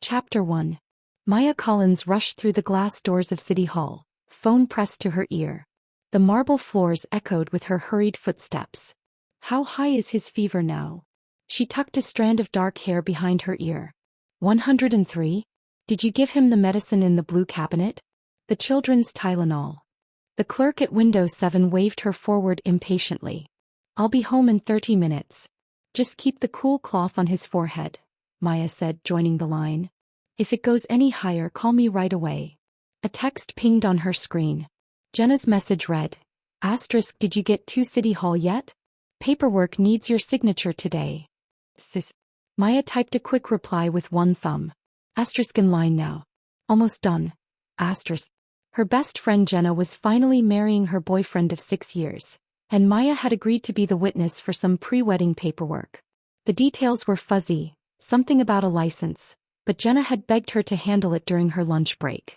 Chapter 1. Maya Collins rushed through the glass doors of City Hall, phone pressed to her ear. The marble floors echoed with her hurried footsteps. How high is his fever now? She tucked a strand of dark hair behind her ear. 103? Did you give him the medicine in the blue cabinet? The children's Tylenol. The clerk at window 7 waved her forward impatiently. I'll be home in 30 minutes. Just keep the cool cloth on his forehead, Maya said, joining the line. If it goes any higher, call me right away. A text pinged on her screen. Jenna's message read, *, did you get to City Hall yet? Paperwork needs your signature today. Sis. Maya typed a quick reply with one thumb. * in line now. Almost done. *. Her best friend Jenna was finally marrying her boyfriend of 6 years, and Maya had agreed to be the witness for some pre-wedding paperwork. The details were fuzzy, something about a license, but Jenna had begged her to handle it during her lunch break.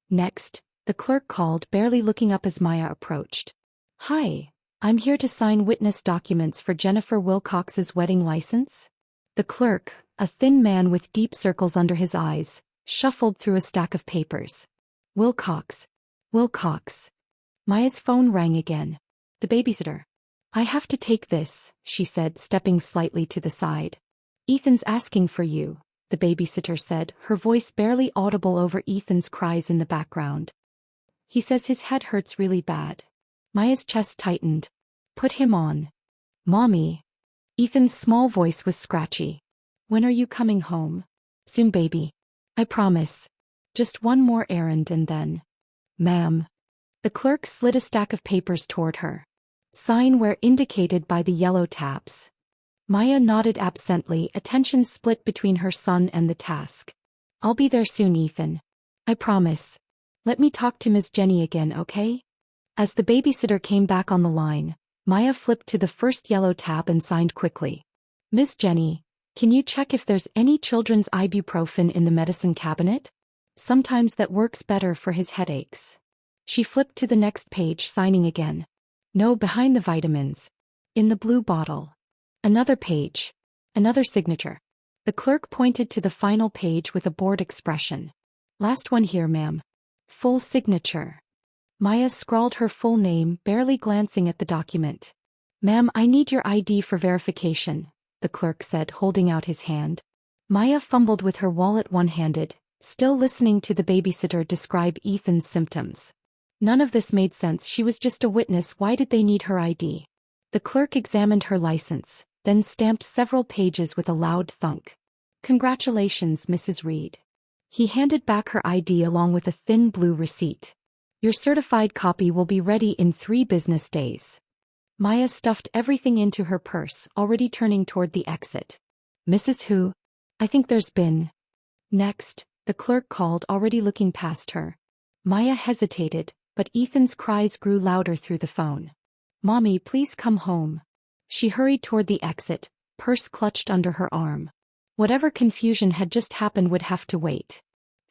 Next, the clerk called, barely looking up as Maya approached. Hi, I'm here to sign witness documents for Jennifer Wilcox's wedding license. The clerk, a thin man with deep circles under his eyes, shuffled through a stack of papers. Wilcox. Maya's phone rang again. The babysitter. I have to take this, she said, stepping slightly to the side. Ethan's asking for you, the babysitter said, her voice barely audible over Ethan's cries in the background. He says his head hurts really bad. Maya's chest tightened. Put him on. Mommy. Ethan's small voice was scratchy. When are you coming home? Soon, baby. I promise. Just one more errand and then. Ma'am. The clerk slid a stack of papers toward her. Sign where indicated by the yellow tabs. Maya nodded absently, attention split between her son and the task. I'll be there soon, Ethan. I promise. Let me talk to Ms. Jenny again, okay? As the babysitter came back on the line, Maya flipped to the first yellow tab and signed quickly. Ms. Jenny, can you check if there's any children's ibuprofen in the medicine cabinet? Sometimes that works better for his headaches. She flipped to the next page, signing again. No, behind the vitamins. In the blue bottle. Another page. Another signature. The clerk pointed to the final page with a bored expression. Last one here, ma'am. Full signature. Maya scrawled her full name, barely glancing at the document. Ma'am, I need your ID for verification, the clerk said, holding out his hand. Maya fumbled with her wallet one-handed, still listening to the babysitter describe Ethan's symptoms. None of this made sense. She was just a witness. Why did they need her ID? The clerk examined her license, then stamped several pages with a loud thunk. Congratulations, Mrs. Reed. He handed back her ID along with a thin blue receipt. Your certified copy will be ready in 3 business days. Maya stuffed everything into her purse, already turning toward the exit. Mrs. Who? I think there's been. Next, the clerk called, already looking past her. Maya hesitated, but Ethan's cries grew louder through the phone. Mommy, please come home. She hurried toward the exit, purse clutched under her arm. Whatever confusion had just happened would have to wait.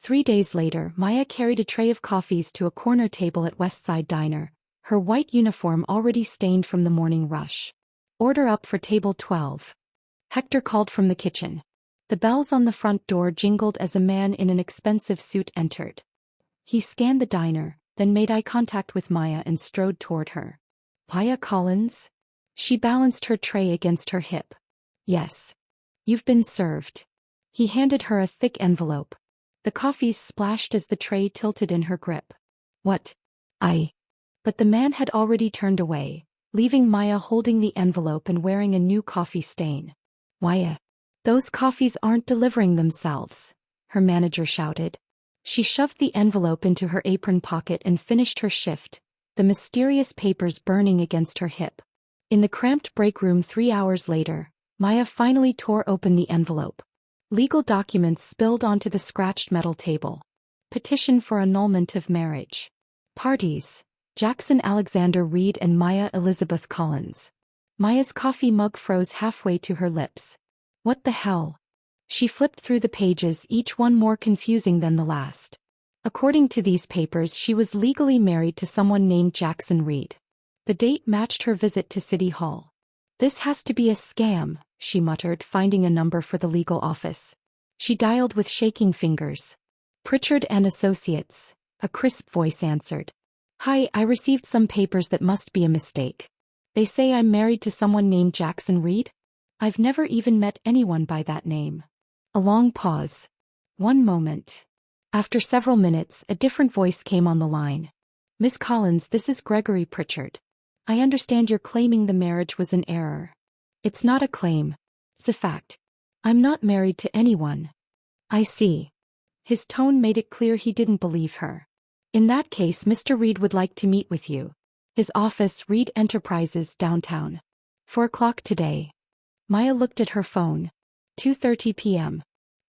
3 days later, Maya carried a tray of coffees to a corner table at Westside Diner, her white uniform already stained from the morning rush. Order up for table 12. Hector called from the kitchen. The bells on the front door jingled as a man in an expensive suit entered. He scanned the diner, then made eye contact with Maya and strode toward her. Maya Collins? She balanced her tray against her hip. Yes. You've been served. He handed her a thick envelope. The coffees splashed as the tray tilted in her grip. What? But the man had already turned away, leaving Maya holding the envelope and wearing a new coffee stain. Maya, those coffees aren't delivering themselves, her manager shouted. She shoved the envelope into her apron pocket and finished her shift, the mysterious papers burning against her hip. In the cramped break room 3 hours later, Maya finally tore open the envelope. Legal documents spilled onto the scratched metal table. Petition for annulment of marriage. Parties: Jackson Alexander Reed and Maya Elizabeth Collins. Maya's coffee mug froze halfway to her lips. What the hell? She flipped through the pages, each one more confusing than the last. According to these papers, she was legally married to someone named Jackson Reed. The date matched her visit to City Hall. This has to be a scam, she muttered, finding a number for the legal office. She dialed with shaking fingers. Pritchard and Associates, a crisp voice answered. Hi, I received some papers that must be a mistake. They say I'm married to someone named Jackson Reed? I've never even met anyone by that name. A long pause. One moment. After several minutes, a different voice came on the line. Miss Collins, this is Gregory Pritchard. I understand you're claiming the marriage was an error. It's not a claim. It's a fact. I'm not married to anyone. I see. His tone made it clear he didn't believe her. In that case, Mr. Reed would like to meet with you. His office, Reed Enterprises, downtown. 4 o'clock today. Maya looked at her phone. 2:30 p.m.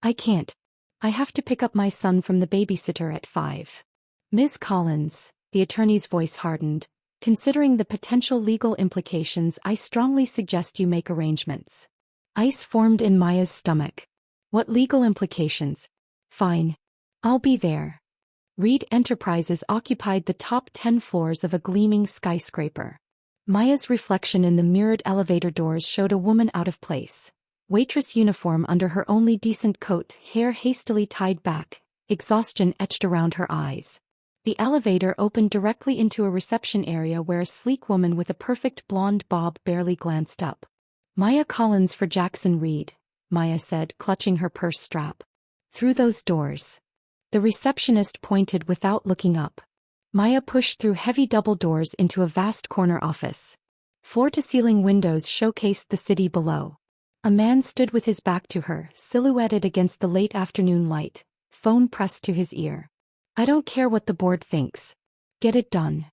I can't. I have to pick up my son from the babysitter at 5. Ms. Collins, the attorney's voice hardened. Considering the potential legal implications, I strongly suggest you make arrangements. Ice formed in Maya's stomach. What legal implications? Fine. I'll be there. Reed Enterprises occupied the top 10 floors of a gleaming skyscraper. Maya's reflection in the mirrored elevator doors showed a woman out of place. Waitress uniform under her only decent coat, hair hastily tied back, exhaustion etched around her eyes. The elevator opened directly into a reception area where a sleek woman with a perfect blonde bob barely glanced up. Maya Collins for Jackson Reed, Maya said, clutching her purse strap. Through those doors. The receptionist pointed without looking up. Maya pushed through heavy double doors into a vast corner office. Floor-to-ceiling windows showcased the city below. A man stood with his back to her, silhouetted against the late afternoon light, phone pressed to his ear. I don't care what the board thinks. Get it done.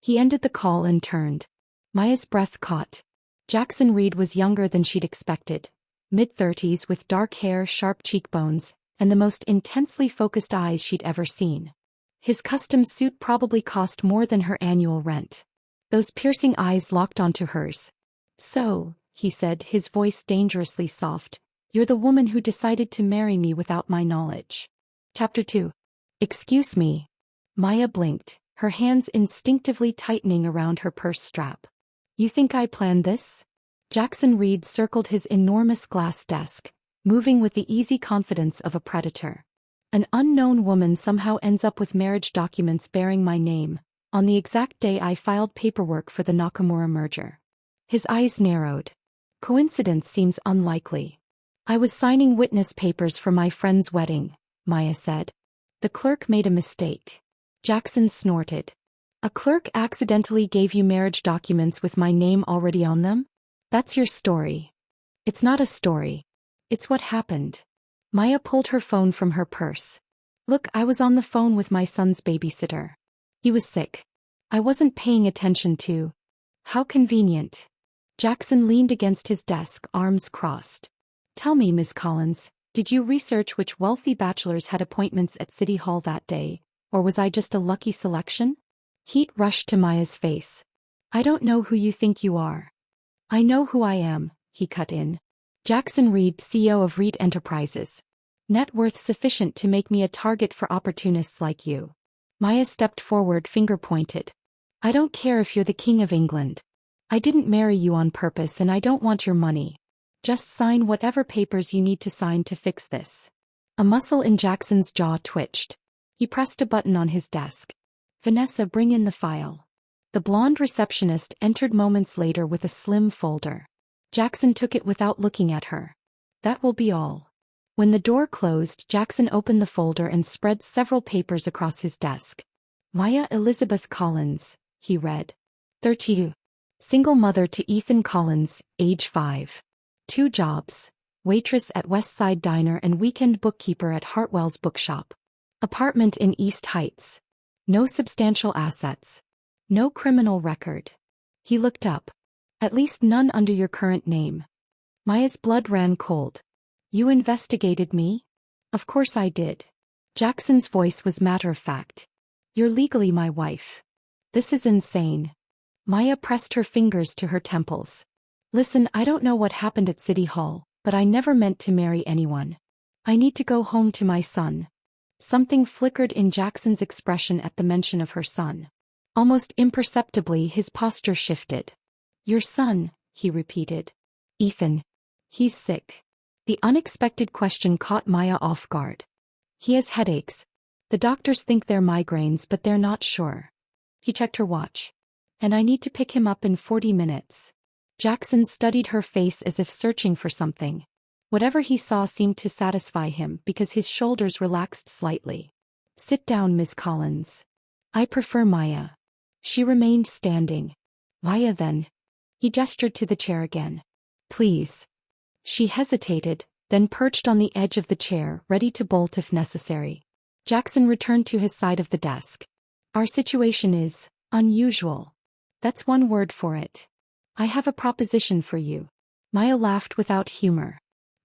He ended the call and turned. Maya's breath caught. Jackson Reed was younger than she'd expected. Mid-30s with dark hair, sharp cheekbones, and the most intensely focused eyes she'd ever seen. His custom suit probably cost more than her annual rent. Those piercing eyes locked onto hers. So, he said, his voice dangerously soft, you're the woman who decided to marry me without my knowledge. Chapter 2. Excuse me. Maya blinked, her hands instinctively tightening around her purse strap. You think I planned this? Jackson Reed circled his enormous glass desk, moving with the easy confidence of a predator. An unknown woman somehow ends up with marriage documents bearing my name, on the exact day I filed paperwork for the Nakamura merger. His eyes narrowed. Coincidence seems unlikely. I was signing witness papers for my friend's wedding, Maya said. The clerk made a mistake. Jackson snorted. A clerk accidentally gave you marriage documents with my name already on them? That's your story. It's not a story. It's what happened. Maya pulled her phone from her purse. Look, I was on the phone with my son's babysitter. He was sick. I wasn't paying attention to. How convenient. Jackson leaned against his desk, arms crossed. Tell me, Miss Collins, did you research which wealthy bachelors had appointments at City Hall that day, or was I just a lucky selection? Heat rushed to Maya's face. I don't know who you think you are. I know who I am, he cut in. Jackson Reed, CEO of Reed Enterprises. Net worth sufficient to make me a target for opportunists like you. Maya stepped forward, finger pointed. I don't care if you're the King of England. I didn't marry you on purpose and I don't want your money. Just sign whatever papers you need to sign to fix this. A muscle in Jackson's jaw twitched. He pressed a button on his desk. Vanessa, bring in the file. The blonde receptionist entered moments later with a slim folder. Jackson took it without looking at her. That will be all. When the door closed, Jackson opened the folder and spread several papers across his desk. Maya Elizabeth Collins, he read. 32. Single mother to Ethan Collins, age 5. 2 jobs. Waitress at West Side Diner and weekend bookkeeper at Hartwell's Bookshop. Apartment in East Heights. No substantial assets. No criminal record. He looked up. At least none under your current name. Maya's blood ran cold. You investigated me? Of course I did. Jackson's voice was matter-of-fact. You're legally my wife. This is insane. Maya pressed her fingers to her temples. Listen, I don't know what happened at City Hall, but I never meant to marry anyone. I need to go home to my son. Something flickered in Jackson's expression at the mention of her son. Almost imperceptibly, his posture shifted. Your son, he repeated. Ethan. He's sick. The unexpected question caught Maya off guard. He has headaches. The doctors think they're migraines, but they're not sure. He checked her watch. And I need to pick him up in 40 minutes. Jackson studied her face as if searching for something. Whatever he saw seemed to satisfy him because his shoulders relaxed slightly. Sit down, Miss Collins. I prefer Maya. She remained standing. Maya then. He gestured to the chair again. Please. She hesitated, then perched on the edge of the chair, ready to bolt if necessary. Jackson returned to his side of the desk. Our situation is unusual. That's one word for it. I have a proposition for you. Maya laughed without humor.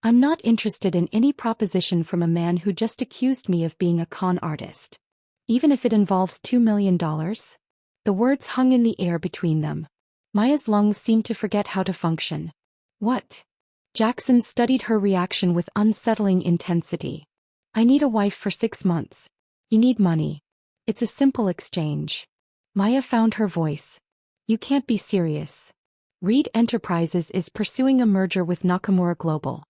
I'm not interested in any proposition from a man who just accused me of being a con artist. Even if it involves $2 million? The words hung in the air between them. Maya's lungs seemed to forget how to function. What? Jackson studied her reaction with unsettling intensity. I need a wife for 6 months. You need money. It's a simple exchange. Maya found her voice. You can't be serious. Reed Enterprises is pursuing a merger with Nakamura Global.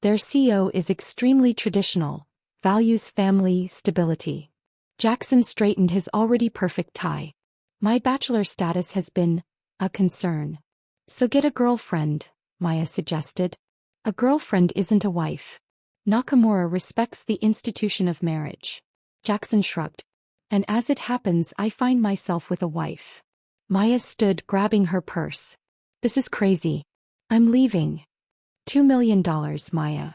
Their CEO is extremely traditional, values family stability. Jackson straightened his already perfect tie. My bachelor status has been a concern. So get a girlfriend, Maya suggested. A girlfriend isn't a wife. Nakamura respects the institution of marriage. Jackson shrugged. And as it happens, I find myself with a wife. Maya stood, grabbing her purse. This is crazy. I'm leaving. $2 million, Maya.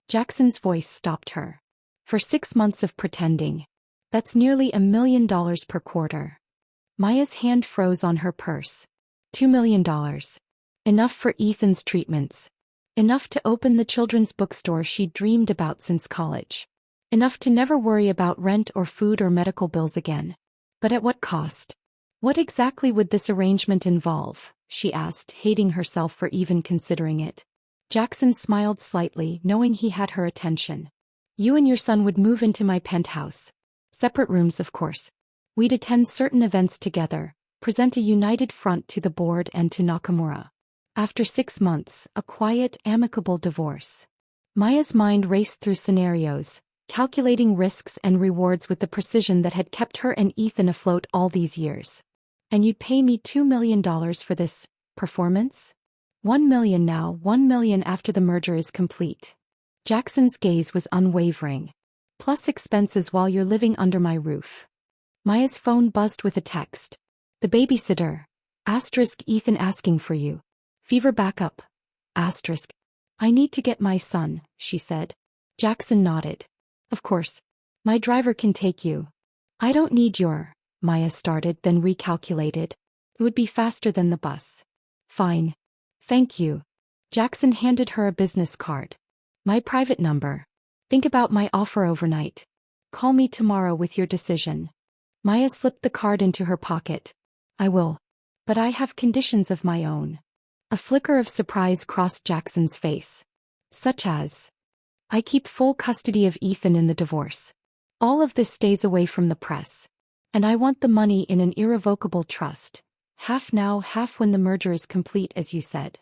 Jackson's voice stopped her. For 6 months of pretending. That's nearly $1 million per quarter. Maya's hand froze on her purse. $2 million. Enough for Ethan's treatments. Enough to open the children's bookstore she'd dreamed about since college. Enough to never worry about rent or food or medical bills again. But at what cost? What exactly would this arrangement involve? She asked, hating herself for even considering it. Jackson smiled slightly, knowing he had her attention. You and your son would move into my penthouse. Separate rooms, of course. We'd attend certain events together, present a united front to the board and to Nakamura. After 6 months, a quiet, amicable divorce. Maya's mind raced through scenarios, calculating risks and rewards with the precision that had kept her and Ethan afloat all these years. And you'd pay me $2 million for this performance? $1 million now, $1 million after the merger is complete. Jackson's gaze was unwavering. Plus expenses while you're living under my roof. Maya's phone buzzed with a text. The babysitter. Ethan asking for you. Fever backup. I need to get my son, she said. Jackson nodded. Of course. My driver can take you. I don't need your, Maya started, then recalculated. It would be faster than the bus. Fine. Thank you. Jackson handed her a business card. My private number. Think about my offer overnight. Call me tomorrow with your decision. Maya slipped the card into her pocket. I will. But I have conditions of my own. A flicker of surprise crossed Jackson's face. Such as? I keep full custody of Ethan in the divorce. All of this stays away from the press. And I want the money in an irrevocable trust. Half now, half when the merger is complete, as you said.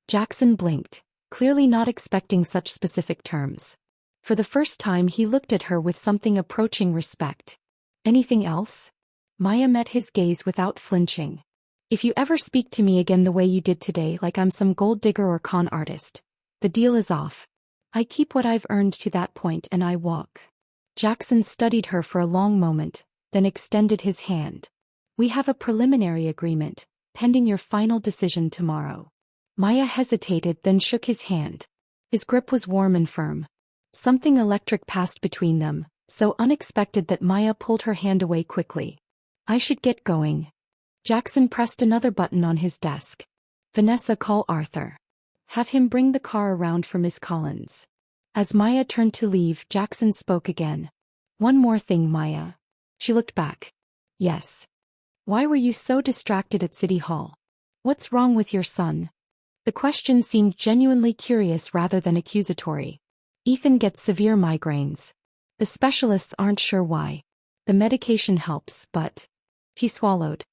Jackson blinked, clearly not expecting such specific terms. For the first time he looked at her with something approaching respect. Anything else? Maya met his gaze without flinching. If you ever speak to me again the way you did today, like I'm some gold digger or con artist, the deal is off. I keep what I've earned to that point and I walk. Jackson studied her for a long moment, then extended his hand. We have a preliminary agreement, pending your final decision tomorrow. Maya hesitated, then shook his hand. His grip was warm and firm. Something electric passed between them, so unexpected that Maya pulled her hand away quickly. I should get going. Jackson pressed another button on his desk. Vanessa, call Arthur. Have him bring the car around for Miss Collins. As Maya turned to leave, Jackson spoke again. One more thing, Maya. She looked back. Yes. Why were you so distracted at City Hall? What's wrong with your son? The question seemed genuinely curious rather than accusatory. Ethan gets severe migraines. The specialists aren't sure why. The medication helps, but... He swallowed.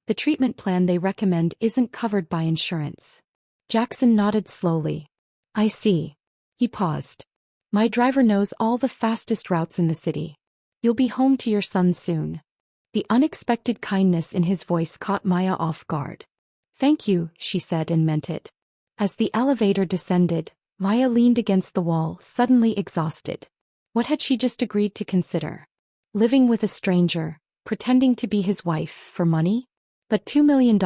The treatment plan they recommend isn't covered by insurance. Jackson nodded slowly. I see. He paused. My driver knows all the fastest routes in the city. You'll be home to your son soon. The unexpected kindness in his voice caught Maya off guard. Thank you, she said and meant it. As the elevator descended, Maya leaned against the wall, suddenly exhausted. What had she just agreed to consider? Living with a stranger, pretending to be his wife for money? But $2 million.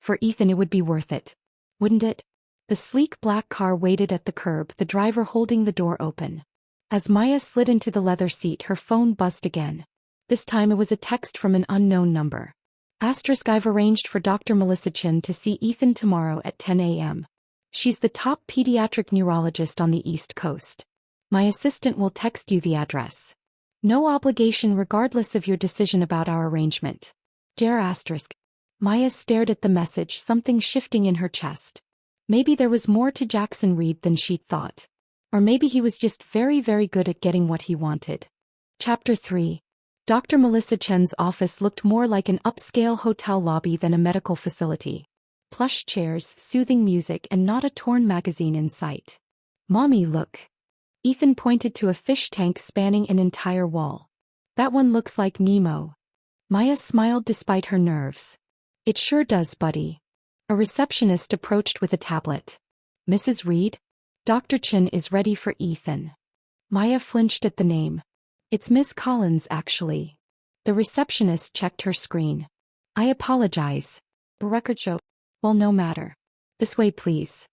For Ethan it would be worth it. Wouldn't it? The sleek black car waited at the curb, the driver holding the door open. As Maya slid into the leather seat, her phone buzzed again. This time it was a text from an unknown number. I've arranged for Dr. Melissa Chin to see Ethan tomorrow at 10 a.m. She's the top pediatric neurologist on the East Coast. My assistant will text you the address. No obligation regardless of your decision about our arrangement. Dear asterisk. Maya stared at the message, something shifting in her chest. Maybe there was more to Jackson Reed than she'd thought. Or maybe he was just very, very good at getting what he wanted. Chapter 3. Dr. Melissa Chen's office looked more like an upscale hotel lobby than a medical facility. Plush chairs, soothing music, and not a torn magazine in sight. Mommy, look. Ethan pointed to a fish tank spanning an entire wall. That one looks like Nemo. Maya smiled despite her nerves. It sure does, buddy. A receptionist approached with a tablet. Mrs. Reed? Dr. Chin is ready for Ethan. Maya flinched at the name. It's Miss Collins, actually. The receptionist checked her screen. I apologize. The record show. Well, no matter. This way, please.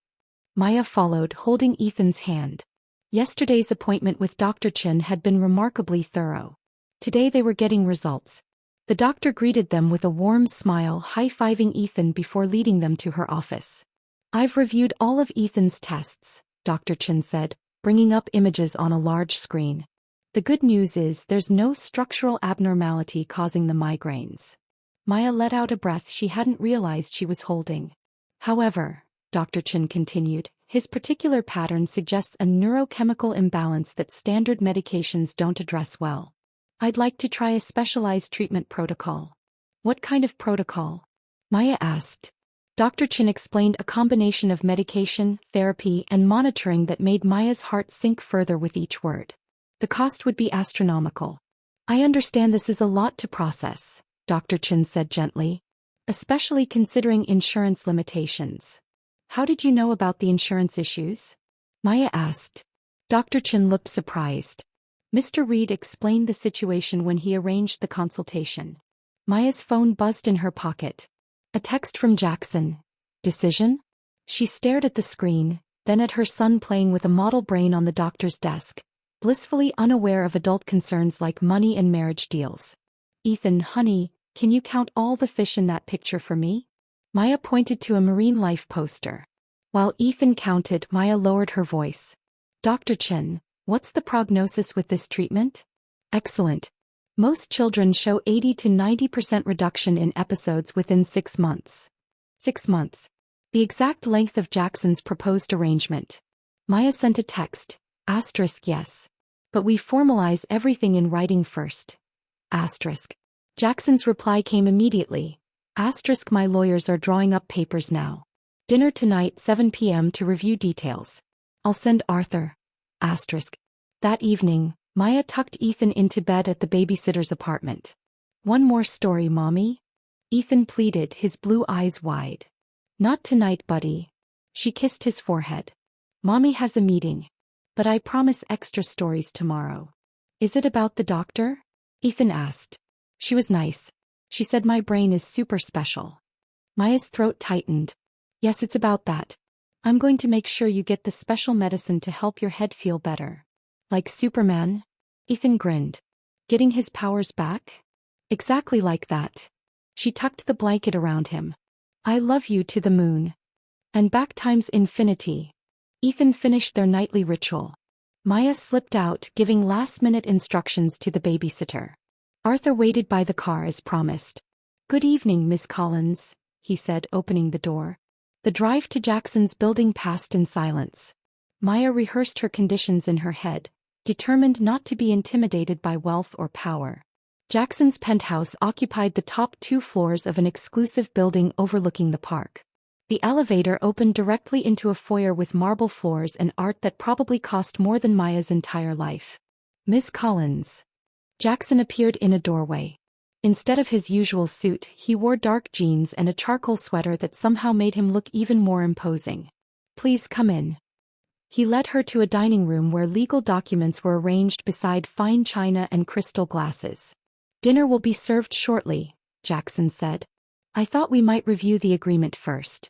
Maya followed, holding Ethan's hand. Yesterday's appointment with Dr. Chin had been remarkably thorough. Today they were getting results. The doctor greeted them with a warm smile, high-fiving Ethan before leading them to her office. I've reviewed all of Ethan's tests, Dr. Chin said, bringing up images on a large screen. The good news is there's no structural abnormality causing the migraines. Maya let out a breath she hadn't realized she was holding. However, Dr. Chin continued, his particular pattern suggests a neurochemical imbalance that standard medications don't address well. I'd like to try a specialized treatment protocol. What kind of protocol? Maya asked. Dr. Chin explained a combination of medication, therapy, and monitoring that made Maya's heart sink further with each word. The cost would be astronomical. I understand this is a lot to process, Dr. Chin said gently. Especially considering insurance limitations. How did you know about the insurance issues? Maya asked. Dr. Chin looked surprised. Mr. Reed explained the situation when he arranged the consultation. Maya's phone buzzed in her pocket. A text from Jackson. Decision? She stared at the screen, then at her son playing with a model brain on the doctor's desk, blissfully unaware of adult concerns like money and marriage deals. Ethan, honey, can you count all the fish in that picture for me? Maya pointed to a marine life poster. While Ethan counted, Maya lowered her voice. Dr. Chin, what's the prognosis with this treatment? Excellent. Most children show 80 to 90% reduction in episodes within 6 months. 6 months. The exact length of Jackson's proposed arrangement. Maya sent a text. Asterisk yes. But we formalize everything in writing first. Asterisk. Jackson's reply came immediately. Asterisk my lawyers are drawing up papers now. Dinner tonight 7 p.m. to review details. I'll send Arthur. Asterisk. That evening, Maya tucked Ethan into bed at the babysitter's apartment. One more story, Mommy? Ethan pleaded, his blue eyes wide. Not tonight, buddy. She kissed his forehead. Mommy has a meeting. But I promise extra stories tomorrow. Is it about the doctor? Ethan asked. She was nice. She said my brain is super special. Maya's throat tightened. Yes, it's about that. I'm going to make sure you get the special medicine to help your head feel better. Like Superman? Ethan grinned. Getting his powers back? Exactly like that. She tucked the blanket around him. I love you to the moon. And back times infinity. Ethan finished their nightly ritual. Maya slipped out, giving last-minute instructions to the babysitter. Arthur waited by the car as promised. Good evening, Miss Collins, he said, opening the door. The drive to Jackson's building passed in silence. Maya rehearsed her conditions in her head, determined not to be intimidated by wealth or power. Jackson's penthouse occupied the top 2 floors of an exclusive building overlooking the park. The elevator opened directly into a foyer with marble floors and art that probably cost more than Maya's entire life. "Miss Collins." Jackson appeared in a doorway. Instead of his usual suit, he wore dark jeans and a charcoal sweater that somehow made him look even more imposing. "Please come in." He led her to a dining room where legal documents were arranged beside fine china and crystal glasses. "Dinner will be served shortly," Jackson said. "I thought we might review the agreement first."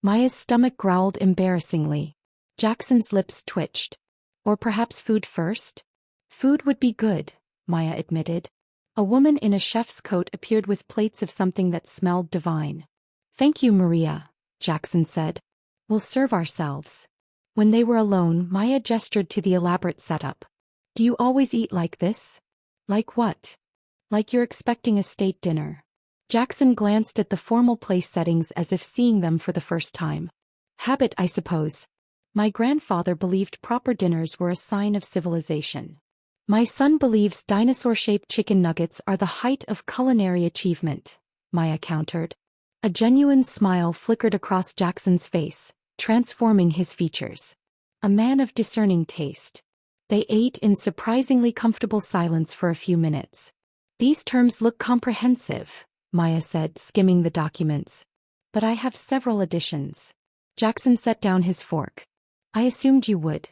Maya's stomach growled embarrassingly. Jackson's lips twitched. "Or perhaps food first?" "Food would be good," Maya admitted. A woman in a chef's coat appeared with plates of something that smelled divine. "Thank you, Maria," Jackson said. "We'll serve ourselves." When they were alone, Maya gestured to the elaborate setup. "Do you always eat like this?" "Like what?" "Like you're expecting a state dinner." Jackson glanced at the formal place settings as if seeing them for the first time. "Habit, I suppose. My grandfather believed proper dinners were a sign of civilization. My son believes dinosaur-shaped chicken nuggets are the height of culinary achievement," Maya countered. A genuine smile flickered across Jackson's face, transforming his features. A man of discerning taste. They ate in surprisingly comfortable silence for a few minutes. "These terms look comprehensive," Maya said, skimming the documents. "But I have several additions." Jackson set down his fork. "I assumed you would."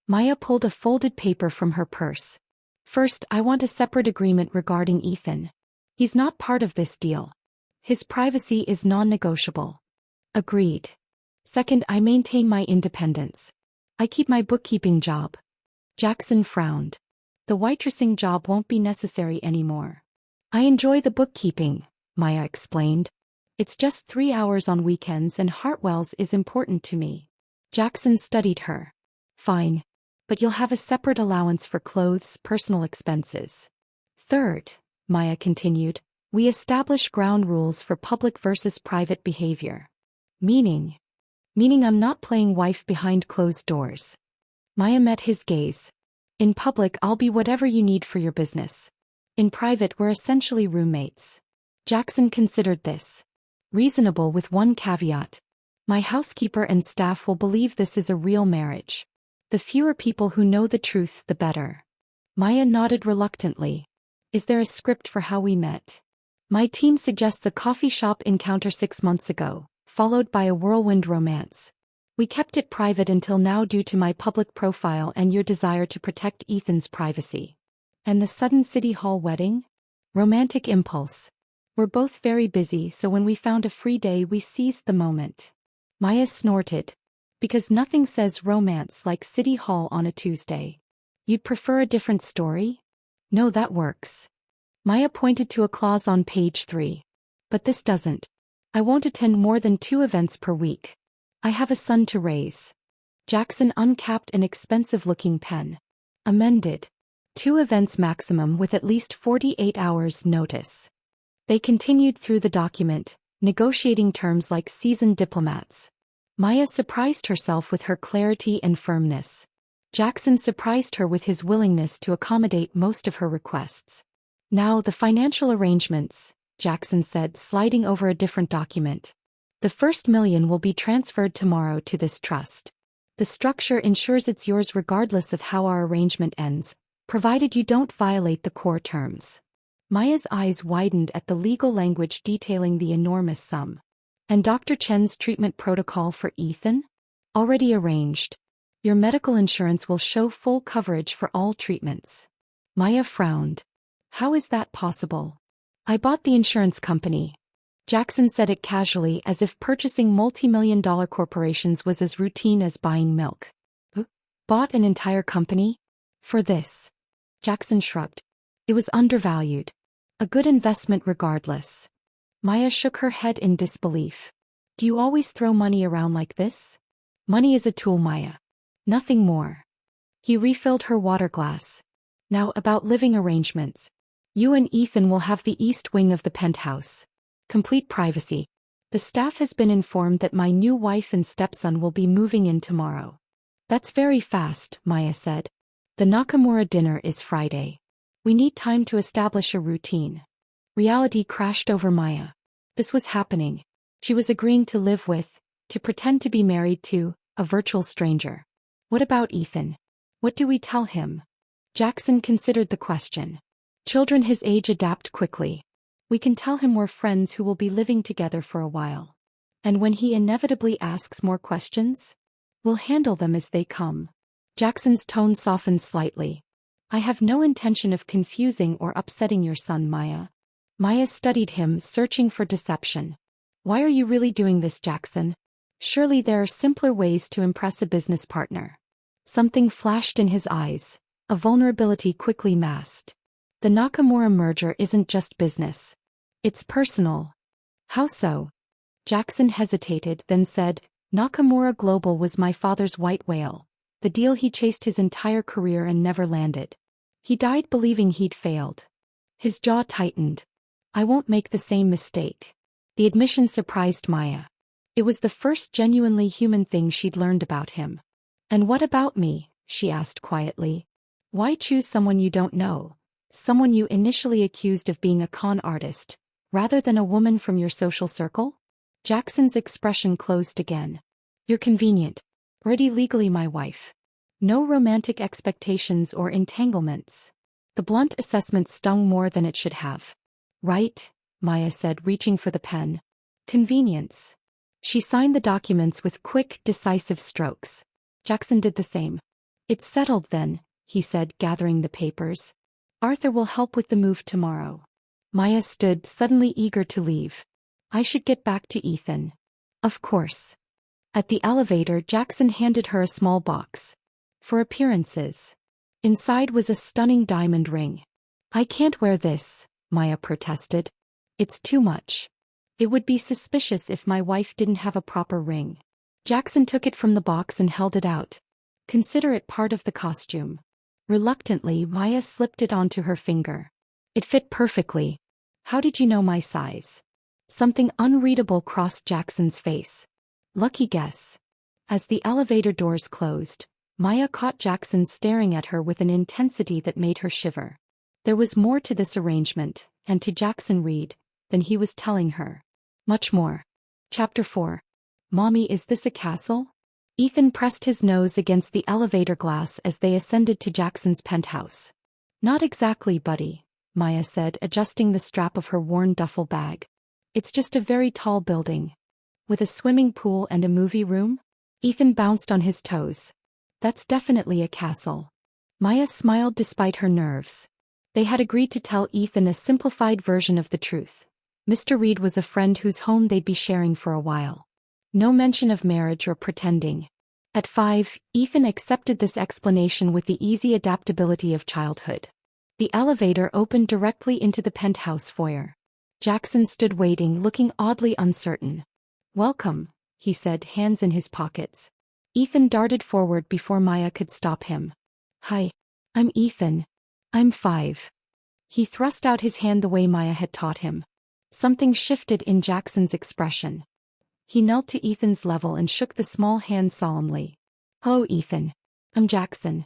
Maya pulled a folded paper from her purse. "First, I want a separate agreement regarding Ethan. He's not part of this deal. His privacy is non-negotiable." "Agreed." "Second, I maintain my independence. I keep my bookkeeping job." Jackson frowned. "The waitressing job won't be necessary anymore." "I enjoy the bookkeeping," Maya explained. "It's just 3 hours on weekends and Hartwell's is important to me." Jackson studied her. "Fine. But you'll have a separate allowance for clothes, personal expenses." "Third," Maya continued, "we establish ground rules for public versus private behavior." "Meaning?" "Meaning I'm not playing wife behind closed doors." Maya met his gaze. "In public I'll be whatever you need for your business. In private we're essentially roommates." Jackson considered this. "Reasonable with one caveat. My housekeeper and staff will believe this is a real marriage. The fewer people who know the truth, the better." Maya nodded reluctantly. "Is there a script for how we met?" "My team suggests a coffee shop encounter 6 months ago, followed by a whirlwind romance. We kept it private until now due to my public profile and your desire to protect Ethan's privacy." "And the sudden City Hall wedding?" "Romantic impulse. We're both very busy, so when we found a free day we seized the moment." Maya snorted. "Because nothing says romance like City Hall on a Tuesday. You'd prefer a different story?" "No, that works." Maya pointed to a clause on page 3. "But this doesn't. I won't attend more than 2 events per week. I have a son to raise." Jackson uncapped an expensive-looking pen. Amended. 2 events maximum with at least 48 hours notice. They continued through the document, negotiating terms like seasoned diplomats. Maya surprised herself with her clarity and firmness. Jackson surprised her with his willingness to accommodate most of her requests. "Now the financial arrangements," Jackson said, sliding over a different document. "The first $1 million will be transferred tomorrow to this trust. The structure ensures it's yours regardless of how our arrangement ends, provided you don't violate the core terms." Maya's eyes widened at the legal language detailing the enormous sum. "And Dr. Chen's treatment protocol for Ethan?" "Already arranged. Your medical insurance will show full coverage for all treatments." Maya frowned. "How is that possible?" "I bought the insurance company." Jackson said it casually, as if purchasing multi-million-dollar corporations was as routine as buying milk. "Bought an entire company? For this?" Jackson shrugged. "It was undervalued. A good investment regardless." Maya shook her head in disbelief. "Do you always throw money around like this?" "Money is a tool, Maya. Nothing more." He refilled her water glass. "Now about living arrangements. You and Ethan will have the east wing of the penthouse. Complete privacy. The staff has been informed that my new wife and stepson will be moving in tomorrow." "That's very fast," Maya said. "The Nakamura dinner is Friday. We need time to establish a routine." Reality crashed over Maya. This was happening. She was agreeing to live with, To pretend to be married to a virtual stranger. What about Ethan? What do we tell him? Jackson considered the question. Children his age adapt quickly. We can tell him we're friends who will be living together for a while. And when he inevitably asks more questions, we'll handle them as they come. Jackson's tone softened slightly. I have no intention of confusing or upsetting your son, Maya. Maya studied him, searching for deception. Why are you really doing this, Jackson? Surely there are simpler ways to impress a business partner. Something flashed in his eyes, a vulnerability quickly masked. The Nakamura merger isn't just business. It's personal. How so? Jackson hesitated, then said, Nakamura Global was my father's white whale, the deal he chased his entire career and never landed. He died believing he'd failed. His jaw tightened. I won't make the same mistake. The admission surprised Maya. It was the first genuinely human thing she'd learned about him. And what about me? She asked quietly. Why choose someone you don't know? Someone you initially accused of being a con artist, rather than a woman from your social circle? Jackson's expression closed again. You're convenient. Already legally my wife. No romantic expectations or entanglements. The blunt assessment stung more than it should have. Right, Maya said, reaching for the pen. Convenience. She signed the documents with quick, decisive strokes. Jackson did the same. It's settled then, he said, gathering the papers. Arthur will help with the move tomorrow. Maya stood, suddenly eager to leave. I should get back to Ethan. Of course. At the elevator, Jackson handed her a small box. For appearances. Inside was a stunning diamond ring. I can't wear this, Maya protested. It's too much. It would be suspicious if my wife didn't have a proper ring. Jackson took it from the box and held it out. Consider it part of the costume. Reluctantly, Maya slipped it onto her finger. It fit perfectly. How did you know my size? Something unreadable crossed Jackson's face. Lucky guess. As the elevator doors closed, Maya caught Jackson staring at her with an intensity that made her shiver. There was more to this arrangement, and to Jackson Reed, than he was telling her. Much more. Chapter 4. Mommy, is this a castle? Ethan pressed his nose against the elevator glass as they ascended to Jackson's penthouse. Not exactly, buddy, Maya said, adjusting the strap of her worn duffel bag. It's just a very tall building. With a swimming pool and a movie room? Ethan bounced on his toes. That's definitely a castle. Maya smiled despite her nerves. They had agreed to tell Ethan a simplified version of the truth. Mr. Reed was a friend whose home they'd be sharing for a while. No mention of marriage or pretending. At 5, Ethan accepted this explanation with the easy adaptability of childhood. The elevator opened directly into the penthouse foyer. Jackson stood waiting, looking oddly uncertain. Welcome, he said, hands in his pockets. Ethan darted forward before Maya could stop him. Hi. I'm Ethan. I'm 5. He thrust out his hand the way Maya had taught him. Something shifted in Jackson's expression. He knelt to Ethan's level and shook the small hand solemnly. Oh, Ethan. I'm Jackson.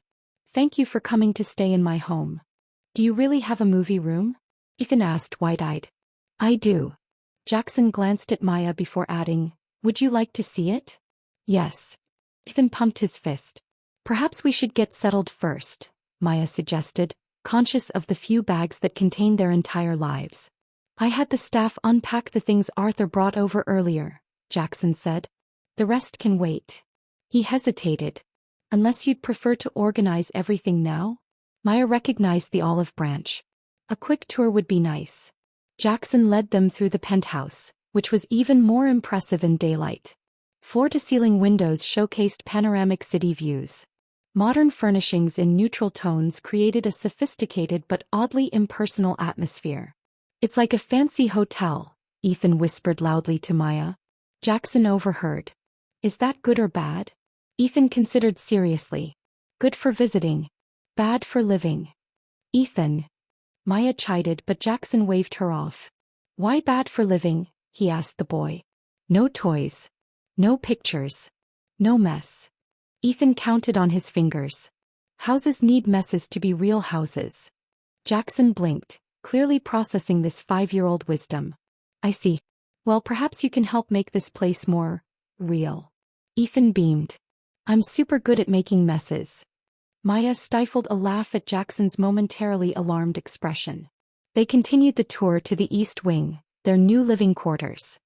Thank you for coming to stay in my home. Do you really have a movie room? Ethan asked, wide-eyed. I do. Jackson glanced at Maya before adding, would you like to see it? Yes. Ethan pumped his fist. Perhaps we should get settled first, Maya suggested, conscious of the few bags that contained their entire lives. I had the staff unpack the things Arthur brought over earlier, Jackson said. The rest can wait. He hesitated. Unless you'd prefer to organize everything now? Maya recognized the olive branch. A quick tour would be nice. Jackson led them through the penthouse, which was even more impressive in daylight. Floor-to-ceiling windows showcased panoramic city views. Modern furnishings in neutral tones created a sophisticated but oddly impersonal atmosphere. It's like a fancy hotel, Ethan whispered loudly to Maya. Jackson overheard. Is that good or bad? Ethan considered seriously. Good for visiting. Bad for living. Ethan. Maya chided, but Jackson waved her off. Why bad for living? He asked the boy. No toys. No pictures. No mess. Ethan counted on his fingers. Houses need messes to be real houses. Jackson blinked, clearly processing this 5-year-old wisdom. I see. Well, perhaps you can help make this place more Real. Ethan beamed. I'm super good at making messes. Maya stifled a laugh at Jackson's momentarily alarmed expression. They continued the tour to the East Wing, their new living quarters.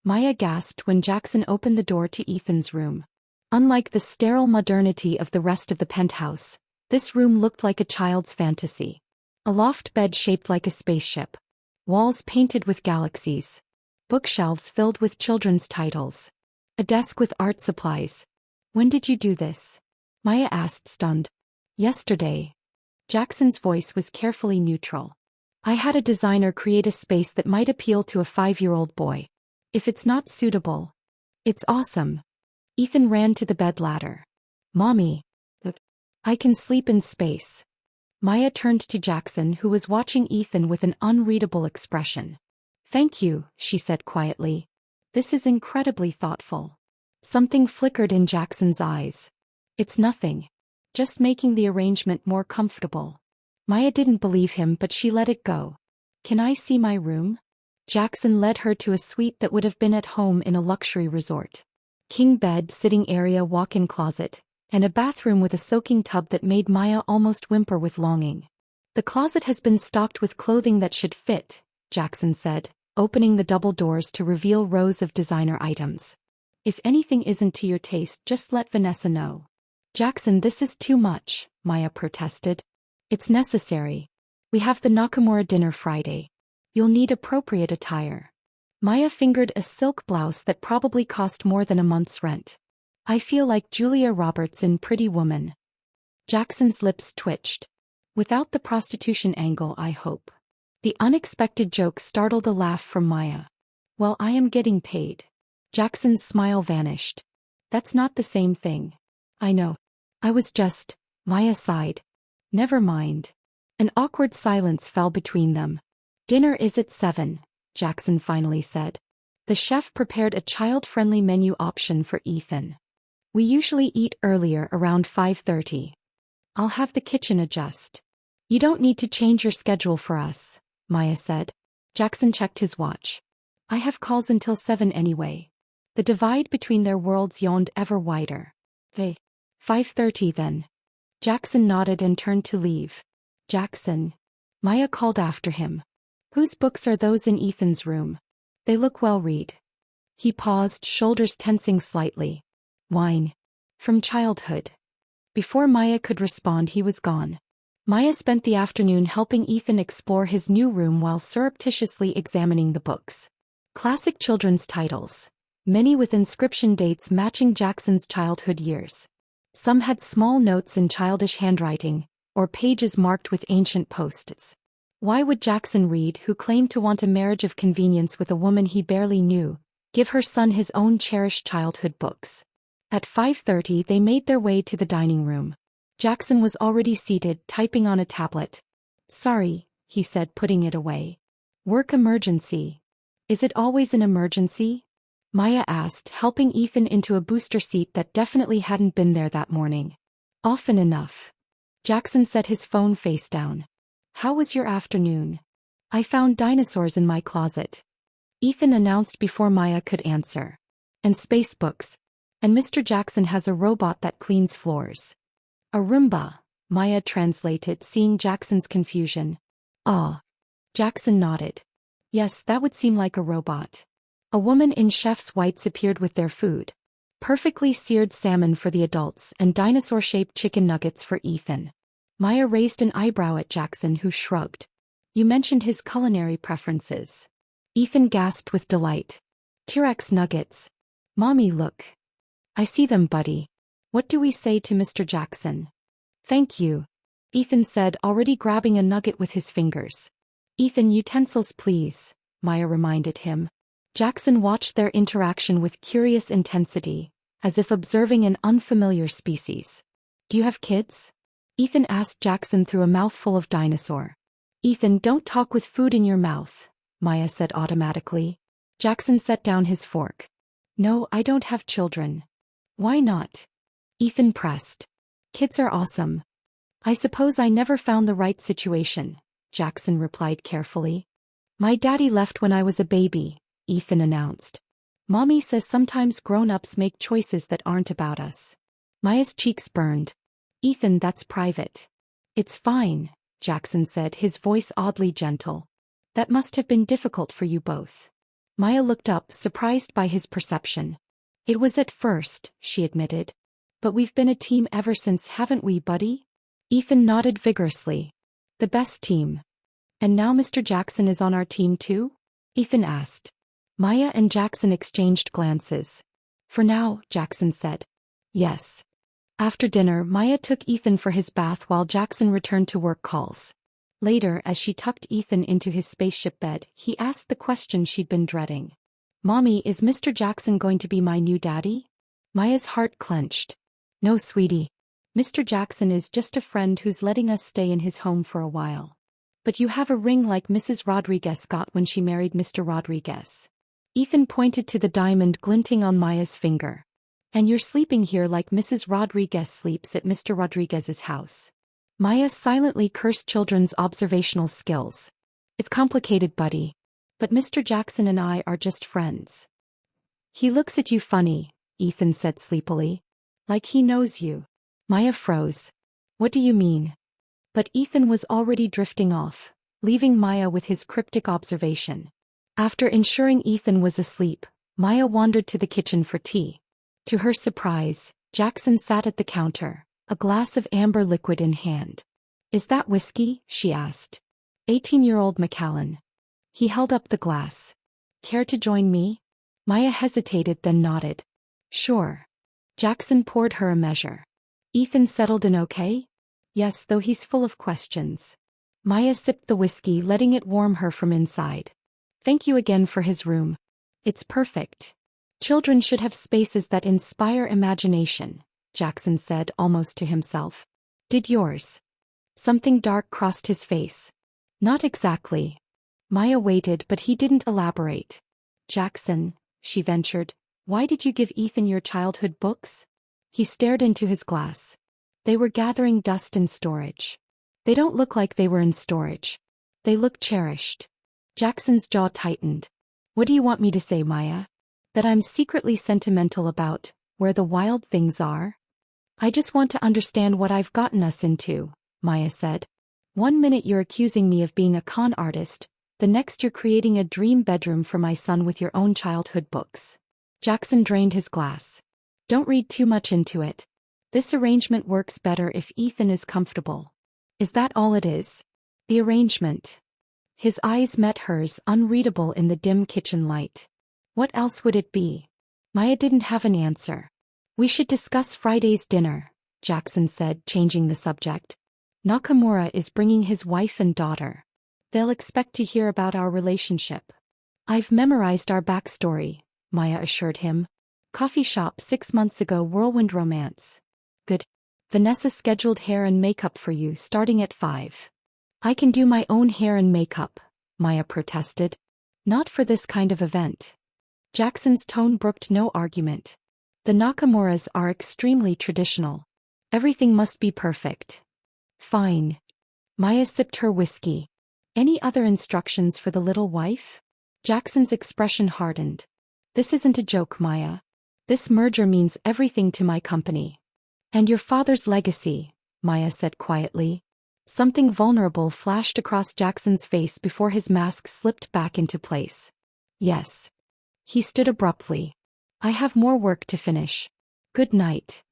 Maya gasped when Jackson opened the door to Ethan's room. Unlike the sterile modernity of the rest of the penthouse, this room looked like a child's fantasy. A loft bed shaped like a spaceship. Walls painted with galaxies. Bookshelves filled with children's titles. A desk with art supplies. When did you do this? Maya asked, stunned. Yesterday. Jackson's voice was carefully neutral. I had a designer create a space that might appeal to a 5-year-old boy. If it's not suitable. It's awesome. Ethan ran to the bed ladder. Mommy. I can sleep in space. Maya turned to Jackson, who was watching Ethan with an unreadable expression. Thank you, she said quietly. This is incredibly thoughtful. Something flickered in Jackson's eyes. It's nothing. Just making the arrangement more comfortable. Maya didn't believe him, but she let it go. Can I see my room? Jackson led her to a suite that would have been at home in a luxury resort. King bed, sitting area, walk-in closet, and a bathroom with a soaking tub that made Maya almost whimper with longing. The closet has been stocked with clothing that should fit, Jackson said, opening the double doors to reveal rows of designer items. If anything isn't to your taste, just let Vanessa know. Jackson, this is too much, Maya protested. It's necessary. We have the Nakamura dinner Friday. You'll need appropriate attire. Maya fingered a silk blouse that probably cost more than a month's rent. I feel like Julia Roberts in Pretty Woman. Jackson's lips twitched. Without the prostitution angle, I hope. The unexpected joke startled a laugh from Maya. Well, I am getting paid. Jackson's smile vanished. That's not the same thing. I know. I was just... Maya sighed. Never mind. An awkward silence fell between them. Dinner is at 7, Jackson finally said. The chef prepared a child-friendly menu option for Ethan. We usually eat earlier, around 5:30. I'll have the kitchen adjust. You don't need to change your schedule for us, Maya said. Jackson checked his watch. I have calls until 7 anyway. The divide between their worlds yawned ever wider. 5:30 then. Jackson nodded and turned to leave. Jackson. Maya called after him. Whose books are those in Ethan's room? They look well read. He paused, shoulders tensing slightly. Wine. From childhood. Before Maya could respond, he was gone. Maya spent the afternoon helping Ethan explore his new room while surreptitiously examining the books. Classic children's titles. Many with inscription dates matching Jackson's childhood years. Some had small notes in childish handwriting, or pages marked with ancient post-its. Why would Jackson Reed, who claimed to want a marriage of convenience with a woman he barely knew, give her son his own cherished childhood books? At 5:30 they made their way to the dining room. Jackson was already seated, typing on a tablet. Sorry, he said, putting it away. Work emergency. Is it always an emergency? Maya asked, helping Ethan into a booster seat that definitely hadn't been there that morning. Often enough. Jackson set his phone face down. How was your afternoon? I found dinosaurs in my closet. Ethan announced before Maya could answer. And space books. And Mr. Jackson has a robot that cleans floors. A Roomba, Maya translated, seeing Jackson's confusion. Ah. Jackson nodded. Yes, that would seem like a robot. A woman in chef's whites appeared with their food. Perfectly seared salmon for the adults and dinosaur-shaped chicken nuggets for Ethan. Maya raised an eyebrow at Jackson, who shrugged. You mentioned his culinary preferences. Ethan gasped with delight. T-Rex nuggets. Mommy, look. I see them, buddy. What do we say to Mr. Jackson? Thank you. Ethan said, already grabbing a nugget with his fingers. Ethan, utensils please, Maya reminded him. Jackson watched their interaction with curious intensity, as if observing an unfamiliar species. Do you have kids? Ethan asked Jackson through a mouthful of dinosaur. Ethan, don't talk with food in your mouth, Maya said automatically. Jackson set down his fork. No, I don't have children. Why not? Ethan pressed. Kids are awesome. I suppose I never found the right situation, Jackson replied carefully. My daddy left when I was a baby, Ethan announced. Mommy says sometimes grown-ups make choices that aren't about us. Maya's cheeks burned. Ethan, that's private. It's fine, Jackson said, his voice oddly gentle. That must have been difficult for you both. Maya looked up, surprised by his perception. It was at first, she admitted. But we've been a team ever since, haven't we, buddy? Ethan nodded vigorously. The best team. And now Mr. Jackson is on our team too? Ethan asked. Maya and Jackson exchanged glances. For now, Jackson said. Yes. After dinner, Maya took Ethan for his bath while Jackson returned to work calls. Later, as she tucked Ethan into his spaceship bed, he asked the question she'd been dreading. Mommy, is Mr. Jackson going to be my new daddy? Maya's heart clenched. No, sweetie. Mr. Jackson is just a friend who's letting us stay in his home for a while. But you have a ring like Mrs. Rodriguez got when she married Mr. Rodriguez. Ethan pointed to the diamond glinting on Maya's finger. And you're sleeping here like Mrs. Rodriguez sleeps at Mr. Rodriguez's house. Maya silently cursed children's observational skills. It's complicated, buddy. But Mr. Jackson and I are just friends. He looks at you funny, Ethan said sleepily. Like he knows you. Maya froze. What do you mean? But Ethan was already drifting off, leaving Maya with his cryptic observation. After ensuring Ethan was asleep, Maya wandered to the kitchen for tea. To her surprise, Jackson sat at the counter, a glass of amber liquid in hand. Is that whiskey? She asked. 18-year-old Macallan. He held up the glass. Care to join me? Maya hesitated, then nodded. Sure. Jackson poured her a measure. Ethan settled in okay? Yes, though he's full of questions. Maya sipped the whiskey, letting it warm her from inside. Thank you again for his room. It's perfect. Children should have spaces that inspire imagination, Jackson said almost to himself. Did yours? Something dark crossed his face. Not exactly. Maya waited, but he didn't elaborate. Jackson, she ventured, why did you give Ethan your childhood books? He stared into his glass. They were gathering dust in storage. They don't look like they were in storage. They look cherished. Jackson's jaw tightened. What do you want me to say, Maya? That I'm secretly sentimental about where the wild things are? I just want to understand what I've gotten us into, Maya said. 1 minute you're accusing me of being a con artist, the next you're creating a dream bedroom for my son with your own childhood books. Jackson drained his glass. Don't read too much into it. This arrangement works better if Ethan is comfortable. Is that all it is? The arrangement. His eyes met hers, unreadable in the dim kitchen light. What else would it be? Maya didn't have an answer. We should discuss Friday's dinner, Jackson said, changing the subject. Nakamura is bringing his wife and daughter. They'll expect to hear about our relationship. I've memorized our backstory, Maya assured him. Coffee shop 6 months ago, whirlwind romance. Good. Vanessa scheduled hair and makeup for you starting at 5. I can do my own hair and makeup, Maya protested. Not for this kind of event. Jackson's tone brooked no argument. The Nakamuras are extremely traditional. Everything must be perfect. Fine. Maya sipped her whiskey. Any other instructions for the little wife? Jackson's expression hardened. This isn't a joke, Maya. This merger means everything to my company. And your father's legacy, Maya said quietly. Something vulnerable flashed across Jackson's face before his mask slipped back into place. Yes. He stood abruptly. I have more work to finish. Good night.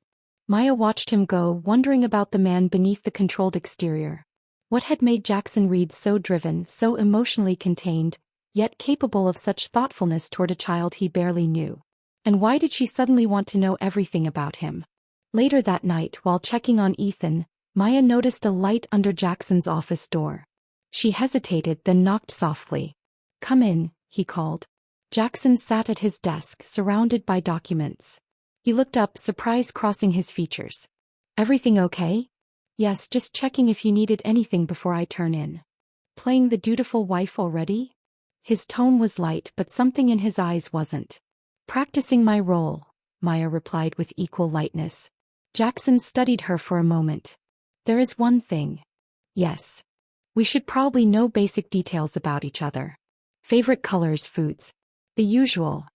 Maya watched him go, wondering about the man beneath the controlled exterior. What had made Jackson Reed so driven, so emotionally contained, yet capable of such thoughtfulness toward a child he barely knew? And why did she suddenly want to know everything about him? Later that night, while checking on Ethan, Maya noticed a light under Jackson's office door. She hesitated, then knocked softly. Come in, he called. Jackson sat at his desk, surrounded by documents. He looked up, surprise crossing his features. Everything okay? Yes, just checking if you needed anything before I turn in. Playing the dutiful wife already? His tone was light, but something in his eyes wasn't. Practicing my role, Maya replied with equal lightness. Jackson studied her for a moment. There is one thing. Yes. We should probably know basic details about each other. Favorite colors, foods. The usual.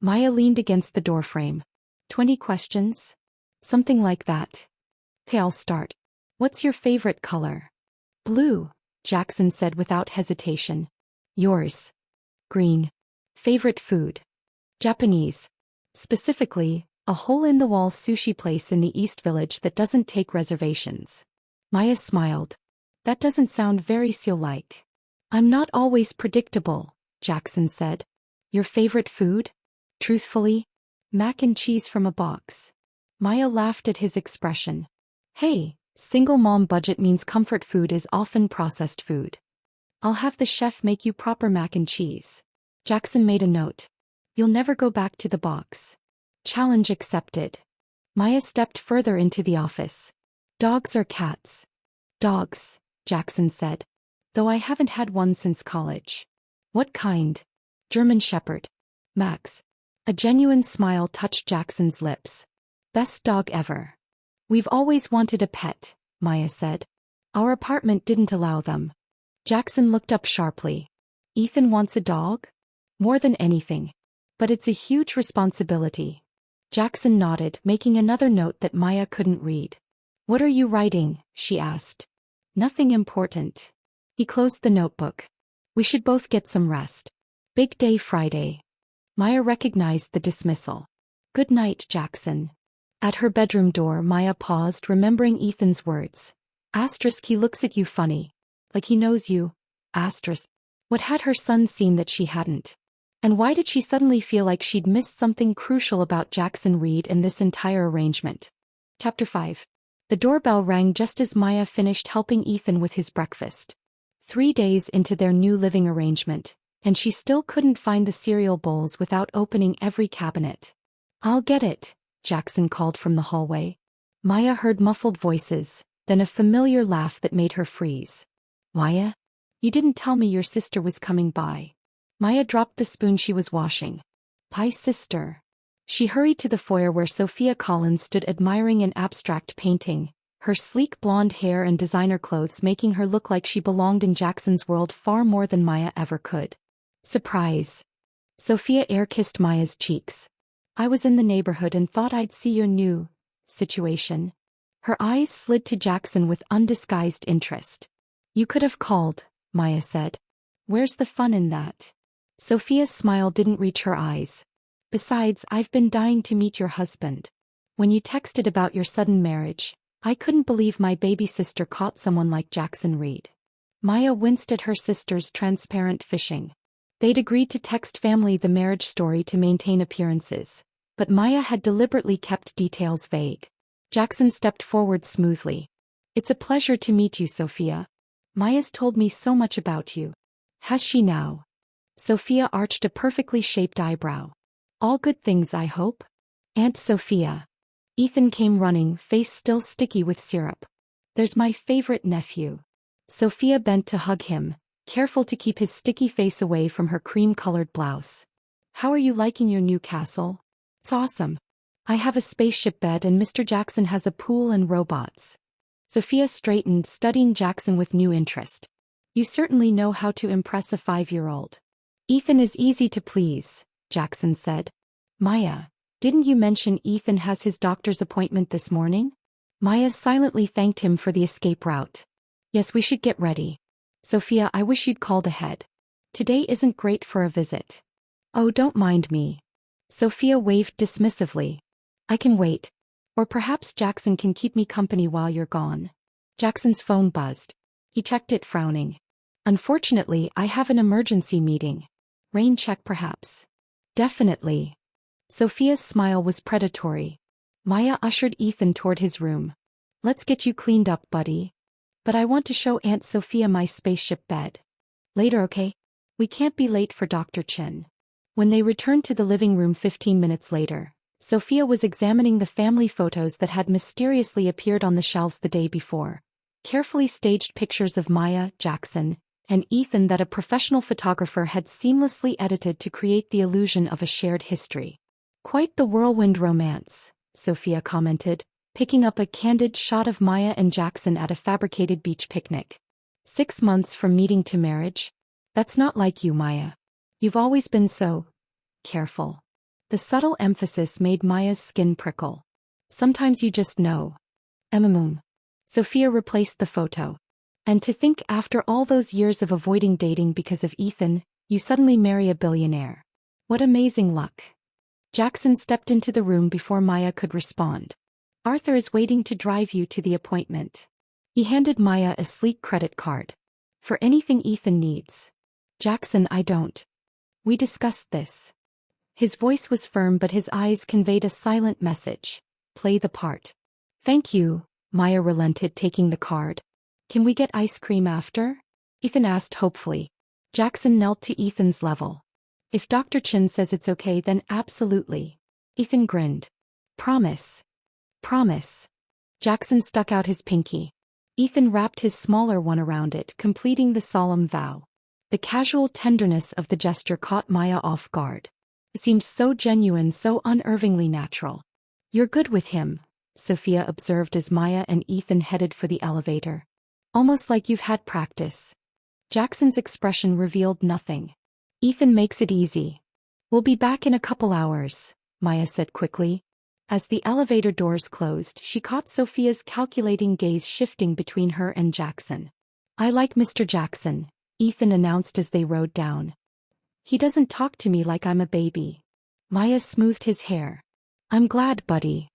Maya leaned against the doorframe. 20 questions? Something like that. Okay, I'll start. What's your favorite color? Blue, Jackson said without hesitation. Yours? Green. Favorite food? Japanese. Specifically, a hole-in-the-wall sushi place in the East Village that doesn't take reservations. Maya smiled. That doesn't sound very Seal-like. I'm not always predictable, Jackson said. Your favorite food? Truthfully? Mac and cheese from a box. Maya laughed at his expression. Hey, single mom budget means comfort food is often processed food. I'll have the chef make you proper mac and cheese. Jackson made a note. You'll never go back to the box. Challenge accepted. Maya stepped further into the office. Dogs or cats? Dogs, Jackson said. Though I haven't had one since college. What kind? German Shepherd. Max. A genuine smile touched Jackson's lips. Best dog ever. We've always wanted a pet, Maya said. Our apartment didn't allow them. Jackson looked up sharply. Ethan wants a dog? More than anything. But it's a huge responsibility. Jackson nodded, making another note that Maya couldn't read. What are you writing? She asked. Nothing important. He closed the notebook. We should both get some rest. Big day Friday. Maya recognized the dismissal. Good night, Jackson. At her bedroom door, Maya paused, remembering Ethan's words. Asterisk, he looks at you funny. Like he knows you. Asterisk. What had her son seen that she hadn't? And why did she suddenly feel like she'd missed something crucial about Jackson Reed and this entire arrangement? Chapter 5. The doorbell rang just as Maya finished helping Ethan with his breakfast. 3 days into their new living arrangement, and she still couldn't find the cereal bowls without opening every cabinet. I'll get it, Jackson called from the hallway. Maya heard muffled voices, then a familiar laugh that made her freeze. Maya? You didn't tell me your sister was coming by. Maya dropped the spoon she was washing. Pie sister. She hurried to the foyer where Sophia Collins stood admiring an abstract painting, her sleek blonde hair and designer clothes making her look like she belonged in Jackson's world far more than Maya ever could. Surprise. Sophia air-kissed Maya's cheeks. I was in the neighborhood and thought I'd see your new situation. Her eyes slid to Jackson with undisguised interest. You could have called, Maya said. Where's the fun in that? Sophia's smile didn't reach her eyes. Besides, I've been dying to meet your husband. When you texted about your sudden marriage, I couldn't believe my baby sister caught someone like Jackson Reed. Maya winced at her sister's transparent fishing. They'd agreed to text family the marriage story to maintain appearances, but Maya had deliberately kept details vague. Jackson stepped forward smoothly. It's a pleasure to meet you, Sophia. Maya's told me so much about you. Has she now? Sophia arched a perfectly shaped eyebrow. All good things, I hope? Aunt Sophia. Ethan came running, face still sticky with syrup. There's my favorite nephew. Sophia bent to hug him, careful to keep his sticky face away from her cream-colored blouse. How are you liking your new castle? It's awesome. I have a spaceship bed and Mr. Jackson has a pool and robots. Sophia straightened, studying Jackson with new interest. You certainly know how to impress a 5-year-old. Ethan is easy to please, Jackson said. Maya, didn't you mention Ethan has his doctor's appointment this morning? Maya silently thanked him for the escape route. Yes, we should get ready. Sophia, I wish you'd called ahead. Today isn't great for a visit. Oh, don't mind me. Sophia waved dismissively. I can wait. Or perhaps Jackson can keep me company while you're gone. Jackson's phone buzzed. He checked it, frowning. Unfortunately, I have an emergency meeting. Rain check perhaps. Definitely. Sophia's smile was predatory. Maya ushered Ethan toward his room. Let's get you cleaned up, buddy. But I want to show Aunt Sophia my spaceship bed. Later, okay? We can't be late for Dr. Chin. When they returned to the living room 15 minutes later, Sophia was examining the family photos that had mysteriously appeared on the shelves the day before. Carefully staged pictures of Maya, Jackson, and Ethan that a professional photographer had seamlessly edited to create the illusion of a shared history. Quite the whirlwind romance, Sophia commented, picking up a candid shot of Maya and Jackson at a fabricated beach picnic. 6 months from meeting to marriage? That's not like you, Maya. You've always been so careful. The subtle emphasis made Maya's skin prickle. Sometimes you just know. Emamoom. Sophia replaced the photo. And to think after all those years of avoiding dating because of Ethan, you suddenly marry a billionaire. What amazing luck. Jackson stepped into the room before Maya could respond. Arthur is waiting to drive you to the appointment. He handed Maya a sleek credit card. For anything Ethan needs. Jackson, I don't. We discussed this. His voice was firm but his eyes conveyed a silent message. Play the part. Thank you, Maya relented, taking the card. Can we get ice cream after? Ethan asked hopefully. Jackson knelt to Ethan's level. If Dr. Chin says it's okay, then absolutely. Ethan grinned. Promise. Promise. Jackson stuck out his pinky. Ethan wrapped his smaller one around it, completing the solemn vow. The casual tenderness of the gesture caught Maya off guard. It seemed so genuine, so unnervingly natural. You're good with him, Sophia observed as Maya and Ethan headed for the elevator. Almost like you've had practice. Jackson's expression revealed nothing. Ethan makes it easy. We'll be back in a couple hours, Maya said quickly. As the elevator doors closed, she caught Sophia's calculating gaze shifting between her and Jackson. I like Mr. Jackson, Ethan announced as they rode down. He doesn't talk to me like I'm a baby. Maya smoothed his hair. I'm glad, buddy.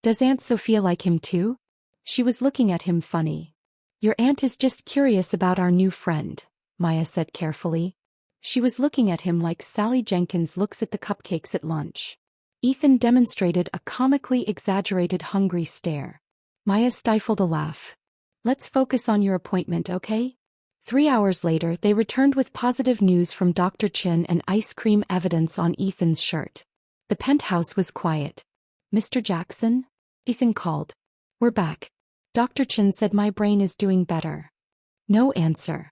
Does Aunt Sophia like him too? She was looking at him funny. Your aunt is just curious about our new friend, Maya said carefully. She was looking at him like Sally Jenkins looks at the cupcakes at lunch. Ethan demonstrated a comically exaggerated hungry stare. Maya stifled a laugh. Let's focus on your appointment, okay? 3 hours later, they returned with positive news from Dr. Chin and ice cream evidence on Ethan's shirt. The penthouse was quiet. Mr. Jackson? Ethan called. We're back. Dr. Chin said my brain is doing better. No answer.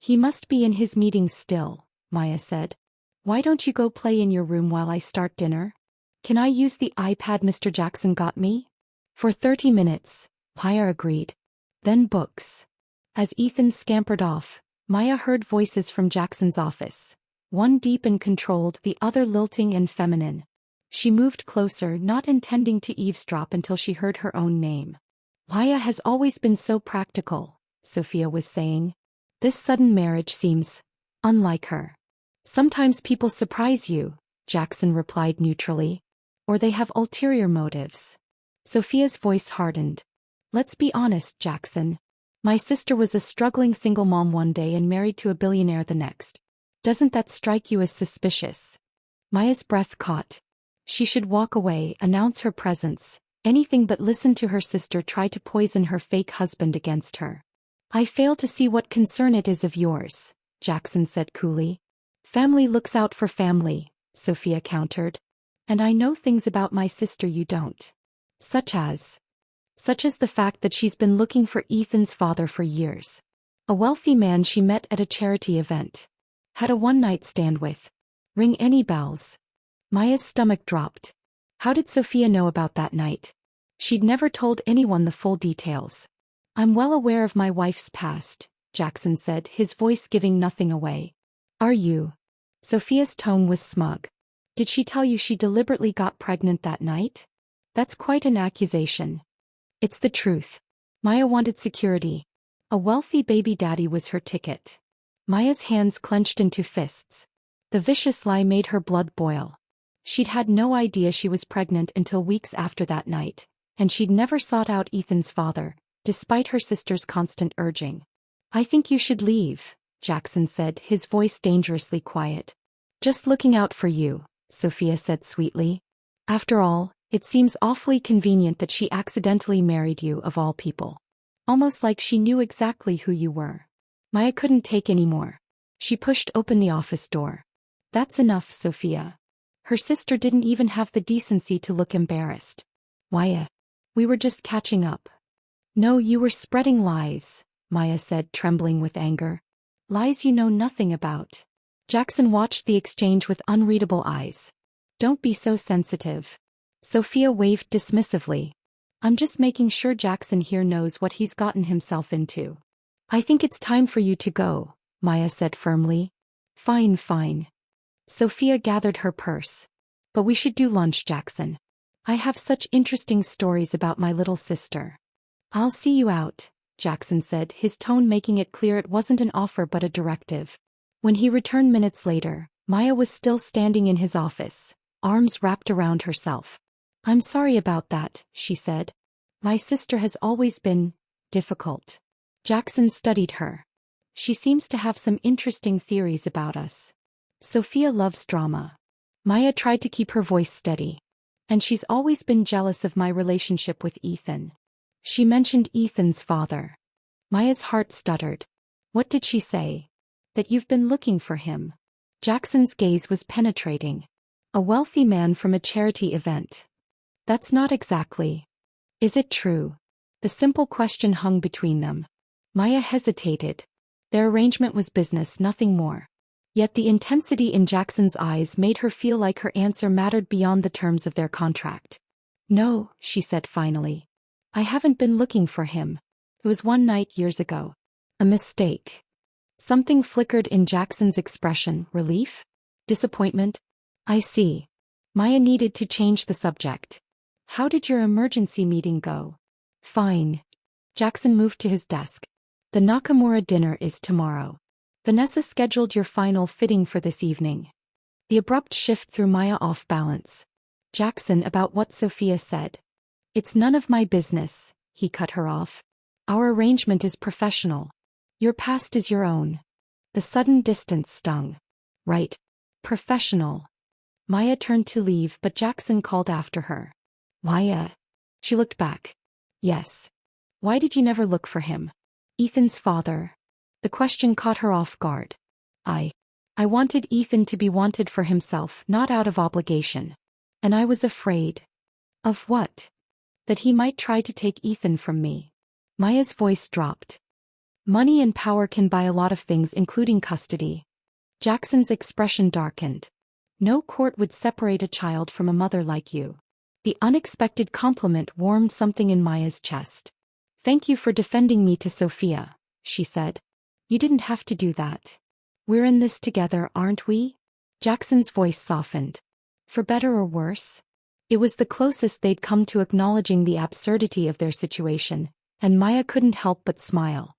He must be in his meeting still, Maya said. Why don't you go play in your room while I start dinner? Can I use the iPad Mr. Jackson got me? For 30 minutes, Maya agreed. Then books. As Ethan scampered off, Maya heard voices from Jackson's office. One deep and controlled, the other lilting and feminine. She moved closer, not intending to eavesdrop until she heard her own name. Maya has always been so practical, Sophia was saying. This sudden marriage seems unlike her. Sometimes people surprise you, Jackson replied neutrally. Or they have ulterior motives. Sophia's voice hardened. Let's be honest, Jackson. My sister was a struggling single mom one day and married to a billionaire the next. Doesn't that strike you as suspicious? Maya's breath caught. She should walk away, announce her presence, anything but listen to her sister try to poison her fake husband against her. I fail to see what concern it is of yours, Jackson said coolly. Family looks out for family, Sophia countered. And I know things about my sister you don't. Such as the fact that she's been looking for Ethan's father for years. A wealthy man she met at a charity event. Had a one-night stand with. Ring any bells? Maya's stomach dropped. How did Sophia know about that night? She'd never told anyone the full details. I'm well aware of my wife's past, Jackson said, his voice giving nothing away. Are you? Sophia's tone was smug. Did she tell you she deliberately got pregnant that night? That's quite an accusation. It's the truth. Maya wanted security. A wealthy baby daddy was her ticket. Maya's hands clenched into fists. The vicious lie made her blood boil. She'd had no idea she was pregnant until weeks after that night, and she'd never sought out Ethan's father, despite her sister's constant urging. I think you should leave, Jackson said, his voice dangerously quiet. Just looking out for you, Sophia said sweetly. After all, it seems awfully convenient that she accidentally married you of all people. Almost like she knew exactly who you were. Maya couldn't take any more. She pushed open the office door. That's enough, Sophia. Her sister didn't even have the decency to look embarrassed. Maya, we were just catching up. No, you were spreading lies, Maya said, trembling with anger. Lies you know nothing about. Jackson watched the exchange with unreadable eyes. Don't be so sensitive. Sophia waved dismissively. I'm just making sure Jackson here knows what he's gotten himself into. I think it's time for you to go, Maya said firmly. Fine, fine. Sophia gathered her purse. But we should do lunch, Jackson. I have such interesting stories about my little sister. I'll see you out, Jackson said, his tone making it clear it wasn't an offer but a directive. When he returned minutes later, Maya was still standing in his office, arms wrapped around herself. I'm sorry about that, she said. My sister has always been difficult. Jackson studied her. She seems to have some interesting theories about us. Sophia loves drama. Maya tried to keep her voice steady. And she's always been jealous of my relationship with Ethan. She mentioned Ethan's father. Maya's heart stuttered. What did she say? That you've been looking for him. Jackson's gaze was penetrating. A wealthy man from a charity event. That's not exactly. Is it true? The simple question hung between them. Maya hesitated. Their arrangement was business, nothing more. Yet the intensity in Jackson's eyes made her feel like her answer mattered beyond the terms of their contract. No, she said finally. I haven't been looking for him. It was one night years ago. A mistake. Something flickered in Jackson's expression. Relief? Disappointment? I see. Maya needed to change the subject. How did your emergency meeting go? Fine. Jackson moved to his desk. The Nakamura dinner is tomorrow. Vanessa scheduled your final fitting for this evening. The abrupt shift threw Maya off balance. Jackson, about what Sophia said. It's none of my business, he cut her off. Our arrangement is professional. Your past is your own. The sudden distance stung. Right. Professional. Maya turned to leave, but Jackson called after her. Maya. She looked back. Yes. Why did you never look for him? Ethan's father. The question caught her off guard. I wanted Ethan to be wanted for himself, not out of obligation. And I was afraid. Of what? That he might try to take Ethan from me. Maya's voice dropped. Money and power can buy a lot of things, including custody. Jackson's expression darkened. No court would separate a child from a mother like you. The unexpected compliment warmed something in Maya's chest. Thank you for defending me to Sophia, she said. You didn't have to do that. We're in this together, aren't we? Jackson's voice softened. For better or worse? It was the closest they'd come to acknowledging the absurdity of their situation, and Maya couldn't help but smile.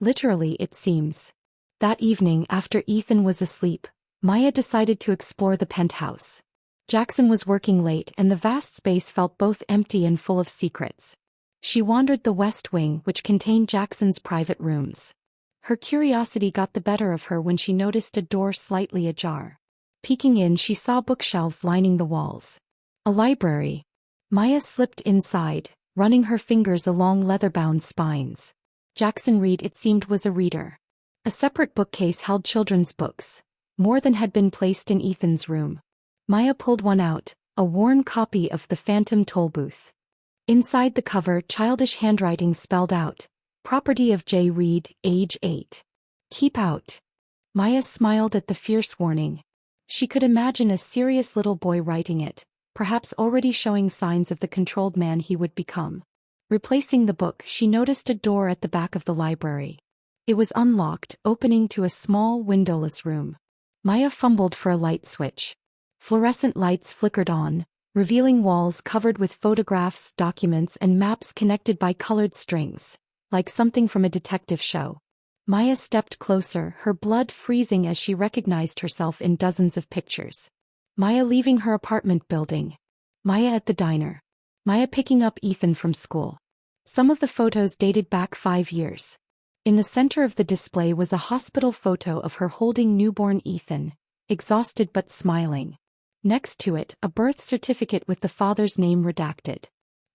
Literally, it seems. That evening, after Ethan was asleep, Maya decided to explore the penthouse. Jackson was working late and the vast space felt both empty and full of secrets. She wandered the west wing, which contained Jackson's private rooms. Her curiosity got the better of her when she noticed a door slightly ajar. Peeking in, she saw bookshelves lining the walls. A library. Maya slipped inside, running her fingers along leather-bound spines. Jackson Reed, it seemed, was a reader. A separate bookcase held children's books, more than had been placed in Ethan's room. Maya pulled one out, a worn copy of The Phantom Tollbooth. Inside the cover, childish handwriting spelled out, Property of J. Reed, age 8. Keep out. Maya smiled at the fierce warning. She could imagine a serious little boy writing it, perhaps already showing signs of the controlled man he would become. Replacing the book, she noticed a door at the back of the library. It was unlocked, opening to a small, windowless room. Maya fumbled for a light switch. Fluorescent lights flickered on, revealing walls covered with photographs, documents, and maps connected by colored strings, like something from a detective show. Maya stepped closer, her blood freezing as she recognized herself in dozens of pictures. Maya leaving her apartment building. Maya at the diner. Maya picking up Ethan from school. Some of the photos dated back 5 years. In the center of the display was a hospital photo of her holding newborn Ethan, exhausted but smiling. Next to it, a birth certificate with the father's name redacted.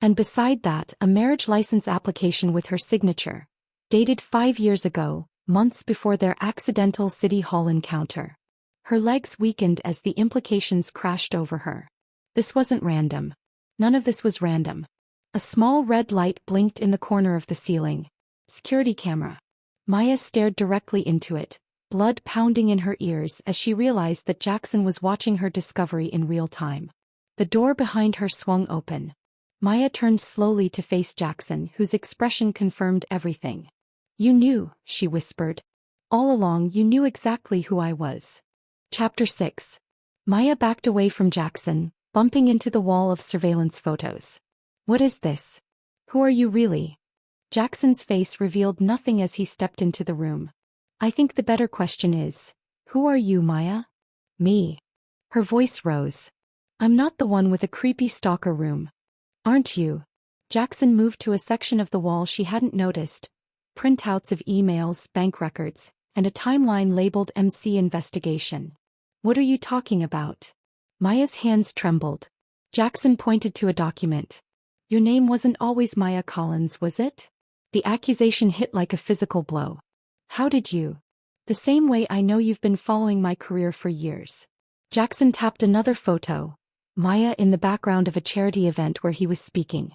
And beside that, a marriage license application with her signature, dated 5 years ago, months before their accidental City Hall encounter. Her legs weakened as the implications crashed over her. This wasn't random. None of this was random. A small red light blinked in the corner of the ceiling. Security camera. Maya stared directly into it, blood pounding in her ears as she realized that Jackson was watching her discovery in real time. The door behind her swung open. Maya turned slowly to face Jackson, whose expression confirmed everything. You knew, she whispered. All along you knew exactly who I was. Chapter 6. Maya backed away from Jackson, bumping into the wall of surveillance photos. What is this? Who are you really? Jackson's face revealed nothing as he stepped into the room. I think the better question is, who are you, Maya? Me. Her voice rose. I'm not the one with a creepy stalker room. Aren't you? Jackson moved to a section of the wall she hadn't noticed. Printouts of emails, bank records, and a timeline labeled MC Investigation. What are you talking about? Maya's hands trembled. Jackson pointed to a document. Your name wasn't always Maya Collins, was it? The accusation hit like a physical blow. How did you? The same way I know you've been following my career for years. Jackson tapped another photo. Maya in the background of a charity event where he was speaking.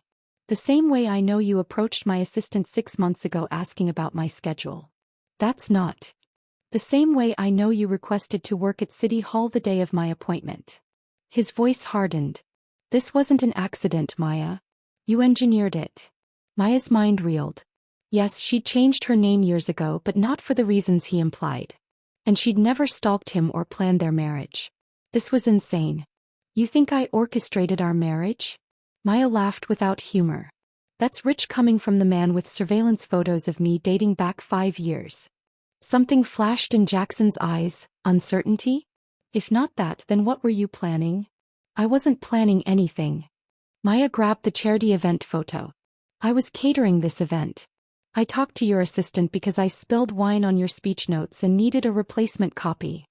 The same way I know you approached my assistant 6 months ago asking about my schedule. That's not. The same way I know you requested to work at City Hall the day of my appointment. His voice hardened. This wasn't an accident, Maya. You engineered it. Maya's mind reeled. Yes, she'd changed her name years ago, but not for the reasons he implied. And she'd never stalked him or planned their marriage. This was insane. You think I orchestrated our marriage? Maya laughed without humor. That's rich coming from the man with surveillance photos of me dating back 5 years. Something flashed in Jackson's eyes. Uncertainty? If not that, then what were you planning? I wasn't planning anything. Maya grabbed the charity event photo. I was catering this event. I talked to your assistant because I spilled wine on your speech notes and needed a replacement copy.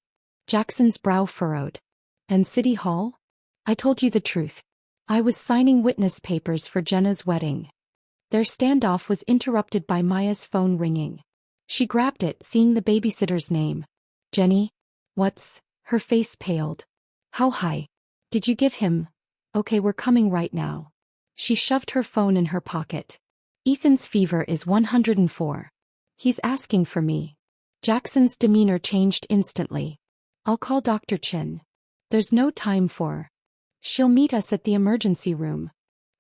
Jackson's brow furrowed. And City Hall? I told you the truth. I was signing witness papers for Jenna's wedding. Their standoff was interrupted by Maya's phone ringing. She grabbed it, seeing the babysitter's name. Jenny? What's? Her face paled. How high? Did you give him? Okay, we're coming right now. She shoved her phone in her pocket. Ethan's fever is 104. He's asking for me. Jackson's demeanor changed instantly. I'll call Dr. Chin. There's no time for. She'll meet us at the emergency room.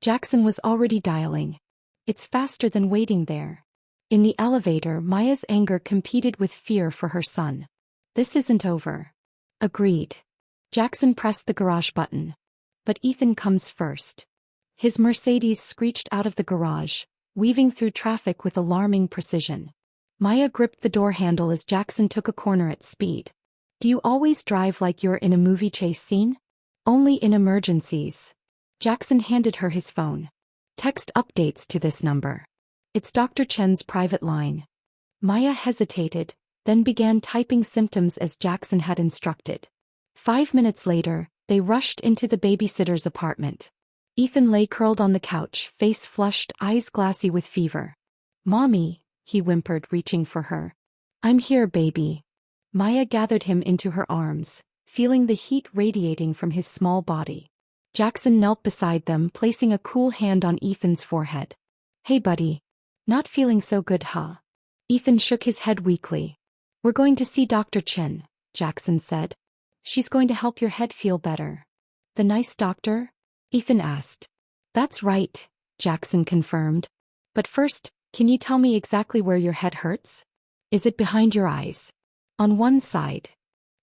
Jackson was already dialing. It's faster than waiting there. In the elevator, Maya's anger competed with fear for her son. This isn't over. Agreed. Jackson pressed the garage button. But Ethan comes first. His Mercedes screeched out of the garage, weaving through traffic with alarming precision. Maya gripped the door handle as Jackson took a corner at speed. Do you always drive like you're in a movie chase scene? Only in emergencies. Jackson handed her his phone. Text updates to this number. It's Dr. Chen's private line. Maya hesitated, then began typing symptoms as Jackson had instructed. 5 minutes later, they rushed into the babysitter's apartment. Ethan lay curled on the couch, face flushed, eyes glassy with fever. Mommy, he whimpered, reaching for her. I'm here, baby. Maya gathered him into her arms, feeling the heat radiating from his small body. Jackson knelt beside them, placing a cool hand on Ethan's forehead. Hey buddy. Not feeling so good, huh? Ethan shook his head weakly. We're going to see Dr. Chin, Jackson said. She's going to help your head feel better. The nice doctor? Ethan asked. That's right, Jackson confirmed. But first, can you tell me exactly where your head hurts? Is it behind your eyes? On one side.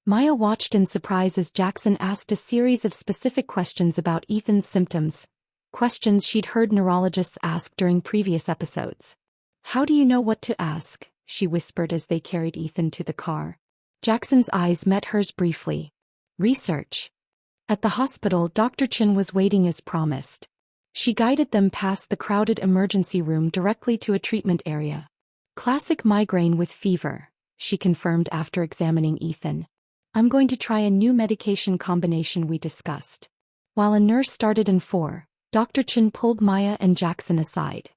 Maya watched in surprise as Jackson asked a series of specific questions about Ethan's symptoms, questions she'd heard neurologists ask during previous episodes. How do you know what to ask? She whispered as they carried Ethan to the car. Jackson's eyes met hers briefly. Research. At the hospital, Dr. Chin was waiting as promised. She guided them past the crowded emergency room directly to a treatment area. Classic migraine with fever, she confirmed after examining Ethan. I'm going to try a new medication combination we discussed. While a nurse started in 4, Dr. Chin pulled Maya and Jackson aside.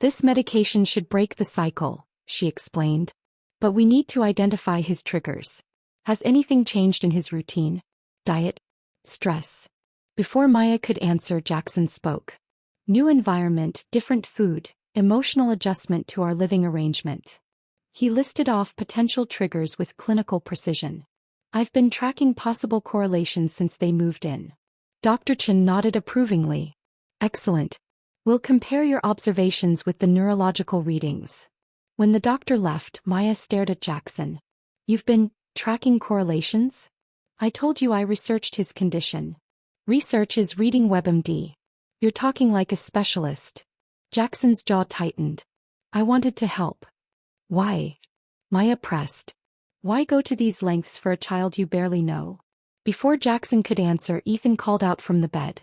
This medication should break the cycle, she explained. But we need to identify his triggers. Has anything changed in his routine? Diet? Stress? Before Maya could answer, Jackson spoke. New environment, different food, emotional adjustment to our living arrangement. He listed off potential triggers with clinical precision. I've been tracking possible correlations since they moved in. Dr. Chin nodded approvingly. Excellent. We'll compare your observations with the neurological readings. When the doctor left, Maya stared at Jackson. You've been tracking correlations? I told you I researched his condition. Research is reading WebMD. You're talking like a specialist. Jackson's jaw tightened. I wanted to help. Why? Maya pressed. Why go to these lengths for a child you barely know? Before Jackson could answer, Ethan called out from the bed.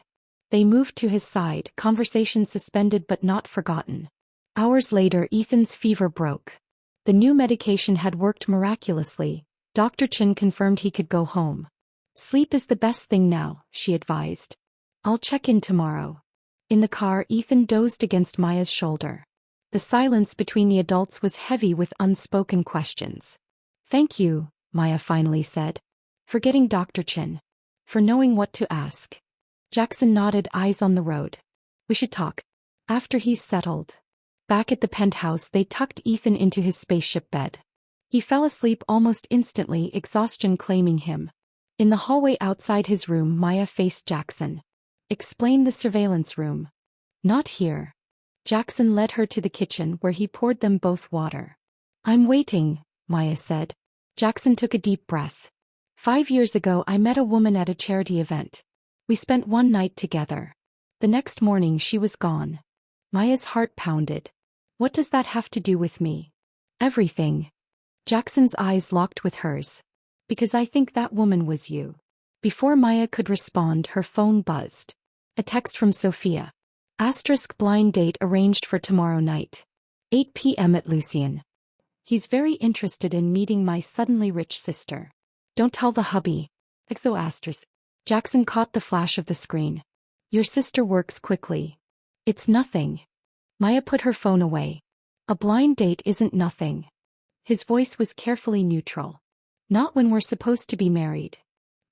They moved to his side, conversation suspended but not forgotten. Hours later, Ethan's fever broke. The new medication had worked miraculously. Dr. Chin confirmed he could go home. Sleep is the best thing now, she advised. I'll check in tomorrow. In the car, Ethan dozed against Maya's shoulder. The silence between the adults was heavy with unspoken questions. Thank you, Maya finally said. For getting Dr. Chin. For knowing what to ask. Jackson nodded, eyes on the road. We should talk. After he's settled. Back at the penthouse, they tucked Ethan into his spaceship bed. He fell asleep almost instantly, exhaustion claiming him. In the hallway outside his room, Maya faced Jackson. Explain the surveillance room. Not here. Jackson led her to the kitchen where he poured them both water. I'm waiting, Maya said. Jackson took a deep breath. 5 years ago, I met a woman at a charity event. We spent one night together. The next morning, she was gone. Maya's heart pounded. What does that have to do with me? Everything. Jackson's eyes locked with hers. Because I think that woman was you. Before Maya could respond, her phone buzzed. A text from Sophia. * blind date arranged for tomorrow night. 8 p.m. at Lucien. He's very interested in meeting my suddenly rich sister. Don't tell the hubby. *. Jackson caught the flash of the screen. Your sister works quickly. It's nothing. Maya put her phone away. A blind date isn't nothing. His voice was carefully neutral. Not when we're supposed to be married.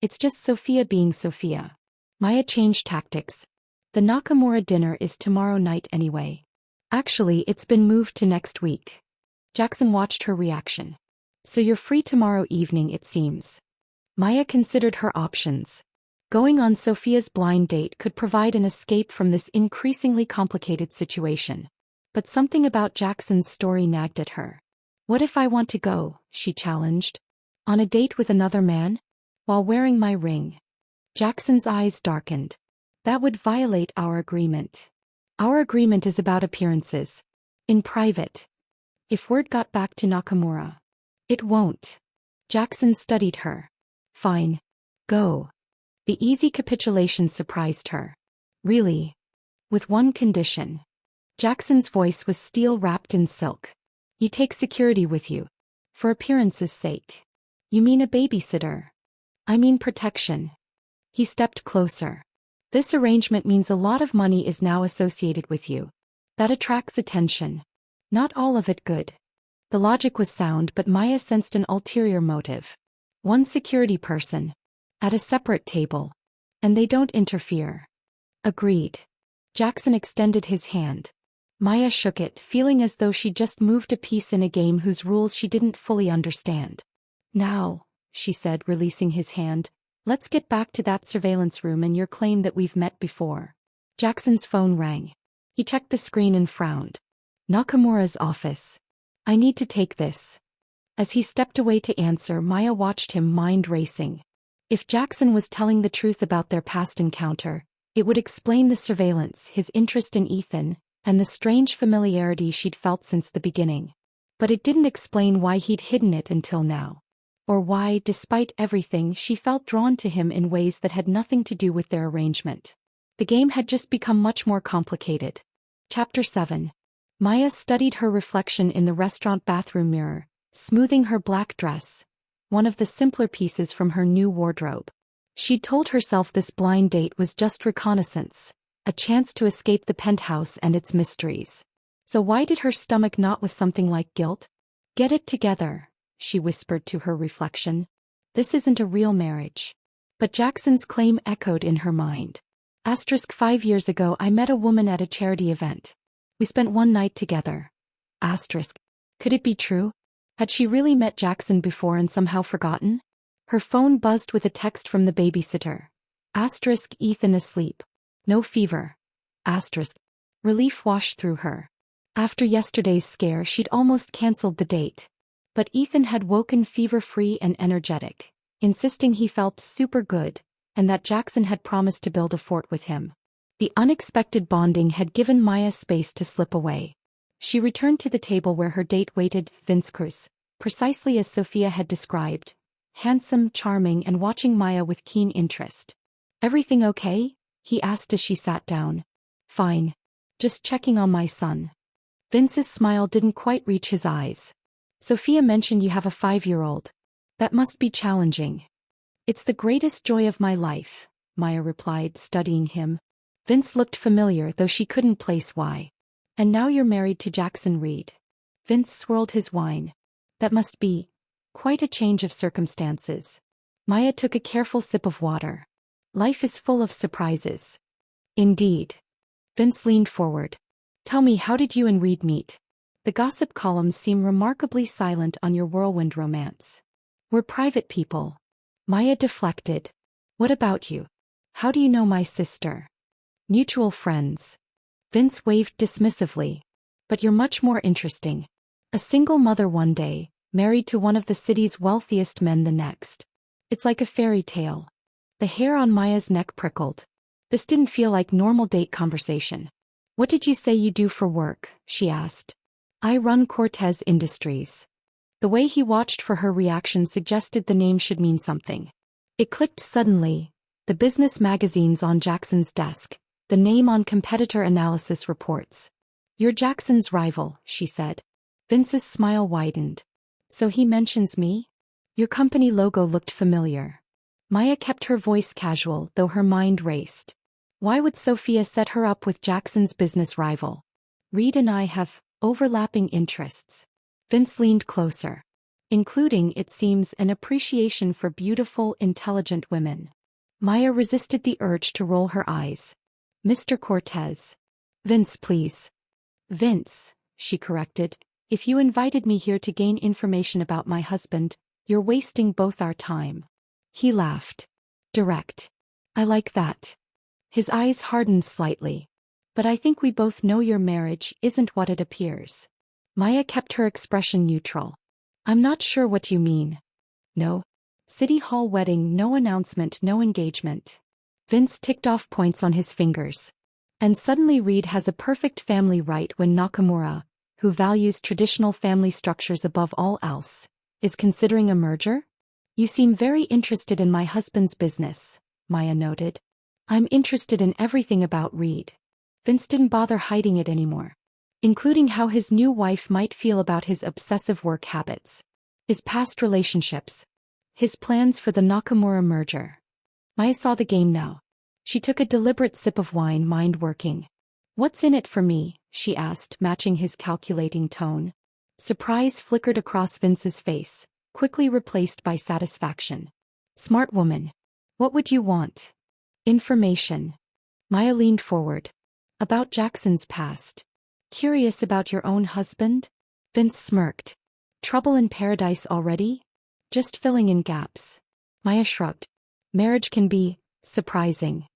It's just Sophia being Sophia. Maya changed tactics. The Nakamura dinner is tomorrow night anyway. Actually, it's been moved to next week. Jackson watched her reaction. So you're free tomorrow evening, it seems. Maya considered her options. Going on Sophia's blind date could provide an escape from this increasingly complicated situation. But something about Jackson's story nagged at her. What if I want to go, she challenged. On a date with another man? While wearing my ring. Jackson's eyes darkened. That would violate our agreement. Our agreement is about appearances. In private. If word got back to Nakamura. It won't. Jackson studied her. Fine. Go. The easy capitulation surprised her. Really? With one condition. Jackson's voice was steel wrapped in silk. You take security with you. For appearances' sake. You mean a babysitter? I mean protection. He stepped closer. This arrangement means a lot of money is now associated with you. That attracts attention. Not all of it good. The logic was sound, but Maya sensed an ulterior motive. One security person. At a separate table. And they don't interfere. Agreed. Jackson extended his hand. Maya shook it, feeling as though she just moved a piece in a game whose rules she didn't fully understand. Now, she said, releasing his hand, let's get back to that surveillance room and your claim that we've met before. Jackson's phone rang. He checked the screen and frowned. Nakamura's office. I need to take this. As he stepped away to answer, Maya watched him, mind racing. If Jackson was telling the truth about their past encounter, it would explain the surveillance, his interest in Ethan, and the strange familiarity she'd felt since the beginning. But it didn't explain why he'd hidden it until now. Or why, despite everything, she felt drawn to him in ways that had nothing to do with their arrangement. The game had just become much more complicated. Chapter 7. Maya studied her reflection in the restaurant bathroom mirror, smoothing her black dress, one of the simpler pieces from her new wardrobe. She'd told herself this blind date was just reconnaissance, a chance to escape the penthouse and its mysteries. So why did her stomach knot with something like guilt? Get it together, she whispered to her reflection. This isn't a real marriage. But Jackson's claim echoed in her mind. 5 years ago I met a woman at a charity event. We spent one night together. Could it be true? Had she really met Jackson before and somehow forgotten? Her phone buzzed with a text from the babysitter. Ethan asleep. No fever. Relief washed through her. After yesterday's scare, she'd almost cancelled the date. But Ethan had woken fever-free and energetic, insisting he felt super good, and that Jackson had promised to build a fort with him. The unexpected bonding had given Maya space to slip away. She returned to the table where her date waited, Vince Cruz, precisely as Sophia had described, handsome, charming, and watching Maya with keen interest. "Everything okay?" he asked as she sat down. "Fine. Just checking on my son." Vince's smile didn't quite reach his eyes. "Sophia mentioned you have a 5-year-old. That must be challenging." "It's the greatest joy of my life," Maya replied, studying him. Vince looked familiar, though she couldn't place why. "And now you're married to Jackson Reed." Vince swirled his wine. "That must be quite a change of circumstances." Maya took a careful sip of water. "Life is full of surprises." "Indeed." Vince leaned forward. "Tell me, how did you and Reed meet? The gossip columns seem remarkably silent on your whirlwind romance." "We're private people." Maya deflected. "What about you? How do you know my sister?" "Mutual friends." Vince waved dismissively. "But you're much more interesting. A single mother one day, married to one of the city's wealthiest men the next. It's like a fairy tale." The hair on Maya's neck prickled. This didn't feel like normal date conversation. "What did you say you do for work?" she asked. "I run Cortez Industries." The way he watched for her reaction suggested the name should mean something. It clicked suddenly. The business magazines on Jackson's desk, the name on competitor analysis reports. "You're Jackson's rival," she said. Vince's smile widened. "So he mentions me?" "Your company logo looked familiar." Maya kept her voice casual, though her mind raced. Why would Sophia set her up with Jackson's business rival? "Reed and I have overlapping interests." Vince leaned closer. "Including, it seems, an appreciation for beautiful, intelligent women." Maya resisted the urge to roll her eyes. "Mr. Cortez." "Vince, please." "Vince," she corrected. "If you invited me here to gain information about my husband, you're wasting both our time." He laughed. "Direct. I like that." His eyes hardened slightly. "But I think we both know your marriage isn't what it appears." Maya kept her expression neutral. "I'm not sure what you mean." "No. City Hall wedding, no announcement, no engagement." Vince ticked off points on his fingers. "And suddenly Reed has a perfect family right when Nakamura, who values traditional family structures above all else, is considering a merger?" "You seem very interested in my husband's business," Maya noted. "I'm interested in everything about Reed." Vince didn't bother hiding it anymore. "Including how his new wife might feel about his obsessive work habits. His past relationships. His plans for the Nakamura merger." Maya saw the game now. She took a deliberate sip of wine, mind working. "What's in it for me?" she asked, matching his calculating tone. Surprise flickered across Vince's face, quickly replaced by satisfaction. "Smart woman. What would you want?" "Information." Maya leaned forward. "About Jackson's past. Curious about your own husband?" Vince smirked. "Trouble in paradise already?" "Just filling in gaps." Maya shrugged. "Marriage can be surprising."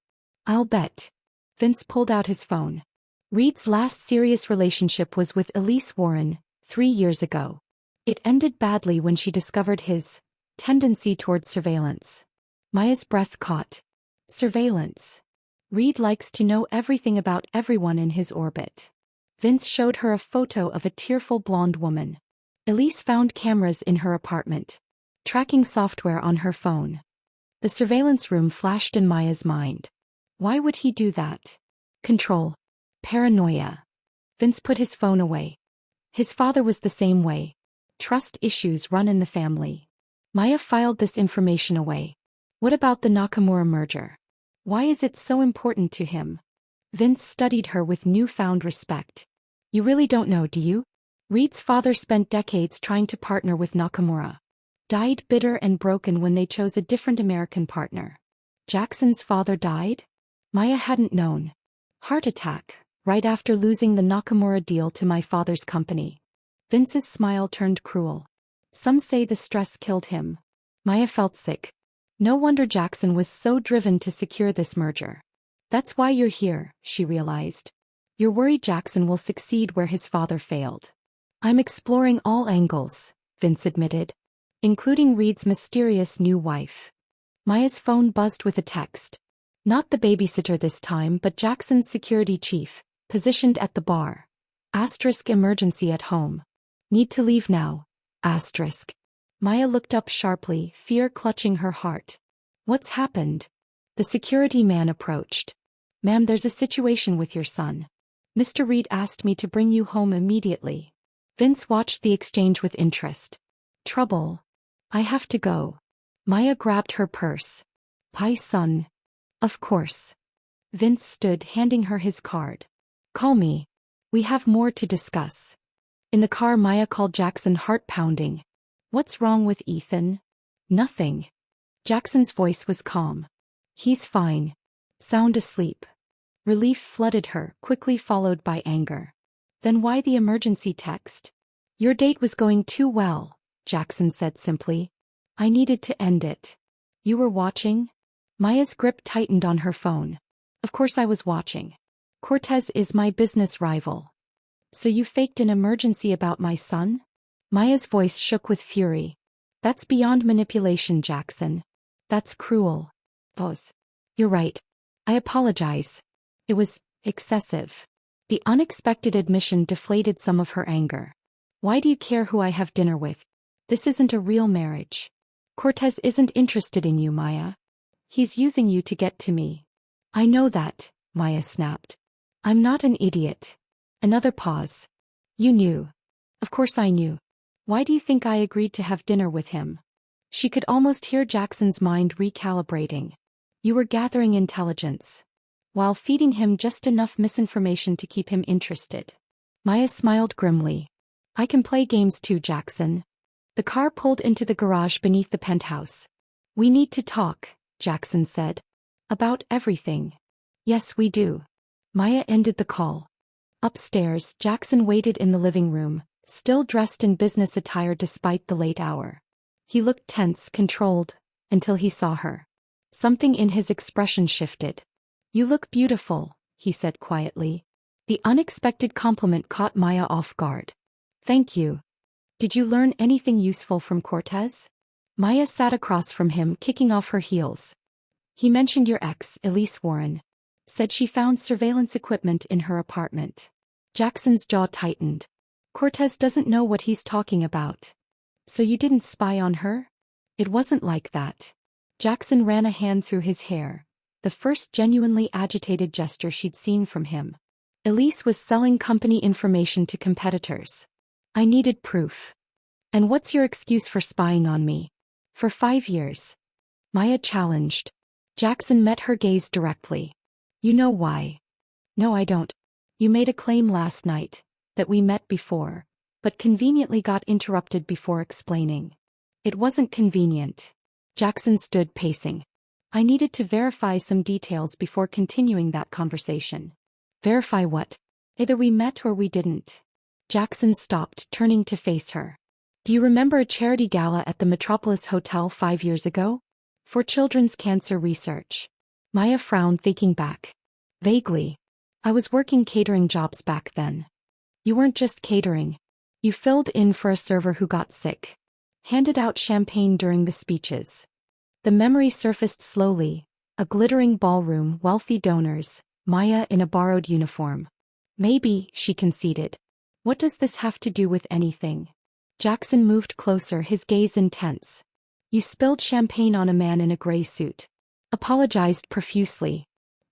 "I'll bet." Vince pulled out his phone. Reed's last serious relationship was with Elise Warren, 3 years ago. It ended badly when she discovered his tendency towards surveillance. Maya's breath caught. Surveillance. Reed likes to know everything about everyone in his orbit. Vince showed her a photo of a tearful blonde woman. Elise found cameras in her apartment. Tracking software on her phone. The surveillance room flashed in Maya's mind. Why would he do that? Control. Paranoia. Vince put his phone away. His father was the same way. Trust issues run in the family. Maya filed this information away. "What about the Nakamura merger? Why is it so important to him?" Vince studied her with newfound respect. "You really don't know, do you? Reed's father spent decades trying to partner with Nakamura. Died bitter and broken when they chose a different American partner." "Jackson's father died?" Maya hadn't known. "Heart attack, right after losing the Nakamura deal to my father's company." Vince's smile turned cruel. "Some say the stress killed him." Maya felt sick. No wonder Jackson was so driven to secure this merger. "That's why you're here," she realized. "You're worried Jackson will succeed where his father failed." "I'm exploring all angles," Vince admitted. "Including Reed's mysterious new wife." Maya's phone buzzed with a text. Not the babysitter this time, but Jackson's security chief, positioned at the bar. Asterisk emergency at home. Need to leave now. Asterisk. Maya looked up sharply, fear clutching her heart. What's happened? The security man approached. Ma'am, there's a situation with your son. Mr. Reed asked me to bring you home immediately. Vince watched the exchange with interest. Trouble. I have to go. Maya grabbed her purse. Pie son. Of course. Vince stood, handing her his card. Call me. We have more to discuss. In the car, Maya called Jackson, heart pounding. What's wrong with Ethan? Nothing. Jackson's voice was calm. He's fine. Sound asleep. Relief flooded her, quickly followed by anger. Then why the emergency text? Your date was going too well, Jackson said simply. I needed to end it. You were watching? Maya's grip tightened on her phone. Of course I was watching. Cortez is my business rival. So you faked an emergency about my son? Maya's voice shook with fury. That's beyond manipulation, Jackson. That's cruel. Pause. You're right. I apologize. It was excessive. The unexpected admission deflated some of her anger. Why do you care who I have dinner with? This isn't a real marriage. Cortez isn't interested in you, Maya. He's using you to get to me. I know that, Maya snapped. I'm not an idiot. Another pause. You knew. Of course I knew. Why do you think I agreed to have dinner with him? She could almost hear Jackson's mind recalibrating. You were gathering intelligence, while feeding him just enough misinformation to keep him interested. Maya smiled grimly. I can play games too, Jackson. The car pulled into the garage beneath the penthouse. We need to talk, Jackson said. About everything. Yes, we do. Maya ended the call. Upstairs, Jackson waited in the living room, still dressed in business attire despite the late hour. He looked tense, controlled, until he saw her. Something in his expression shifted. You look beautiful, he said quietly. The unexpected compliment caught Maya off guard. Thank you. Did you learn anything useful from Cortez? Maya sat across from him, kicking off her heels. He mentioned your ex, Elise Warren. Said she found surveillance equipment in her apartment. Jackson's jaw tightened. Cortez doesn't know what he's talking about. So you didn't spy on her? It wasn't like that. Jackson ran a hand through his hair, the first genuinely agitated gesture she'd seen from him. Elise was selling company information to competitors. I needed proof. And what's your excuse for spying on me? For 5 years. Maya challenged. Jackson met her gaze directly. You know why? No, I don't. You made a claim last night, that we met before, but conveniently got interrupted before explaining. It wasn't convenient. Jackson stood pacing. I needed to verify some details before continuing that conversation. Verify what? Either we met or we didn't. Jackson stopped, turning to face her. Do you remember a charity gala at the Metropolis Hotel 5 years ago? For children's cancer research. Maya frowned, thinking back. Vaguely. I was working catering jobs back then. You weren't just catering. You filled in for a server who got sick. Handed out champagne during the speeches. The memory surfaced slowly. A glittering ballroom, wealthy donors, Maya in a borrowed uniform. Maybe, she conceded. What does this have to do with anything? Jackson moved closer, his gaze intense. You spilled champagne on a man in a gray suit. Apologized profusely.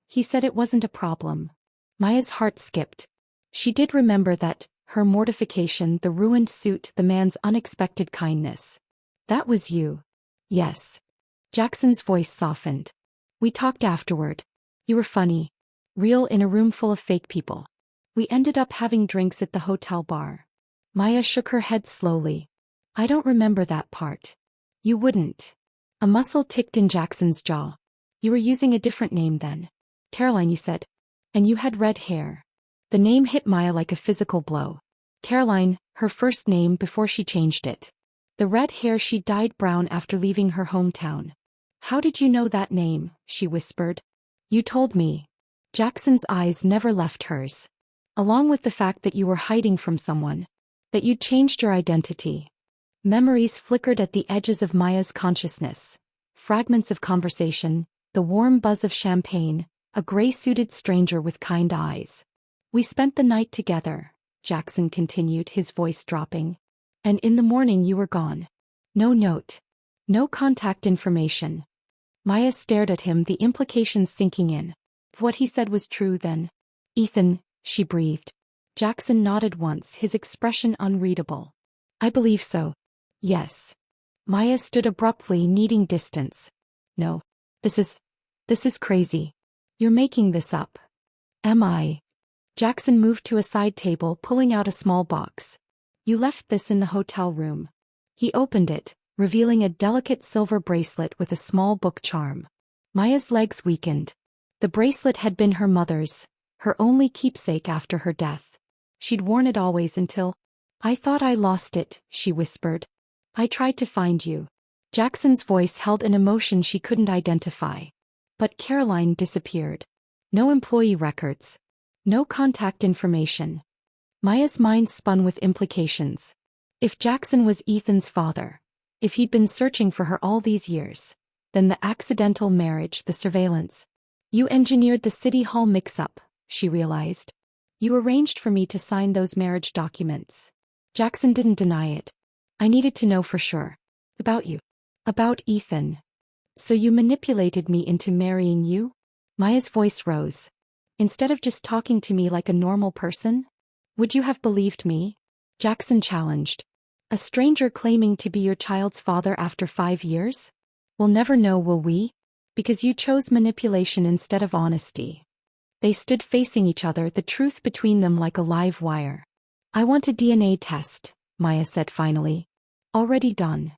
He said it wasn't a problem. Maya's heart skipped. She did remember that, her mortification, the ruined suit, the man's unexpected kindness. That was you. Yes. Jackson's voice softened. We talked afterward. You were funny. Real in a room full of fake people. We ended up having drinks at the hotel bar. Maya shook her head slowly. I don't remember that part. You wouldn't. A muscle ticked in Jackson's jaw. You were using a different name then. Caroline, you said. And you had red hair. The name hit Maya like a physical blow. Caroline, her first name before she changed it. The red hair she dyed brown after leaving her hometown. How did you know that name? She whispered. You told me. Jackson's eyes never left hers. Along with the fact that you were hiding from someone. That you'd changed your identity. Memories flickered at the edges of Maya's consciousness. fragments of conversation, the warm buzz of champagne, a gray-suited stranger with kind eyes. We spent the night together, Jackson continued, his voice dropping. And in the morning you were gone. No note. No contact information. Maya stared at him, the implications sinking in. If what he said was true then. Ethan, she breathed. Jackson nodded once, his expression unreadable. I believe so. Yes. Maya stood abruptly, needing distance. No. This is crazy. You're making this up. Am I? Jackson moved to a side table, pulling out a small box. You left this in the hotel room. He opened it, revealing a delicate silver bracelet with a small book charm. Maya's legs weakened. The bracelet had been her mother's, her only keepsake after her death. She'd worn it always until... I thought I lost it, she whispered. I tried to find you. Jackson's voice held an emotion she couldn't identify. But Caroline disappeared. No employee records. No contact information. Maya's mind spun with implications. If Jackson was Ethan's father, if he'd been searching for her all these years, then the accidental marriage, the surveillance. You engineered the City Hall mix-up, she realized. You arranged for me to sign those marriage documents. Jackson didn't deny it. I needed to know for sure. About you. About Ethan. So you manipulated me into marrying you? Maya's voice rose. Instead of just talking to me like a normal person? Would you have believed me? Jackson challenged. A stranger claiming to be your child's father after 5 years? We'll never know, will we? Because you chose manipulation instead of honesty. They stood facing each other, the truth between them like a live wire. I want a DNA test, Maya said finally. Already done.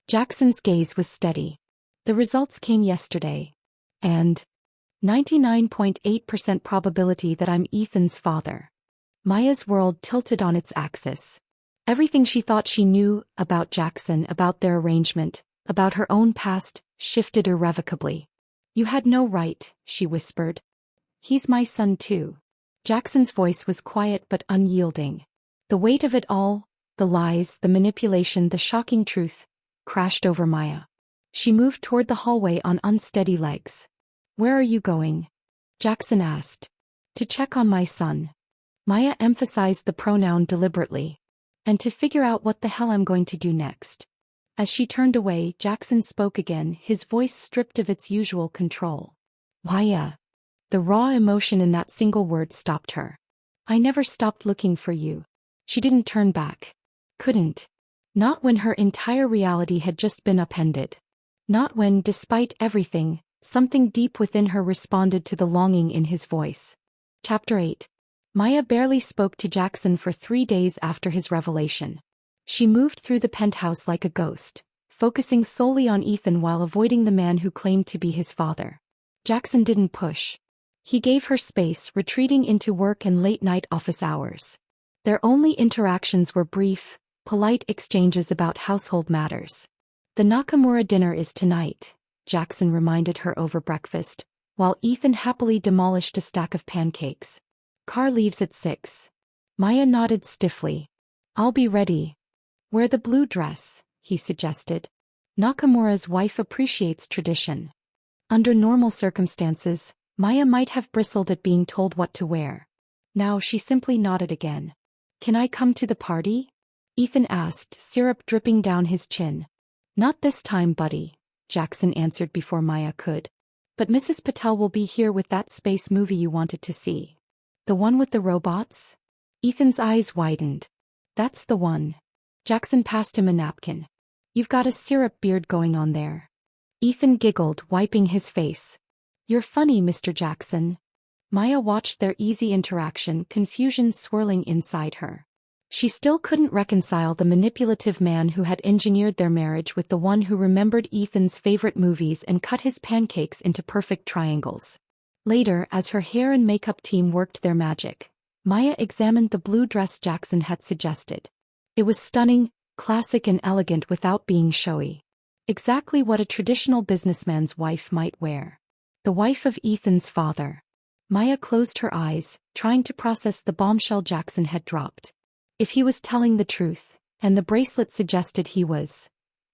Jackson's gaze was steady. The results came yesterday. And 99.8% probability that I'm Ethan's father. Maya's world tilted on its axis. Everything she thought she knew about Jackson, about their arrangement, about her own past, shifted irrevocably. You had no right, she whispered. He's my son too. Jackson's voice was quiet but unyielding. The weight of it all, the lies, the manipulation, the shocking truth, crashed over Maya. She moved toward the hallway on unsteady legs. Where are you going? Jackson asked. To check on my son. Maya emphasized the pronoun deliberately. And to figure out what the hell I'm going to do next. As she turned away, Jackson spoke again, his voice stripped of its usual control. Maya. The raw emotion in that single word stopped her. I never stopped looking for you. She didn't turn back. Couldn't. Not when her entire reality had just been upended. Not when, despite everything, something deep within her responded to the longing in his voice. Chapter 8. Maya barely spoke to Jackson for 3 days after his revelation. She moved through the penthouse like a ghost, focusing solely on Ethan while avoiding the man who claimed to be his father. Jackson didn't push. He gave her space, retreating into work and late-night office hours. Their only interactions were brief, polite exchanges about household matters. The Nakamura dinner is tonight, Jackson reminded her over breakfast, while Ethan happily demolished a stack of pancakes. Car leaves at 6. Maya nodded stiffly. I'll be ready. Wear the blue dress, he suggested. Nakamura's wife appreciates tradition. Under normal circumstances, Maya might have bristled at being told what to wear. Now she simply nodded again. Can I come to the party? Ethan asked, syrup dripping down his chin. Not this time, buddy, Jackson answered before Maya could. But Mrs. Patel will be here with that space movie you wanted to see. The one with the robots? Ethan's eyes widened. That's the one. Jackson passed him a napkin. You've got a syrup beard going on there. Ethan giggled, wiping his face. You're funny, Mr. Jackson. Maya watched their easy interaction, confusion swirling inside her. She still couldn't reconcile the manipulative man who had engineered their marriage with the one who remembered Ethan's favorite movies and cut his pancakes into perfect triangles. Later, as her hair and makeup team worked their magic, Maya examined the blue dress Jackson had suggested. It was stunning, classic and elegant without being showy. Exactly what a traditional businessman's wife might wear. The wife of Ethan's father. Maya closed her eyes, trying to process the bombshell Jackson had dropped. If he was telling the truth, and the bracelet suggested he was,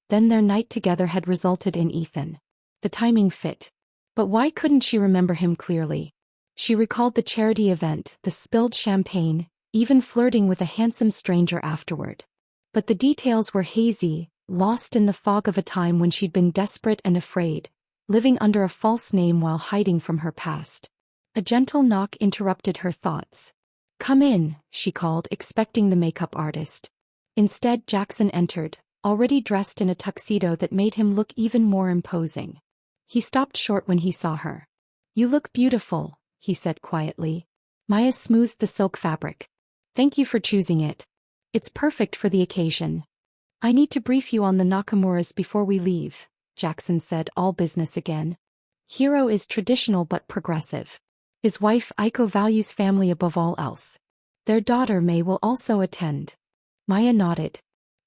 then their night together had resulted in Ethan. The timing fit. But why couldn't she remember him clearly? She recalled the charity event, the spilled champagne, even flirting with a handsome stranger afterward. But the details were hazy, lost in the fog of a time when she'd been desperate and afraid, living under a false name while hiding from her past. A gentle knock interrupted her thoughts. "Come in," she called, expecting the makeup artist. Instead, Jackson entered, already dressed in a tuxedo that made him look even more imposing. He stopped short when he saw her. "You look beautiful," he said quietly. Maya smoothed the silk fabric. "Thank you for choosing it. It's perfect for the occasion." "I need to brief you on the Nakamuras before we leave," Jackson said, all business again. "Hiro is traditional but progressive. His wife Aiko values family above all else. Their daughter May will also attend." Maya nodded.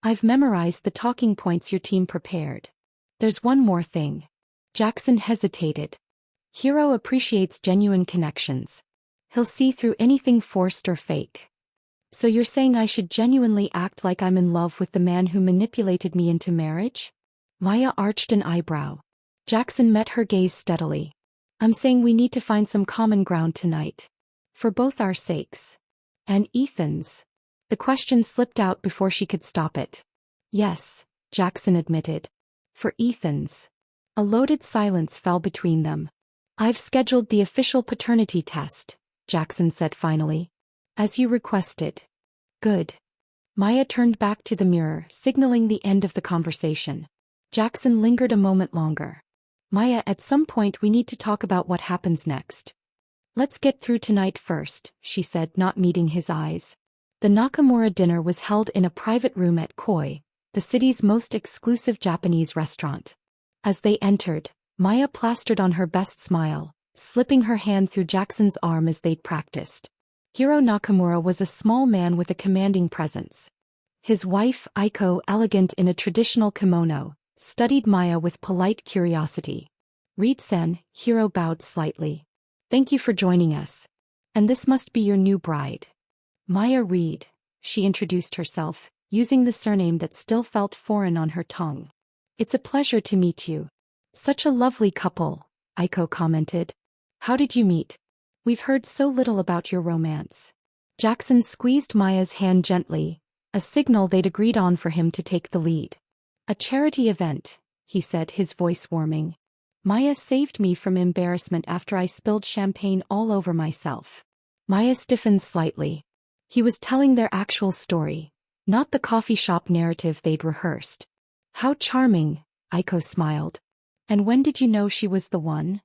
"I've memorized the talking points your team prepared. There's one more thing." Jackson hesitated. "Hiro appreciates genuine connections. He'll see through anything forced or fake." "So you're saying I should genuinely act like I'm in love with the man who manipulated me into marriage?" Maya arched an eyebrow. Jackson met her gaze steadily. "I'm saying we need to find some common ground tonight. For both our sakes. And Ethan's." The question slipped out before she could stop it. "Yes," Jackson admitted. "For Ethan's." A loaded silence fell between them. "I've scheduled the official paternity test," Jackson said finally. "As you requested." "Good." Maya turned back to the mirror, signaling the end of the conversation. Jackson lingered a moment longer. "Maya, at some point we need to talk about what happens next." "Let's get through tonight first," she said, not meeting his eyes. The Nakamura dinner was held in a private room at Koi, the city's most exclusive Japanese restaurant. As they entered, Maya plastered on her best smile, slipping her hand through Jackson's arm as they'd practiced. Hiro Nakamura was a small man with a commanding presence. His wife, Aiko, elegant in a traditional kimono, studied Maya with polite curiosity. "Reed-san," Hiro bowed slightly. "Thank you for joining us. And this must be your new bride." "Maya Reed," she introduced herself, using the surname that still felt foreign on her tongue. "It's a pleasure to meet you." "Such a lovely couple," Aiko commented. "How did you meet? We've heard so little about your romance." Jackson squeezed Maya's hand gently, a signal they'd agreed on for him to take the lead. "A charity event," he said, his voice warming. "Maya saved me from embarrassment after I spilled champagne all over myself." Maya stiffened slightly. He was telling their actual story, not the coffee shop narrative they'd rehearsed. "How charming," Aiko smiled. "And when did you know she was the one?"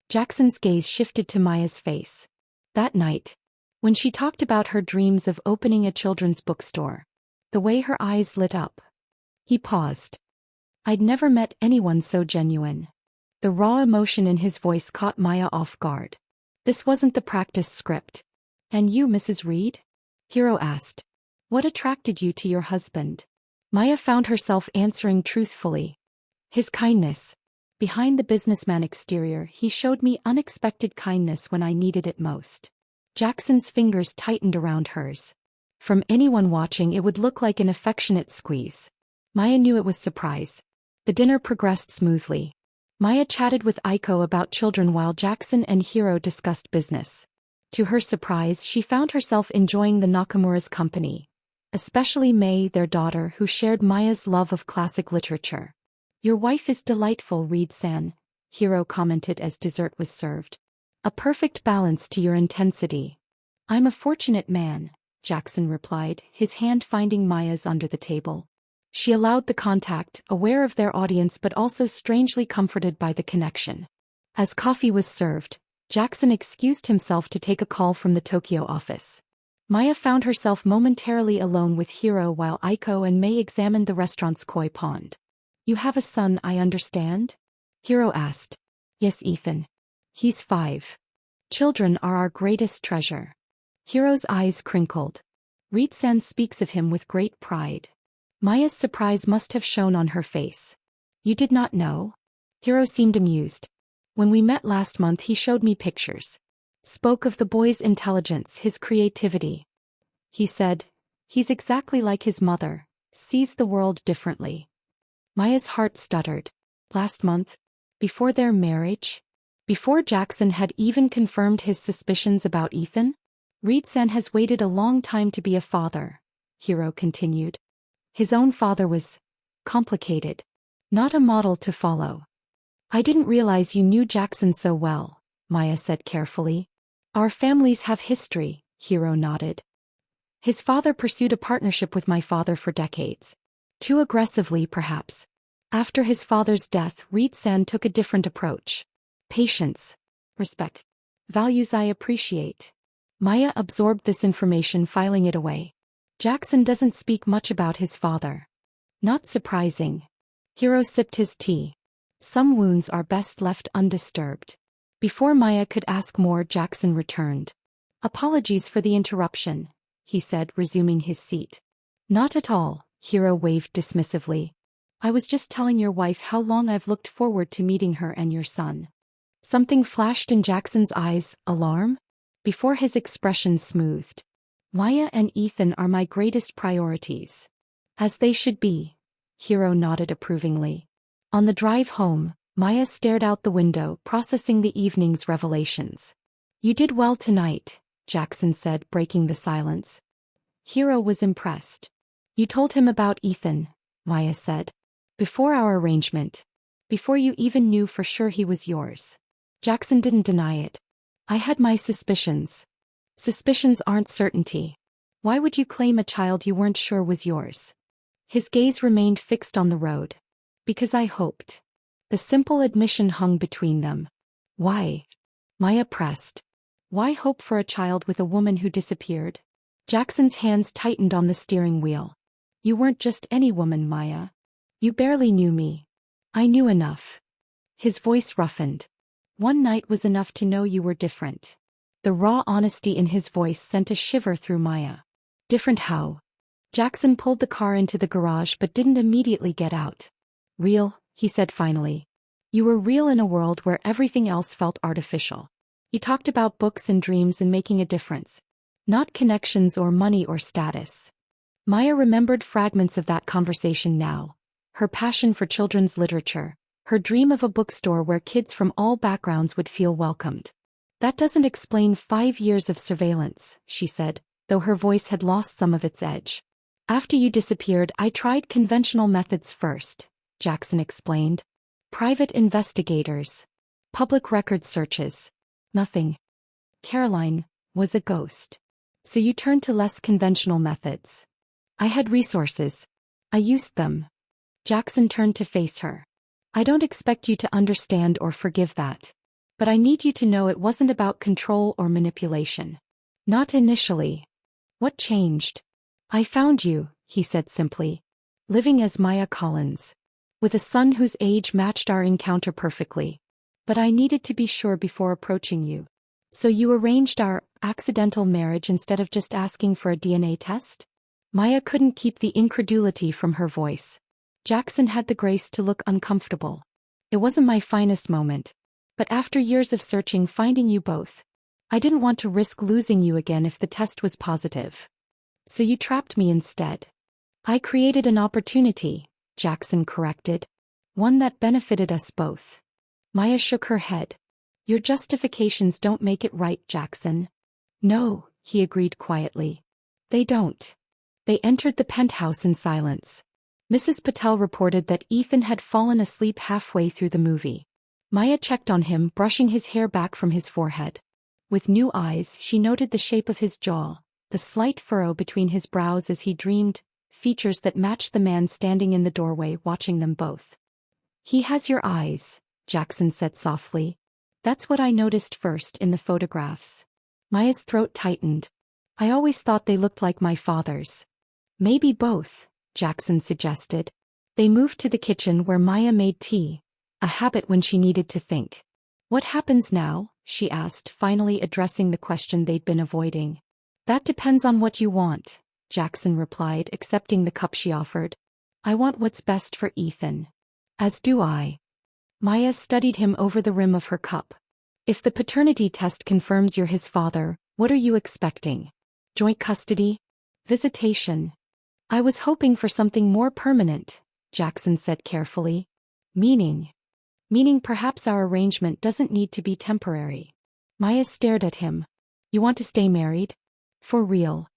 Jackson's gaze shifted to Maya's face. "That night. When she talked about her dreams of opening a children's bookstore. The way her eyes lit up." He paused. "I'd never met anyone so genuine." The raw emotion in his voice caught Maya off guard. This wasn't the practice script. "And you, Mrs. Reed?" Hiro asked. "What attracted you to your husband?" Maya found herself answering truthfully. "His kindness. Behind the businessman exterior, he showed me unexpected kindness when I needed it most." Jackson's fingers tightened around hers. From anyone watching, it would look like an affectionate squeeze. Maya knew it was surprise. The dinner progressed smoothly. Maya chatted with Aiko about children while Jackson and Hiro discussed business. To her surprise, she found herself enjoying the Nakamura's company, especially May, their daughter, who shared Maya's love of classic literature. "Your wife is delightful, Reed-san," Hiro commented as dessert was served. "A perfect balance to your intensity." "I'm a fortunate man," Jackson replied, his hand finding Maya's under the table. She allowed the contact, aware of their audience but also strangely comforted by the connection. As coffee was served, Jackson excused himself to take a call from the Tokyo office. Maya found herself momentarily alone with Hiro while Aiko and May examined the restaurant's koi pond. "You have a son, I understand?" Hiro asked. "Yes, Ethan. He's 5. Children are our greatest treasure." Hiro's eyes crinkled. "Reed-san speaks of him with great pride." Maya's surprise must have shown on her face. "You did not know?" Hiro seemed amused. "When we met last month he showed me pictures. Spoke of the boy's intelligence, his creativity. He said, he's exactly like his mother, sees the world differently." Maya's heart stuttered. "Last month? Before their marriage? Before Jackson had even confirmed his suspicions about Ethan? Reed-san has waited a long time to be a father, Hiro continued. His own father was complicated. Not a model to follow. I didn't realize you knew Jackson so well, Maya said carefully. Our families have history, Hiro nodded. His father pursued a partnership with my father for decades. Too aggressively, perhaps. After his father's death, Reed-san took a different approach. Patience. Respect. Values I appreciate. Maya absorbed this information, filing it away. Jackson doesn't speak much about his father. Not surprising. Hiro sipped his tea. Some wounds are best left undisturbed. Before Maya could ask more, Jackson returned. Apologies for the interruption, he said, resuming his seat. Not at all, Hiro waved dismissively. I was just telling your wife how long I've looked forward to meeting her and your son. Something flashed in Jackson's eyes, alarm? Before his expression smoothed. Maya and Ethan are my greatest priorities. As they should be. Hiro nodded approvingly. On the drive home, Maya stared out the window, processing the evening's revelations. You did well tonight, Jackson said, breaking the silence. Hiro was impressed. You told him about Ethan, Maya said. Before our arrangement. Before you even knew for sure he was yours. Jackson didn't deny it. I had my suspicions. Suspicions aren't certainty. Why would you claim a child you weren't sure was yours? His gaze remained fixed on the road. Because I hoped. The simple admission hung between them. Why? Maya pressed. Why hope for a child with a woman who disappeared? Jackson's hands tightened on the steering wheel. You weren't just any woman, Maya. You barely knew me. I knew enough. His voice roughened. One night was enough to know you were different. The raw honesty in his voice sent a shiver through Maya. Different how? Jackson pulled the car into the garage but didn't immediately get out. Real, he said finally. You were real in a world where everything else felt artificial. You talked about books and dreams and making a difference. Not connections or money or status. Maya remembered fragments of that conversation now. Her passion for children's literature. Her dream of a bookstore where kids from all backgrounds would feel welcomed. That doesn't explain 5 years of surveillance, she said, though her voice had lost some of its edge. After you disappeared, I tried conventional methods first, Jackson explained. Private investigators. Public record searches. Nothing. Caroline was a ghost. So you turned to less conventional methods. I had resources. I used them. Jackson turned to face her. I don't expect you to understand or forgive that. But I need you to know it wasn't about control or manipulation. Not initially. What changed? I found you, he said simply. Living as Maya Collins. With a son whose age matched our encounter perfectly. But I needed to be sure before approaching you. So you arranged our accidental marriage instead of just asking for a DNA test? Maya couldn't keep the incredulity from her voice. Jackson had the grace to look uncomfortable. It wasn't my finest moment. But after years of searching, finding you both. I didn't want to risk losing you again if the test was positive. So you trapped me instead. I created an opportunity, Jackson corrected. One that benefited us both. Maya shook her head. Your justifications don't make it right, Jackson. No, he agreed quietly. They don't. They entered the penthouse in silence. Mrs. Patel reported that Ethan had fallen asleep halfway through the movie. Maya checked on him, brushing his hair back from his forehead. With new eyes, she noted the shape of his jaw, the slight furrow between his brows as he dreamed, features that matched the man standing in the doorway watching them both. He has your eyes, Jackson said softly. That's what I noticed first in the photographs. Maya's throat tightened. I always thought they looked like my father's. Maybe both, Jackson suggested. They moved to the kitchen where Maya made tea, a habit when she needed to think. What happens now? She asked, finally addressing the question they'd been avoiding. That depends on what you want, Jackson replied, accepting the cup she offered. I want what's best for Ethan. As do I. Maya studied him over the rim of her cup. If the paternity test confirms you're his father, what are you expecting? Joint custody? Visitation? I was hoping for something more permanent, Jackson said carefully. Meaning? Meaning perhaps our arrangement doesn't need to be temporary. Maya stared at him. You want to stay married? For real?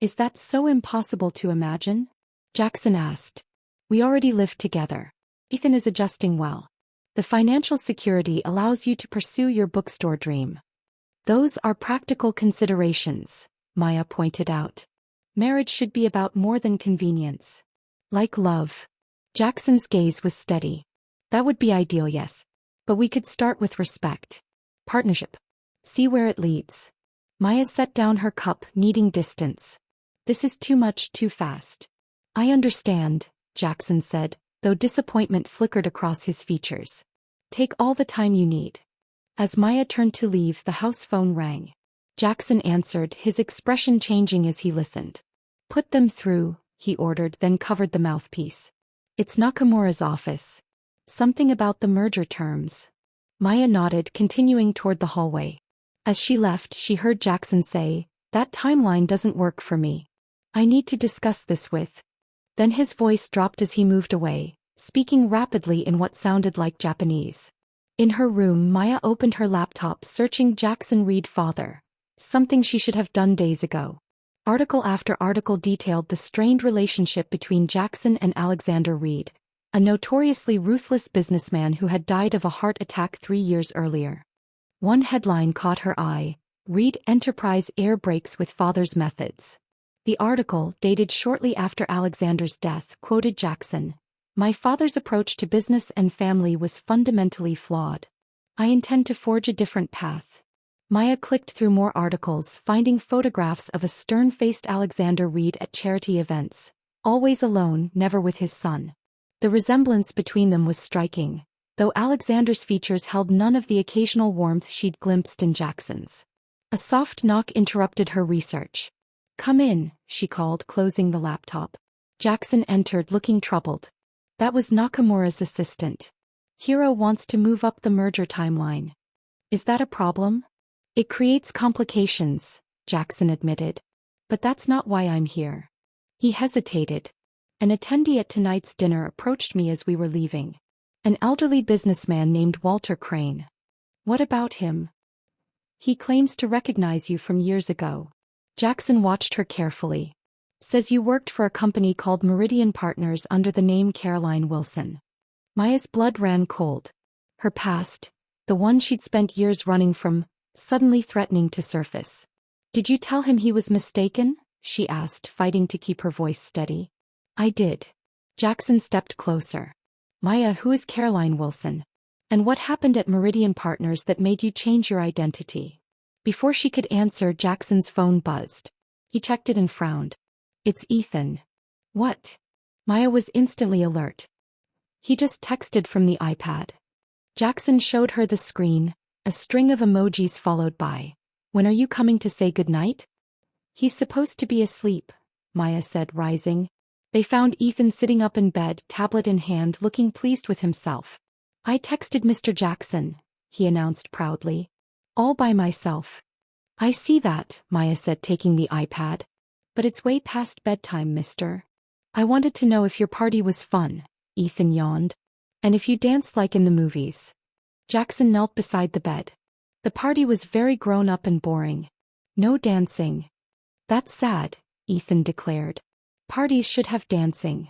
Is that so impossible to imagine? Jackson asked. We already live together. Ethan is adjusting well. The financial security allows you to pursue your bookstore dream. Those are practical considerations, Maya pointed out. Marriage should be about more than convenience. Like love. Jackson's gaze was steady. That would be ideal, yes. But we could start with respect. Partnership. See where it leads. Maya set down her cup, needing distance. This is too much too fast. I understand, Jackson said, though disappointment flickered across his features. Take all the time you need. As Maya turned to leave, the house phone rang. Jackson answered, his expression changing as he listened. Put them through, he ordered, then covered the mouthpiece. It's Nakamura's office. Something about the merger terms. Maya nodded, continuing toward the hallway. As she left, she heard Jackson say, that timeline doesn't work for me. I need to discuss this with. Then his voice dropped as he moved away, speaking rapidly in what sounded like Japanese. In her room, Maya opened her laptop, searching Jackson Reed father. Something she should have done days ago. Article after article detailed the strained relationship between Jackson and Alexander Reed, a notoriously ruthless businessman who had died of a heart attack 3 years earlier. One headline caught her eye: Reed Enterprise Air Breaks with Father's Methods. The article, dated shortly after Alexander's death, quoted Jackson. My father's approach to business and family was fundamentally flawed. I intend to forge a different path. Maya clicked through more articles, finding photographs of a stern-faced Alexander Reed at charity events, always alone, never with his son. The resemblance between them was striking, though Alexander's features held none of the occasional warmth she'd glimpsed in Jackson's. A soft knock interrupted her research. Come in, she called, closing the laptop. Jackson entered, looking troubled. That was Nakamura's assistant. Hiro wants to move up the merger timeline. Is that a problem? It creates complications, Jackson admitted. But that's not why I'm here. He hesitated. An attendee at tonight's dinner approached me as we were leaving. An elderly businessman named Walter Crane. What about him? He claims to recognize you from years ago. Jackson watched her carefully. Says you worked for a company called Meridian Partners under the name Caroline Wilson. Maya's blood ran cold. Her past, the one she'd spent years running from, suddenly threatening to surface. Did you tell him he was mistaken? She asked, fighting to keep her voice steady. I did. Jackson stepped closer. Maya, who is Caroline Wilson? And what happened at Meridian Partners that made you change your identity? Before she could answer, Jackson's phone buzzed. He checked it and frowned. It's Ethan. What? Maya was instantly alert. He just texted from the iPad. Jackson showed her the screen, a string of emojis followed by, when are you coming to say goodnight? He's supposed to be asleep, Maya said, rising. They found Ethan sitting up in bed, tablet in hand, looking pleased with himself. I texted Mr. Jackson, he announced proudly. All by myself. I see that, Maya said, taking the iPad. But it's way past bedtime, mister. I wanted to know if your party was fun, Ethan yawned. And if you danced like in the movies. Jackson knelt beside the bed. The party was very grown up and boring. No dancing. That's sad, Ethan declared. Parties should have dancing.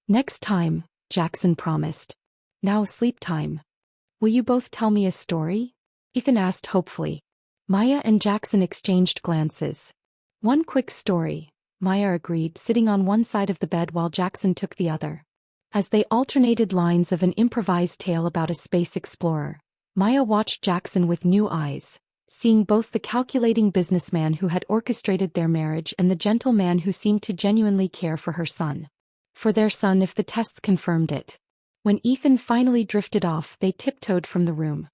Next time, Jackson promised. Now sleep time. Will you both tell me a story? Ethan asked hopefully. Maya and Jackson exchanged glances. One quick story, Maya agreed, sitting on one side of the bed while Jackson took the other. As they alternated lines of an improvised tale about a space explorer, Maya watched Jackson with new eyes, seeing both the calculating businessman who had orchestrated their marriage and the gentle man who seemed to genuinely care for her son. For their son, if the tests confirmed it. When Ethan finally drifted off, they tiptoed from the room.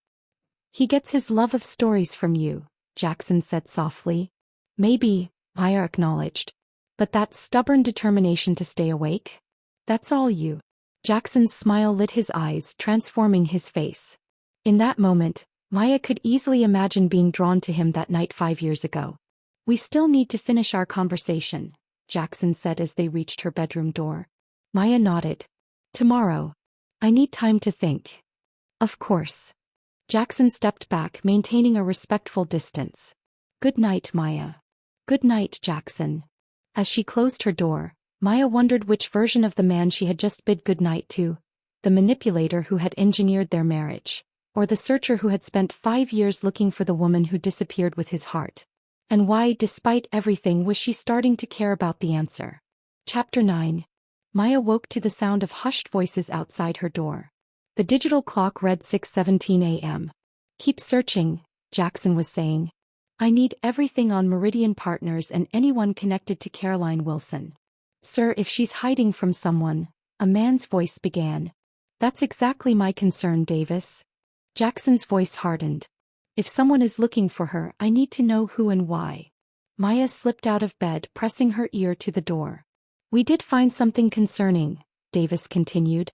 He gets his love of stories from you, Jackson said softly. Maybe, Maya acknowledged. But that stubborn determination to stay awake? That's all you. Jackson's smile lit his eyes, transforming his face. In that moment, Maya could easily imagine being drawn to him that night 5 years ago. We still need to finish our conversation, Jackson said as they reached her bedroom door. Maya nodded. Tomorrow. I need time to think. Of course. Jackson stepped back, maintaining a respectful distance. Good night, Maya. Good night, Jackson. As she closed her door, Maya wondered which version of the man she had just bid goodnight to, the manipulator who had engineered their marriage, or the searcher who had spent 5 years looking for the woman who disappeared with his heart. And why, despite everything, was she starting to care about the answer? Chapter 9. Maya woke to the sound of hushed voices outside her door. The digital clock read 6:17 a.m. Keep searching, Jackson was saying. I need everything on Meridian Partners and anyone connected to Caroline Wilson. Sir, if she's hiding from someone, a man's voice began. That's exactly my concern, Davis. Jackson's voice hardened. If someone is looking for her, I need to know who and why. Maya slipped out of bed, pressing her ear to the door. We did find something concerning, Davis continued.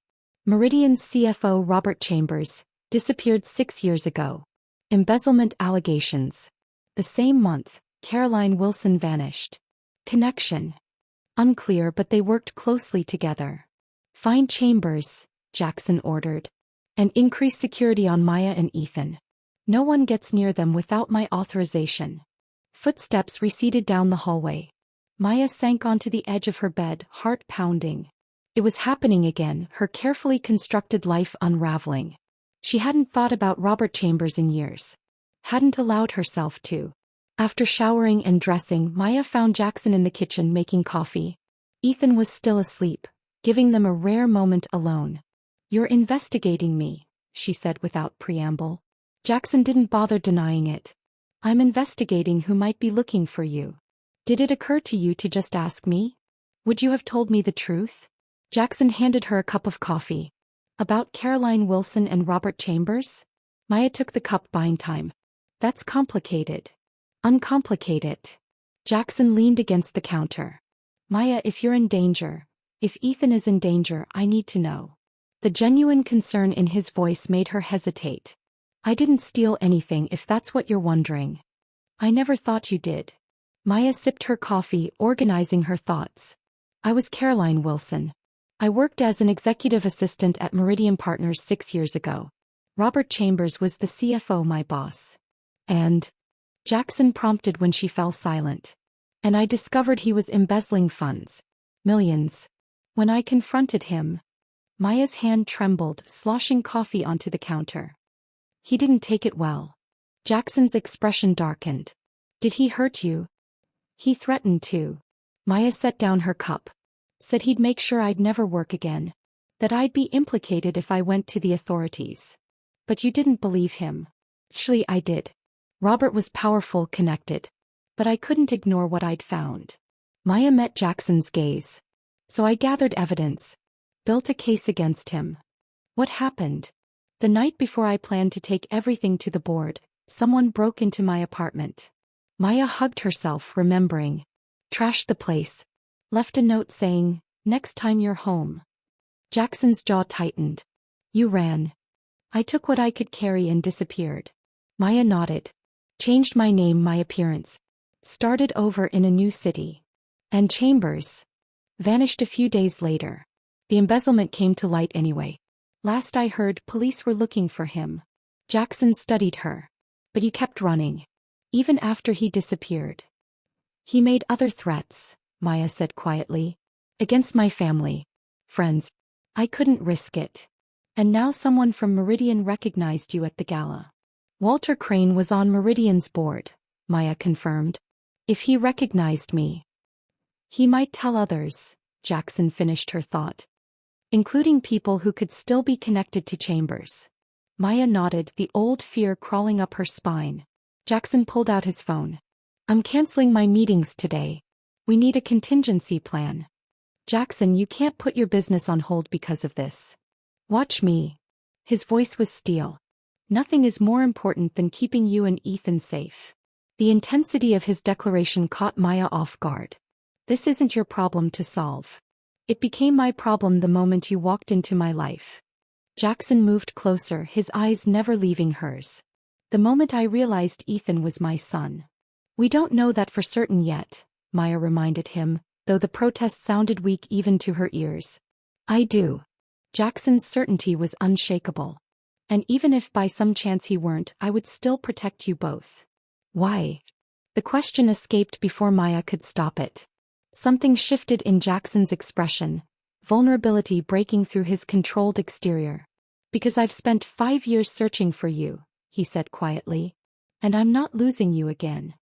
Meridian's CFO Robert Chambers disappeared 6 years ago. Embezzlement allegations. The same month, Caroline Wilson vanished. Connection. Unclear, but they worked closely together. Find Chambers, Jackson ordered. And increase security on Maya and Ethan. No one gets near them without my authorization. Footsteps receded down the hallway. Maya sank onto the edge of her bed, heart pounding. It was happening again, her carefully constructed life unraveling. She hadn't thought about Robert Chambers in years. Hadn't allowed herself to. After showering and dressing, Maya found Jackson in the kitchen making coffee. Ethan was still asleep, giving them a rare moment alone. You're investigating me, she said without preamble. Jackson didn't bother denying it. I'm investigating who might be looking for you. Did it occur to you to just ask me? Would you have told me the truth? Jackson handed her a cup of coffee. About Caroline Wilson and Robert Chambers? Maya took the cup, buying time. That's complicated. Uncomplicate it. Jackson leaned against the counter. Maya, if you're in danger, if Ethan is in danger, I need to know. The genuine concern in his voice made her hesitate. I didn't steal anything, if that's what you're wondering. I never thought you did. Maya sipped her coffee, organizing her thoughts. I was Caroline Wilson. I worked as an executive assistant at Meridian Partners 6 years ago. Robert Chambers was the CFO, my boss. And? Jackson prompted when she fell silent. And I discovered he was embezzling funds. Millions. When I confronted him. Maya's hand trembled, sloshing coffee onto the counter. He didn't take it well. Jackson's expression darkened. Did he hurt you? He threatened to. Maya set down her cup. Said he'd make sure I'd never work again. That I'd be implicated if I went to the authorities. But you didn't believe him. Actually, I did. Robert was powerful, connected. But I couldn't ignore what I'd found. Maya met Jackson's gaze. So I gathered evidence. Built a case against him. What happened? The night before I planned to take everything to the board, someone broke into my apartment. Maya hugged herself, remembering. Trashed the place. Left a note saying, next time you're home. Jackson's jaw tightened. You ran. I took what I could carry and disappeared. Maya nodded. Changed my name, my appearance. Started over in a new city. And Chambers. Vanished a few days later. The embezzlement came to light anyway. Last I heard, police were looking for him. Jackson studied her. But he kept running. Even after he disappeared. He made other threats, Maya said quietly. Against my family. Friends. I couldn't risk it. And now someone from Meridian recognized you at the gala. Walter Crane was on Meridian's board, Maya confirmed. If he recognized me. He might tell others, Jackson finished her thought. Including people who could still be connected to Chambers. Maya nodded, the old fear crawling up her spine. Jackson pulled out his phone. I'm canceling my meetings today. We need a contingency plan. Jackson, you can't put your business on hold because of this. Watch me. His voice was steel. Nothing is more important than keeping you and Ethan safe. The intensity of his declaration caught Maya off guard. This isn't your problem to solve. It became my problem the moment you walked into my life. Jackson moved closer, his eyes never leaving hers. The moment I realized Ethan was my son. We don't know that for certain yet, Maya reminded him, though the protest sounded weak even to her ears. I do. Jackson's certainty was unshakable. And even if by some chance he weren't, I would still protect you both. Why? The question escaped before Maya could stop it. Something shifted in Jackson's expression, vulnerability breaking through his controlled exterior. Because I've spent 5 years searching for you, he said quietly. And I'm not losing you again.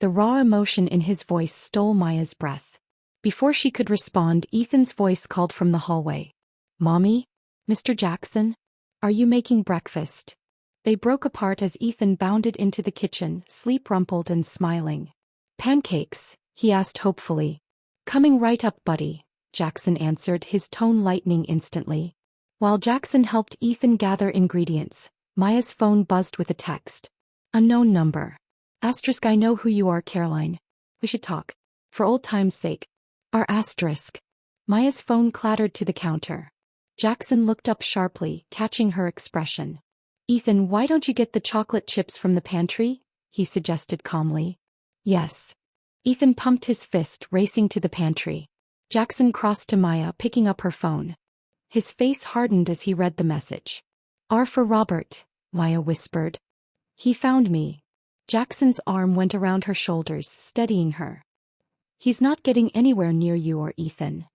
The raw emotion in his voice stole Maya's breath. Before she could respond, Ethan's voice called from the hallway. Mommy? Mr. Jackson? Are you making breakfast? They broke apart as Ethan bounded into the kitchen, sleep-rumpled and smiling. Pancakes? He asked hopefully. Coming right up, buddy, Jackson answered, his tone lightening instantly. While Jackson helped Ethan gather ingredients, Maya's phone buzzed with a text. Unknown number. Asterisk, I know who you are, Caroline. We should talk. For old time's sake. Our asterisk. Maya's phone clattered to the counter. Jackson looked up sharply, catching her expression. Ethan, why don't you get the chocolate chips from the pantry? He suggested calmly. Yes. Ethan pumped his fist, racing to the pantry. Jackson crossed to Maya, picking up her phone. His face hardened as he read the message. R for Robert, Maya whispered. He found me. Jackson's arm went around her shoulders, steadying her. He's not getting anywhere near you or Ethan.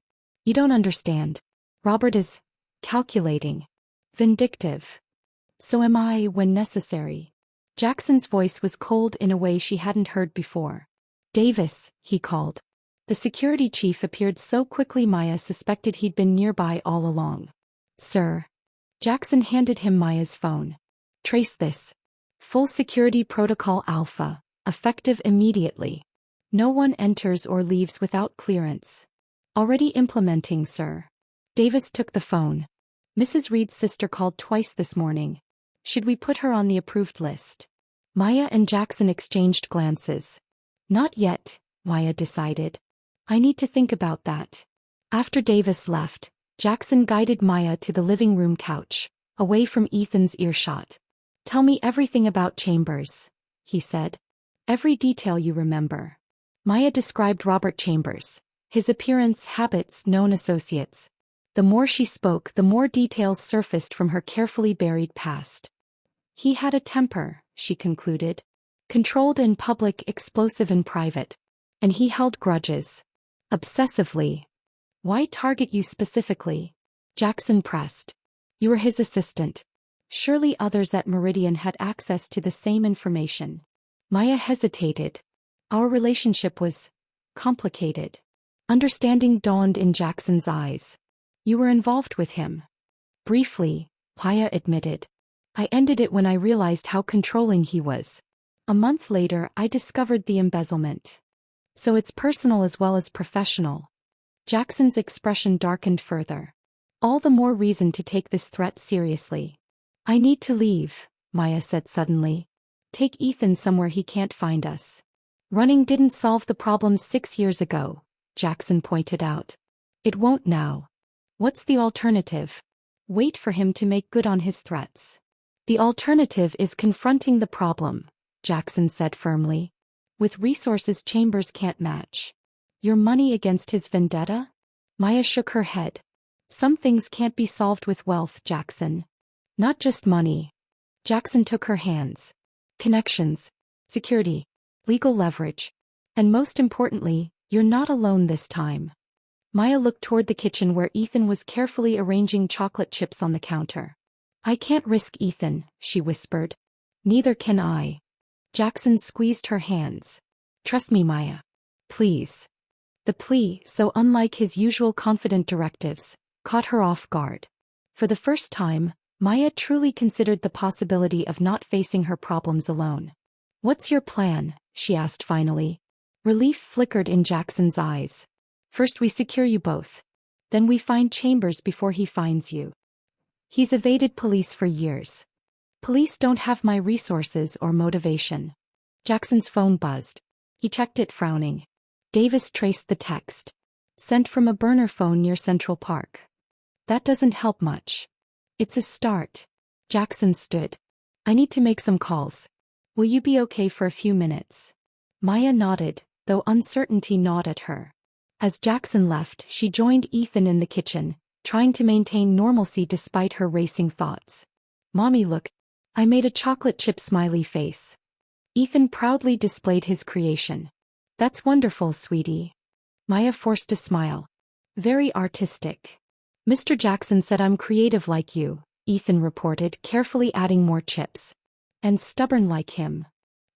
You don't understand. Robert is calculating. Vindictive. So am I when necessary. Jackson's voice was cold in a way she hadn't heard before. Davis, he called. The security chief appeared so quickly Maya suspected he'd been nearby all along. Sir. Jackson handed him Maya's phone. Trace this. Full security protocol alpha, effective immediately. No one enters or leaves without clearance. Already implementing, sir. Davis took the phone. Mrs. Reed's sister called twice this morning. Should we put her on the approved list? Maya and Jackson exchanged glances. Not yet, Maya decided. I need to think about that. After Davis left, Jackson guided Maya to the living room couch, away from Ethan's earshot. Tell me everything about Chambers, he said. Every detail you remember. Maya described Robert Chambers, his appearance, habits, known associates. The more she spoke, the more details surfaced from her carefully buried past. He had a temper, she concluded. Controlled in public, explosive in private. And he held grudges. Obsessively. Why target you specifically? Jackson pressed. You were his assistant. Surely others at Meridian had access to the same information. Maya hesitated. Our relationship was complicated. Understanding dawned in Jackson's eyes. You were involved with him. Briefly, Maya admitted. I ended it when I realized how controlling he was. A month later, I discovered the embezzlement. So it's personal as well as professional. Jackson's expression darkened further. All the more reason to take this threat seriously. I need to leave, Maya said suddenly. Take Ethan somewhere he can't find us. Running didn't solve the problem 6 years ago, Jackson pointed out. It won't now. What's the alternative? Wait for him to make good on his threats. The alternative is confronting the problem, Jackson said firmly. With resources Chambers can't match. Your money against his vendetta? Maya shook her head. Some things can't be solved with wealth, Jackson. Not just money. Jackson took her hands. Connections, security, legal leverage. And most importantly, you're not alone this time. Maya looked toward the kitchen where Ethan was carefully arranging chocolate chips on the counter. I can't risk Ethan, she whispered. Neither can I. Jackson squeezed her hands. Trust me, Maya. Please. The plea, so unlike his usual confident directives, caught her off guard. For the first time, Maya truly considered the possibility of not facing her problems alone. What's your plan? She asked finally. Relief flickered in Jackson's eyes. First we secure you both. Then we find Chambers before he finds you. He's evaded police for years. Police don't have my resources or motivation. Jackson's phone buzzed. He checked it, frowning. Davis traced the text. Sent from a burner phone near Central Park. That doesn't help much. It's a start. Jackson stood. I need to make some calls. Will you be okay for a few minutes? Maya nodded, though uncertainty gnawed at her. As Jackson left, she joined Ethan in the kitchen, trying to maintain normalcy despite her racing thoughts. Mommy, look. I made a chocolate chip smiley face. Ethan proudly displayed his creation. That's wonderful, sweetie. Maya forced a smile. Very artistic. Mr. Jackson said I'm creative like you, Ethan reported, carefully adding more chips. And stubborn like him.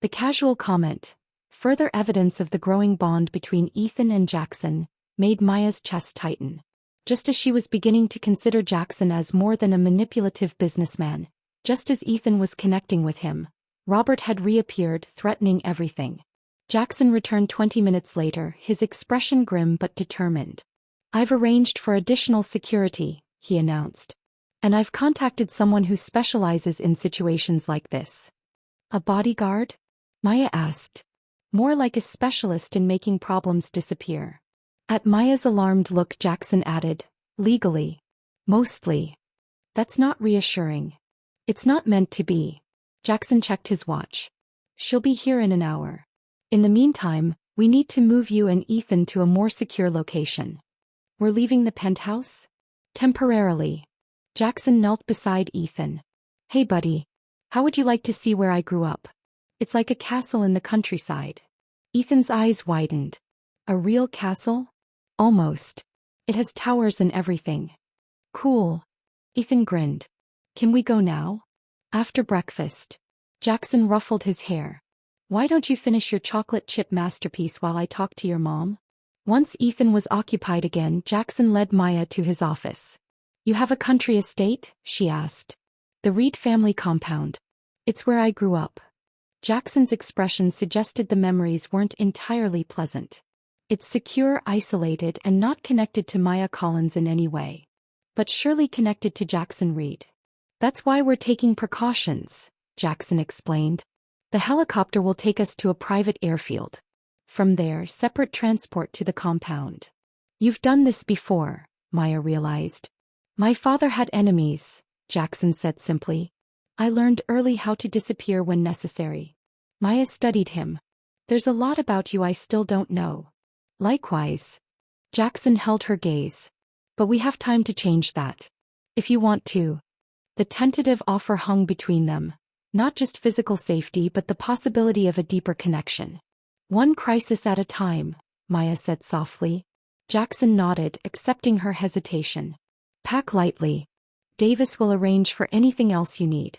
The casual comment, further evidence of the growing bond between Ethan and Jackson, made Maya's chest tighten. Just as she was beginning to consider Jackson as more than a manipulative businessman, just as Ethan was connecting with him, Robert had reappeared, threatening everything. Jackson returned 20 minutes later, his expression grim but determined. I've arranged for additional security, he announced. And I've contacted someone who specializes in situations like this. A bodyguard? Maya asked. More like a specialist in making problems disappear. At Maya's alarmed look, Jackson added, legally. Mostly. That's not reassuring. It's not meant to be. Jackson checked his watch. She'll be here in an hour. In the meantime, we need to move you and Ethan to a more secure location. We're leaving the penthouse? Temporarily. Jackson knelt beside Ethan. Hey buddy. How would you like to see where I grew up? It's like a castle in the countryside. Ethan's eyes widened. A real castle? Almost. It has towers and everything. Cool. Ethan grinned. Can we go now? After breakfast. Jackson ruffled his hair. Why don't you finish your chocolate chip masterpiece while I talk to your mom? Once Ethan was occupied again, Jackson led Maya to his office. You have a country estate? She asked. The Reed family compound. It's where I grew up. Jackson's expression suggested the memories weren't entirely pleasant. It's secure, isolated, and not connected to Maya Collins in any way. But surely connected to Jackson Reed. That's why we're taking precautions, Jackson explained. The helicopter will take us to a private airfield. From there, separate transport to the compound. You've done this before, Maya realized. My father had enemies, Jackson said simply. I learned early how to disappear when necessary. Maya studied him. There's a lot about you I still don't know. Likewise. Jackson held her gaze. But we have time to change that. If you want to. The tentative offer hung between them. Not just physical safety but the possibility of a deeper connection. One crisis at a time, Maya said softly. Jackson nodded, accepting her hesitation. Pack lightly. Davis will arrange for anything else you need.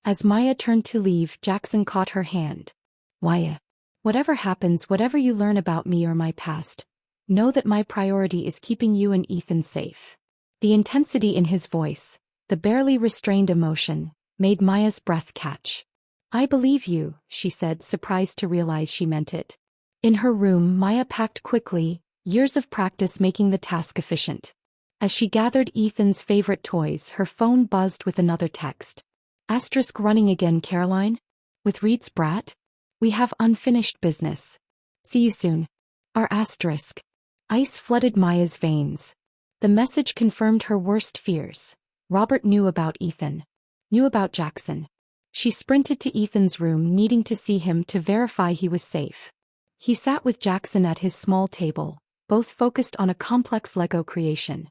As Maya turned to leave, Jackson caught her hand. Maya. Whatever happens, whatever you learn about me or my past, know that my priority is keeping you and Ethan safe. The intensity in his voice, the barely restrained emotion, made Maya's breath catch. I believe you, she said, surprised to realize she meant it. In her room, Maya packed quickly, years of practice making the task efficient. As she gathered Ethan's favorite toys, her phone buzzed with another text. Asterisk running again, Caroline? With Reed's brat? We have unfinished business. See you soon. Our asterisk. Ice flooded Maya's veins. The message confirmed her worst fears. Robert knew about Ethan. Knew about Jackson. She sprinted to Ethan's room, needing to see him to verify he was safe. He sat with Jackson at his small table, both focused on a complex Lego creation.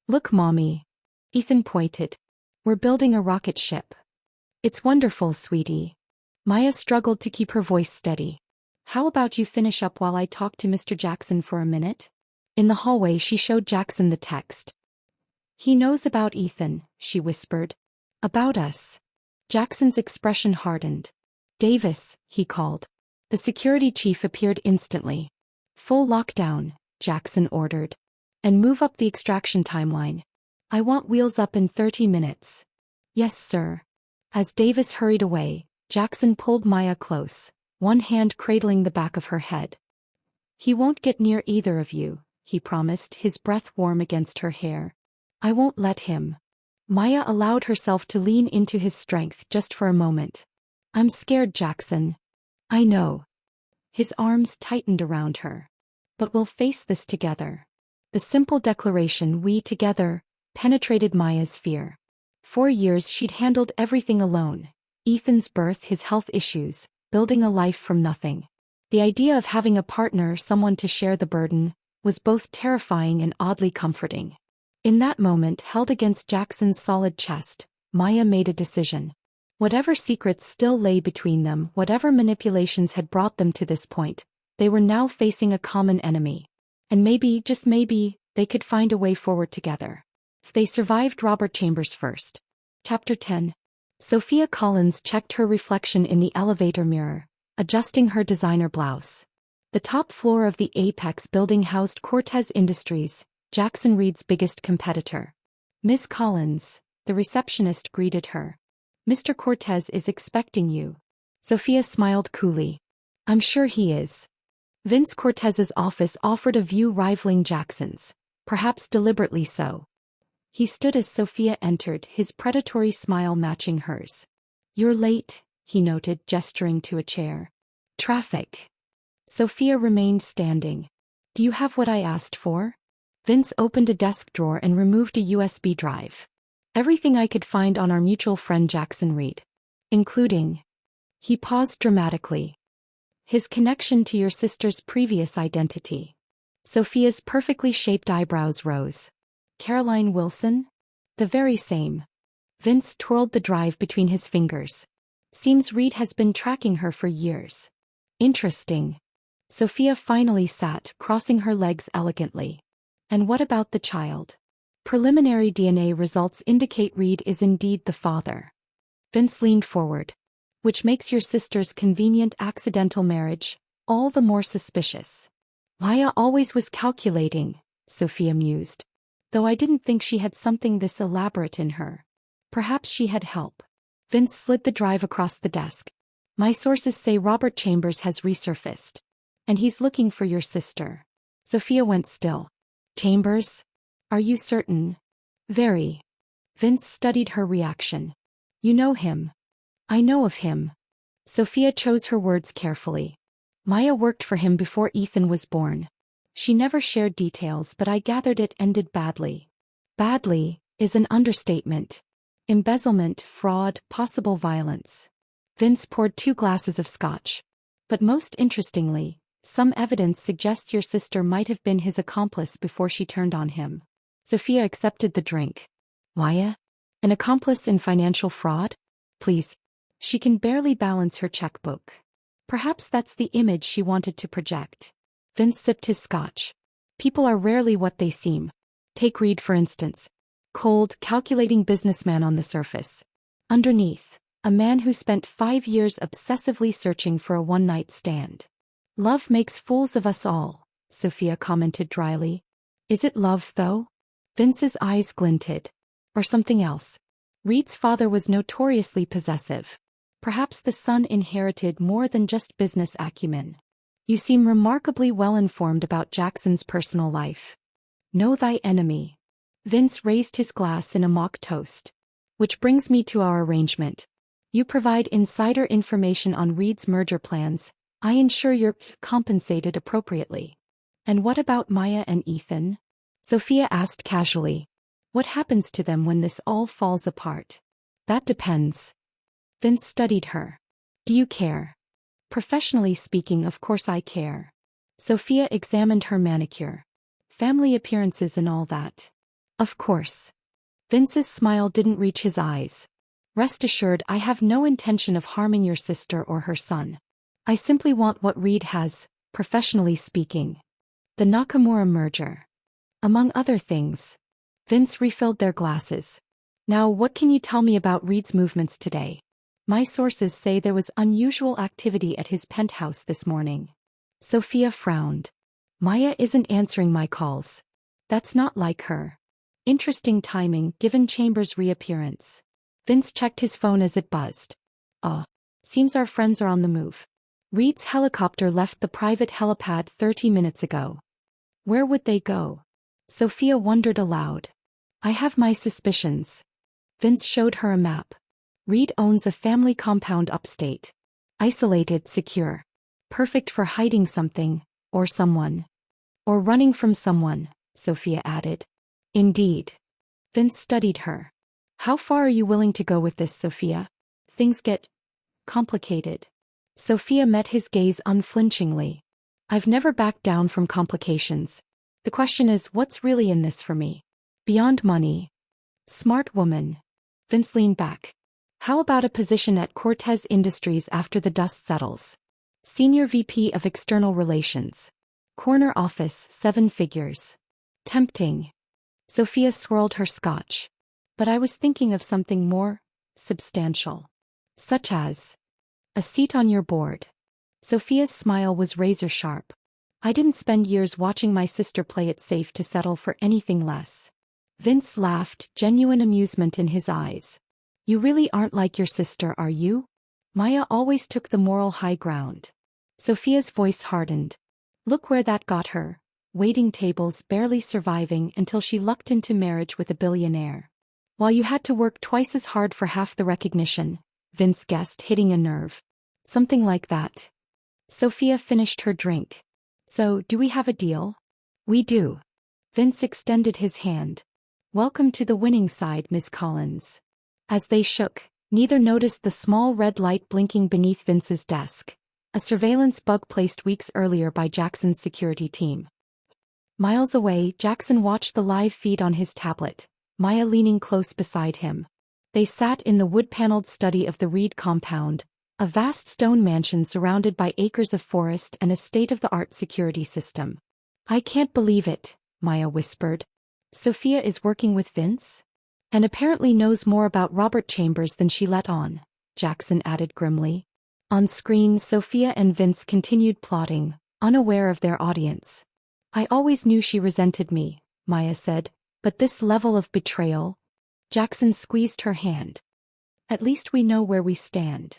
Look, Mommy. Ethan pointed. We're building a rocket ship. It's wonderful, sweetie. Maya struggled to keep her voice steady. How about you finish up while I talk to Mr. Jackson for a minute? In the hallway, she showed Jackson the text. He knows about Ethan, she whispered. About us. Jackson's expression hardened. Davis, he called. The security chief appeared instantly. Full lockdown, Jackson ordered. And move up the extraction timeline. I want wheels up in 30 minutes. Yes, sir. As Davis hurried away, Jackson pulled Maya close, one hand cradling the back of her head. He won't get near either of you, he promised, his breath warm against her hair. I won't let him. Maya allowed herself to lean into his strength just for a moment. I'm scared, Jackson. I know. His arms tightened around her. But we'll face this together. The simple declaration, we together, penetrated Maya's fear. 4 years she'd handled everything alone. Ethan's birth, his health issues, building a life from nothing. The idea of having a partner, someone to share the burden, was both terrifying and oddly comforting. In that moment, held against Jackson's solid chest, Maya made a decision. Whatever secrets still lay between them, whatever manipulations had brought them to this point, they were now facing a common enemy. And maybe, just maybe, they could find a way forward together. If they survived Robert Chambers first. Chapter 10. Sophia Collins checked her reflection in the elevator mirror, adjusting her designer blouse. The top floor of the Apex building housed Cortez Industries, Jackson Reed's biggest competitor. Miss Collins, the receptionist greeted her. Mr. Cortez is expecting you. Sophia smiled coolly. I'm sure he is. Vince Cortez's office offered a view rivaling Jackson's, perhaps deliberately so. He stood as Sophia entered, his predatory smile matching hers. You're late, he noted, gesturing to a chair. Traffic. Sophia remained standing. Do you have what I asked for? Vince opened a desk drawer and removed a USB drive. Everything I could find on our mutual friend Jackson Reed. Including. He paused dramatically. His connection to your sister's previous identity. Sophia's perfectly shaped eyebrows rose. Caroline Wilson? The very same. Vince twirled the drive between his fingers. Seems Reed has been tracking her for years. Interesting. Sophia finally sat, crossing her legs elegantly. And what about the child? Preliminary DNA results indicate Reed is indeed the father. Vince leaned forward. Which makes your sister's convenient accidental marriage all the more suspicious. Maya always was calculating, Sophia mused. Though I didn't think she had something this elaborate in her. Perhaps she had help. Vince slid the drive across the desk. My sources say Robert Chambers has resurfaced. And he's looking for your sister. Sophia went still. Chambers? Are you certain? Very. Vince studied her reaction. You know him. I know of him. Sophia chose her words carefully. Maya worked for him before Ethan was born. She never shared details, but I gathered it ended badly. Badly is an understatement. Embezzlement, fraud, possible violence. Vince poured 2 glasses of scotch. But most interestingly, some evidence suggests your sister might have been his accomplice before she turned on him. Sophia accepted the drink. Maya? An accomplice in financial fraud? Please. She can barely balance her checkbook. Perhaps that's the image she wanted to project. Vince sipped his scotch. People are rarely what they seem. Take Reed for instance. Cold, calculating businessman on the surface. Underneath, a man who spent 5 years obsessively searching for a one-night stand. Love makes fools of us all, Sophia commented dryly. Is it love, though? Vince's eyes glinted. Or something else. Reed's father was notoriously possessive. Perhaps the son inherited more than just business acumen. You seem remarkably well-informed about Jackson's personal life. Know thy enemy. Vince raised his glass in a mock toast. Which brings me to our arrangement. You provide insider information on Reed's merger plans. I ensure you're compensated appropriately. And what about Maya and Ethan? Sophia asked casually. What happens to them when this all falls apart? That depends. Vince studied her. Do you care? Professionally speaking, of course I care. Sophia examined her manicure. Family appearances and all that. Of course. Vince's smile didn't reach his eyes. Rest assured, I have no intention of harming your sister or her son. I simply want what Reed has, professionally speaking. The Nakamura merger. Among other things. Vince refilled their glasses. Now what can you tell me about Reed's movements today? My sources say there was unusual activity at his penthouse this morning. Sophia frowned. Maya isn't answering my calls. That's not like her. Interesting timing given Chambers' reappearance. Vince checked his phone as it buzzed. Seems our friends are on the move. Reed's helicopter left the private helipad 30 minutes ago. Where would they go? Sophia wondered aloud. I have my suspicions. Vince showed her a map. Reed owns a family compound upstate. Isolated, secure. Perfect for hiding something, or someone. Or running from someone, Sophia added. Indeed. Vince studied her. How far are you willing to go with this, Sophia? Things get complicated. Sophia met his gaze unflinchingly. I've never backed down from complications. The question is, what's really in this for me? Beyond money. Smart woman. Vince leaned back. How about a position at Cortez Industries after the dust settles? Senior VP of External Relations. Corner office, 7 figures. Tempting. Sophia swirled her scotch. But I was thinking of something more substantial. Such as a seat on your board. Sophia's smile was razor-sharp. I didn't spend years watching my sister play it safe to settle for anything less. Vince laughed, genuine amusement in his eyes. You really aren't like your sister, are you? Maya always took the moral high ground. Sophia's voice hardened. Look where that got her. Waiting tables, barely surviving until she lucked into marriage with a billionaire. While you had to work twice as hard for half the recognition, Vince guessed, hitting a nerve. Something like that. Sophia finished her drink. So, do we have a deal? We do. Vince extended his hand. Welcome to the winning side, Miss Collins. As they shook, neither noticed the small red light blinking beneath Vince's desk, a surveillance bug placed weeks earlier by Jackson's security team. Miles away, Jackson watched the live feed on his tablet, Maya leaning close beside him. They sat in the wood-paneled study of the Reed compound, a vast stone mansion surrounded by acres of forest and a state-of-the-art security system. I can't believe it, Maya whispered. Sophia is working with Vince? And apparently knows more about Robert Chambers than she let on, Jackson added grimly. On screen, Sophia and Vince continued plotting, unaware of their audience. I always knew she resented me, Maya said, but this level of betrayal? Jackson squeezed her hand. At least we know where we stand.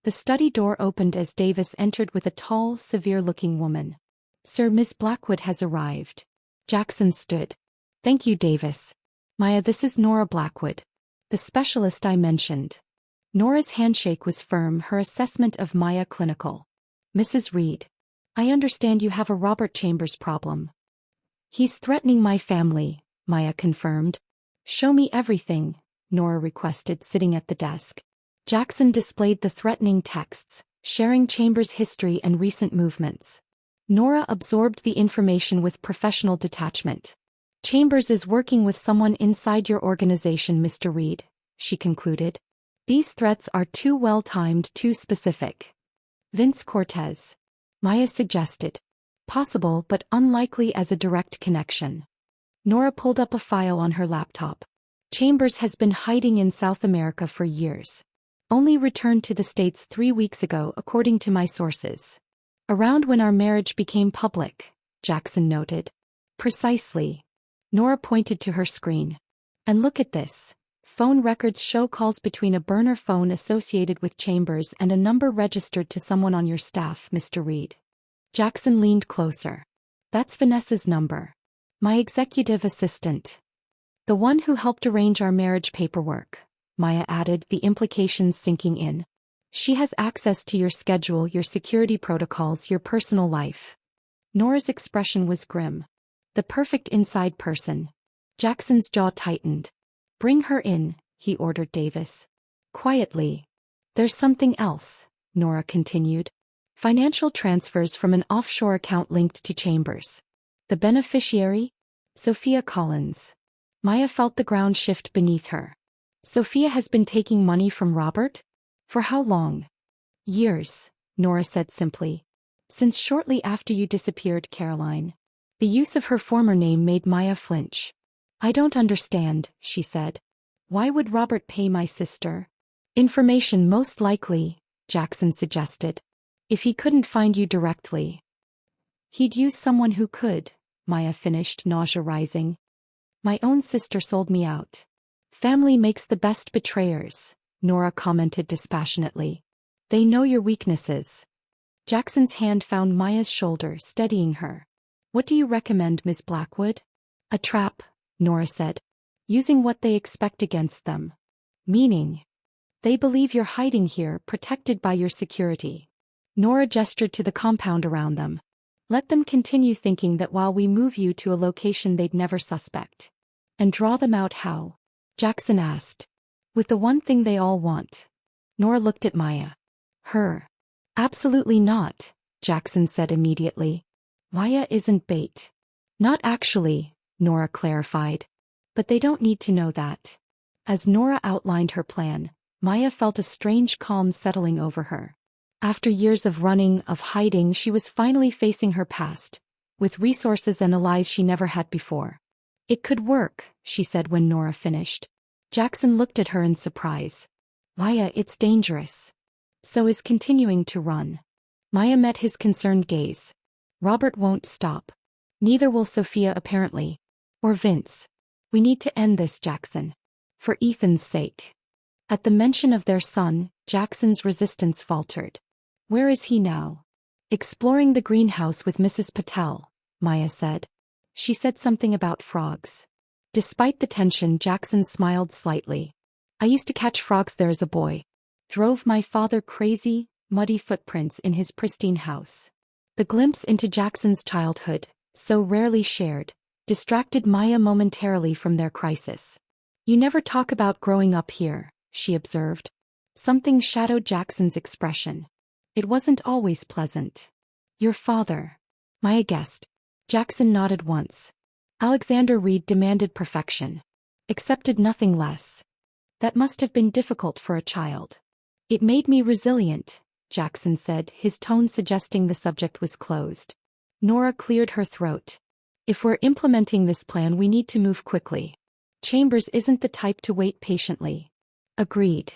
The study door opened as Davis entered with a tall, severe-looking woman. Sir, Miss Blackwood has arrived. Jackson stood. Thank you, Davis. Maya, this is Nora Blackwood, the specialist I mentioned. Nora's handshake was firm, her assessment of Maya clinical. Mrs. Reed. I understand you have a Robert Chambers problem. He's threatening my family, Maya confirmed. Show me everything, Nora requested, sitting at the desk. Jackson displayed the threatening texts, sharing Chambers' history and recent movements. Nora absorbed the information with professional detachment. Chambers is working with someone inside your organization, Mr. Reed, she concluded. These threats are too well-timed, too specific. Vince Cortez. Maya suggested. Possible but unlikely as a direct connection. Nora pulled up a file on her laptop. Chambers has been hiding in South America for years. Only returned to the States 3 weeks ago, according to my sources. Around when our marriage became public, Jackson noted. Precisely. Nora pointed to her screen. And look at this. Phone records show calls between a burner phone associated with Chambers and a number registered to someone on your staff, Mr. Reed. Jackson leaned closer. That's Vanessa's number. My executive assistant. The one who helped arrange our marriage paperwork, Maya added, the implications sinking in. She has access to your schedule, your security protocols, your personal life. Nora's expression was grim. The perfect inside person. Jackson's jaw tightened. Bring her in, he ordered Davis. Quietly. There's something else, Nora continued. Financial transfers from an offshore account linked to Chambers. The beneficiary? Sophia Collins. Maya felt the ground shift beneath her. Sophia has been taking money from Robert? For how long? Years, Nora said simply. Since shortly after you disappeared, Caroline. The use of her former name made Maya flinch. I don't understand, she said. Why would Robert pay my sister? Information most likely, Jackson suggested. If he couldn't find you directly. He'd use someone who could, Maya finished, nausea rising. My own sister sold me out. Family makes the best betrayers, Nora commented dispassionately. They know your weaknesses. Jackson's hand found Maya's shoulder, steadying her. What do you recommend, Miss Blackwood? A trap, Nora said. Using what they expect against them. Meaning? They believe you're hiding here, protected by your security. Nora gestured to the compound around them. Let them continue thinking that while we move you to a location they'd never suspect. And draw them out how? Jackson asked. With the one thing they all want. Nora looked at Maya. Her. Absolutely not, Jackson said immediately. Maya isn't bait. Not actually, Nora clarified. But they don't need to know that. As Nora outlined her plan, Maya felt a strange calm settling over her. After years of running, of hiding, she was finally facing her past, with resources and allies she never had before. "It could work," she said when Nora finished. Jackson looked at her in surprise. "Maya, it's dangerous." "So is continuing to run." Maya met his concerned gaze. "Robert won't stop. Neither will Sophia apparently. Or Vince. We need to end this, Jackson. For Ethan's sake." At the mention of their son, Jackson's resistance faltered. "Where is he now?" "Exploring the greenhouse with Mrs. Patel," Maya said. "She said something about frogs." Despite the tension, Jackson smiled slightly. "I used to catch frogs there as a boy. Drove my father crazy, muddy footprints in his pristine house." The glimpse into Jackson's childhood, so rarely shared, distracted Maya momentarily from their crisis. "You never talk about growing up here," she observed. Something shadowed Jackson's expression. "It wasn't always pleasant." "Your father," Maya guessed. Jackson nodded once. "Alexander Reed demanded perfection. Accepted nothing less. That must have been difficult for a child." "It made me resilient," Jackson said, his tone suggesting the subject was closed. Nora cleared her throat. "If we're implementing this plan, we need to move quickly. Chambers isn't the type to wait patiently." "Agreed."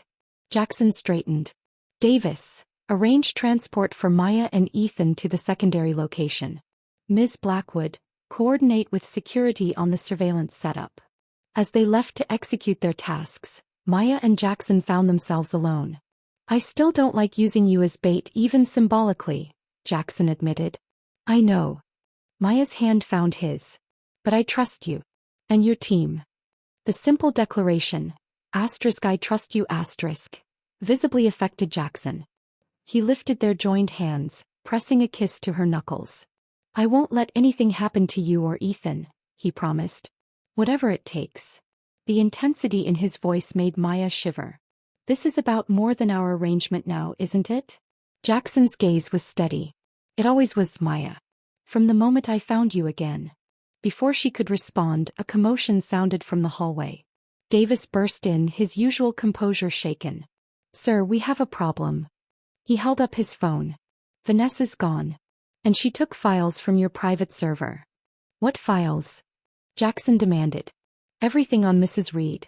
Jackson straightened. "Davis, arrange transport for Maya and Ethan to the secondary location. Ms. Blackwood, coordinate with security on the surveillance setup." As they left to execute their tasks, Maya and Jackson found themselves alone. "I still don't like using you as bait, even symbolically," Jackson admitted. "I know." Maya's hand found his. "But I trust you. And your team." The simple declaration, "I trust you," visibly affected Jackson. He lifted their joined hands, pressing a kiss to her knuckles. "I won't let anything happen to you or Ethan," he promised. "Whatever it takes." The intensity in his voice made Maya shiver. "This is about more than our arrangement now, isn't it?" Jackson's gaze was steady. "It always was, Maya. From the moment I found you again." Before she could respond, a commotion sounded from the hallway. Davis burst in, his usual composure shaken. "Sir, we have a problem." He held up his phone. "Vanessa's gone. And she took files from your private server." "What files?" Jackson demanded. "Everything on Mrs. Reed.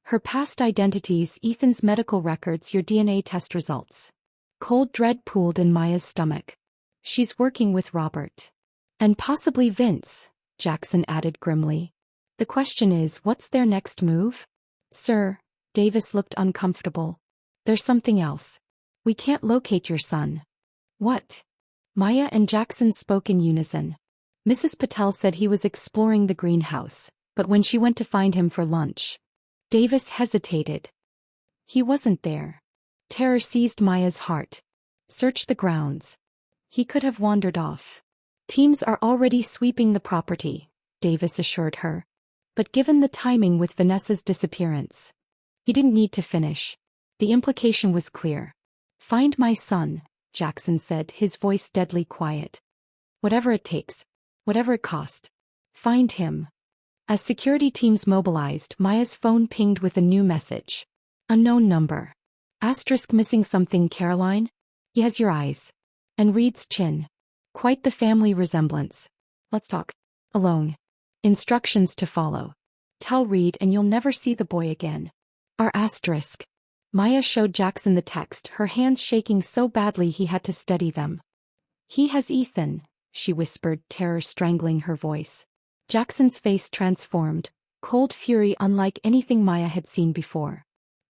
Her past identities, Ethan's medical records, your DNA test results." Cold dread pooled in Maya's stomach. "She's working with Robert. And possibly Vince," Jackson added grimly. "The question is, what's their next move?" "Sir," Davis looked uncomfortable. "There's something else. We can't locate your son." "What?" Maya and Jackson spoke in unison. "Mrs. Patel said he was exploring the greenhouse, but when she went to find him for lunch." Davis hesitated. "He wasn't there." Terror seized Maya's heart. "Search the grounds. He could have wandered off." "Teams are already sweeping the property," Davis assured her. "But given the timing with Vanessa's disappearance." He didn't need to finish. The implication was clear. "Find my son," Jackson said, his voice deadly quiet. "Whatever it takes. Whatever it costs. Find him." As security teams mobilized, Maya's phone pinged with a new message. "Unknown number. Missing something, Caroline? He has your eyes. And Reed's chin. Quite the family resemblance. Let's talk. Alone. Instructions to follow. Tell Reed and you'll never see the boy again. R**. Maya showed Jackson the text, her hands shaking so badly he had to steady them. "He has Ethan," she whispered, terror strangling her voice. Jackson's face transformed, cold fury unlike anything Maya had seen before.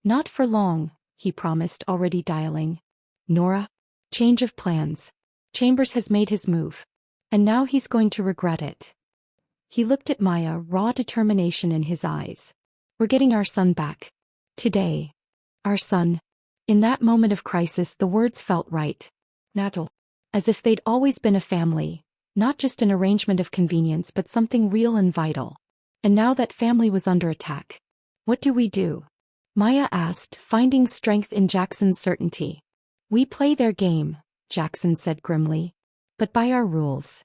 "Not for long," he promised, already dialing. "Nora? Change of plans. Chambers has made his move. And now he's going to regret it." He looked at Maya, raw determination in his eyes. "We're getting our son back. Today. Our son." In that moment of crisis, the words felt right. Natural. As if they'd always been a family. Not just an arrangement of convenience, but something real and vital. And now that family was under attack. "What do we do?" Maya asked, finding strength in Jackson's certainty. "We play their game," Jackson said grimly. "But by our rules."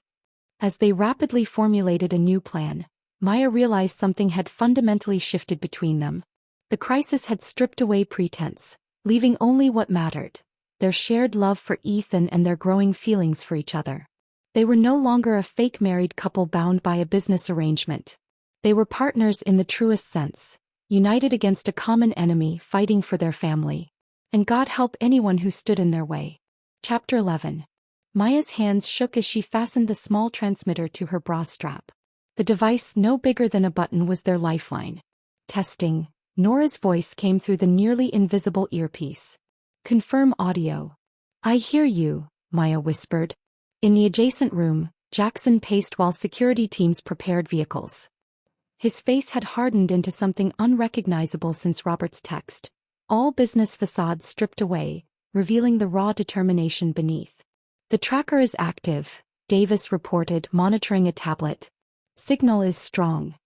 As they rapidly formulated a new plan, Maya realized something had fundamentally shifted between them. The crisis had stripped away pretense, leaving only what mattered: their shared love for Ethan and their growing feelings for each other. They were no longer a fake married couple bound by a business arrangement. They were partners in the truest sense, united against a common enemy, fighting for their family. And God help anyone who stood in their way. Chapter 11. Maya's hands shook as she fastened the small transmitter to her bra strap. The device, no bigger than a button, was their lifeline. Testing. Nora's voice came through the nearly invisible earpiece. Confirm audio. I hear you, Maya whispered. In the adjacent room, Jackson paced while security teams prepared vehicles. His face had hardened into something unrecognizable since Robert's text. All business facades stripped away, revealing the raw determination beneath. The tracker is active, Davis reported, monitoring a tablet. Signal is strong.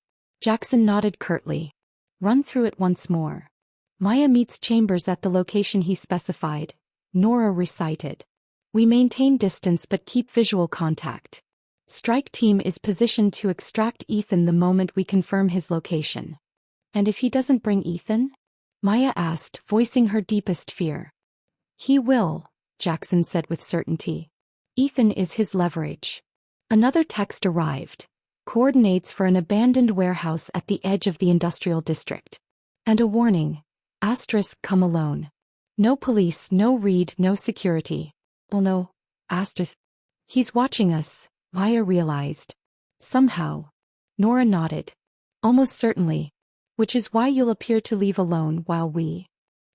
Jackson nodded curtly. Run through it once more. Maya meets Chambers at the location he specified, Nora recited. We maintain distance but keep visual contact. Strike team is positioned to extract Ethan the moment we confirm his location. And if he doesn't bring Ethan? Maya asked, voicing her deepest fear. He will, Jackson said with certainty. Ethan is his leverage. Another text arrived. Coordinates for an abandoned warehouse at the edge of the industrial district. And a warning. Asterisk, come alone. No police, no Reed, no security. Well, no. Asterisk. He's watching us, Maya realized. Somehow. Nora nodded. Almost certainly. Which is why you'll appear to leave alone while we...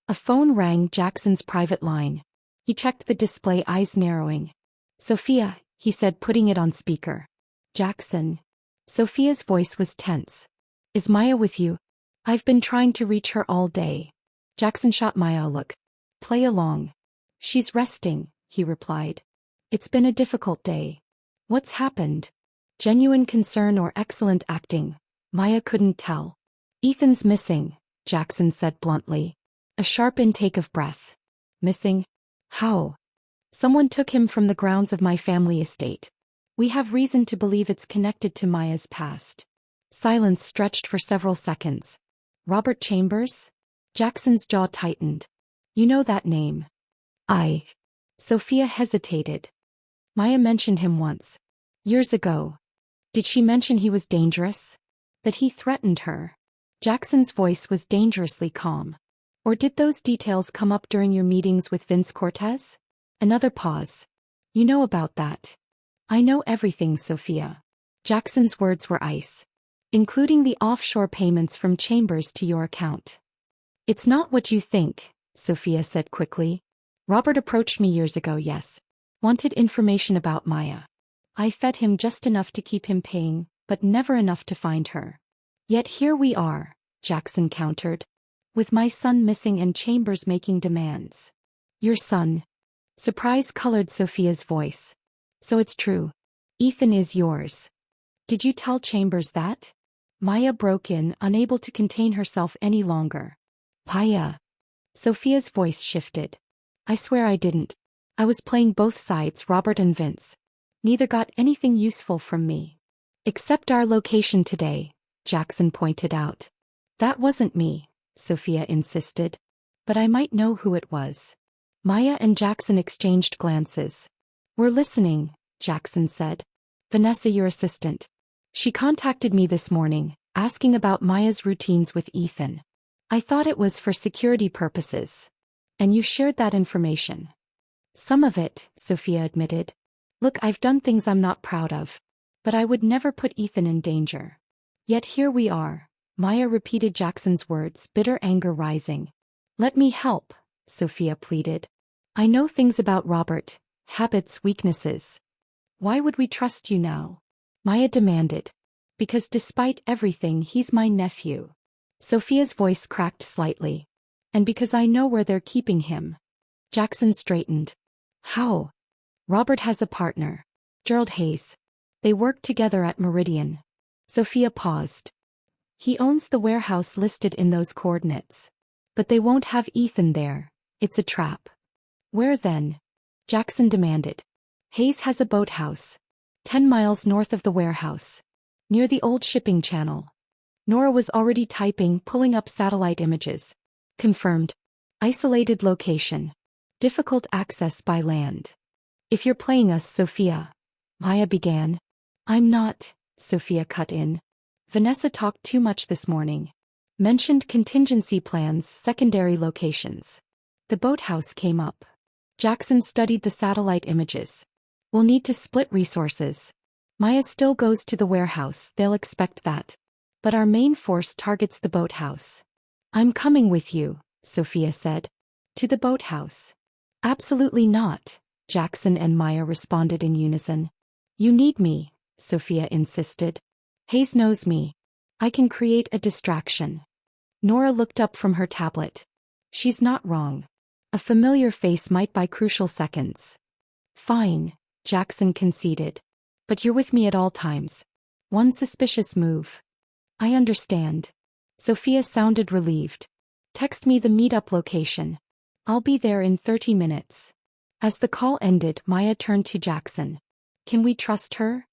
A phone rang, Jackson's private line. He checked the display, eyes narrowing. Sophia, he said, putting it on speaker. Jackson. Sophia's voice was tense. Is Maya with you? I've been trying to reach her all day. Jackson shot Maya a look. Play along. She's resting, he replied. It's been a difficult day. What's happened? Genuine concern or excellent acting? Maya couldn't tell. Ethan's missing, Jackson said bluntly. A sharp intake of breath. Missing? How? Someone took him from the grounds of my family estate. We have reason to believe it's connected to Maya's past. Silence stretched for several seconds. Robert Chambers? Jackson's jaw tightened. You know that name. Sophia hesitated. Maya mentioned him once. Years ago. Did she mention he was dangerous? That he threatened her? Jackson's voice was dangerously calm. Or did those details come up during your meetings with Vince Cortez? Another pause. You know about that. I know everything, Sophia. Jackson's words were ice. Including the offshore payments from Chambers to your account. It's not what you think, Sophia said quickly. Robert approached me years ago, yes. Wanted information about Maya. I fed him just enough to keep him paying, but never enough to find her. Yet here we are, Jackson countered. With my son missing and Chambers making demands. Your son. Surprise colored Sophia's voice. So it's true. Ethan is yours. Did you tell Chambers that? Maya broke in, unable to contain herself any longer. Maya. Sophia's voice shifted. I swear I didn't. I was playing both sides, Robert and Vince. Neither got anything useful from me. Except our location today, Jackson pointed out. That wasn't me, Sophia insisted. But I might know who it was. Maya and Jackson exchanged glances. We're listening, Jackson said. Vanessa, your assistant. She contacted me this morning, asking about Maya's routines with Ethan. I thought it was for security purposes. And you shared that information. Some of it, Sophia admitted. Look, I've done things I'm not proud of. But I would never put Ethan in danger. Yet here we are, Maya repeated Jackson's words, bitter anger rising. Let me help, Sophia pleaded. I know things about Robert, habits, weaknesses. Why would we trust you now? Maya demanded. Because despite everything, he's my nephew. Sophia's voice cracked slightly. And because I know where they're keeping him. Jackson straightened. How? Robert has a partner. Gerald Hayes. They work together at Meridian. Sophia paused. He owns the warehouse listed in those coordinates. But they won't have Ethan there. It's a trap. Where then? Jackson demanded. Hayes has a boathouse. 10 miles north of the warehouse. Near the old shipping channel. Nora was already typing, pulling up satellite images. Confirmed. Isolated location. Difficult access by land. If you're playing us, Sophia. Maya began. I'm not, Sophia cut in. Vanessa talked too much this morning. Mentioned contingency plans, secondary locations. The boathouse came up. Jackson studied the satellite images. We'll need to split resources. Maya still goes to the warehouse, they'll expect that. But our main force targets the boathouse. I'm coming with you, Sophia said. To the boathouse. Absolutely not, Jackson and Maya responded in unison. You need me, Sophia insisted. Hayes knows me. I can create a distraction. Nora looked up from her tablet. She's not wrong. A familiar face might buy crucial seconds. Fine, Jackson conceded. But you're with me at all times. One suspicious move. I understand. Sophia sounded relieved. Text me the meetup location. I'll be there in 30 minutes. As the call ended, Maya turned to Jackson. Can we trust her?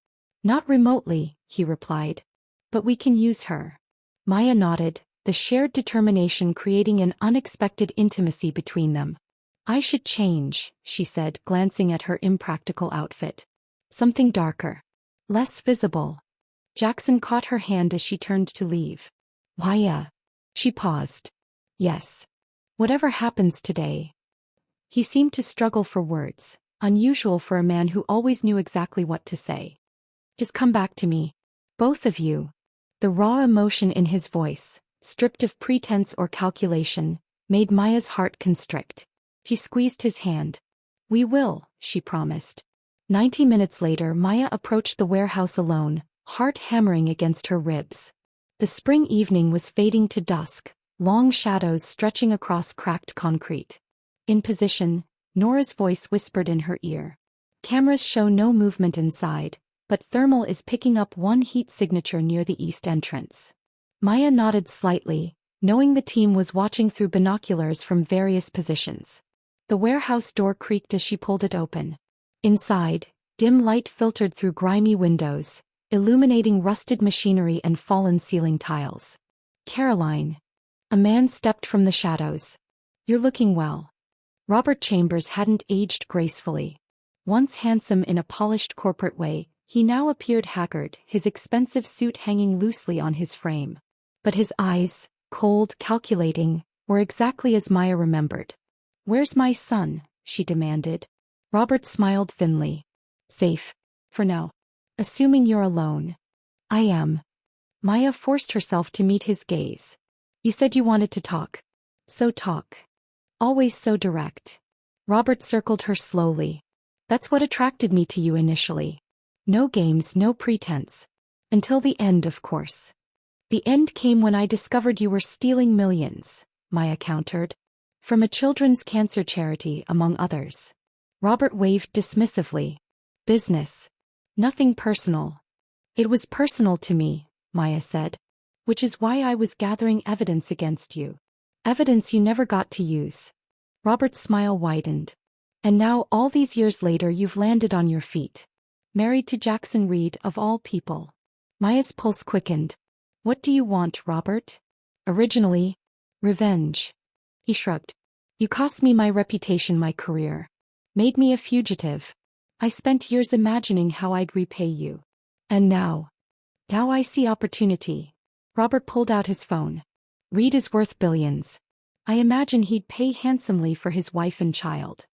Not remotely, he replied. But we can use her. Maya nodded, the shared determination creating an unexpected intimacy between them. I should change, she said, glancing at her impractical outfit. Something darker. Less visible. Jackson caught her hand as she turned to leave. Maya. She paused. Yes. Whatever happens today. He seemed to struggle for words, unusual for a man who always knew exactly what to say. Just come back to me. Both of you. The raw emotion in his voice, stripped of pretense or calculation, made Maya's heart constrict. She squeezed his hand. We will, she promised. 90 minutes later, Maya approached the warehouse alone, heart hammering against her ribs. The spring evening was fading to dusk, long shadows stretching across cracked concrete. In position, Nora's voice whispered in her ear. Cameras show no movement inside, but thermal is picking up one heat signature near the east entrance. Maya nodded slightly, knowing the team was watching through binoculars from various positions. The warehouse door creaked as she pulled it open. Inside, dim light filtered through grimy windows, illuminating rusted machinery and fallen ceiling tiles. Caroline. A man stepped from the shadows. You're looking well. Robert Chambers hadn't aged gracefully. Once handsome in a polished corporate way, he now appeared haggard, his expensive suit hanging loosely on his frame. But his eyes, cold, calculating, were exactly as Maya remembered. Where's my son? She demanded. Robert smiled thinly. Safe. For now. Assuming you're alone. I am. Maya forced herself to meet his gaze. You said you wanted to talk. So talk. Always so direct. Robert circled her slowly. That's what attracted me to you initially. No games, no pretense. Until the end, of course. The end came when I discovered you were stealing millions, Maya countered. From a children's cancer charity, among others. Robert waved dismissively. Business. Nothing personal. It was personal to me, Maya said. Which is why I was gathering evidence against you. Evidence you never got to use. Robert's smile widened. And now, all these years later, you've landed on your feet. Married to Jackson Reed, of all people. Maya's pulse quickened. What do you want, Robert? Originally, revenge. He shrugged. You cost me my reputation, my career. Made me a fugitive. I spent years imagining how I'd repay you. And now I see opportunity. Robert pulled out his phone. Reed is worth billions. I imagine he'd pay handsomely for his wife and child.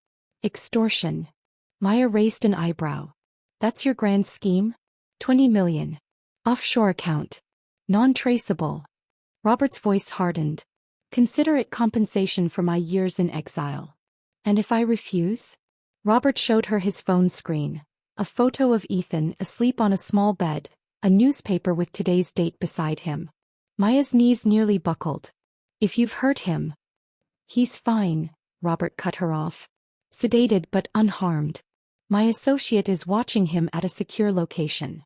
Extortion. Maya raised an eyebrow. That's your grand scheme? 20 million. Offshore account. Non-traceable. Robert's voice hardened. Consider it compensation for my years in exile. And if I refuse? Robert showed her his phone screen. A photo of Ethan asleep on a small bed, a newspaper with today's date beside him. Maya's knees nearly buckled. If you've hurt him. He's fine, Robert cut her off. Sedated but unharmed. My associate is watching him at a secure location.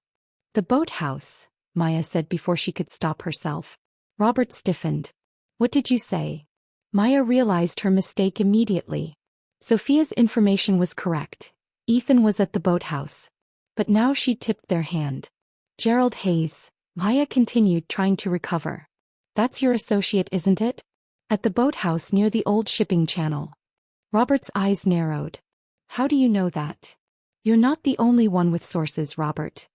The boathouse, Maya said before she could stop herself. Robert stiffened. What did you say? Maya realized her mistake immediately. Sophia's information was correct. Ethan was at the boathouse. But now she tipped their hand. Gerald Hayes, Maya continued, trying to recover. That's your associate, isn't it? At the boathouse near the old shipping channel. Robert's eyes narrowed. How do you know that? You're not the only one with sources, Robert.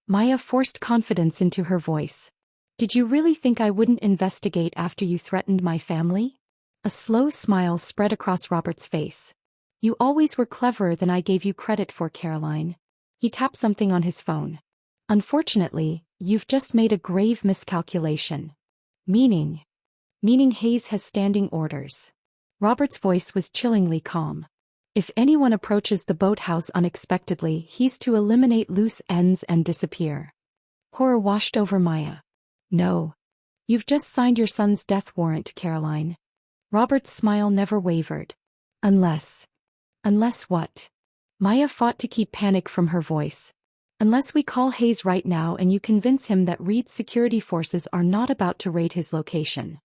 Maya forced confidence into her voice. Did you really think I wouldn't investigate after you threatened my family? A slow smile spread across Robert's face. You always were cleverer than I gave you credit for, Caroline. He tapped something on his phone. Unfortunately, you've just made a grave miscalculation. Meaning Hayes has standing orders. Robert's voice was chillingly calm. If anyone approaches the boathouse unexpectedly, he's to eliminate loose ends and disappear. Horror washed over Maya. No. You've just signed your son's death warrant, Caroline. Robert's smile never wavered. Unless what? Maya fought to keep panic from her voice. Unless we call Hayes right now and you convince him that Reed's security forces are not about to raid his location.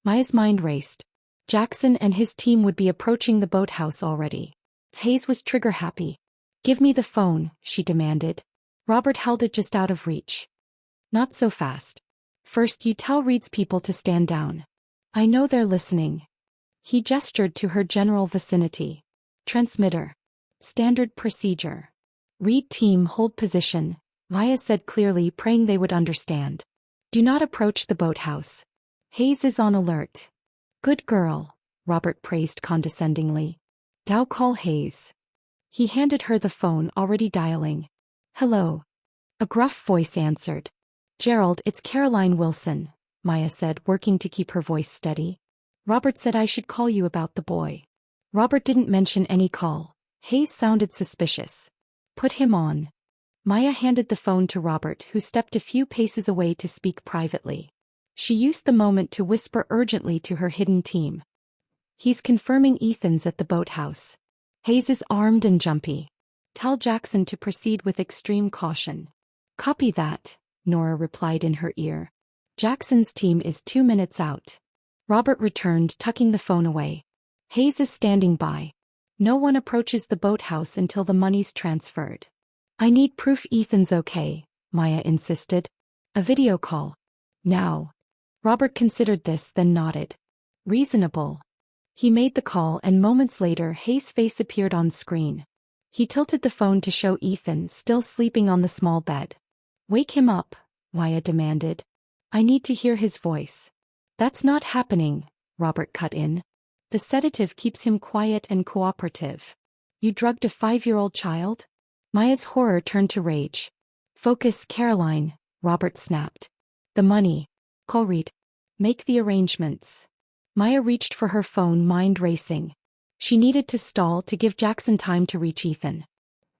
Maya's mind raced. Jackson and his team would be approaching the boathouse already. If Hayes was trigger-happy. Give me the phone, she demanded. Robert held it just out of reach. Not so fast. First you tell Reed's people to stand down. I know they're listening. He gestured to her general vicinity. Transmitter. Standard procedure. Reed team, hold position, Maya said clearly, praying they would understand. Do not approach the boathouse. Hayes is on alert. Good girl, Robert praised condescendingly. Now call Hayes. He handed her the phone, already dialing. Hello. A gruff voice answered. Gerald, it's Caroline Wilson, Maya said, working to keep her voice steady. Robert said I should call you about the boy. Robert didn't mention any call. Hayes sounded suspicious. Put him on. Maya handed the phone to Robert, who stepped a few paces away to speak privately. She used the moment to whisper urgently to her hidden team. He's confirming Ethan's at the boathouse. Hayes is armed and jumpy. Tell Jackson to proceed with extreme caution. Copy that, Nora replied in her ear. Jackson's team is 2 minutes out. Robert returned, tucking the phone away. Hayes is standing by. No one approaches the boathouse until the money's transferred. I need proof Ethan's okay, Maya insisted. A video call. Now. Robert considered this, then nodded. Reasonable. He made the call, and moments later Hayes' face appeared on screen. He tilted the phone to show Ethan still sleeping on the small bed. Wake him up, Maya demanded. I need to hear his voice. That's not happening, Robert cut in. The sedative keeps him quiet and cooperative. You drugged a 5-year-old child? Maya's horror turned to rage. Focus, Caroline, Robert snapped. The money. Call Reed. Make the arrangements. Maya reached for her phone, mind racing. She needed to stall to give Jackson time to reach Ethan.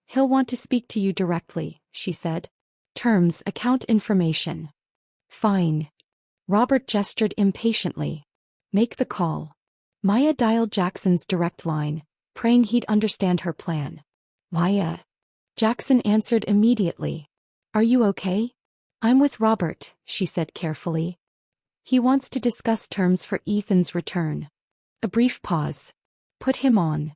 He'll want to speak to you directly, she said. Terms, account information. Fine. Robert gestured impatiently. Make the call. Maya dialed Jackson's direct line, praying he'd understand her plan. Maya. Jackson answered immediately. Are you okay? I'm with Robert, she said carefully. He wants to discuss terms for Ethan's return. A brief pause. Put him on.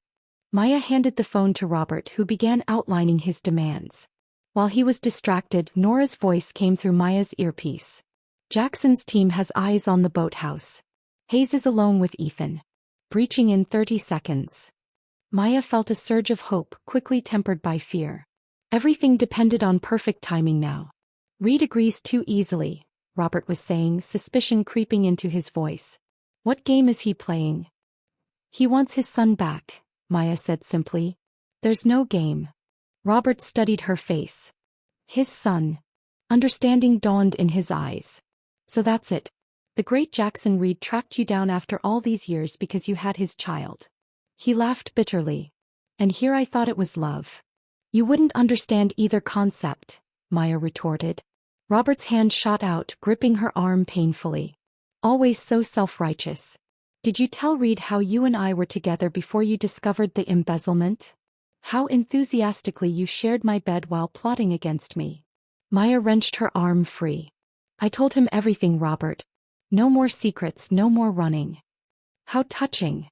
Maya handed the phone to Robert, who began outlining his demands. While he was distracted, Nora's voice came through Maya's earpiece. Jackson's team has eyes on the boathouse. Hayes is alone with Ethan. Breaching in 30 seconds. Maya felt a surge of hope, quickly tempered by fear. Everything depended on perfect timing now. Reed agrees too easily, Robert was saying, suspicion creeping into his voice. What game is he playing? He wants his son back, Maya said simply. There's no game. Robert studied her face. His son. Understanding dawned in his eyes. So that's it. The great Jackson Reed tracked you down after all these years because you had his child. He laughed bitterly. And here I thought it was love. You wouldn't understand either concept, Maya retorted. Robert's hand shot out, gripping her arm painfully. Always so self-righteous. Did you tell Reed how you and I were together before you discovered the embezzlement? How enthusiastically you shared my bed while plotting against me? Maya wrenched her arm free. I told him everything, Robert. No more secrets, no more running. How touching.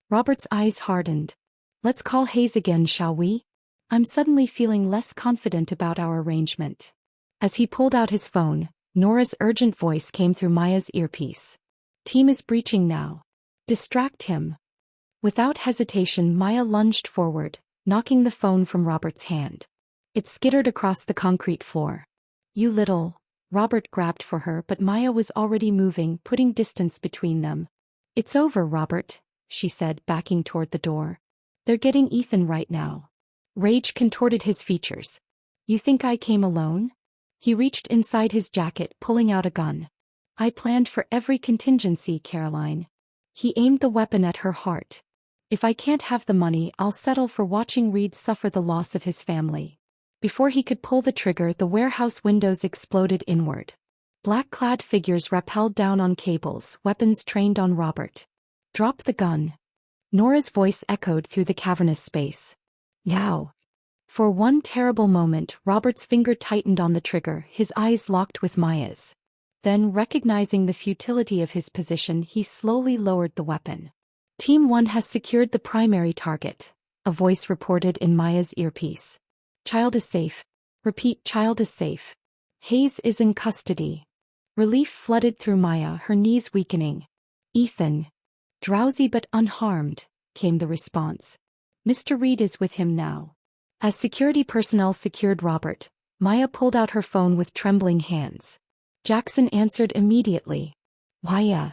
Robert's eyes hardened. Let's call Hayes again, shall we? I'm suddenly feeling less confident about our arrangement. As he pulled out his phone, Nora's urgent voice came through Maya's earpiece. Team is breaching now. Distract him. Without hesitation, Maya lunged forward, knocking the phone from Robert's hand. It skittered across the concrete floor. You little... Robert grabbed for her, but Maya was already moving, putting distance between them. It's over, Robert, she said, backing toward the door. They're getting Ethan right now. Rage contorted his features. You think I came alone? He reached inside his jacket, pulling out a gun. I planned for every contingency, Caroline. He aimed the weapon at her heart. If I can't have the money, I'll settle for watching Reed suffer the loss of his family. Before he could pull the trigger, the warehouse windows exploded inward. Black-clad figures rappelled down on cables, weapons trained on Robert. Drop the gun. Nora's voice echoed through the cavernous space. Yow. For one terrible moment, Robert's finger tightened on the trigger, his eyes locked with Maya's. Then, recognizing the futility of his position, he slowly lowered the weapon. Team 1 has secured the primary target, a voice reported in Maya's earpiece. Child is safe. Repeat, child is safe. Hayes is in custody. Relief flooded through Maya, her knees weakening. Ethan. Drowsy but unharmed, came the response. Mr. Reed is with him now. As security personnel secured Robert, Maya pulled out her phone with trembling hands. Jackson answered immediately. Maya.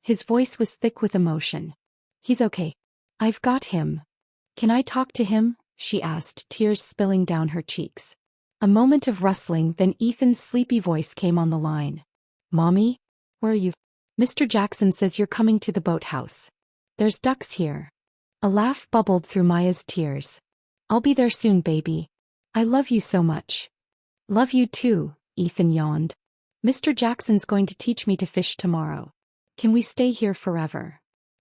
His voice was thick with emotion. He's okay. I've got him. Can I talk to him? She asked, tears spilling down her cheeks. A moment of rustling, then Ethan's sleepy voice came on the line. Mommy? Where are you? Mr. Jackson says you're coming to the boathouse. There's ducks here. A laugh bubbled through Maya's tears. I'll be there soon, baby. I love you so much. Love you too, Ethan yawned. Mr. Jackson's going to teach me to fish tomorrow. Can we stay here forever?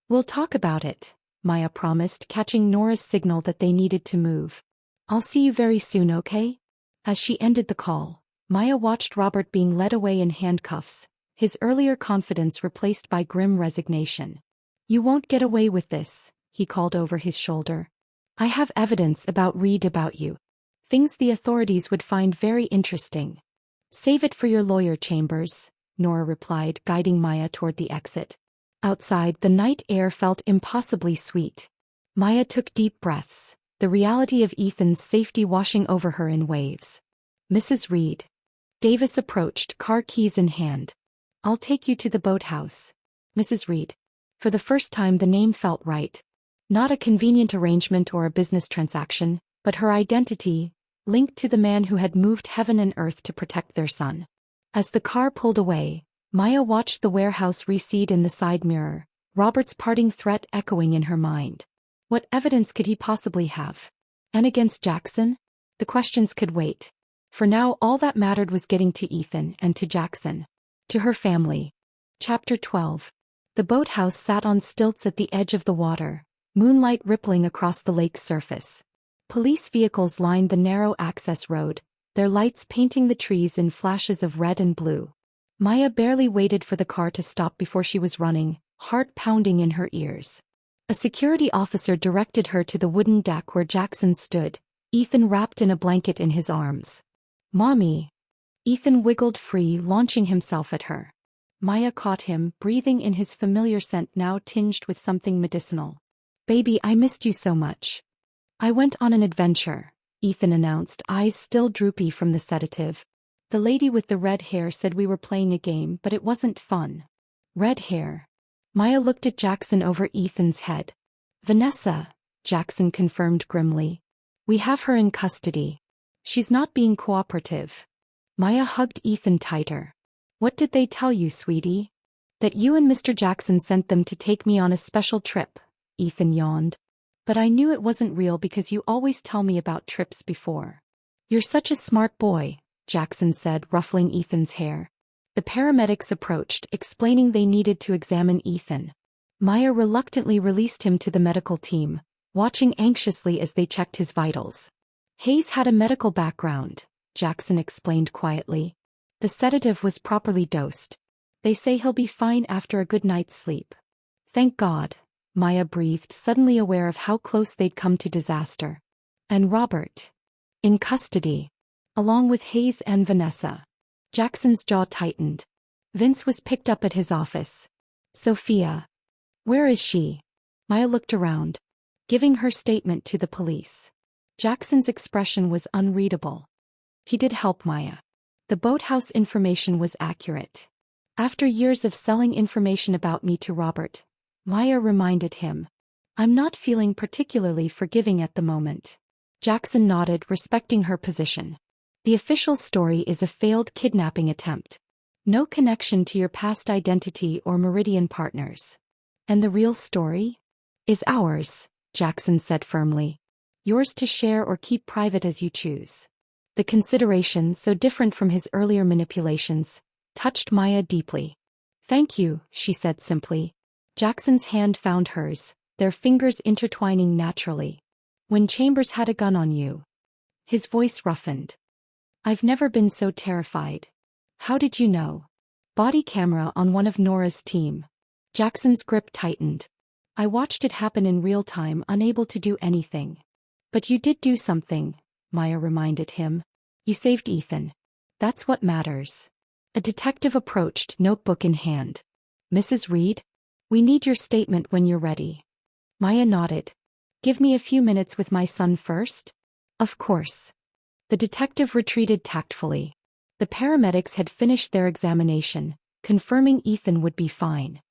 We'll talk about it, Maya promised, catching Nora's signal that they needed to move. I'll see you very soon, okay? As she ended the call, Maya watched Robert being led away in handcuffs, his earlier confidence replaced by grim resignation. You won't get away with this, he called over his shoulder. I have evidence about Reed about you. Things the authorities would find very interesting. Save it for your lawyer, Chambers, Nora replied, guiding Maya toward the exit. Outside, the night air felt impossibly sweet. Maya took deep breaths, the reality of Ethan's safety washing over her in waves. Mrs. Reed. Davis approached, car keys in hand. I'll take you to the boathouse. Mrs. Reed. For the first time the name felt right. Not a convenient arrangement or a business transaction, but her identity, linked to the man who had moved heaven and earth to protect their son. As the car pulled away, Maya watched the warehouse recede in the side mirror, Robert's parting threat echoing in her mind. What evidence could he possibly have? And against Jackson? The questions could wait. For now, all that mattered was getting to Ethan and to Jackson. To her family. Chapter 12. The boathouse sat on stilts at the edge of the water, moonlight rippling across the lake's surface. Police vehicles lined the narrow access road, their lights painting the trees in flashes of red and blue. Maya barely waited for the car to stop before she was running, heart pounding in her ears. A security officer directed her to the wooden deck where Jackson stood, Ethan wrapped in a blanket in his arms. Mommy. Ethan wiggled free, launching himself at her. Maya caught him, breathing in his familiar scent now tinged with something medicinal. Baby, I missed you so much. I went on an adventure, Ethan announced, eyes still droopy from the sedative. The lady with the red hair said we were playing a game, but it wasn't fun. Red hair. Maya looked at Jackson over Ethan's head. Vanessa, Jackson confirmed grimly. We have her in custody. She's not being cooperative. Maya hugged Ethan tighter. What did they tell you, sweetie? That you and Mr. Jackson sent them to take me on a special trip, Ethan yawned. But I knew it wasn't real because you always tell me about trips before. You're such a smart boy, Jackson said, ruffling Ethan's hair. The paramedics approached, explaining they needed to examine Ethan. Maya reluctantly released him to the medical team, watching anxiously as they checked his vitals. Hayes had a medical background, Jackson explained quietly. The sedative was properly dosed. They say he'll be fine after a good night's sleep. Thank God, Maya breathed, suddenly aware of how close they'd come to disaster. And Robert. In custody. Along with Hayes and Vanessa. Jackson's jaw tightened. Vince was picked up at his office. Sophia. Where is she? Maya looked around, giving her statement to the police. Jackson's expression was unreadable. He did help Maya. The boathouse information was accurate. After years of selling information about me to Robert, Maya reminded him. I'm not feeling particularly forgiving at the moment. Jackson nodded, respecting her position. The official story is a failed kidnapping attempt. No connection to your past identity or Meridian partners. And the real story? Is ours, Jackson said firmly. Yours to share or keep private as you choose. The consideration, so different from his earlier manipulations, touched Maya deeply. Thank you, she said simply. Jackson's hand found hers, their fingers intertwining naturally. When Chambers had a gun on you. His voice roughened. I've never been so terrified. How did you know? Body camera on one of Nora's team. Jackson's grip tightened. I watched it happen in real time, unable to do anything. But you did do something, Maya reminded him. You saved Ethan. That's what matters. A detective approached, notebook in hand. Mrs. Reed? We need your statement when you're ready. Maya nodded. Give me a few minutes with my son first? Of course. The detective retreated tactfully. The paramedics had finished their examination, confirming Ethan would be fine.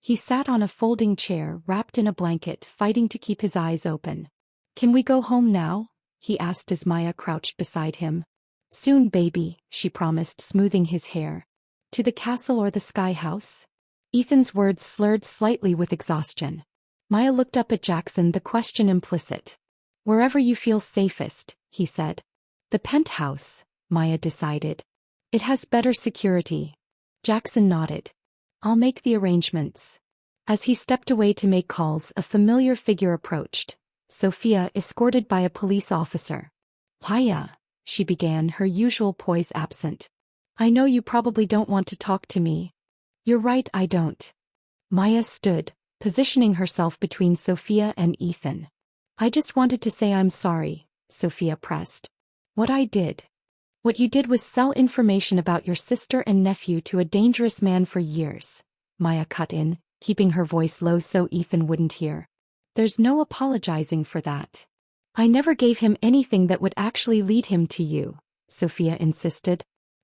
He sat on a folding chair, wrapped in a blanket, fighting to keep his eyes open. Can we go home now? He asked as Maya crouched beside him. Soon, baby, she promised, smoothing his hair. To the castle or the sky house? Ethan's words slurred slightly with exhaustion. Maya looked up at Jackson, the question implicit. Wherever you feel safest, he said. The penthouse, Maya decided. It has better security. Jackson nodded. I'll make the arrangements. As he stepped away to make calls, a familiar figure approached. Sophia, escorted by a police officer. Maya, she began, her usual poise absent. I know you probably don't want to talk to me. You're right, I don't. Maya stood, positioning herself between Sophia and Ethan. I just wanted to say I'm sorry, Sophia pressed. What I did. What you did was sell information about your sister and nephew to a dangerous man for years. Maya cut in, keeping her voice low so Ethan wouldn't hear. There's no apologizing for that. I never gave him anything that would actually lead him to you, Sophia insisted.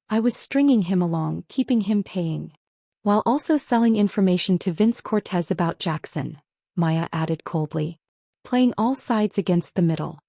I was stringing him along, keeping him paying. While also selling information to Vince Cortez about Jackson, Maya added coldly. Playing all sides against the middle.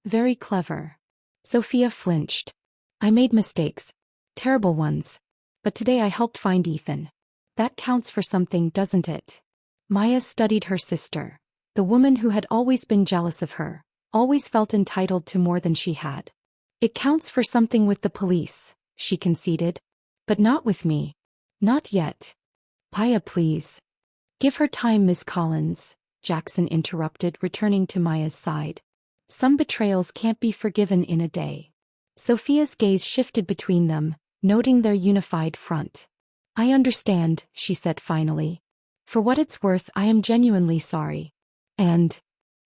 Very clever. Sophia flinched. I made mistakes. Terrible ones. But today I helped find Ethan. That counts for something, doesn't it? Maya studied her sister. The woman who had always been jealous of her, always felt entitled to more than she had. It counts for something with the police, she conceded. But not with me. Not yet. Maya, please. Give her time, Miss Collins, Jackson interrupted, returning to Maya's side. Some betrayals can't be forgiven in a day. Sophia's gaze shifted between them, noting their unified front. I understand, she said finally. For what it's worth, I am genuinely sorry. And...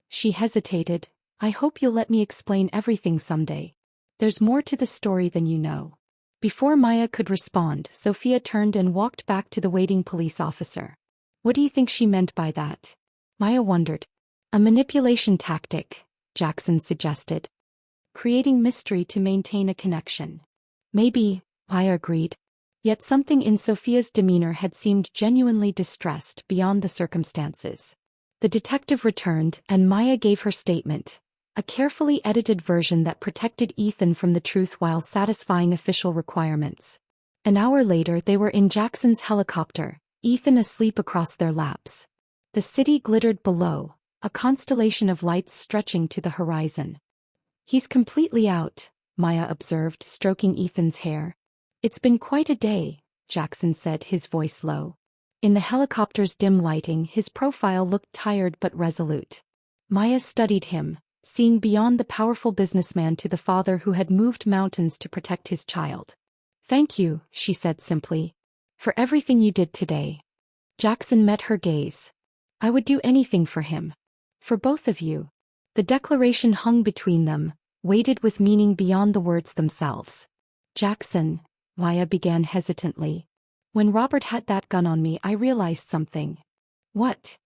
She hesitated. I hope you'll let me explain everything someday. There's more to the story than you know. Before Maya could respond, Sophia turned and walked back to the waiting police officer. What do you think she meant by that? Maya wondered. A manipulation tactic, Jackson suggested. Creating mystery to maintain a connection. Maybe, Maya agreed. Yet something in Sophia's demeanor had seemed genuinely distressed beyond the circumstances. The detective returned, and Maya gave her statement. A carefully edited version that protected Ethan from the truth while satisfying official requirements. An hour later they were in Jackson's helicopter, Ethan asleep across their laps. The city glittered below, a constellation of lights stretching to the horizon. He's completely out, Maya observed, stroking Ethan's hair. It's been quite a day, Jackson said, his voice low. In the helicopter's dim lighting, his profile looked tired but resolute. Maya studied him, seeing beyond the powerful businessman to the father who had moved mountains to protect his child. Thank you, she said simply. For everything you did today. Jackson met her gaze. I would do anything for him. For both of you. The declaration hung between them, weighted with meaning beyond the words themselves. Jackson, Maya began hesitantly. When Robert had that gun on me, I realized something. What?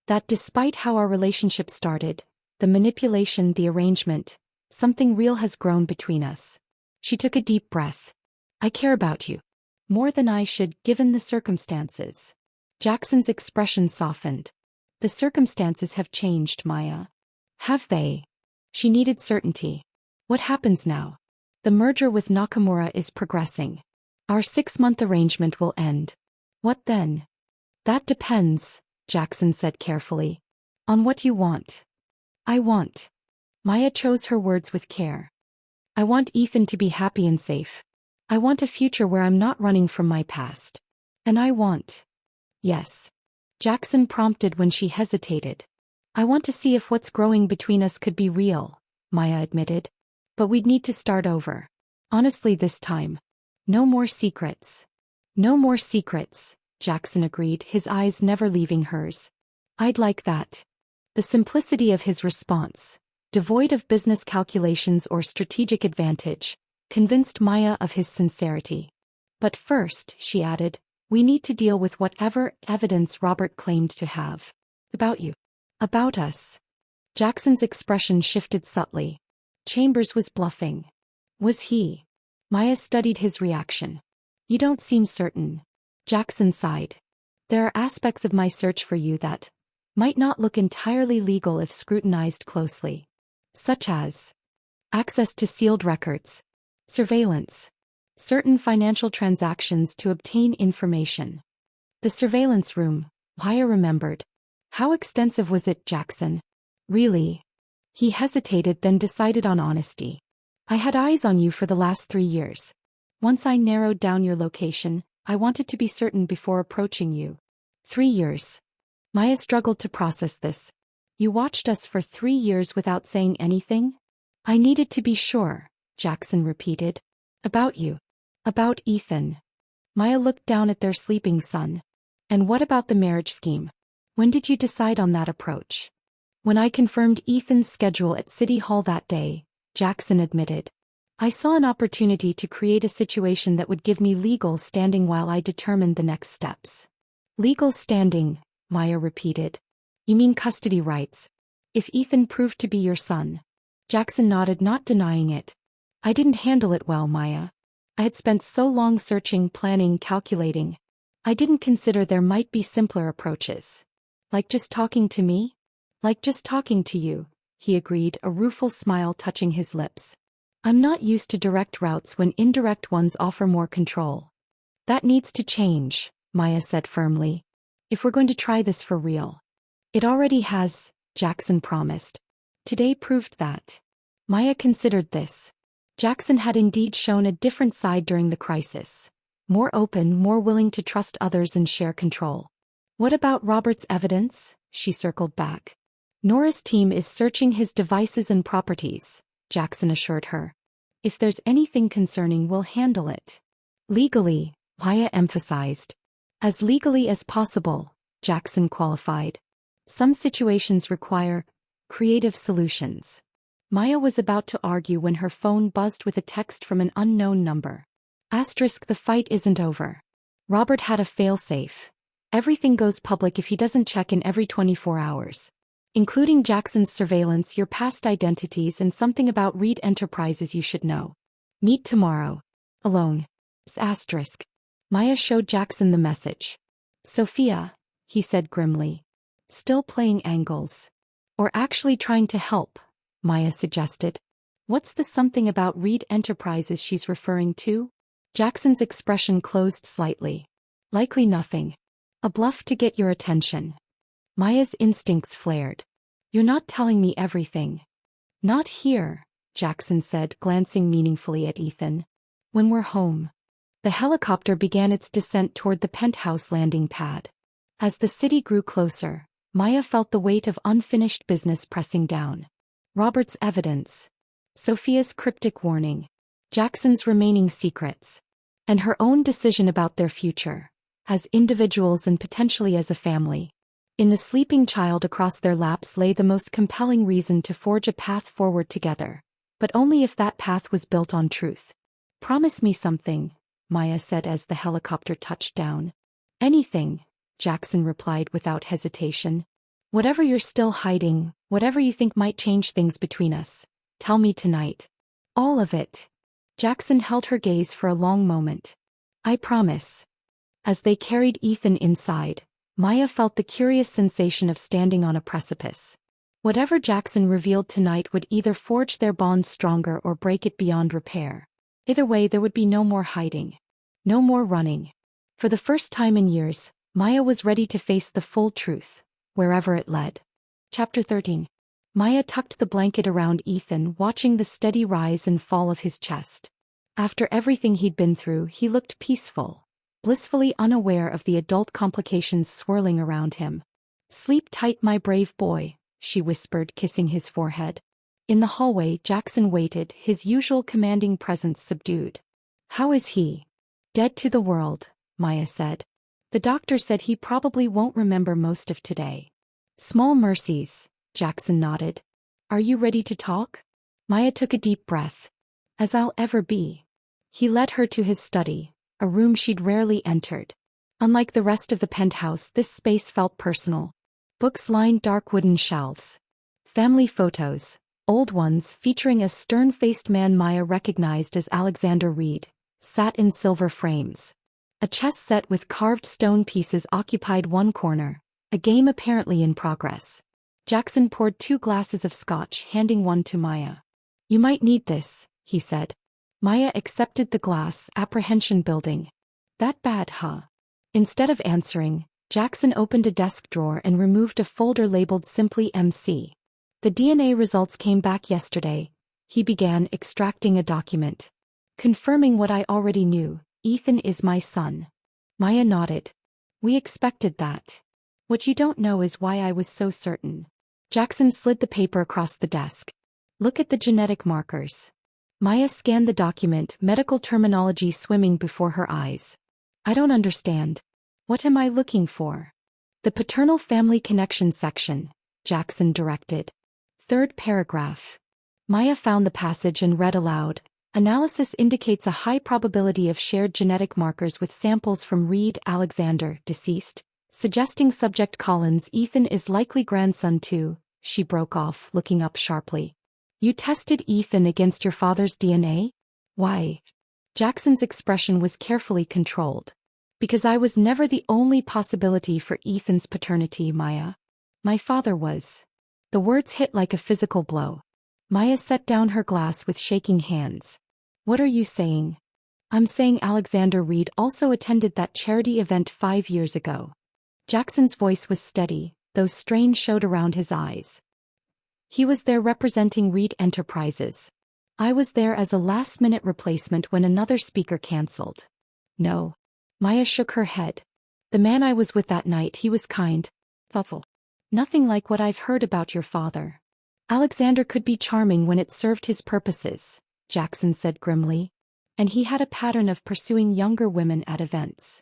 That despite how our relationship started, the manipulation, the arrangement, something real has grown between us. She took a deep breath. I care about you. More than I should, given the circumstances. Jackson's expression softened. The circumstances have changed, Maya. Have they? She needed certainty. What happens now? The merger with Nakamura is progressing. Our 6-month arrangement will end. What then? That depends, Jackson said carefully. On what you want. I want. Maya chose her words with care. I want Ethan to be happy and safe. I want a future where I'm not running from my past. And I want. Yes. Jackson prompted when she hesitated. I want to see if what's growing between us could be real, Maya admitted. But we'd need to start over. Honestly this time. No more secrets. No more secrets, Jackson agreed, his eyes never leaving hers. I'd like that. The simplicity of his response, devoid of business calculations or strategic advantage, convinced Maya of his sincerity. But first, she added, we need to deal with whatever evidence Robert claimed to have. About you. About us. Jackson's expression shifted subtly. Chambers was bluffing. Was he? Maya studied his reaction. You don't seem certain. Jackson sighed. There are aspects of my search for you that might not look entirely legal if scrutinized closely. Such as access to sealed records, surveillance, certain financial transactions to obtain information. The surveillance room, Maya remembered. How extensive was it, Jackson? Really? He hesitated, then decided on honesty. I had eyes on you for the last 3 years. Once I narrowed down your location, I wanted to be certain before approaching you. 3 years. Maya struggled to process this. You watched us for 3 years without saying anything? I needed to be sure, Jackson repeated. About you. About Ethan. Maya looked down at their sleeping son. And what about the marriage scheme? When did you decide on that approach? When I confirmed Ethan's schedule at City Hall that day, Jackson admitted. I saw an opportunity to create a situation that would give me legal standing while I determined the next steps. Legal standing, Maya repeated. You mean custody rights? If Ethan proved to be your son. Jackson nodded, not denying it. I didn't handle it well, Maya. I had spent so long searching, planning, calculating. I didn't consider there might be simpler approaches. Like just talking to me? Like just talking to you, he agreed, a rueful smile touching his lips. I'm not used to direct routes when indirect ones offer more control. That needs to change, Maya said firmly. If we're going to try this for real. It already has, Jackson promised. Today proved that. Maya considered this. Jackson had indeed shown a different side during the crisis. More open, more willing to trust others and share control. What about Robert's evidence? She circled back. Nora's team is searching his devices and properties, Jackson assured her. If there's anything concerning, we'll handle it. Legally, Maya emphasized. As legally as possible, Jackson qualified. Some situations require creative solutions. Maya was about to argue when her phone buzzed with a text from an unknown number. Asterisk, the fight isn't over. Robert had a failsafe. Everything goes public if he doesn't check in every 24 hours. Including Jackson's surveillance, your past identities, and something about Reed Enterprises you should know. Meet tomorrow. Alone. Asterisk. Maya showed Jackson the message. Sophia, he said grimly. Still playing angles. Or actually trying to help, Maya suggested. What's the something about Reed Enterprises she's referring to? Jackson's expression closed slightly. Likely nothing. A bluff to get your attention. Maya's instincts flared. You're not telling me everything. Not here, Jackson said, glancing meaningfully at Ethan. When we're home. The helicopter began its descent toward the penthouse landing pad. As the city grew closer, Maya felt the weight of unfinished business pressing down. Robert's evidence. Sophia's cryptic warning. Jackson's remaining secrets. And her own decision about their future. As individuals and potentially as a family. In the sleeping child across their laps lay the most compelling reason to forge a path forward together. But only if that path was built on truth. Promise me something, Maya said as the helicopter touched down. Anything, Jackson replied without hesitation. Whatever you're still hiding, whatever you think might change things between us, tell me tonight. All of it. Jackson held her gaze for a long moment. I promise. As they carried Ethan inside, Maya felt the curious sensation of standing on a precipice. Whatever Jackson revealed tonight would either forge their bond stronger or break it beyond repair. Either way, there would be no more hiding. No more running. For the first time in years, Maya was ready to face the full truth, wherever it led. Chapter 13. Maya tucked the blanket around Ethan, watching the steady rise and fall of his chest. After everything he'd been through, he looked peaceful, blissfully unaware of the adult complications swirling around him. Sleep tight, my brave boy, she whispered, kissing his forehead. In the hallway, Jackson waited, his usual commanding presence subdued. How is he? Dead to the world, Maya said. The doctor said he probably won't remember most of today. Small mercies, Jackson nodded. Are you ready to talk? Maya took a deep breath. As I'll ever be. He led her to his study, a room she'd rarely entered. Unlike the rest of the penthouse, this space felt personal. Books lined dark wooden shelves. Family photos, old ones featuring a stern-faced man Maya recognized as Alexander Reed, sat in silver frames. A chess set with carved stone pieces occupied one corner, a game apparently in progress. Jackson poured 2 glasses of scotch, handing one to Maya. You might need this, he said. Maya accepted the glass, apprehension building. That bad, huh? Instead of answering, Jackson opened a desk drawer and removed a folder labeled simply MC. The DNA results came back yesterday, he began, extracting a document. Confirming what I already knew, Ethan is my son. Maya nodded. We expected that. What you don't know is why I was so certain. Jackson slid the paper across the desk. Look at the genetic markers. Maya scanned the document, medical terminology swimming before her eyes. I don't understand. What am I looking for? The paternal family connection section, Jackson directed. 3rd paragraph. Maya found the passage and read aloud. Analysis indicates a high probability of shared genetic markers with samples from Reed Alexander, deceased, suggesting subject Collins Ethan is likely grandson too. She broke off, looking up sharply. You tested Ethan against your father's DNA? Why? Jackson's expression was carefully controlled. Because I was never the only possibility for Ethan's paternity, Maya. My father was. The words hit like a physical blow. Maya set down her glass with shaking hands. What are you saying? I'm saying Alexander Reed also attended that charity event 5 years ago. Jackson's voice was steady, though strain showed around his eyes. He was there representing Reed Enterprises. I was there as a last-minute replacement when another speaker canceled. No. Maya shook her head. The man I was with that night, he was kind, thoughtful. Nothing like what I've heard about your father. Alexander could be charming when it served his purposes, Jackson said grimly. And he had a pattern of pursuing younger women at events.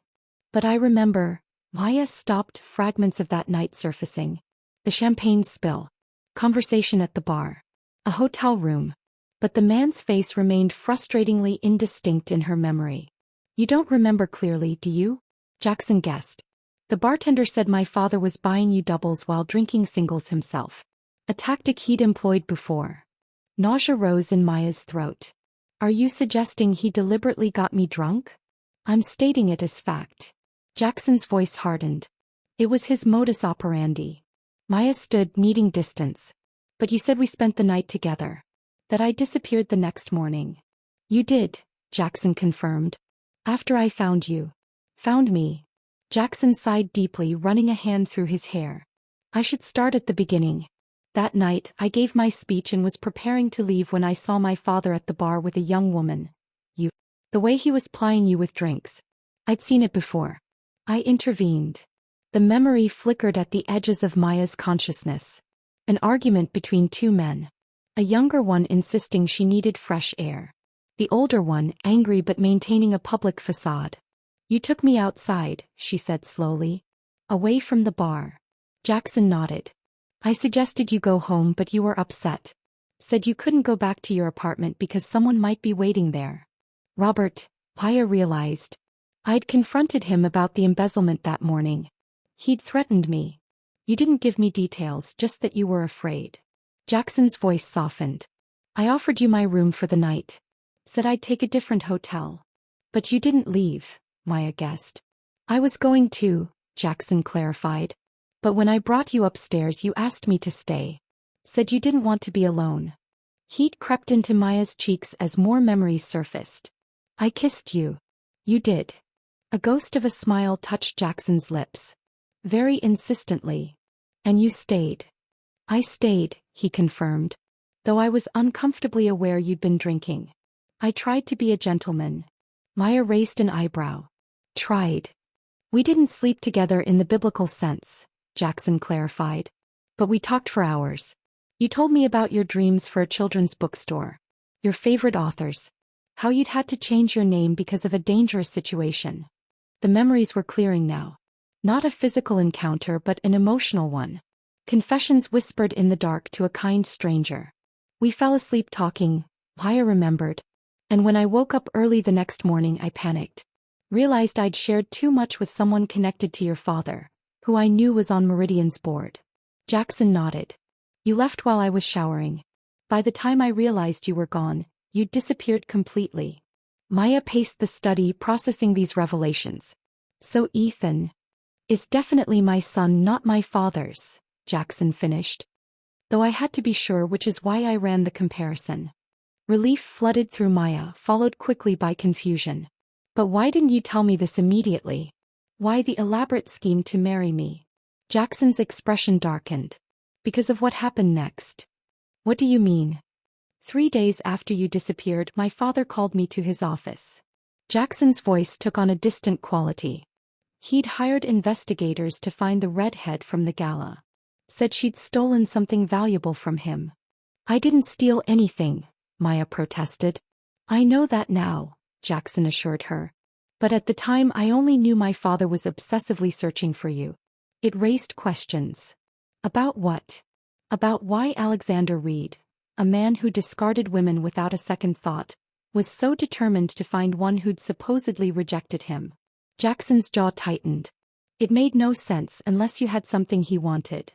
But I remember, Maya stopped, fragments of that night surfacing. The champagne spill. Conversation at the bar. A hotel room. But the man's face remained frustratingly indistinct in her memory. You don't remember clearly, do you? Jackson guessed. The bartender said my father was buying you doubles while drinking singles himself. A tactic he'd employed before. Nausea rose in Maya's throat. Are you suggesting he deliberately got me drunk? I'm stating it as fact. Jackson's voice hardened. It was his modus operandi. Maya stood, needing distance. But you said we spent the night together. That I disappeared the next morning. You did, Jackson confirmed. After I found you. Found me. Jackson sighed deeply, running a hand through his hair. I should start at the beginning. That night, I gave my speech and was preparing to leave when I saw my father at the bar with a young woman. You. The way he was plying you with drinks. I'd seen it before. I intervened. The memory flickered at the edges of Maya's consciousness. An argument between 2 men. A younger one insisting she needed fresh air. The older one, angry but maintaining a public facade. You took me outside, she said slowly. Away from the bar. Jackson nodded. I suggested you go home but you were upset. Said you couldn't go back to your apartment because someone might be waiting there. Robert, Maya realized. I'd confronted him about the embezzlement that morning. He'd threatened me. You didn't give me details, just that you were afraid. Jackson's voice softened. I offered you my room for the night. Said I'd take a different hotel. But you didn't leave, Maya guessed. I was going to, Jackson clarified. But when I brought you upstairs you asked me to stay. Said you didn't want to be alone. Heat crept into Maya's cheeks as more memories surfaced. I kissed you. You did. A ghost of a smile touched Jackson's lips. Very insistently. And you stayed. I stayed, he confirmed. Though I was uncomfortably aware you'd been drinking. I tried to be a gentleman. Maya raised an eyebrow. Tried. We didn't sleep together in the biblical sense, Jackson clarified. But we talked for hours. You told me about your dreams for a children's bookstore. Your favorite authors. How you'd had to change your name because of a dangerous situation. The memories were clearing now. Not a physical encounter but an emotional one. Confessions whispered in the dark to a kind stranger. We fell asleep talking, Maya remembered. And when I woke up early the next morning I panicked. Realized I'd shared too much with someone connected to your father, who I knew was on Meridian's board. Jackson nodded. You left while I was showering. By the time I realized you were gone, you'd disappeared completely. Maya paced the study processing these revelations. So Ethan is definitely my son, not my father's, Jackson finished. Though I had to be sure, which is why I ran the comparison. Relief flooded through Maya, followed quickly by confusion. But why didn't you tell me this immediately? Why the elaborate scheme to marry me? Jackson's expression darkened. Because of what happened next. What do you mean? 3 days after you disappeared, my father called me to his office. Jackson's voice took on a distant quality. He'd hired investigators to find the redhead from the gala. Said she'd stolen something valuable from him. I didn't steal anything, Maya protested. I know that now, Jackson assured her. But at the time I only knew my father was obsessively searching for you. It raised questions. About what? About why Alexander Reed, a man who discarded women without a second thought, was so determined to find one who'd supposedly rejected him. Jackson's jaw tightened. It made no sense unless you had something he wanted.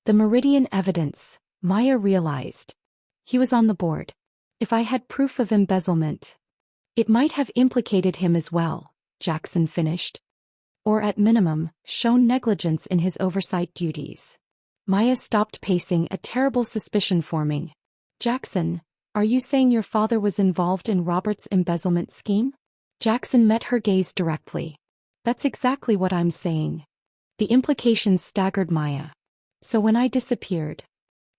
The Meridian evidence, Maya realized. He was on the board. If I had proof of embezzlement, it might have implicated him as well, Jackson finished. Or at minimum, shown negligence in his oversight duties. Maya stopped pacing, a terrible suspicion forming. Jackson, are you saying your father was involved in Robert's embezzlement scheme? Jackson met her gaze directly. That's exactly what I'm saying. The implications staggered Maya. So when I disappeared,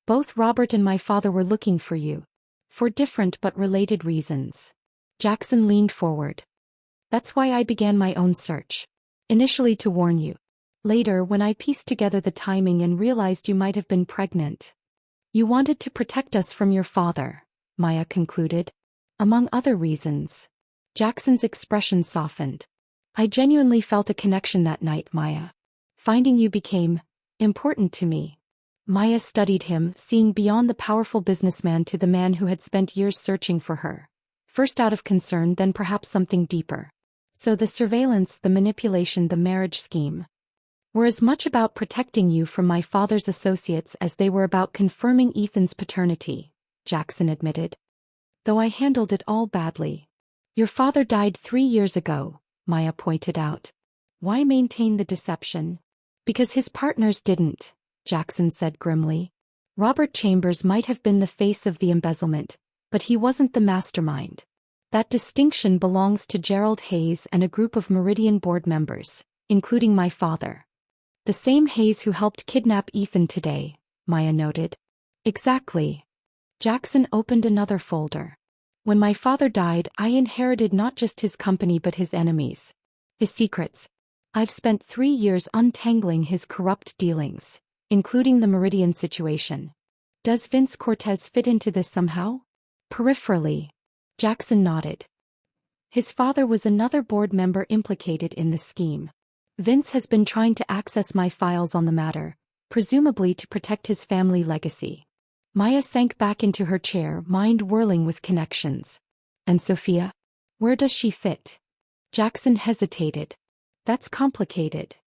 both Robert and my father were looking for you. For different but related reasons. Jackson leaned forward. That's why I began my own search. Initially to warn you. Later, when I pieced together the timing and realized you might have been pregnant. You wanted to protect us from your father, Maya concluded. Among other reasons. Jackson's expression softened. I genuinely felt a connection that night, Maya. Finding you became important to me. Maya studied him, seeing beyond the powerful businessman to the man who had spent years searching for her. First out of concern, then perhaps something deeper. So the surveillance, the manipulation, the marriage scheme were as much about protecting you from my father's associates as they were about confirming Ethan's paternity, Jackson admitted. Though I handled it all badly. Your father died 3 years ago, Maya pointed out. Why maintain the deception? Because his partners didn't, Jackson said grimly. Robert Chambers might have been the face of the embezzlement, but he wasn't the mastermind. That distinction belongs to Gerald Hayes and a group of Meridian board members, including my father. The same Hayes who helped kidnap Ethan today, Maya noted. Exactly. Jackson opened another folder. When my father died, I inherited not just his company but his enemies. His secrets. I've spent 3 years untangling his corrupt dealings, including the Meridian situation. Does Vince Cortez fit into this somehow? Peripherally. Jackson nodded. His father was another board member implicated in the scheme. Vince has been trying to access my files on the matter, presumably to protect his family legacy. Maya sank back into her chair, mind whirling with connections. And Sophia? Where does she fit? Jackson hesitated. That's complicated.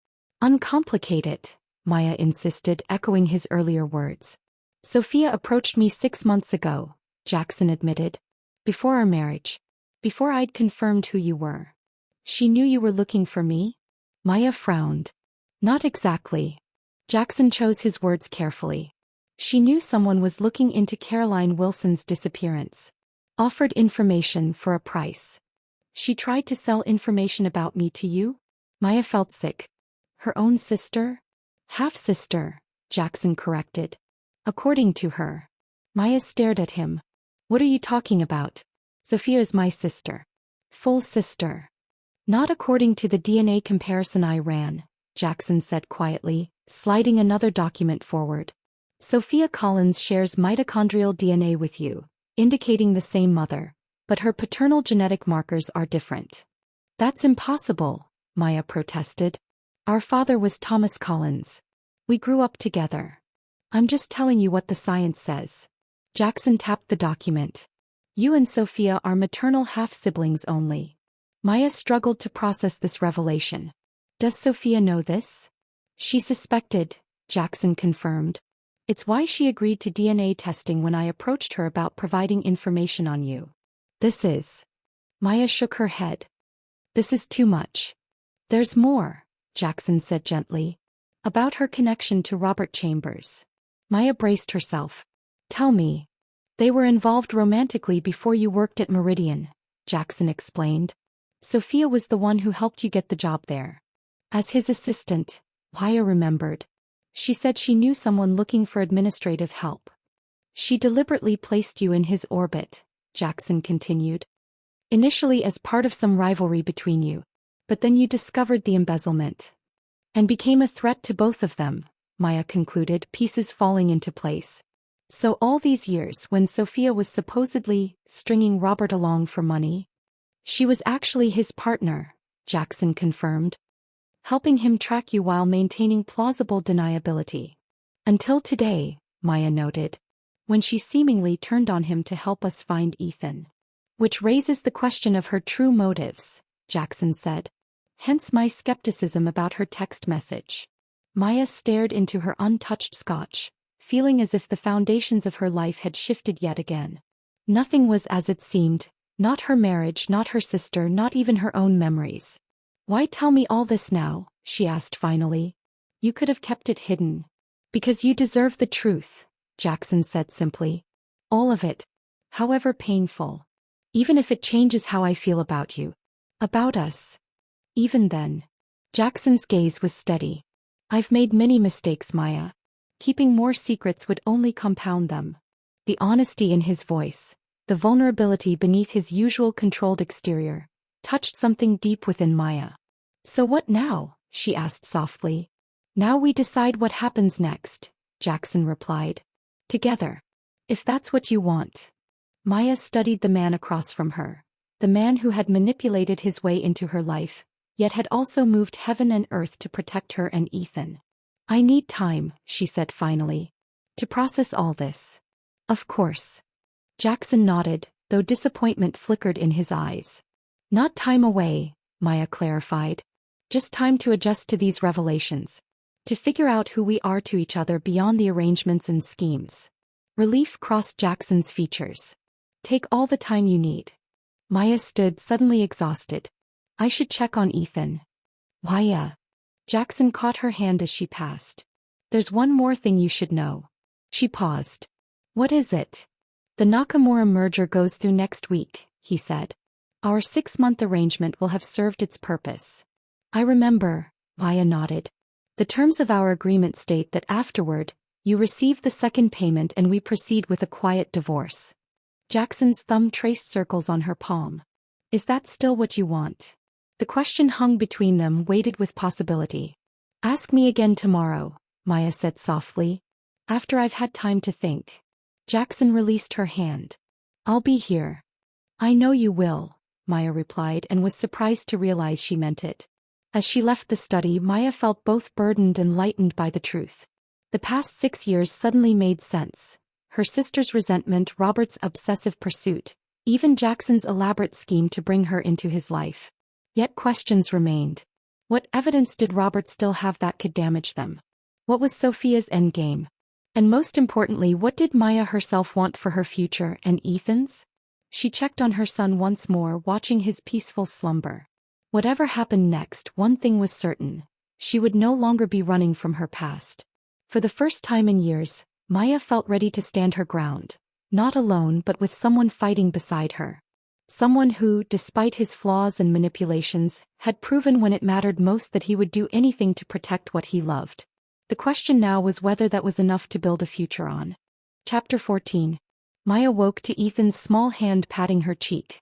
Uncomplicate it, Maya insisted, echoing his earlier words. Sophia approached me 6 months ago, Jackson admitted. Before our marriage. Before I'd confirmed who you were. She knew you were looking for me? Maya frowned. Not exactly. Jackson chose his words carefully. She knew someone was looking into Caroline Wilson's disappearance. Offered information for a price. She tried to sell information about me to you? Maya felt sick. Her own sister? Half-sister, Jackson corrected. According to her. Maya stared at him. What are you talking about? Sophia is my sister. Full sister. Not according to the DNA comparison I ran, Jackson said quietly, sliding another document forward. Sophia Collins shares mitochondrial DNA with you, indicating the same mother, but her paternal genetic markers are different. That's impossible, Maya protested. Our father was Thomas Collins. We grew up together. I'm just telling you what the science says. Jackson tapped the document. You and Sophia are maternal half-siblings only. Maya struggled to process this revelation. Does Sophia know this? She suspected, Jackson confirmed. It's why she agreed to DNA testing when I approached her about providing information on you. This is. Maya shook her head. This is too much. There's more, Jackson said gently. About her connection to Robert Chambers. Maya braced herself. Tell me. They were involved romantically before you worked at Meridian, Jackson explained. Sophia was the one who helped you get the job there. As his assistant, Maya remembered. She said she knew someone looking for administrative help. She deliberately placed you in his orbit, Jackson continued. Initially as part of some rivalry between you, but then you discovered the embezzlement. And became a threat to both of them, Maya concluded, pieces falling into place. So all these years when Sophia was supposedly stringing Robert along for money, she was actually his partner, Jackson confirmed. Helping him track you while maintaining plausible deniability. Until today, Maya noted, when she seemingly turned on him to help us find Ethan. Which raises the question of her true motives, Jackson said. Hence my skepticism about her text message. Maya stared into her untouched scotch, feeling as if the foundations of her life had shifted yet again. Nothing was as it seemed, not her marriage, not her sister, not even her own memories. Why tell me all this now? She asked finally. You could have kept it hidden. Because you deserve the truth, Jackson said simply. All of it. However painful. Even if it changes how I feel about you. About us. Even then. Jackson's gaze was steady. I've made many mistakes, Maya. Keeping more secrets would only compound them. The honesty in his voice, the vulnerability beneath his usual controlled exterior, touched something deep within Maya. So what now? She asked softly. Now we decide what happens next, Jackson replied. Together. If that's what you want. Maya studied the man across from her. The man who had manipulated his way into her life, yet had also moved heaven and earth to protect her and Ethan. I need time, she said finally. To process all this. Of course. Jackson nodded, though disappointment flickered in his eyes. Not time away, Maya clarified. Just time to adjust to these revelations. To figure out who we are to each other beyond the arrangements and schemes. Relief crossed Jackson's features. Take all the time you need. Maya stood suddenly exhausted. I should check on Ethan. Maya. Jackson caught her hand as she passed. There's one more thing you should know. She paused. What is it? The Nakamura merger goes through next week, he said. Our 6-month arrangement will have served its purpose. I remember, Maya nodded. The terms of our agreement state that afterward, you receive the second payment and we proceed with a quiet divorce. Jackson's thumb traced circles on her palm. Is that still what you want? The question hung between them, weighted with possibility. Ask me again tomorrow, Maya said softly. After I've had time to think. Jackson released her hand. I'll be here. I know you will, Maya replied and was surprised to realize she meant it. As she left the study, Maya felt both burdened and lightened by the truth. The past 6 years suddenly made sense. Her sister's resentment, Robert's obsessive pursuit, even Jackson's elaborate scheme to bring her into his life. Yet questions remained. What evidence did Robert still have that could damage them? What was Sophia's endgame? And most importantly, what did Maya herself want for her future and Ethan's? She checked on her son once more, watching his peaceful slumber. Whatever happened next, one thing was certain. She would no longer be running from her past. For the first time in years, Maya felt ready to stand her ground. Not alone, but with someone fighting beside her. Someone who, despite his flaws and manipulations, had proven when it mattered most that he would do anything to protect what he loved. The question now was whether that was enough to build a future on. Chapter 14. Maya woke to Ethan's small hand patting her cheek.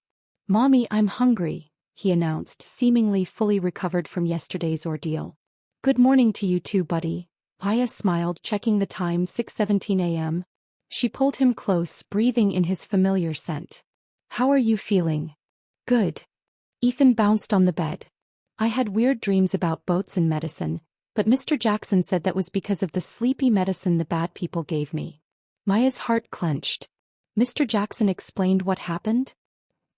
"Mommy, I'm hungry," he announced, seemingly fully recovered from yesterday's ordeal. "Good morning to you too, buddy." Maya smiled, checking the time, 6:17 a.m. She pulled him close, breathing in his familiar scent. "How are you feeling?" "Good." Ethan bounced on the bed. "I had weird dreams about boats and medicine, but Mr. Jackson said that was because of the sleepy medicine the bad people gave me." Maya's heart clenched. Mr. Jackson explained what happened?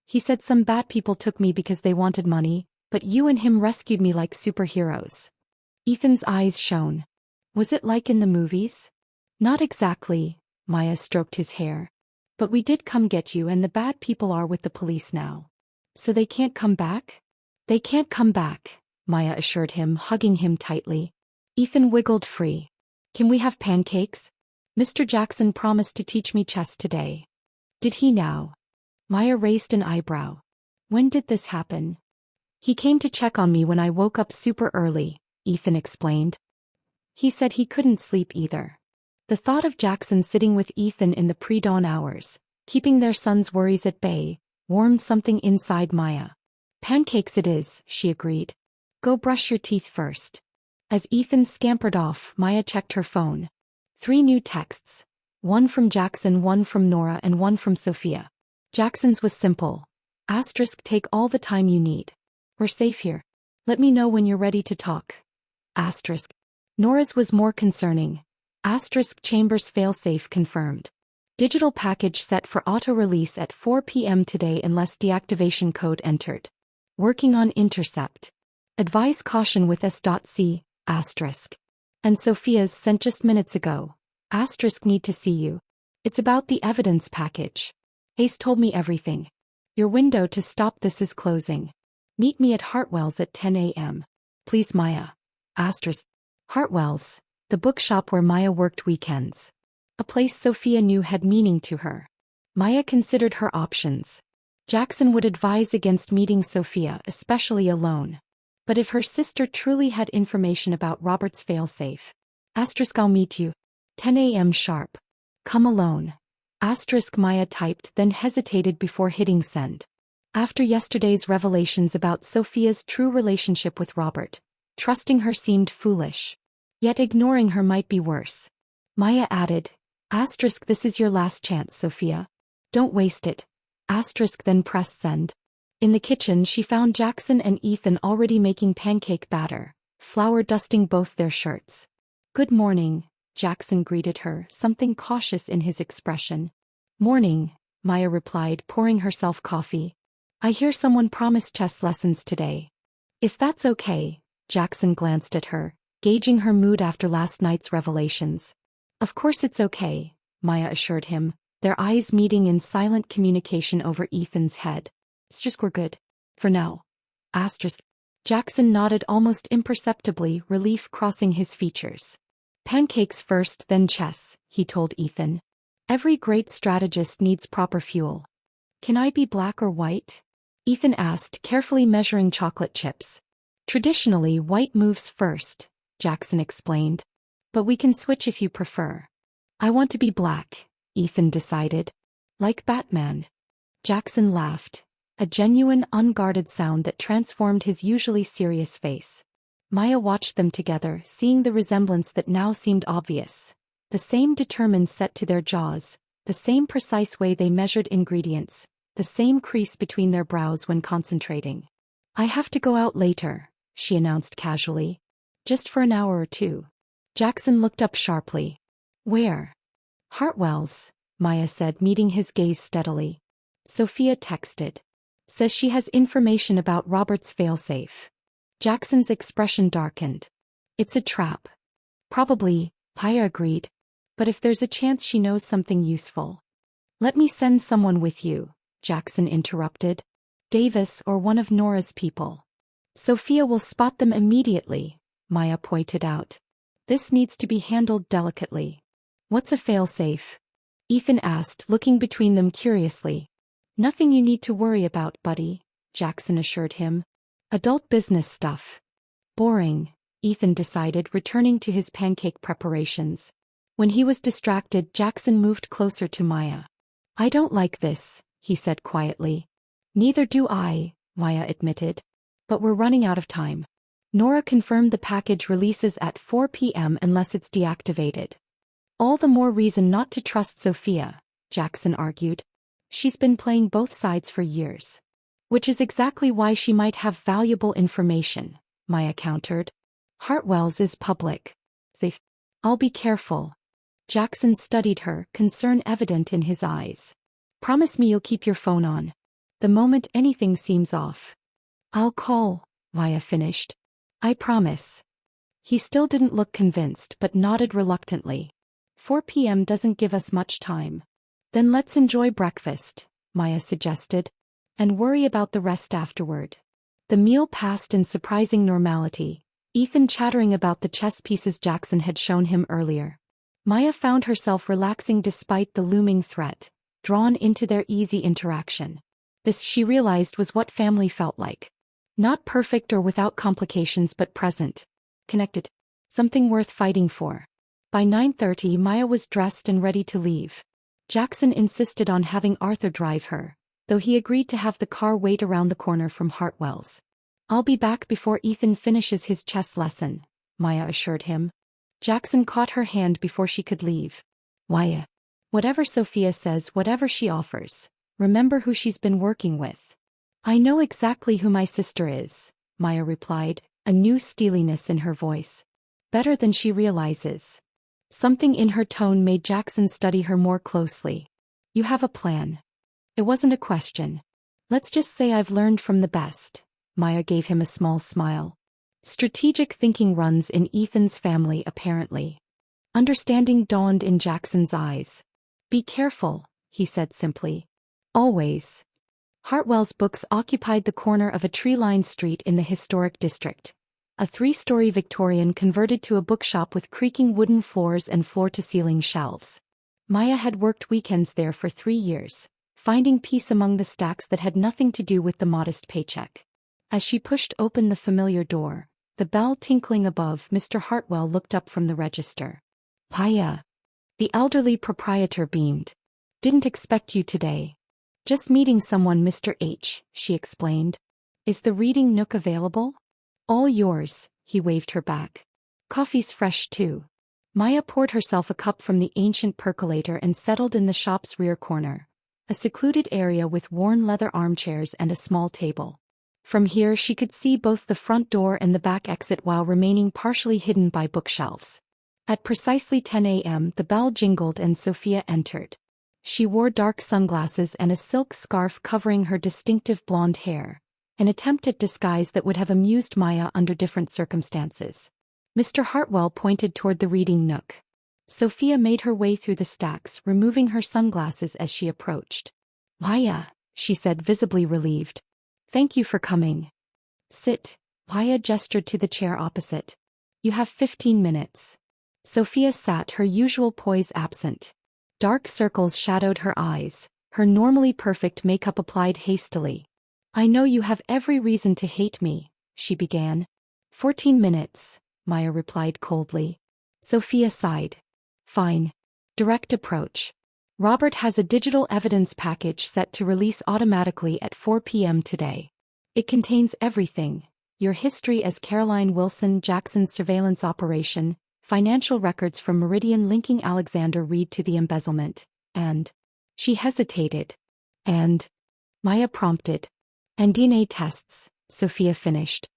"He said some bad people took me because they wanted money, but you and him rescued me like superheroes." Ethan's eyes shone. "Was it like in the movies?" "Not exactly," Maya stroked his hair. "But we did come get you, and the bad people are with the police now." "So they can't come back?" "They can't come back," Maya assured him, hugging him tightly. Ethan wiggled free. "Can we have pancakes? Mr. Jackson promised to teach me chess today." "Did he now?" Maya raised an eyebrow. "When did this happen?" "He came to check on me when I woke up super early," Ethan explained. He said he couldn't sleep either. The thought of Jackson sitting with Ethan in the pre-dawn hours, keeping their son's worries at bay, warmed something inside Maya. "Pancakes it is," she agreed. "Go brush your teeth first." As Ethan scampered off, Maya checked her phone. 3 new texts. One from Jackson, one from Nora, and one from Sophia. Jackson's was simple. *, take all the time you need. We're safe here. Let me know when you're ready to talk. *. Nora's was more concerning. * Chambers failsafe confirmed. Digital package set for auto-release at 4 p.m. today unless deactivation code entered. Working on intercept. Advise caution with S.C. And Sophia's sent just minutes ago. * Need to see you. It's about the evidence package. Ace told me everything. Your window to stop this is closing. Meet me at Hartwell's at 10 a.m. Please, Maya. Hartwell's, the bookshop where Maya worked weekends. A place Sophia knew had meaning to her. Maya considered her options. Jackson would advise against meeting Sophia, especially alone. But if her sister truly had information about Robert's failsafe. I'll meet you. 10 a.m. sharp. Come alone. Maya typed, then hesitated before hitting send. After yesterday's revelations about Sophia's true relationship with Robert, trusting her seemed foolish. Yet ignoring her might be worse. Maya added, this is your last chance, Sophia. Don't waste it. Then pressed send. In the kitchen she found Jackson and Ethan already making pancake batter, flour dusting both their shirts. Good morning, Jackson greeted her, something cautious in his expression. Morning, Maya replied, pouring herself coffee. I hear someone promised chess lessons today. If that's okay, Jackson glanced at her, gauging her mood after last night's revelations. Of course it's okay, Maya assured him, their eyes meeting in silent communication over Ethan's head. We're good. For now. Jackson nodded almost imperceptibly, relief crossing his features. Pancakes first, then chess, he told Ethan. Every great strategist needs proper fuel. Can I be black or white? Ethan asked, carefully measuring chocolate chips. Traditionally, white moves first, Jackson explained. But we can switch if you prefer. I want to be black, Ethan decided. Like Batman. Jackson laughed. A genuine, unguarded sound that transformed his usually serious face. Maya watched them together, seeing the resemblance that now seemed obvious. The same determined set to their jaws, the same precise way they measured ingredients, the same crease between their brows when concentrating. I have to go out later, she announced casually. Just for an hour or two. Jackson looked up sharply. Where? Hartwell's, Maya said, meeting his gaze steadily. Sophia texted. Says she has information about Robert's failsafe. Jackson's expression darkened. It's a trap. Probably, Paya agreed. But if there's a chance she knows something useful. Let me send someone with you, Jackson interrupted. Davis or one of Nora's people. Sophia will spot them immediately, Maya pointed out. This needs to be handled delicately. What's a failsafe? Ethan asked, looking between them curiously. Nothing you need to worry about, buddy, Jackson assured him. Adult business stuff. Boring, Ethan decided, returning to his pancake preparations. When he was distracted, Jackson moved closer to Maya. I don't like this, he said quietly. Neither do I, Maya admitted. But we're running out of time. Nora confirmed the package releases at 4 p.m. unless it's deactivated. All the more reason not to trust Sophia, Jackson argued. She's been playing both sides for years. Which is exactly why she might have valuable information, Maya countered. Hartwell's is public. Safe. I'll be careful. Jackson studied her, concern evident in his eyes. Promise me you'll keep your phone on. The moment anything seems off. I'll call, Maya finished. I promise. He still didn't look convinced but nodded reluctantly. 4 p.m. doesn't give us much time. Then let's enjoy breakfast, Maya suggested. And worry about the rest afterward. The meal passed in surprising normality, Ethan chattering about the chess pieces Jackson had shown him earlier. Maya found herself relaxing despite the looming threat, drawn into their easy interaction. This, she realized, was what family felt like. Not perfect or without complications but present. Connected. Something worth fighting for. By 9:30 Maya was dressed and ready to leave. Jackson insisted on having Arthur drive her, though he agreed to have the car wait around the corner from Hartwell's. I'll be back before Ethan finishes his chess lesson, Maya assured him. Jackson caught her hand before she could leave. Maya. Whatever Sophia says, whatever she offers, remember who she's been working with. I know exactly who my sister is, Maya replied, a new steeliness in her voice. Better than she realizes. Something in her tone made Jackson study her more closely. You have a plan. It wasn't a question. Let's just say I've learned from the best. Maya gave him a small smile. Strategic thinking runs in Ethan's family apparently. Understanding dawned in Jackson's eyes. Be careful, he said simply. Always. Hartwell's books occupied the corner of a tree-lined street in the historic district. A 3-story Victorian converted to a bookshop with creaking wooden floors and floor-to-ceiling shelves. Maya had worked weekends there for 3 years, finding peace among the stacks that had nothing to do with the modest paycheck. As she pushed open the familiar door, the bell tinkling above, Mr. Hartwell looked up from the register. Maya. The elderly proprietor beamed. Didn't expect you today. Just meeting someone, Mr. H., she explained. Is the reading nook available? All yours, he waved her back. Coffee's fresh too. Maya poured herself a cup from the ancient percolator and settled in the shop's rear corner, a secluded area with worn leather armchairs and a small table. From here she could see both the front door and the back exit while remaining partially hidden by bookshelves. At precisely 10 a.m. the bell jingled and Sophia entered. She wore dark sunglasses and a silk scarf covering her distinctive blonde hair, an attempt at disguise that would have amused Maya under different circumstances. Mr. Hartwell pointed toward the reading nook. Sophia made her way through the stacks, removing her sunglasses as she approached. Maya, she said, visibly relieved. Thank you for coming. Sit. Maya gestured to the chair opposite. You have 15 minutes. Sophia sat, her usual poise absent. Dark circles shadowed her eyes, her normally perfect makeup applied hastily. I know you have every reason to hate me, she began. 14 minutes, Maya replied coldly. Sophia sighed. Fine. Direct approach. Robert has a digital evidence package set to release automatically at 4 p.m. today. It contains everything: your history as Caroline Wilson, Jackson's surveillance operation, financial records from Meridian linking Alexander Reed to the embezzlement, and... She hesitated. And... Maya prompted. And DNA tests, Sophia finished.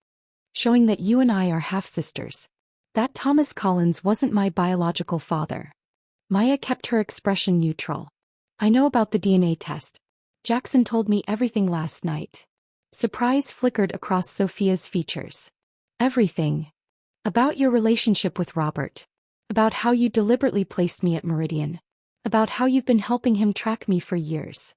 Showing that you and I are half-sisters. That Thomas Collins wasn't my biological father. Maya kept her expression neutral. I know about the DNA test. Jackson told me everything last night. Surprise flickered across Sophia's features. Everything. About your relationship with Robert. About how you deliberately placed me at Meridian. About how you've been helping him track me for years.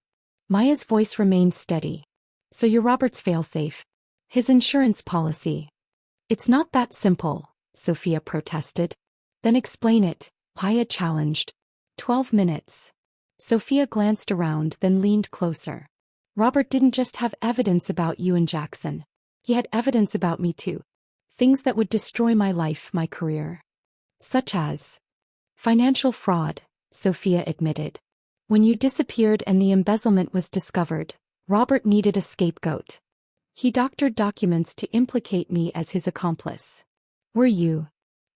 Maya's voice remained steady. So you're Robert's failsafe. His insurance policy. It's not that simple, Sophia protested. Then explain it, Maya challenged. 12 minutes. Sophia glanced around, then leaned closer. Robert didn't just have evidence about you and Jackson. He had evidence about me too. Things that would destroy my life, my career. Such as financial fraud, Sophia admitted. When you disappeared and the embezzlement was discovered, Robert needed a scapegoat. He doctored documents to implicate me as his accomplice. Were you?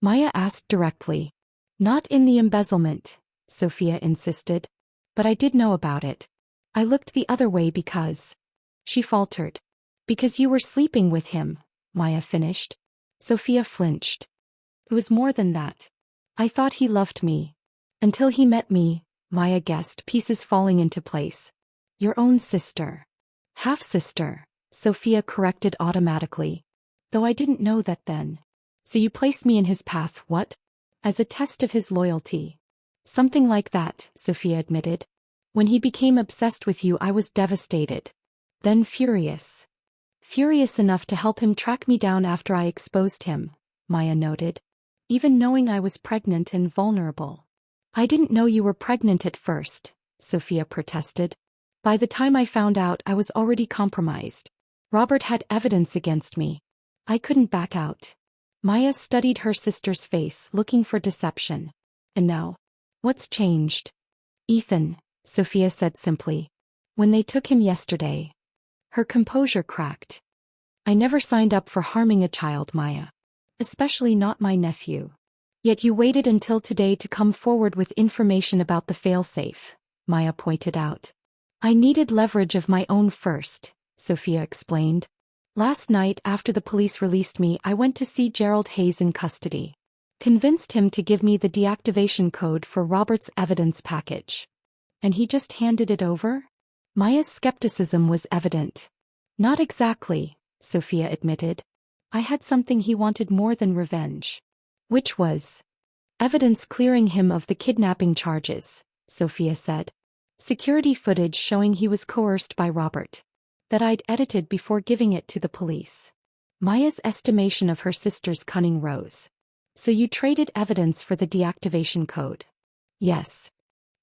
Maya asked directly. Not in the embezzlement, Sophia insisted. But I did know about it. I looked the other way because... She faltered. Because you were sleeping with him, Maya finished. Sophia flinched. It was more than that. I thought he loved me. Until he met me, Maya guessed, pieces falling into place. Your own sister. Half-sister, Sophia corrected automatically. Though I didn't know that then. So you placed me in his path, what? As a test of his loyalty. Something like that, Sophia admitted. When he became obsessed with you, I was devastated. Then furious. Furious enough to help him track me down after I exposed him, Maya noted. Even knowing I was pregnant and vulnerable. I didn't know you were pregnant at first, Sophia protested. By the time I found out, I was already compromised. Robert had evidence against me. I couldn't back out. Maya studied her sister's face, looking for deception. And now? What's changed? Ethan, Sophia said simply. When they took him yesterday. Her composure cracked. I never signed up for harming a child, Maya. Especially not my nephew. Yet you waited until today to come forward with information about the failsafe, Maya pointed out. I needed leverage of my own first, Sophia explained. Last night after the police released me, I went to see Gerald Hayes in custody. Convinced him to give me the deactivation code for Robert's evidence package. And he just handed it over? Maya's skepticism was evident. Not exactly, Sophia admitted. I had something he wanted more than revenge. Which was? Evidence clearing him of the kidnapping charges, Sophia said. Security footage showing he was coerced by Robert. That I'd edited before giving it to the police. Maya's estimation of her sister's cunning rose. So you traded evidence for the deactivation code? Yes.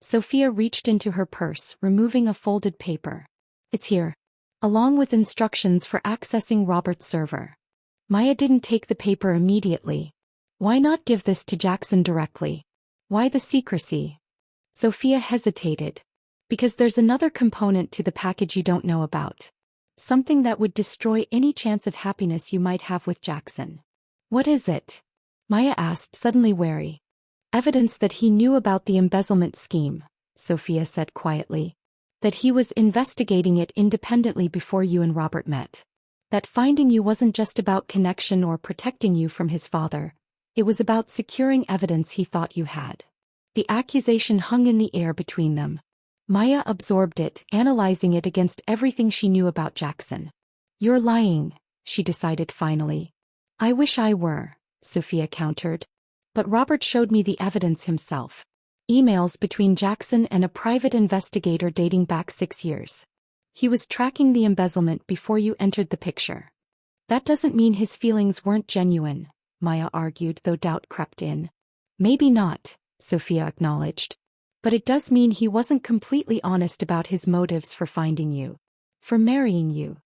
Sophia reached into her purse, removing a folded paper. It's here. Along with instructions for accessing Robert's server. Maya didn't take the paper immediately. Why not give this to Jackson directly? Why the secrecy? Sophia hesitated. Because there's another component to the package you don't know about. Something that would destroy any chance of happiness you might have with Jackson. What is it? Maya asked, suddenly wary. Evidence that he knew about the embezzlement scheme, Sophia said quietly. That he was investigating it independently before you and Robert met. That finding you wasn't just about connection or protecting you from his father. It was about securing evidence he thought you had. The accusation hung in the air between them. Maya absorbed it, analyzing it against everything she knew about Jackson. You're lying, she decided finally. I wish I were, Sophia countered. But Robert showed me the evidence himself. Emails between Jackson and a private investigator dating back 6 years. He was tracking the embezzlement before you entered the picture. That doesn't mean his feelings weren't genuine, Maya argued, though doubt crept in. Maybe not, Sophia acknowledged. But it does mean he wasn't completely honest about his motives for finding you. For marrying you.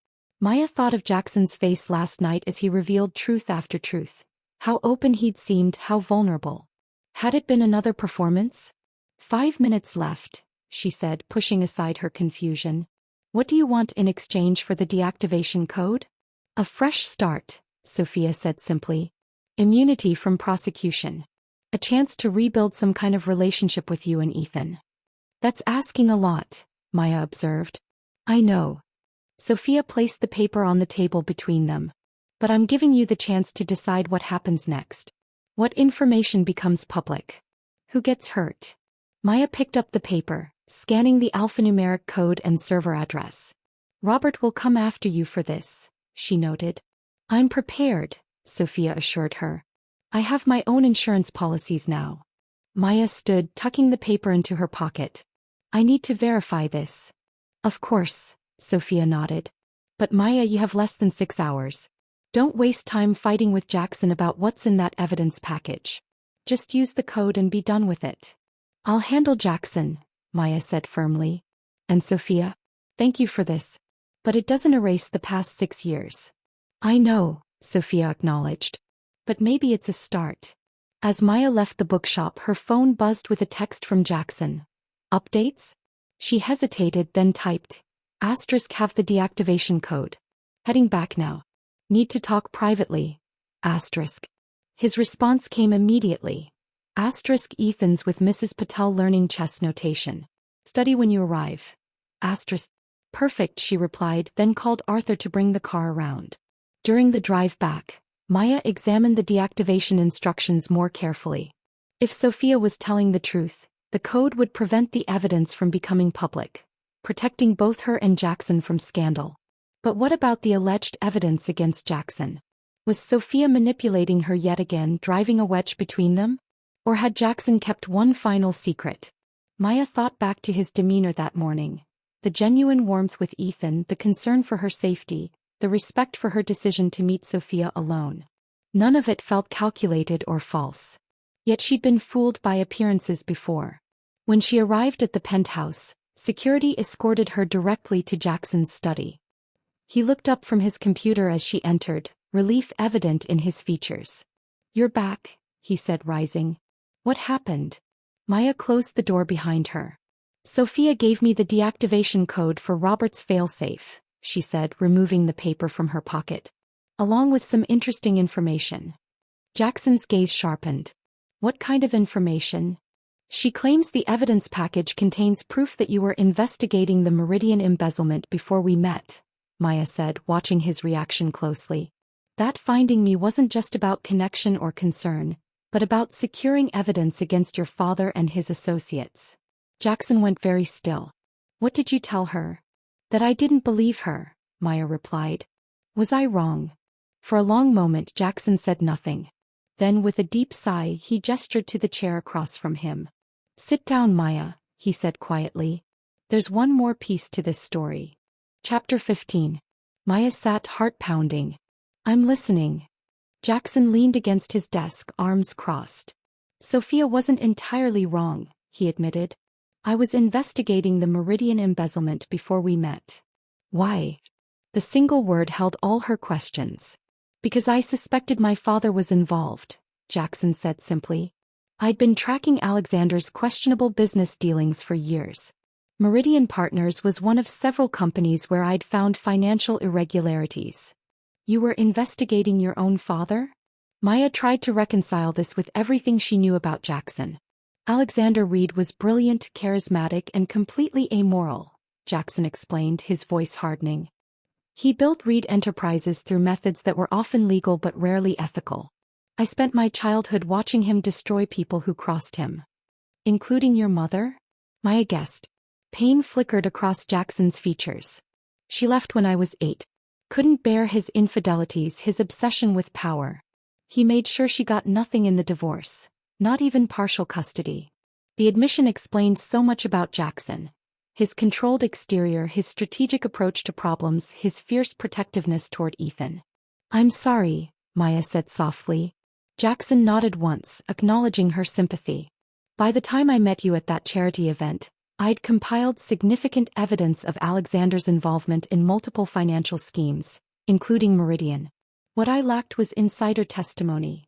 Maya thought of Jackson's face last night as he revealed truth after truth. How open he'd seemed, how vulnerable. Had it been another performance? 5 minutes left, she said, pushing aside her confusion. What do you want in exchange for the deactivation code? A fresh start, Sophia said simply. Immunity from prosecution. A chance to rebuild some kind of relationship with you and Ethan. That's asking a lot, Maya observed. I know. Sophia placed the paper on the table between them. But I'm giving you the chance to decide what happens next. What information becomes public? Who gets hurt? Maya picked up the paper, scanning the alphanumeric code and server address. Robert will come after you for this, she noted. I'm prepared, Sophia assured her. I have my own insurance policies now. Maya stood, tucking the paper into her pocket. I need to verify this. Of course, Sophia nodded. But Maya, you have less than 6 hours. Don't waste time fighting with Jackson about what's in that evidence package. Just use the code and be done with it. I'll handle Jackson, Maya said firmly. And Sophia, thank you for this. But it doesn't erase the past 6 years. I know, Sophia acknowledged. But maybe it's a start. As Maya left the bookshop, her phone buzzed with a text from Jackson. Updates? She hesitated, then typed. Asterisk, have the deactivation code. Heading back now. Need to talk privately. Asterisk. His response came immediately. Asterisk, Ethan's with Mrs. Patel learning chess notation. Study when you arrive. Asterisk. Perfect, she replied, then called Arthur to bring the car around. During the drive back, Maya examined the deactivation instructions more carefully. If Sophia was telling the truth, the code would prevent the evidence from becoming public, protecting both her and Jackson from scandal. But what about the alleged evidence against Jackson? Was Sophia manipulating her yet again, driving a wedge between them? Or had Jackson kept one final secret? Maya thought back to his demeanor that morning. The genuine warmth with Ethan, the concern for her safety, the respect for her decision to meet Sophia alone. None of it felt calculated or false. Yet she'd been fooled by appearances before. When she arrived at the penthouse, security escorted her directly to Jackson's study. He looked up from his computer as she entered, relief evident in his features. You're back, he said, rising. What happened? Maya closed the door behind her. Sophia gave me the deactivation code for Robert's failsafe, she said, removing the paper from her pocket. Along with some interesting information. Jackson's gaze sharpened. What kind of information? She claims the evidence package contains proof that you were investigating the Meridian embezzlement before we met, Maya said, watching his reaction closely. That finding me wasn't just about connection or concern, but about securing evidence against your father and his associates. Jackson went very still. What did you tell her? That I didn't believe her, Maya replied. Was I wrong? For a long moment Jackson said nothing. Then with a deep sigh he gestured to the chair across from him. Sit down, Maya, he said quietly. There's one more piece to this story. Chapter 15. Maya sat heart-pounding. I'm listening. Jackson leaned against his desk, arms crossed. Sophia wasn't entirely wrong, he admitted. I was investigating the Meridian embezzlement before we met. Why? The single word held all her questions. Because I suspected my father was involved, Jackson said simply. I'd been tracking Alexander's questionable business dealings for years. Meridian Partners was one of several companies where I'd found financial irregularities. You were investigating your own father? Maya tried to reconcile this with everything she knew about Jackson. Alexander Reed was brilliant, charismatic, and completely amoral, Jackson explained, his voice hardening. He built Reed Enterprises through methods that were often legal but rarely ethical. I spent my childhood watching him destroy people who crossed him. Including your mother? Maya guessed. Pain flickered across Jackson's features. She left when I was 8. Couldn't bear his infidelities, his obsession with power. He made sure she got nothing in the divorce, not even partial custody. The admission explained so much about Jackson. His controlled exterior, his strategic approach to problems, his fierce protectiveness toward Ethan. I'm sorry, Maya said softly. Jackson nodded once, acknowledging her sympathy. By the time I met you at that charity event, I'd compiled significant evidence of Alexander's involvement in multiple financial schemes, including Meridian. What I lacked was insider testimony.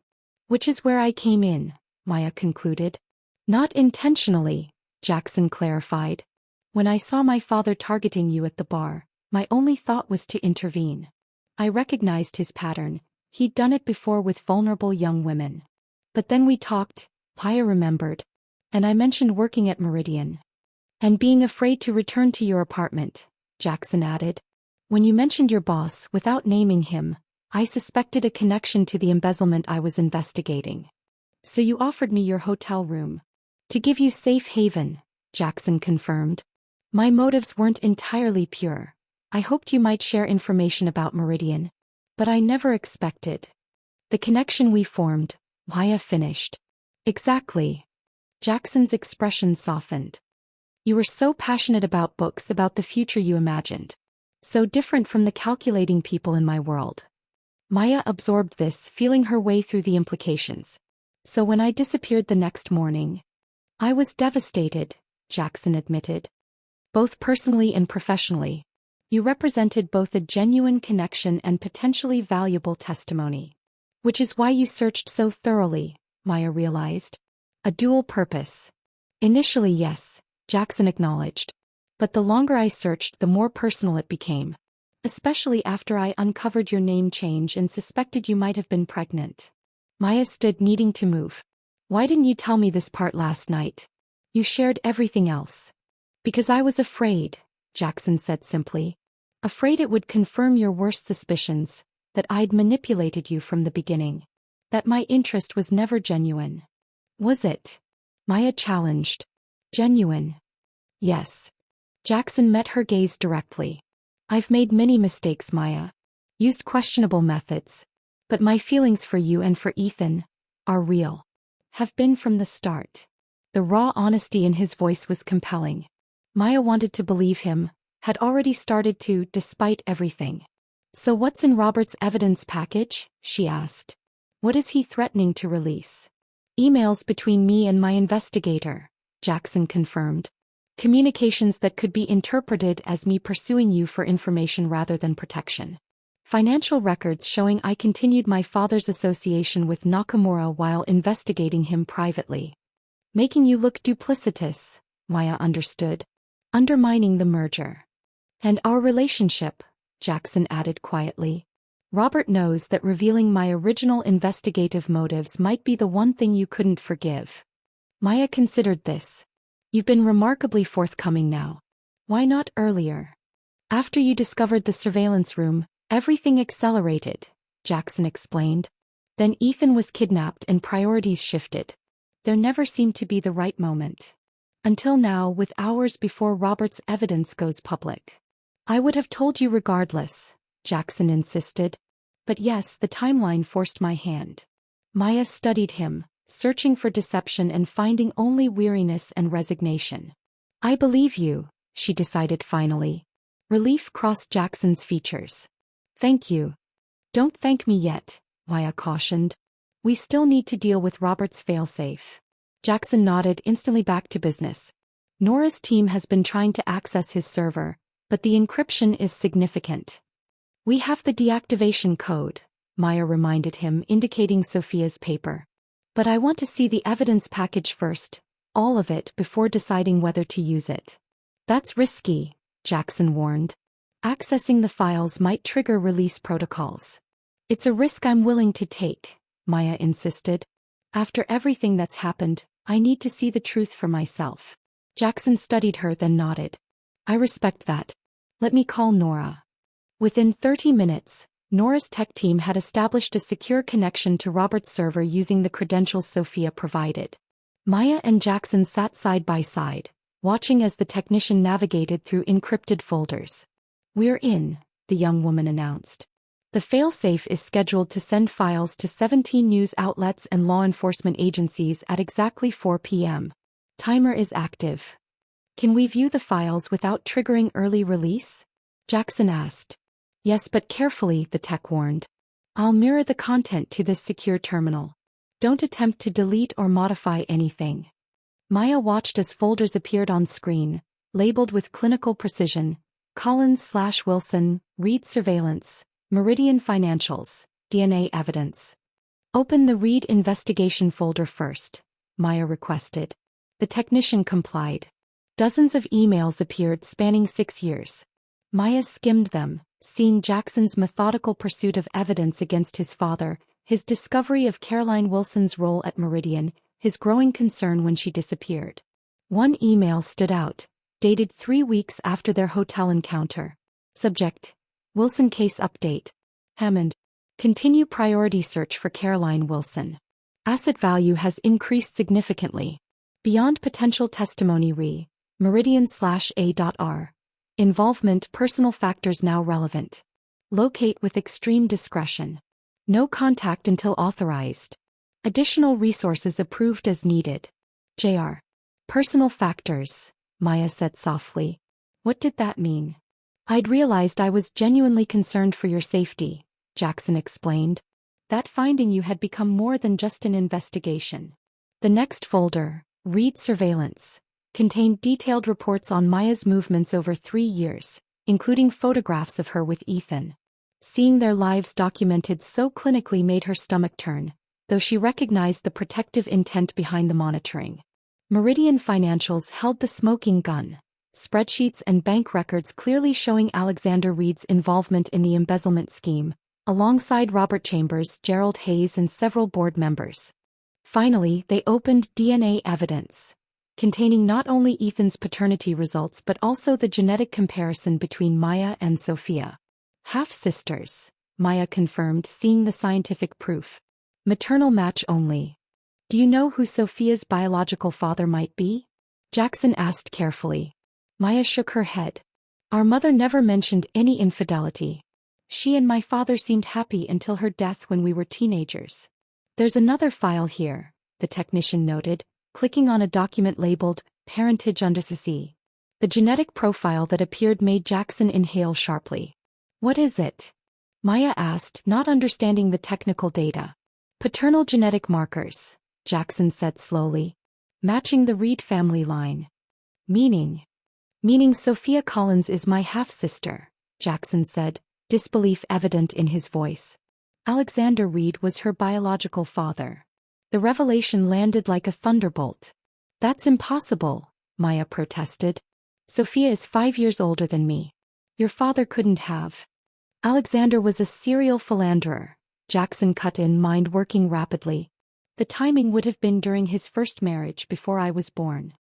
Which is where I came in, Maya concluded. Not intentionally, Jackson clarified. When I saw my father targeting you at the bar, my only thought was to intervene. I recognized his pattern. He'd done it before with vulnerable young women. But then we talked, Maya remembered. And I mentioned working at Meridian. And being afraid to return to your apartment, Jackson added. When you mentioned your boss, without naming him, I suspected a connection to the embezzlement I was investigating. So you offered me your hotel room. To give you safe haven, Jackson confirmed. My motives weren't entirely pure. I hoped you might share information about Meridian. But I never expected the connection we formed, Maya finished. Exactly. Jackson's expression softened. You were so passionate about books, about the future you imagined. So different from the calculating people in my world. Maya absorbed this, feeling her way through the implications. So when I disappeared the next morning, I was devastated, Jackson admitted. Both personally and professionally. You represented both a genuine connection and potentially valuable testimony. Which is why you searched so thoroughly, Maya realized. A dual purpose. Initially, yes, Jackson acknowledged. But the longer I searched, the more personal it became. Especially after I uncovered your name change and suspected you might have been pregnant. Maya stood, needing to move. Why didn't you tell me this part last night? You shared everything else. Because I was afraid, Jackson said simply. Afraid it would confirm your worst suspicions, that I'd manipulated you from the beginning. That my interest was never genuine. Was it? Maya challenged. Genuine. Yes. Jackson met her gaze directly. I've made many mistakes, Maya. Used questionable methods. But my feelings for you and for Ethan are real. Have been from the start. The raw honesty in his voice was compelling. Maya wanted to believe him, had already started to, despite everything. So what's in Robert's evidence package? She asked. What is he threatening to release? Emails between me and my investigator, Jackson confirmed. Communications that could be interpreted as me pursuing you for information rather than protection. Financial records showing I continued my father's association with Nakamura while investigating him privately. Making you look duplicitous, Maya understood. Undermining the merger. And our relationship, Jackson added quietly. Robert knows that revealing my original investigative motives might be the one thing you couldn't forgive. Maya considered this. You've been remarkably forthcoming now. Why not earlier? After you discovered the surveillance room, everything accelerated, Jackson explained. Then Ethan was kidnapped and priorities shifted. There never seemed to be the right moment. Until now, with hours before Robert's evidence goes public. I would have told you regardless, Jackson insisted. But yes, the timeline forced my hand. Maya studied him, searching for deception and finding only weariness and resignation. I believe you, she decided finally. Relief crossed Jackson's features. Thank you. Don't thank me yet, Maya cautioned. We still need to deal with Robert's failsafe. Jackson nodded, instantly back to business. Nora's team has been trying to access his server, but the encryption is significant. We have the deactivation code, Maya reminded him, indicating Sophia's paper. But I want to see the evidence package first, all of it, before deciding whether to use it. That's risky, Jackson warned. Accessing the files might trigger release protocols. It's a risk I'm willing to take, Maya insisted. After everything that's happened, I need to see the truth for myself. Jackson studied her, then nodded. I respect that. Let me call Nora. Within 30 minutes, Nora's tech team had established a secure connection to Robert's server using the credentials Sophia provided. Maya and Jackson sat side by side, watching as the technician navigated through encrypted folders. We're in, the young woman announced. The failsafe is scheduled to send files to 17 news outlets and law enforcement agencies at exactly 4 p.m. Timer is active. Can we view the files without triggering early release? Jackson asked. Yes, but carefully, the tech warned. I'll mirror the content to this secure terminal. Don't attempt to delete or modify anything. Maya watched as folders appeared on screen, labeled with clinical precision, Collins/Wilson, Reed Surveillance, Meridian Financials, DNA Evidence. Open the Reed Investigation folder first, Maya requested. The technician complied. Dozens of emails appeared spanning 6 years. Maya skimmed them, seeing Jackson's methodical pursuit of evidence against his father, his discovery of Caroline Wilson's role at Meridian, his growing concern when she disappeared. One email stood out, dated 3 weeks after their hotel encounter. Subject: Wilson case update. Hammond. Continue priority search for Caroline Wilson. Asset value has increased significantly. Beyond potential testimony. Meridian/A.R. Involvement personal factors now relevant. Locate with extreme discretion. No contact until authorized. Additional resources approved as needed. Jr. Personal factors, Maya said softly. What did that mean? I'd realized I was genuinely concerned for your safety, Jackson explained. That finding you had become more than just an investigation. The next folder, Read Surveillance, contained detailed reports on Maya's movements over 3 years, including photographs of her with Ethan. Seeing their lives documented so clinically made her stomach turn, though she recognized the protective intent behind the monitoring. Meridian Financials held the smoking gun, spreadsheets and bank records clearly showing Alexander Reed's involvement in the embezzlement scheme, alongside Robert Chambers, Gerald Hayes and several board members. Finally, they opened DNA evidence, containing not only Ethan's paternity results but also the genetic comparison between Maya and Sophia. Half-sisters, Maya confirmed, seeing the scientific proof. Maternal match only. Do you know who Sophia's biological father might be? Jackson asked carefully. Maya shook her head. Our mother never mentioned any infidelity. She and my father seemed happy until her death when we were teenagers. There's another file here, the technician noted, clicking on a document labeled Parentage under C. The genetic profile that appeared made Jackson inhale sharply. What is it? Maya asked, not understanding the technical data. Paternal genetic markers, Jackson said slowly. Matching the Reed family line. Meaning Sophia Collins is my half-sister, Jackson said, disbelief evident in his voice. Alexander Reed was her biological father. The revelation landed like a thunderbolt. That's impossible, Maya protested. Sophia is 5 years older than me. Your father couldn't have. Alexander was a serial philanderer, Jackson cut in, mind working rapidly. The timing would have been during his first marriage before I was born.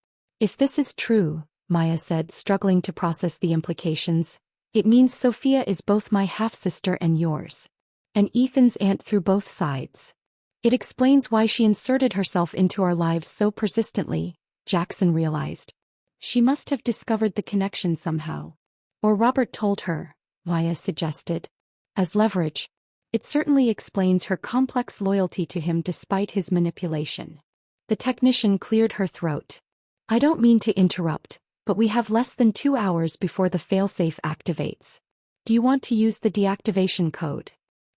If this is true, Maya said, struggling to process the implications, it means Sophia is both my half-sister and yours. And Ethan's aunt through both sides. It explains why she inserted herself into our lives so persistently, Jackson realized. She must have discovered the connection somehow. Or Robert told her, Maya suggested. As leverage. It certainly explains her complex loyalty to him despite his manipulation. The technician cleared her throat. I don't mean to interrupt, but we have less than 2 hours before the failsafe activates. Do you want to use the deactivation code?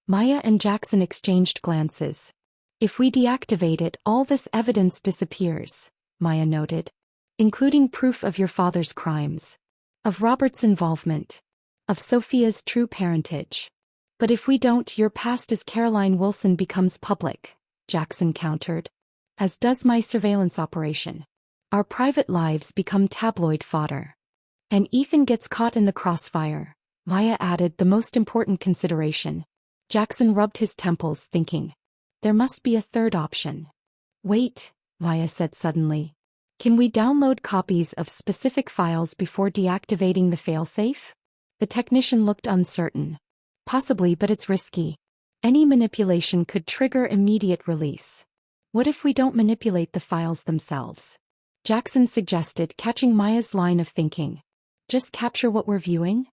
Maya and Jackson exchanged glances. If we deactivate it, all this evidence disappears, Maya noted. Including proof of your father's crimes. Of Robert's involvement. Of Sophia's true parentage. But if we don't, your past as Caroline Wilson becomes public, Jackson countered. As does my surveillance operation. Our private lives become tabloid fodder. And Ethan gets caught in the crossfire, Maya added, the most important consideration. Jackson rubbed his temples, thinking. There must be a third option. Wait, Maya said suddenly. Can we download copies of specific files before deactivating the failsafe? The technician looked uncertain. Possibly, but it's risky. Any manipulation could trigger immediate release. What if we don't manipulate the files themselves? Jackson suggested, catching Maya's line of thinking. Just capture what we're viewing?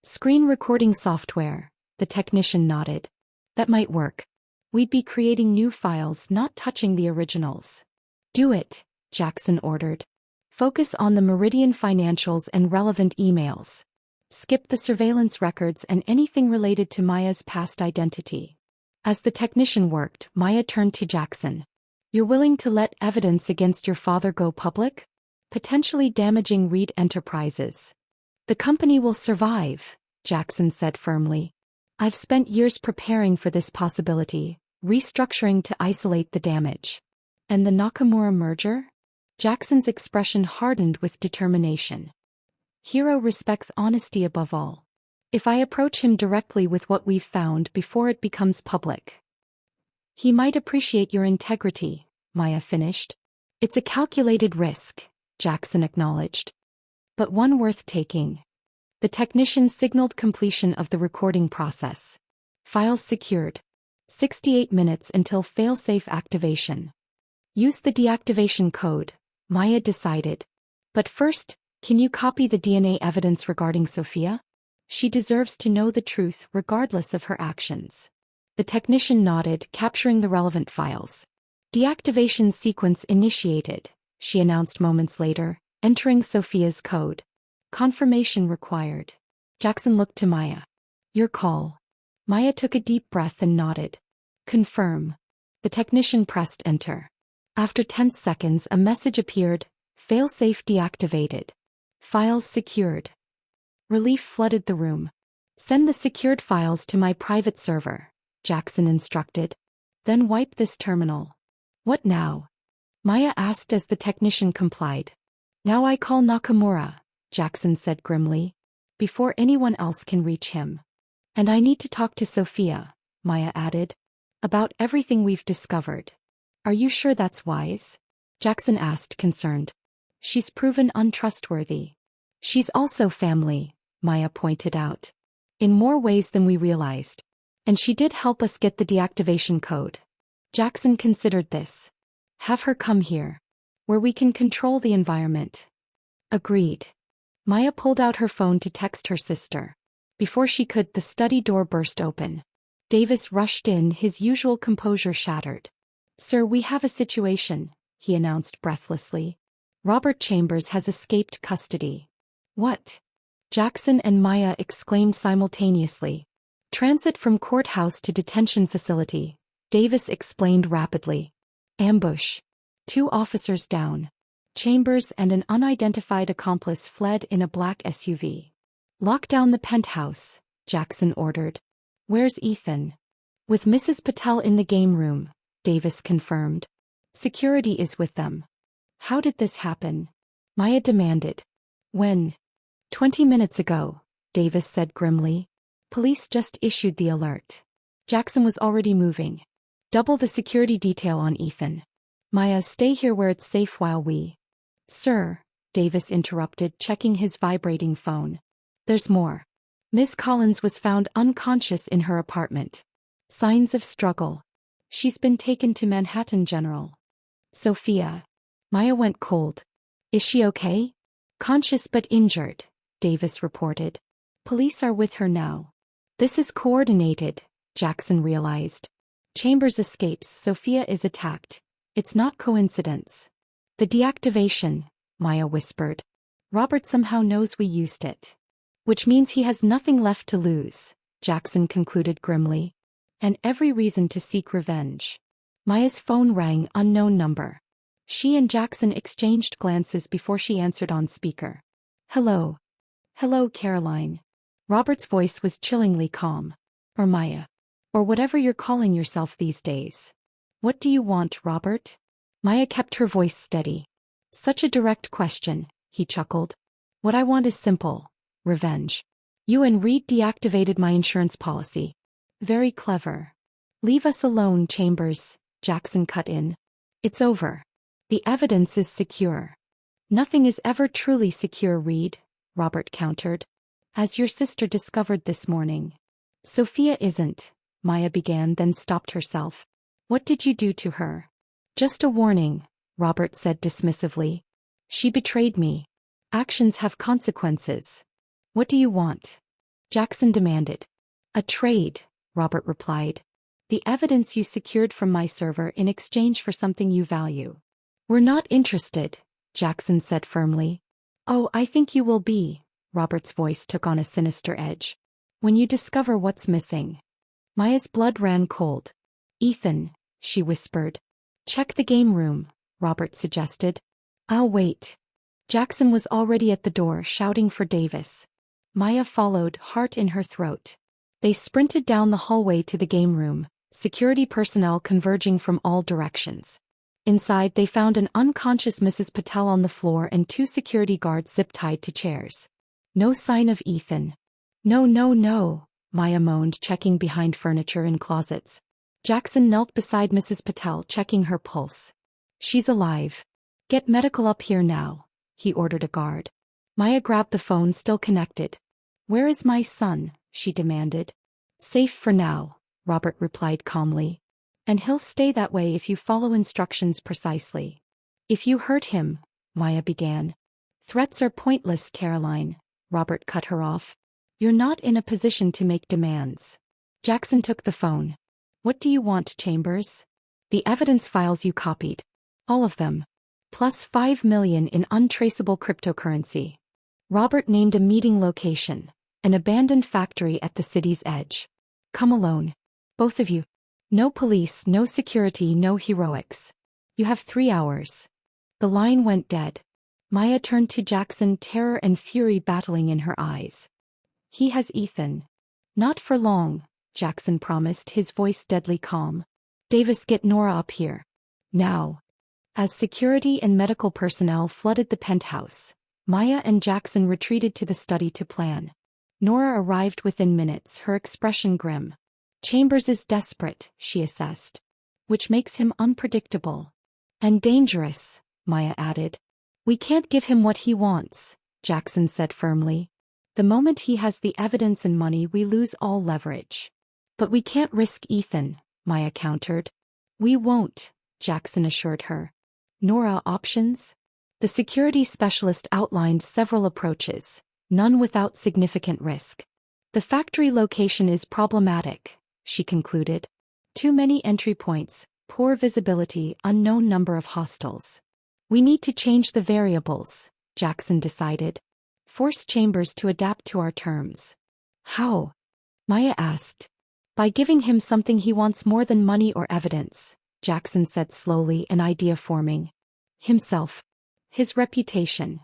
Screen recording software, the technician nodded. That might work. We'd be creating new files, not touching the originals. Do it, Jackson ordered. Focus on the Meridian financials and relevant emails. Skip the surveillance records and anything related to Maya's past identity. As the technician worked, Maya turned to Jackson. You're willing to let evidence against your father go public? Potentially damaging Reed Enterprises. The company will survive, Jackson said firmly. I've spent years preparing for this possibility, restructuring to isolate the damage. And the Nakamura merger? Jackson's expression hardened with determination. Hiro respects honesty above all. If I approach him directly with what we've found before it becomes public, he might appreciate your integrity, Maya finished. It's a calculated risk, Jackson acknowledged. But one worth taking. The technician signaled completion of the recording process. Files secured. 68 minutes until failsafe activation. Use the deactivation code, Maya decided. But first, Can you copy the DNA evidence regarding Sophia? She deserves to know the truth regardless of her actions. The technician nodded, capturing the relevant files. Deactivation sequence initiated, she announced moments later, entering Sophia's code. Confirmation required. Jackson looked to Maya. Your call. Maya took a deep breath and nodded. Confirm. The technician pressed enter. After 10 seconds, a message appeared. Failsafe deactivated. Files secured. Relief flooded the room. Send the secured files to my private server, Jackson instructed. Then wipe this terminal. What now? Maya asked as the technician complied. Now I call Nakamura, Jackson said grimly. Before anyone else can reach him. And I need to talk to Sophia, Maya added. About everything we've discovered. Are you sure that's wise? Jackson asked, concerned. She's proven untrustworthy. She's also family, Maya pointed out. In more ways than we realized. And she did help us get the deactivation code. Jackson considered this. Have her come here. Where we can control the environment. Agreed. Maya pulled out her phone to text her sister. Before she could, the study door burst open. Davis rushed in, his usual composure shattered. Sir, we have a situation, he announced breathlessly. Robert Chambers has escaped custody. What? Jackson and Maya exclaimed simultaneously. Transit from courthouse to detention facility, Davis explained rapidly. Ambush. 2 officers down. Chambers and an unidentified accomplice fled in a black SUV. Lock down the penthouse, Jackson ordered. Where's Ethan? With Mrs. Patel in the game room, Davis confirmed. Security is with them. How did this happen? Maya demanded. When? 20 minutes ago, Davis said grimly. Police just issued the alert. Jackson was already moving. Double the security detail on Ethan. Maya, stay here where it's safe while we... Sir, Davis interrupted, checking his vibrating phone. There's more. Miss Collins was found unconscious in her apartment. Signs of struggle. She's been taken to Manhattan General. Sophia. Maya went cold. Is she okay? Conscious but injured, Davis reported. Police are with her now. This is coordinated, Jackson realized. Chambers escapes, Sophia is attacked. It's not coincidence. The deactivation, Maya whispered. Robert somehow knows we used it. Which means he has nothing left to lose, Jackson concluded grimly. And every reason to seek revenge. Maya's phone rang, unknown number. She and Jackson exchanged glances before she answered on speaker. Hello. Hello, Caroline. Robert's voice was chillingly calm. Or Maya. Or whatever you're calling yourself these days. What do you want, Robert? Maya kept her voice steady. Such a direct question, he chuckled. What I want is simple. Revenge. You and Reed deactivated my insurance policy. Very clever. Leave us alone, Chambers, Jackson cut in. It's over. The evidence is secure. Nothing is ever truly secure, Reed, Robert countered. As your sister discovered this morning. Sophia isn't, Maya began, then stopped herself. What did you do to her? Just a warning, Robert said dismissively. She betrayed me. Actions have consequences. What do you want? Jackson demanded. A trade, Robert replied. The evidence you secured from my server in exchange for something you value. We're not interested, Jackson said firmly. Oh, I think you will be, Robert's voice took on a sinister edge. When you discover what's missing. Maya's blood ran cold. Ethan, she whispered. Check the game room, Robert suggested. I'll wait. Jackson was already at the door, shouting for Davis. Maya followed, heart in her throat. They sprinted down the hallway to the game room, security personnel converging from all directions. Inside, they found an unconscious Mrs. Patel on the floor and 2 security guards zip-tied to chairs. No sign of Ethan. No, no, no, Maya moaned, checking behind furniture and closets. Jackson knelt beside Mrs. Patel, checking her pulse. She's alive. Get medical up here now, he ordered a guard. Maya grabbed the phone, still connected. Where is my son? She demanded. Safe for now, Robert replied calmly. And he'll stay that way if you follow instructions precisely. If you hurt him, Maya began. Threats are pointless, Caroline, Robert cut her off. You're not in a position to make demands. Jackson took the phone. What do you want, Chambers? The evidence files you copied. All of them. Plus 5 million in untraceable cryptocurrency. Robert named a meeting location. An abandoned factory at the city's edge. Come alone. Both of you. No police, no security, no heroics. You have 3 hours. The line went dead. Maya turned to Jackson, terror and fury battling in her eyes. He has Ethan. Not for long, Jackson promised, his voice deadly calm. Davis, get Nora up here. Now. As security and medical personnel flooded the penthouse, Maya and Jackson retreated to the study to plan. Nora arrived within minutes, her expression grim. Chambers is desperate, she assessed. Which makes him unpredictable. And dangerous, Maya added. We can't give him what he wants, Jackson said firmly. The moment he has the evidence and money, we lose all leverage. But we can't risk Ethan, Maya countered. We won't, Jackson assured her. Nora, options? The security specialist outlined several approaches, none without significant risk. The factory location is problematic, she concluded. Too many entry points, poor visibility, unknown number of hostiles. We need to change the variables, Jackson decided. Force Chambers to adapt to our terms. How? Maya asked. By giving him something he wants more than money or evidence, Jackson said slowly, an idea forming. Himself. His reputation.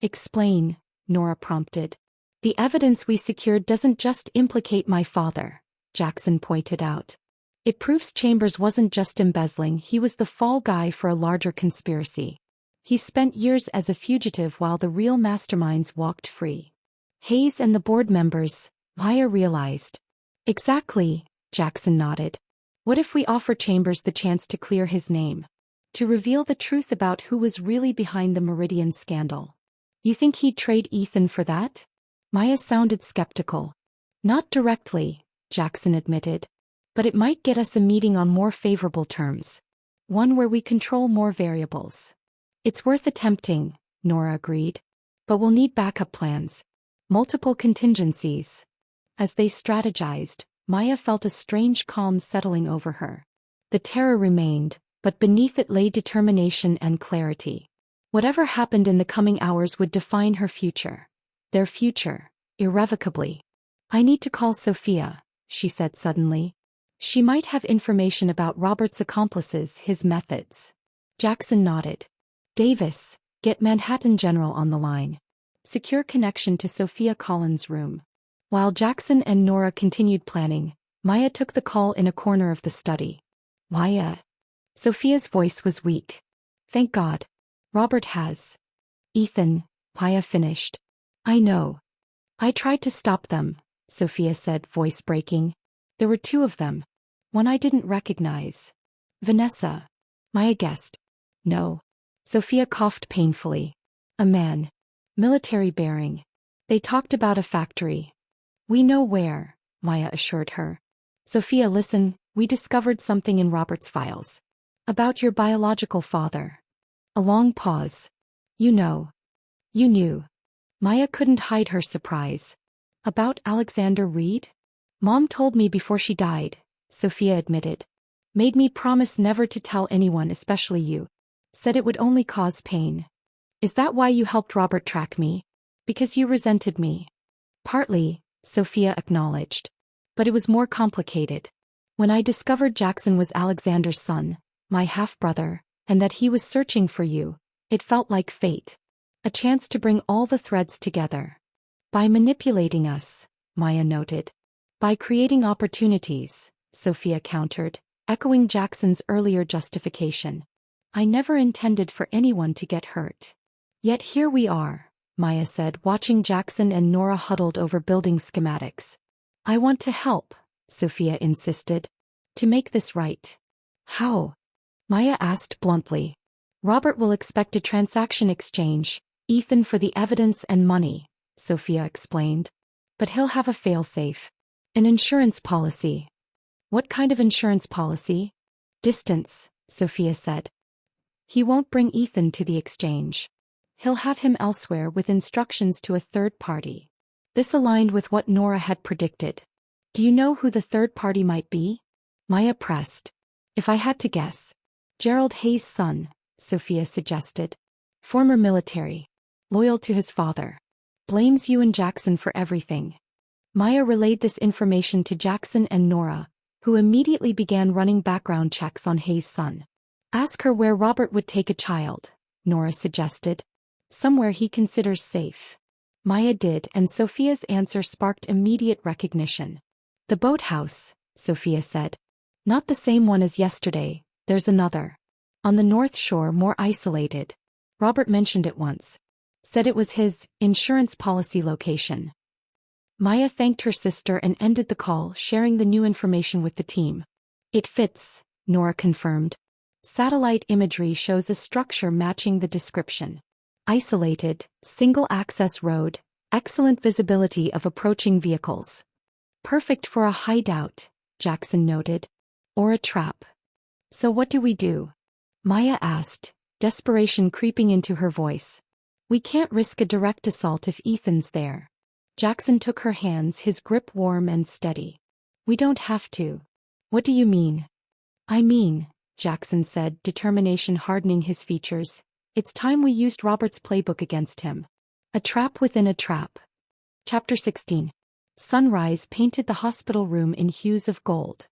Explain, Nora prompted. The evidence we secured doesn't just implicate my father, Jackson pointed out. It proves Chambers wasn't just embezzling, he was the fall guy for a larger conspiracy. He spent years as a fugitive while the real masterminds walked free. Hayes and the board members, Maya realized. Exactly, Jackson nodded. What if we offer Chambers the chance to clear his name? To reveal the truth about who was really behind the Meridian scandal? You think he'd trade Ethan for that? Maya sounded skeptical. Not directly, Jackson admitted. But it might get us a meeting on more favorable terms. One where we control more variables. It's worth attempting, Nora agreed. But we'll need backup plans. Multiple contingencies. As they strategized, Maya felt a strange calm settling over her. The terror remained, but beneath it lay determination and clarity. Whatever happened in the coming hours would define her future. Their future, irrevocably. I need to call Sophia, she said suddenly. She might have information about Robert's accomplices, his methods. Jackson nodded. Davis, get Manhattan General on the line. Secure connection to Sophia Collins' room. While Jackson and Nora continued planning, Maya took the call in a corner of the study. Maya. Sophia's voice was weak. Thank God. Robert has. Ethan, Maya finished. I know. I tried to stop them, Sophia said, voice breaking. There were 2 of them. One I didn't recognize. Vanessa. Maya guessed. No. Sophia coughed painfully. A man. Military bearing. They talked about a factory. We know where, Maya assured her. Sophia, listen, we discovered something in Robert's files. About your biological father. A long pause. You know. You knew. Maya couldn't hide her surprise. About Alexander Reed? Mom told me before she died, Sophia admitted. Made me promise never to tell anyone, especially you. Said it would only cause pain. Is that why you helped Robert track me? Because you resented me? Partly, Sophia acknowledged. But it was more complicated. When I discovered Jackson was Alexander's son, my half-brother, and that he was searching for you, it felt like fate. A chance to bring all the threads together. By manipulating us, Maya noted. By creating opportunities, Sophia countered, echoing Jackson's earlier justification. I never intended for anyone to get hurt. Yet here we are, Maya said, watching Jackson and Nora huddled over building schematics. I want to help, Sophia insisted. To make this right. How? Maya asked bluntly. Robert will expect a transaction exchange, Ethan for the evidence and money, Sophia explained. But he'll have a failsafe. An insurance policy. What kind of insurance policy? Distance, Sophia said. He won't bring Ethan to the exchange. He'll have him elsewhere with instructions to a third party. This aligned with what Nora had predicted. Do you know who the third party might be? Maya pressed. If I had to guess. Gerald Hayes' son, Sophia suggested. Former military. Loyal to his father. Blames you and Jackson for everything. Maya relayed this information to Jackson and Nora, who immediately began running background checks on Hayes' son. Ask her where Robert would take a child, Nora suggested. Somewhere he considers safe. Maya did, and Sophia's answer sparked immediate recognition. The boathouse, Sophia said. Not the same one as yesterday, there's another. On the North Shore, more isolated. Robert mentioned it once. Said it was his insurance policy location. Maya thanked her sister and ended the call, sharing the new information with the team. It fits, Nora confirmed. Satellite imagery shows a structure matching the description. Isolated, single-access road, excellent visibility of approaching vehicles. Perfect for a hideout, Jackson noted. Or a trap. So what do we do? Maya asked, desperation creeping into her voice. We can't risk a direct assault if Ethan's there. Jackson took her hands, his grip warm and steady. We don't have to. What do you mean? I mean, Jackson said, determination hardening his features, it's time we used Robert's playbook against him. A trap within a trap. Chapter 16. Sunrise painted the hospital room in hues of gold.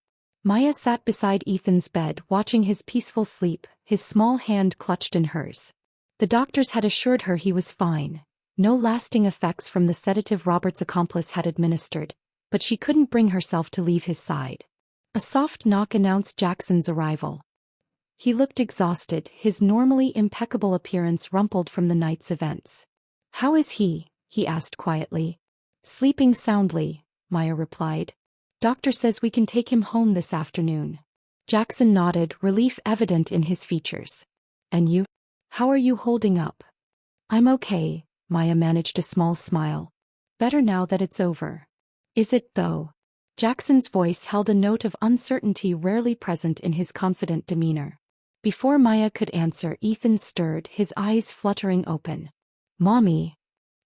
Maya sat beside Ethan's bed, watching his peaceful sleep, his small hand clutched in hers. The doctors had assured her he was fine. No lasting effects from the sedative Robert's accomplice had administered, but she couldn't bring herself to leave his side. A soft knock announced Jackson's arrival. He looked exhausted, his normally impeccable appearance rumpled from the night's events. How is he? He asked quietly. Sleeping soundly, Maya replied. Doctor says we can take him home this afternoon. Jackson nodded, relief evident in his features. And you? How are you holding up? I'm okay, Maya managed a small smile. Better now that it's over. Is it, though? Jackson's voice held a note of uncertainty rarely present in his confident demeanor. Before Maya could answer, Ethan stirred, his eyes fluttering open. Mommy.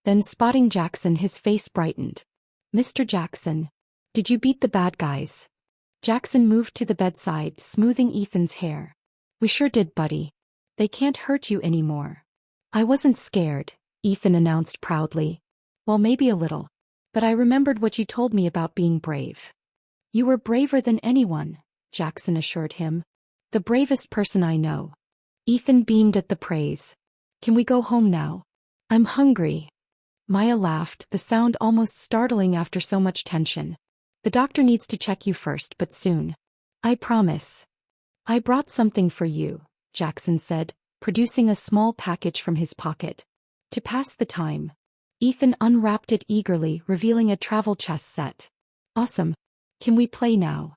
Then spotting Jackson, his face brightened. Mr. Jackson. Did you beat the bad guys? Jackson moved to the bedside, smoothing Ethan's hair. We sure did, buddy. They can't hurt you anymore. I wasn't scared, Ethan announced proudly. Well, maybe a little. But I remembered what you told me about being brave. You were braver than anyone, Jackson assured him. The bravest person I know. Ethan beamed at the praise. Can we go home now? I'm hungry. Maya laughed, the sound almost startling after so much tension. The doctor needs to check you first, but soon. I promise. I brought something for you, Jackson said, producing a small package from his pocket. To pass the time. Ethan unwrapped it eagerly, revealing a travel chess set. Awesome. Can we play now?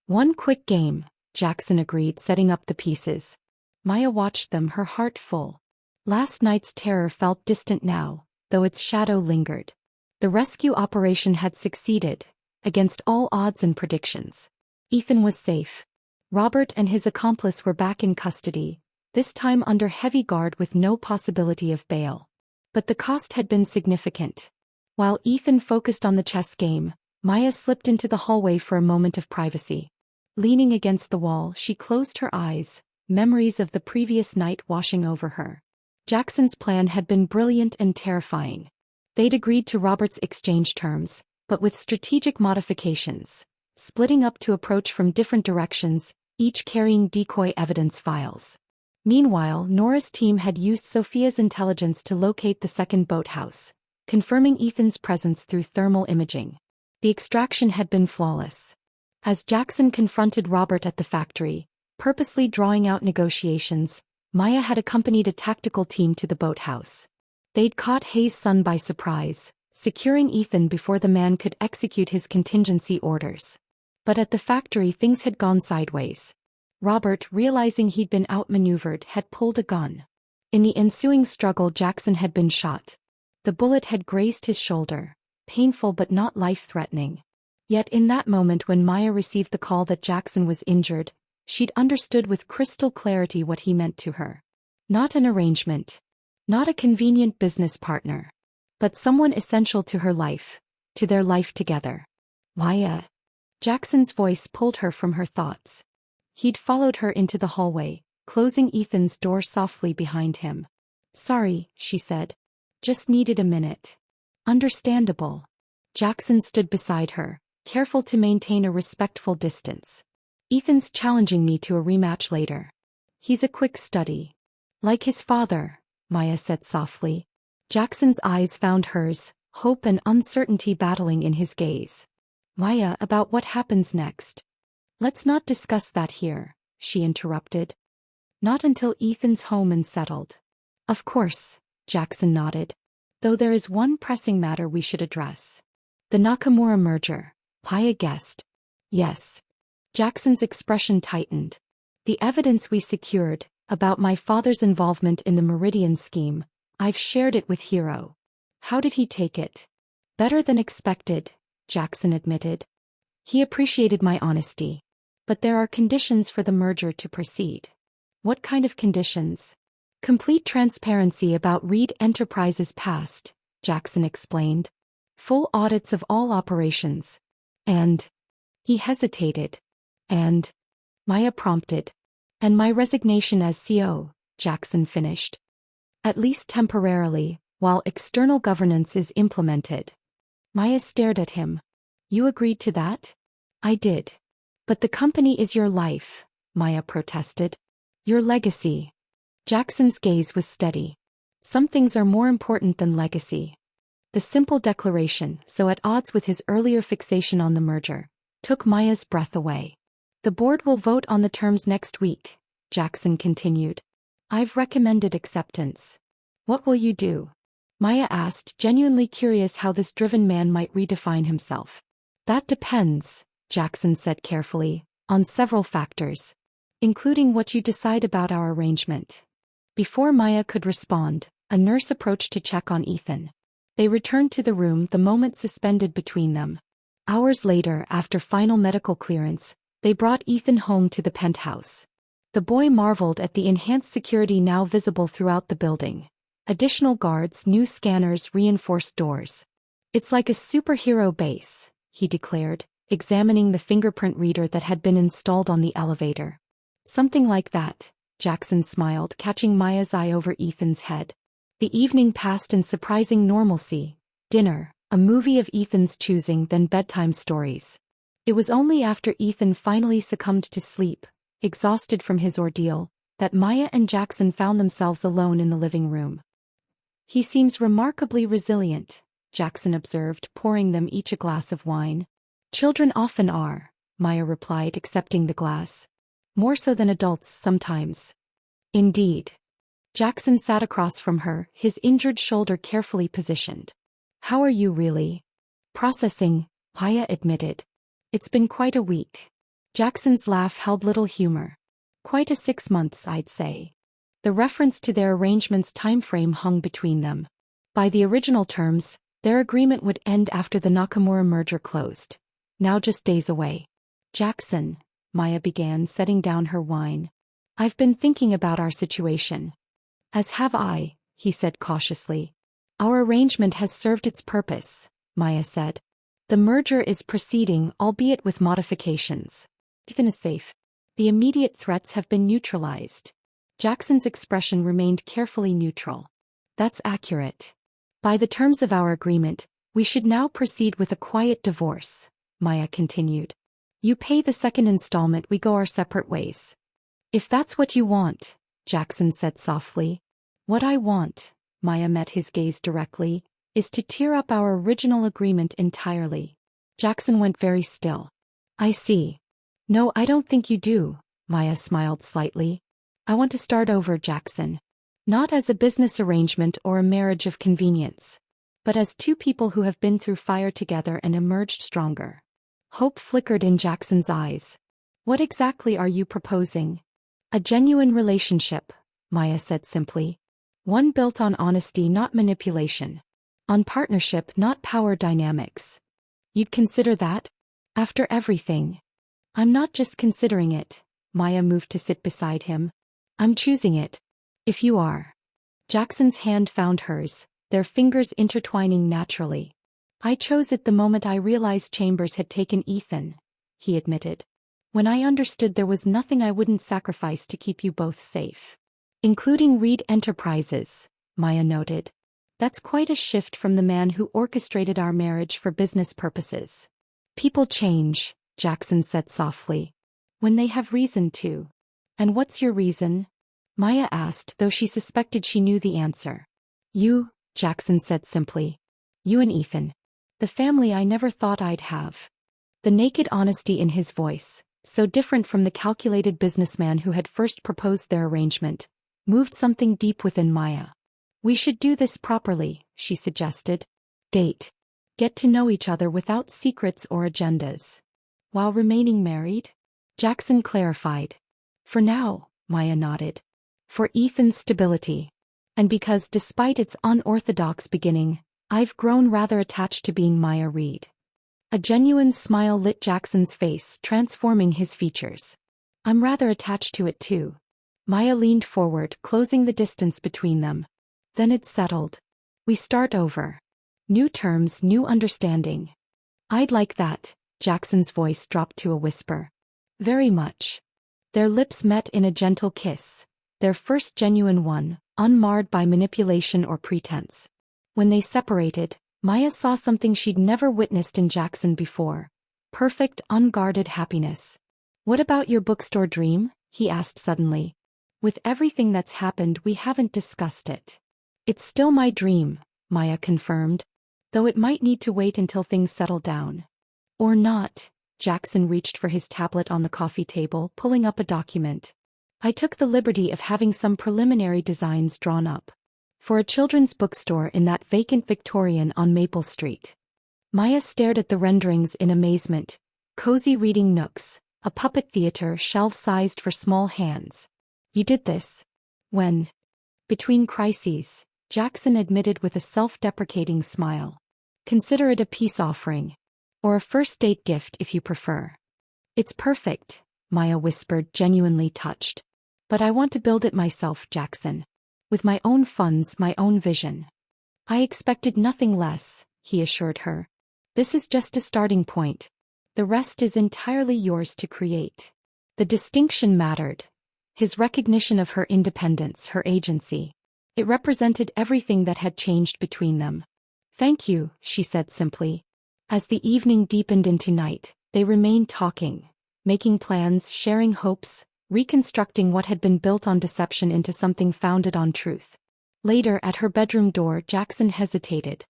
One quick game, Jackson agreed, setting up the pieces. Maya watched them, her heart full. Last night's terror felt distant now, though its shadow lingered. The rescue operation had succeeded, against all odds and predictions. Ethan was safe. Robert and his accomplice were back in custody, this time under heavy guard with no possibility of bail. But the cost had been significant. While Ethan focused on the chess game, Maya slipped into the hallway for a moment of privacy. Leaning against the wall, she closed her eyes, memories of the previous night washing over her. Jackson's plan had been brilliant and terrifying. They'd agreed to Robert's exchange terms, but with strategic modifications, splitting up to approach from different directions, each carrying decoy evidence files. Meanwhile, Nora's team had used Sophia's intelligence to locate the second boathouse, confirming Ethan's presence through thermal imaging. The extraction had been flawless. As Jackson confronted Robert at the factory, purposely drawing out negotiations, Maya had accompanied a tactical team to the boathouse. They'd caught Hayes' son by surprise, securing Ethan before the man could execute his contingency orders. But at the factory things had gone sideways. Robert, realizing he'd been outmaneuvered, had pulled a gun. In the ensuing struggle, Jackson had been shot. The bullet had grazed his shoulder, painful but not life-threatening. Yet in that moment when Maya received the call that Jackson was injured, she'd understood with crystal clarity what he meant to her. Not an arrangement. Not a convenient business partner, but someone essential to her life, to their life together. Maya. Jackson's voice pulled her from her thoughts. He'd followed her into the hallway, closing Ethan's door softly behind him. Sorry, she said. Just needed a minute. Understandable. Jackson stood beside her, careful to maintain a respectful distance. Ethan's challenging me to a rematch later. He's a quick study. Like his father, Maya said softly. Jackson's eyes found hers, hope and uncertainty battling in his gaze. Maya, about what happens next. Let's not discuss that here, she interrupted. Not until Ethan's home and settled. Of course, Jackson nodded. Though there is one pressing matter we should address. The Nakamura merger, Maya guessed. Yes. Jackson's expression tightened. The evidence we secured, about my father's involvement in the Meridian scheme, I've shared it with Hiro. How did he take it? Better than expected, Jackson admitted. He appreciated my honesty. But there are conditions for the merger to proceed. What kind of conditions? Complete transparency about Reed Enterprises' past, Jackson explained. Full audits of all operations. And... He hesitated. And... Maya prompted. And my resignation as CO, Jackson finished. At least temporarily, while external governance is implemented. Maya stared at him. You agreed to that? I did. But the company is your life, Maya protested. Your legacy. Jackson's gaze was steady. Some things are more important than legacy. The simple declaration, so at odds with his earlier fixation on the merger, took Maya's breath away. The board will vote on the terms next week, Jackson continued. I've recommended acceptance. What will you do? Maya asked, genuinely curious how this driven man might redefine himself. That depends, Jackson said carefully, on several factors. Including what you decide about our arrangement. Before Maya could respond, a nurse approached to check on Ethan. They returned to the room the moment suspended between them. Hours later, after final medical clearance, they brought Ethan home to the penthouse. The boy marveled at the enhanced security now visible throughout the building. Additional guards, new scanners, reinforced doors. It's like a superhero base, he declared, examining the fingerprint reader that had been installed on the elevator. Something like that, Jackson smiled, catching Maya's eye over Ethan's head. The evening passed in surprising normalcy. Dinner, a movie of Ethan's choosing, then bedtime stories. It was only after Ethan finally succumbed to sleep, exhausted from his ordeal, that Maya and Jackson found themselves alone in the living room. He seems remarkably resilient, Jackson observed, pouring them each a glass of wine. Children often are, Maya replied, accepting the glass. More so than adults sometimes. Indeed. Jackson sat across from her, his injured shoulder carefully positioned. How are you really? Processing, Maya admitted. It's been quite a week. Jackson's laugh held little humor. Quite a 6 months, I'd say. The reference to their arrangement's time frame hung between them. By the original terms, their agreement would end after the Nakamura merger closed. Now just days away. Jackson, Maya began, setting down her wine. I've been thinking about our situation. As have I, he said cautiously. Our arrangement has served its purpose, Maya said. The merger is proceeding, albeit with modifications. Ethan is safe. The immediate threats have been neutralized. Jackson's expression remained carefully neutral. That's accurate. By the terms of our agreement, we should now proceed with a quiet divorce, Maya continued. You pay the second installment, we go our separate ways. If that's what you want, Jackson said softly. What I want, Maya met his gaze directly, is to tear up our original agreement entirely. Jackson went very still. I see. No, I don't think you do, Maya smiled slightly. I want to start over, Jackson. Not as a business arrangement or a marriage of convenience, but as two people who have been through fire together and emerged stronger. Hope flickered in Jackson's eyes. What exactly are you proposing? A genuine relationship, Maya said simply. One built on honesty, not manipulation. On partnership, not power dynamics. You'd consider that? After everything. I'm not just considering it. Maya moved to sit beside him. I'm choosing it. If you are. Jackson's hand found hers, their fingers intertwining naturally. I chose it the moment I realized Chambers had taken Ethan, he admitted. When I understood there was nothing I wouldn't sacrifice to keep you both safe. Including Reed Enterprises, Maya noted. That's quite a shift from the man who orchestrated our marriage for business purposes. People change, Jackson said softly. When they have reason to. And what's your reason? Maya asked, though she suspected she knew the answer. You, Jackson said simply. You and Ethan. The family I never thought I'd have. The naked honesty in his voice, so different from the calculated businessman who had first proposed their arrangement, moved something deep within Maya. We should do this properly, she suggested. Date. Get to know each other without secrets or agendas. While remaining married? Jackson clarified. For now, Maya nodded. For Ethan's stability. And because despite its unorthodox beginning, I've grown rather attached to being Maya Reed. A genuine smile lit Jackson's face, transforming his features. I'm rather attached to it too. Maya leaned forward, closing the distance between them. Then it settled. We start over. New terms, new understanding. I'd like that, Jackson's voice dropped to a whisper. Very much. Their lips met in a gentle kiss, their first genuine one, unmarred by manipulation or pretense. When they separated, Maya saw something she'd never witnessed in Jackson before. Perfect, unguarded happiness. What about your bookstore dream? He asked suddenly. With everything that's happened, we haven't discussed it. It's still my dream, Maya confirmed, though it might need to wait until things settle down. Or not. Jackson reached for his tablet on the coffee table, pulling up a document. I took the liberty of having some preliminary designs drawn up. For a children's bookstore in that vacant Victorian on Maple Street. Maya stared at the renderings in amazement. Cozy reading nooks, a puppet theater shelf-sized for small hands. You did this? When? Between crises, Jackson admitted with a self-deprecating smile. Consider it a peace offering. Or a first-date gift if you prefer. It's perfect, Maya whispered, genuinely touched. But I want to build it myself, Jackson. With my own funds, my own vision. I expected nothing less, he assured her. This is just a starting point. The rest is entirely yours to create. The distinction mattered. His recognition of her independence, her agency. It represented everything that had changed between them. Thank you, she said simply. As the evening deepened into night, they remained talking, making plans, sharing hopes, reconstructing what had been built on deception into something founded on truth. Later, at her bedroom door, Jackson hesitated.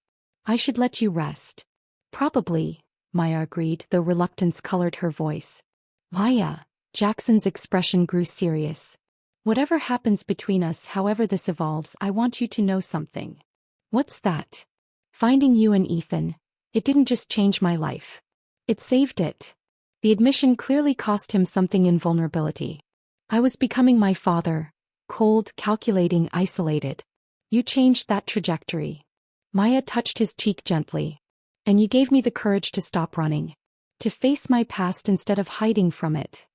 I should let you rest. Probably, Maya agreed, though reluctance colored her voice. Maya, Jackson's expression grew serious. Whatever happens between us, however this evolves, I want you to know something. What's that? Finding you and Ethan, it didn't just change my life. It saved it. The admission clearly cost him something in vulnerability. I was becoming my father, cold, calculating, isolated. You changed that trajectory. Maya touched his cheek gently. And you gave me the courage to stop running. To face my past instead of hiding from it.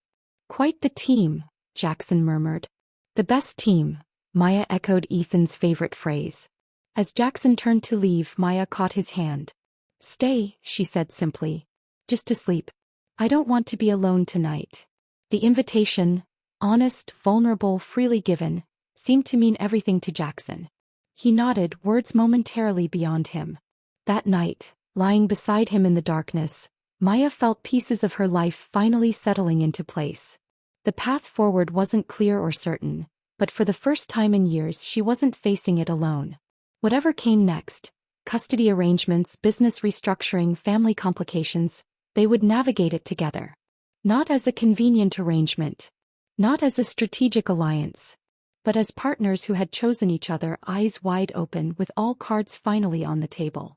Quite the team, Jackson murmured. The best team, Maya echoed Ethan's favorite phrase. As Jackson turned to leave, Maya caught his hand. Stay, she said simply. Just to sleep. I don't want to be alone tonight. The invitation, honest, vulnerable, freely given, seemed to mean everything to Jackson. He nodded, words momentarily beyond him. That night, lying beside him in the darkness, Maya felt pieces of her life finally settling into place. The path forward wasn't clear or certain, but for the first time in years she wasn't facing it alone. Whatever came next, custody arrangements, business restructuring, family complications, they would navigate it together. Not as a convenient arrangement. Not as a strategic alliance. But as partners who had chosen each other, eyes wide open, with all cards finally on the table.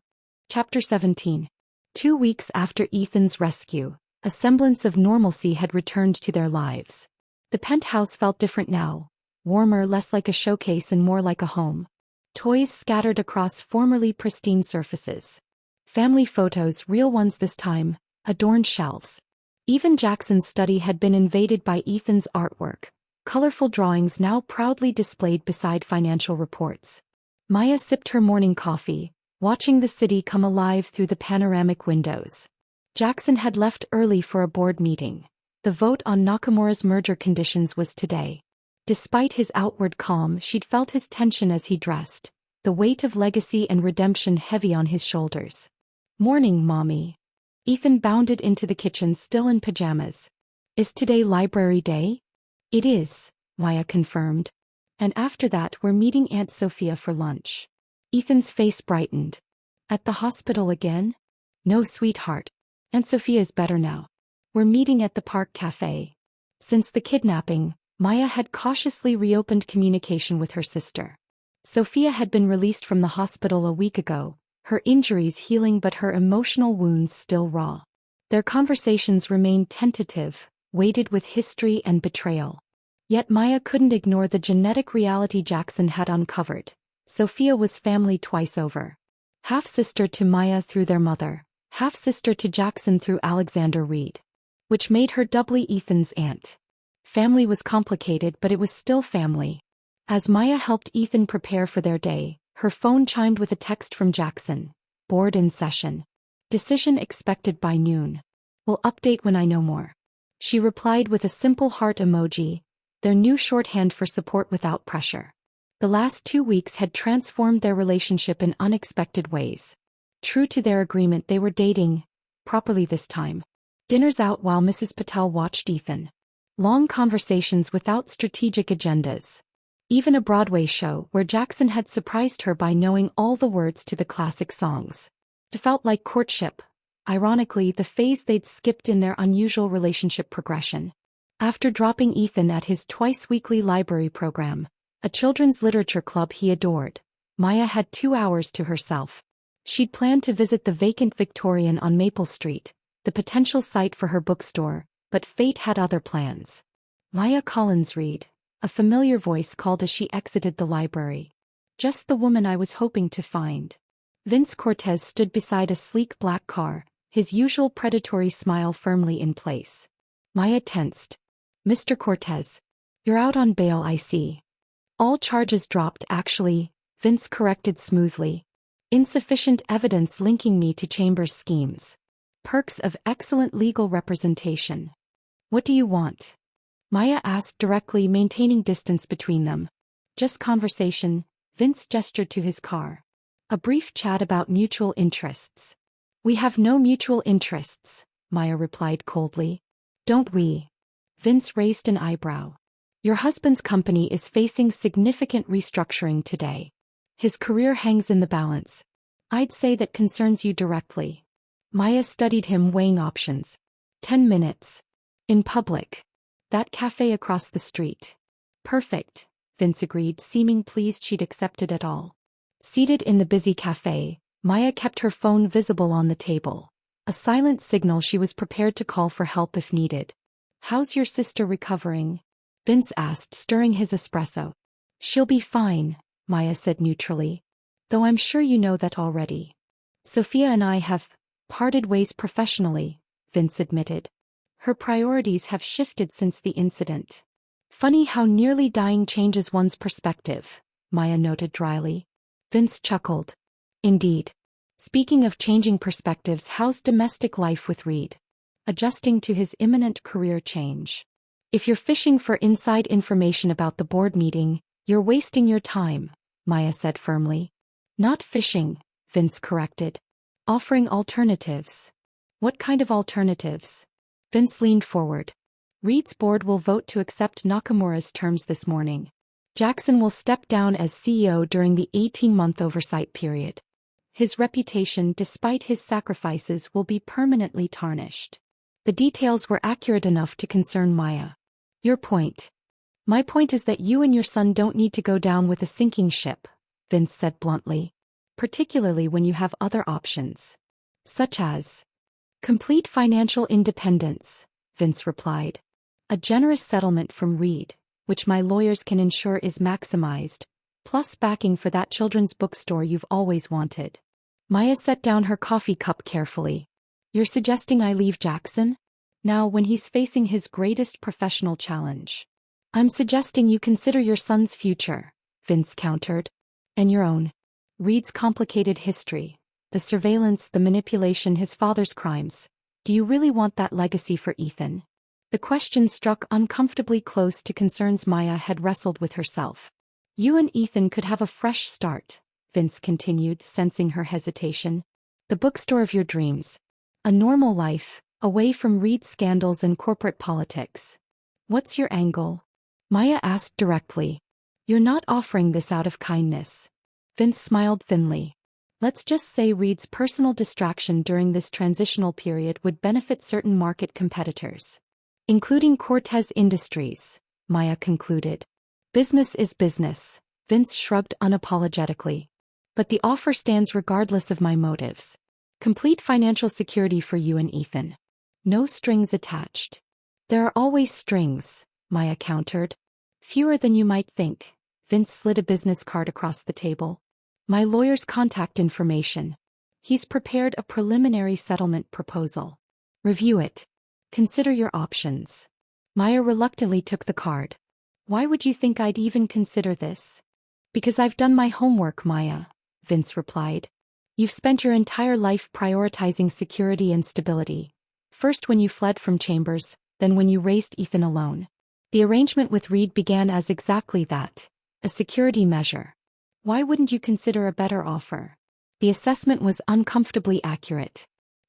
Chapter 17. 2 weeks after Ethan's rescue, a semblance of normalcy had returned to their lives. The penthouse felt different now, warmer, less like a showcase and more like a home. Toys scattered across formerly pristine surfaces. Family photos, real ones this time, adorned shelves. Even Jackson's study had been invaded by Ethan's artwork, colorful drawings now proudly displayed beside financial reports. Maya sipped her morning coffee, watching the city come alive through the panoramic windows. Jackson had left early for a board meeting. The vote on Nakamura's merger conditions was today. Despite his outward calm, she'd felt his tension as he dressed, the weight of legacy and redemption heavy on his shoulders. "Morning, Mommy." Ethan bounded into the kitchen still in pajamas. "Is today library day?" "It is," Maya confirmed. "And after that we're meeting Aunt Sophia for lunch." Ethan's face brightened. "At the hospital again?" "No, sweetheart. Aunt Sophia's better now. We're meeting at the park cafe." Since the kidnapping, Maya had cautiously reopened communication with her sister. Sophia had been released from the hospital a week ago, her injuries healing but her emotional wounds still raw. Their conversations remained tentative, weighted with history and betrayal. Yet Maya couldn't ignore the genetic reality Jackson had uncovered. Sophia was family twice over. Half-sister to Maya through their mother, half-sister to Jackson through Alexander Reed. Which made her doubly Ethan's aunt. Family was complicated, but it was still family. As Maya helped Ethan prepare for their day, her phone chimed with a text from Jackson. "Board in session. Decision expected by noon. Will update when I know more." She replied with a simple heart emoji, their new shorthand for support without pressure. The last 2 weeks had transformed their relationship in unexpected ways. True to their agreement, they were dating, properly this time. Dinners out while Mrs. Patel watched Ethan. Long conversations without strategic agendas. Even a Broadway show where Jackson had surprised her by knowing all the words to the classic songs. It felt like courtship, ironically the phase they'd skipped in their unusual relationship progression. After dropping Ethan at his twice-weekly library program, a children's literature club he adored, Maya had 2 hours to herself. She'd planned to visit the vacant Victorian on Maple Street, the potential site for her bookstore, but fate had other plans. "Maya Collins Reed," a familiar voice called as she exited the library. "Just the woman I was hoping to find." Vince Cortez stood beside a sleek black car, his usual predatory smile firmly in place. Maya tensed. "Mr. Cortez, you're out on bail, I see." "All charges dropped, actually," Vince corrected smoothly. "Insufficient evidence linking me to Chambers' schemes. Perks of excellent legal representation." "What do you want?" Maya asked directly, maintaining distance between them. "Just conversation," Vince gestured to his car. "A brief chat about mutual interests." "We have no mutual interests," Maya replied coldly. "Don't we?" Vince raised an eyebrow. "Your husband's company is facing significant restructuring today. His career hangs in the balance. I'd say that concerns you directly." Maya studied him, weighing options. 10 minutes. In public. That cafe across the street. "Perfect," Vince agreed, seeming pleased she'd accepted it all. Seated in the busy cafe, Maya kept her phone visible on the table. A silent signal she was prepared to call for help if needed. "How's your sister recovering?" Vince asked, stirring his espresso. "She'll be fine," Maya said neutrally. "Though I'm sure you know that already." "Sophia and I have parted ways professionally," Vince admitted. "Her priorities have shifted since the incident." "Funny how nearly dying changes one's perspective," Maya noted dryly. Vince chuckled. "Indeed. Speaking of changing perspectives, how's domestic life with Reed? Adjusting to his imminent career change?" "If you're fishing for inside information about the board meeting, you're wasting your time," Maya said firmly. "Not fishing," Vince corrected. "Offering alternatives." "What kind of alternatives?" Vince leaned forward. "Reed's board will vote to accept Nakamura's terms this morning. Jackson will step down as CEO during the 18-month oversight period. His reputation, despite his sacrifices, will be permanently tarnished." The details were accurate enough to concern Maya. "Your point?" "My point is that you and your son don't need to go down with a sinking ship," Vince said bluntly. "Particularly when you have other options." "Such as?" "Complete financial independence," Vince replied. "A generous settlement from Reed, which my lawyers can ensure is maximized, plus backing for that children's bookstore you've always wanted." Maya set down her coffee cup carefully. "You're suggesting I leave Jackson? Now when he's facing his greatest professional challenge?" I'm suggesting you consider your son's future, Vince countered. And your own. Reed's complicated history, the surveillance, the manipulation, his father's crimes. Do you really want that legacy for Ethan? The question struck uncomfortably close to concerns Maya had wrestled with herself. You and Ethan could have a fresh start, Vince continued, sensing her hesitation. The bookstore of your dreams. A normal life, away from Reed's scandals and corporate politics. What's your angle? Maya asked directly. You're not offering this out of kindness. Vince smiled thinly. Let's just say Reed's personal distraction during this transitional period would benefit certain market competitors. Including Cortez Industries, Maya concluded. Business is business, Vince shrugged unapologetically. But the offer stands regardless of my motives. Complete financial security for you and Ethan. No strings attached. There are always strings, Maya countered. Fewer than you might think. Vince slid a business card across the table. My lawyer's contact information. He's prepared a preliminary settlement proposal. Review it. Consider your options. Maya reluctantly took the card. Why would you think I'd even consider this? Because I've done my homework, Maya, Vince replied. You've spent your entire life prioritizing security and stability. First when you fled from Chambers, then when you raised Ethan alone. The arrangement with Reed began as exactly that, a security measure. Why wouldn't you consider a better offer? The assessment was uncomfortably accurate.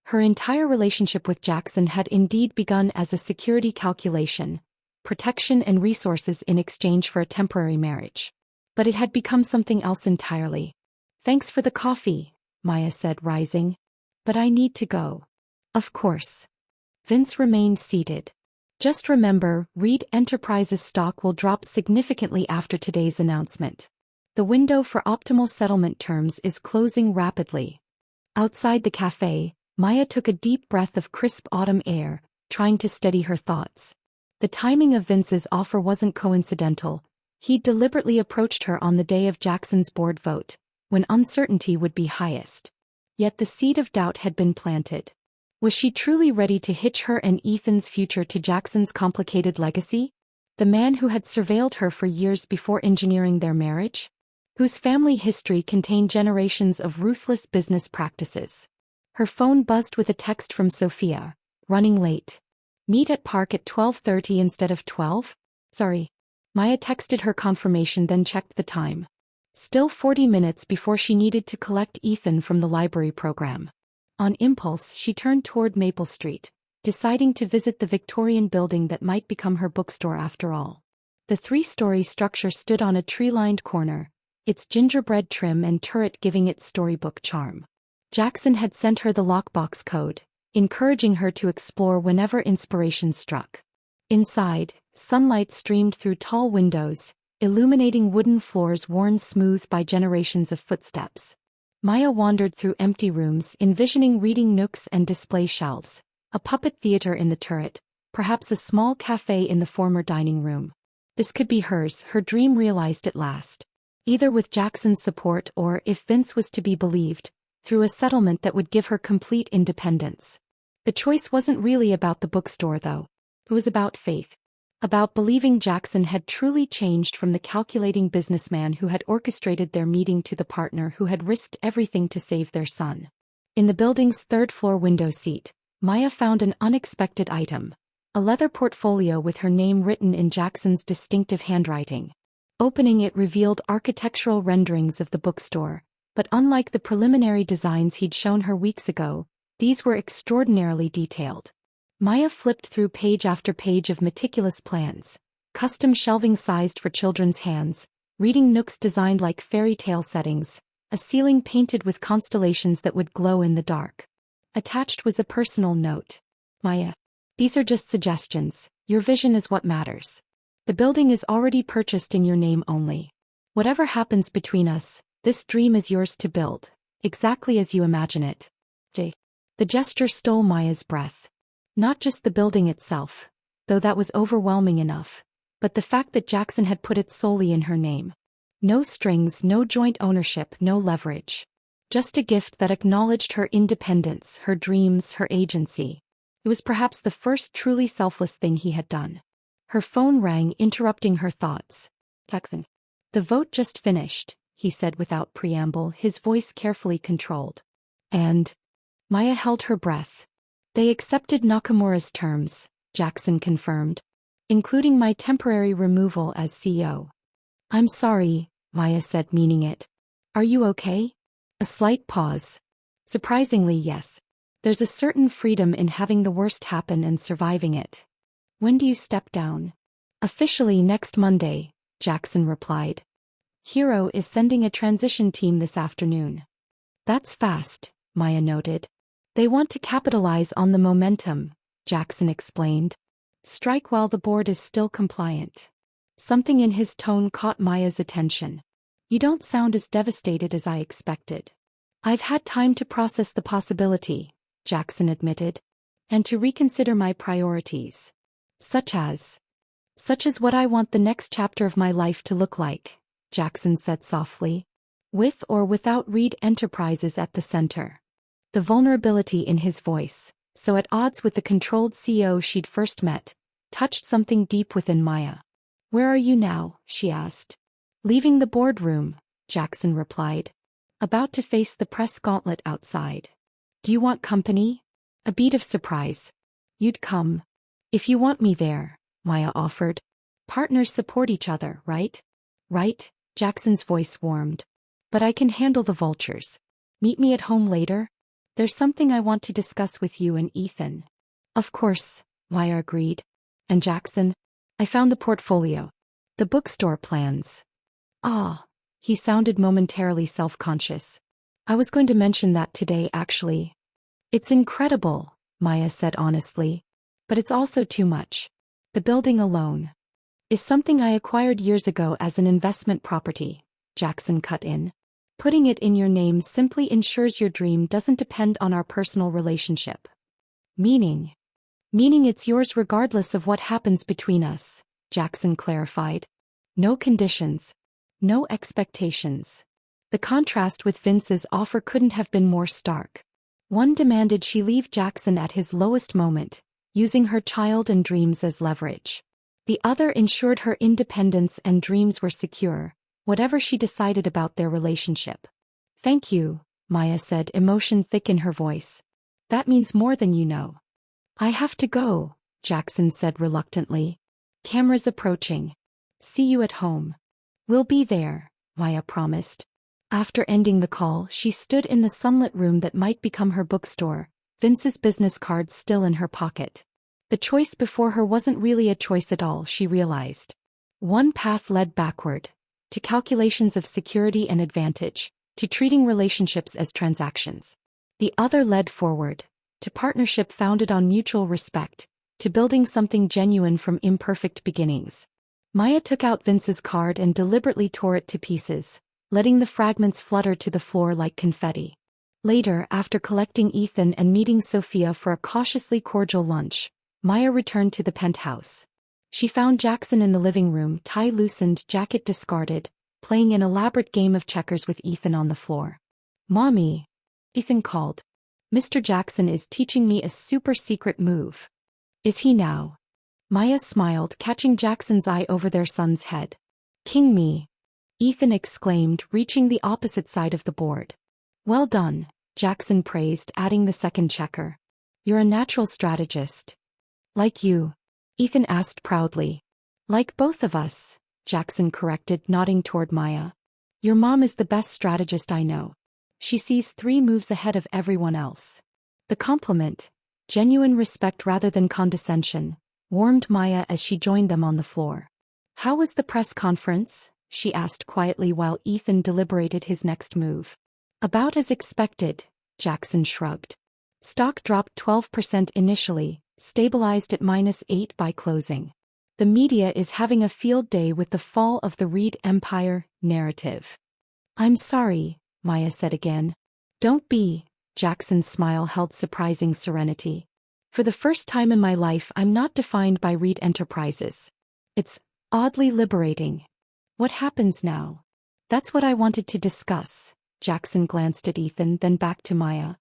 Her entire relationship with Jackson had indeed begun as a security calculation, protection and resources in exchange for a temporary marriage. But it had become something else entirely. Thanks for the coffee, Maya said, rising. But I need to go. Of course. Vince remained seated. Just remember, Reed Enterprises stock will drop significantly after today's announcement. The window for optimal settlement terms is closing rapidly. Outside the cafe, Maya took a deep breath of crisp autumn air, trying to steady her thoughts. The timing of Vince's offer wasn't coincidental. He'd deliberately approached her on the day of Jackson's board vote, when uncertainty would be highest. Yet the seed of doubt had been planted. Was she truly ready to hitch her and Ethan's future to Jackson's complicated legacy? The man who had surveilled her for years before engineering their marriage? Whose family history contained generations of ruthless business practices? Her phone buzzed with a text from Sophia. Running late. Meet at park at 12:30 instead of 12? Sorry. Maya texted her confirmation, then checked the time. Still 40 minutes before she needed to collect Ethan from the library program. On impulse, she turned toward Maple Street, deciding to visit the Victorian building that might become her bookstore after all. The three-story structure stood on a tree-lined corner, its gingerbread trim and turret giving it storybook charm. Jackson had sent her the lockbox code, encouraging her to explore whenever inspiration struck. Inside, sunlight streamed through tall windows, illuminating wooden floors worn smooth by generations of footsteps. Maya wandered through empty rooms, envisioning reading nooks and display shelves, a puppet theater in the turret, perhaps a small cafe in the former dining room. This could be hers, her dream realized at last. Either with Jackson's support or, if Vince was to be believed, through a settlement that would give her complete independence. The choice wasn't really about the bookstore, though. It was about faith. About believing Jackson had truly changed from the calculating businessman who had orchestrated their meeting to the partner who had risked everything to save their son. In the building's third-floor window seat, Maya found an unexpected item. A leather portfolio with her name written in Jackson's distinctive handwriting. Opening it revealed architectural renderings of the bookstore, but unlike the preliminary designs he'd shown her weeks ago, these were extraordinarily detailed. Maya flipped through page after page of meticulous plans, custom shelving sized for children's hands, reading nooks designed like fairy tale settings, a ceiling painted with constellations that would glow in the dark. Attached was a personal note. Maya, these are just suggestions, your vision is what matters. The building is already purchased in your name only. Whatever happens between us, this dream is yours to build, exactly as you imagine it. The gesture stole Maya's breath. Not just the building itself, though that was overwhelming enough, but the fact that Jackson had put it solely in her name. No strings, no joint ownership, no leverage. Just a gift that acknowledged her independence, her dreams, her agency. It was perhaps the first truly selfless thing he had done. Her phone rang, interrupting her thoughts. Jackson. The vote just finished, he said without preamble, his voice carefully controlled. And Maya held her breath. They accepted Nakamura's terms, Jackson confirmed, including my temporary removal as CEO. I'm sorry, Maya said, meaning it. Are you okay? A slight pause. Surprisingly, yes. There's a certain freedom in having the worst happen and surviving it. When do you step down? Officially next Monday, Jackson replied. Hero is sending a transition team this afternoon. That's fast, Maya noted. They want to capitalize on the momentum, Jackson explained. Strike while the board is still compliant. Something in his tone caught Maya's attention. You don't sound as devastated as I expected. I've had time to process the possibility, Jackson admitted, and to reconsider my priorities. Such as what I want the next chapter of my life to look like, Jackson said softly. With or without Reed Enterprises at the center. The vulnerability in his voice, so at odds with the controlled CEO she'd first met, touched something deep within Maya. Where are you now? She asked. Leaving the boardroom, Jackson replied. About to face the press gauntlet outside. Do you want company? A beat of surprise. You'd come. If you want me there, Maya offered. Partners support each other, right? Right, Jackson's voice warmed. But I can handle the vultures. Meet me at home later? There's something I want to discuss with you and Ethan. Of course, Maya agreed. And Jackson? I found the portfolio. The bookstore plans. Ah, he sounded momentarily self-conscious. I was going to mention that today, actually. It's incredible, Maya said honestly. But it's also too much. The building alone is something I acquired years ago as an investment property, Jackson cut in. Putting it in your name simply ensures your dream doesn't depend on our personal relationship. Meaning it's yours regardless of what happens between us, Jackson clarified. No conditions. No expectations. The contrast with Vince's offer couldn't have been more stark. One demanded she leave Jackson at his lowest moment, using her child and dreams as leverage. The other ensured her independence and dreams were secure, whatever she decided about their relationship. Thank you, Maya said, emotion thick in her voice. That means more than you know. I have to go, Jackson said reluctantly. Cameras approaching. See you at home. We'll be there, Maya promised. After ending the call, she stood in the sunlit room that might become her bookstore, Vince's business card still in her pocket. The choice before her wasn't really a choice at all, she realized. One path led backward, to calculations of security and advantage, to treating relationships as transactions. The other led forward, to partnership founded on mutual respect, to building something genuine from imperfect beginnings. Maya took out Vince's card and deliberately tore it to pieces, letting the fragments flutter to the floor like confetti. Later, after collecting Ethan and meeting Sophia for a cautiously cordial lunch, Maya returned to the penthouse. She found Jackson in the living room, tie loosened, jacket discarded, playing an elaborate game of checkers with Ethan on the floor. Mommy, Ethan called. Mr. Jackson is teaching me a super secret move. Is he now? Maya smiled, catching Jackson's eye over their son's head. King me, Ethan exclaimed, reaching the opposite side of the board. Well done, Jackson praised, adding the second checker. You're a natural strategist. Like you? Ethan asked proudly. Like both of us, Jackson corrected, nodding toward Maya. Your mom is the best strategist I know. She sees 3 moves ahead of everyone else. The compliment, genuine respect rather than condescension, warmed Maya as she joined them on the floor. How was the press conference? She asked quietly while Ethan deliberated his next move. About as expected, Jackson shrugged. Stock dropped 12% initially, stabilized at -8 by closing. The media is having a field day with the fall of the Reed Empire narrative. I'm sorry, Maya said again. Don't be, Jackson's smile held surprising serenity. For the first time in my life, I'm not defined by Reed Enterprises. It's oddly liberating. What happens now? That's what I wanted to discuss. Jackson glanced at Ethan, then back to Maya.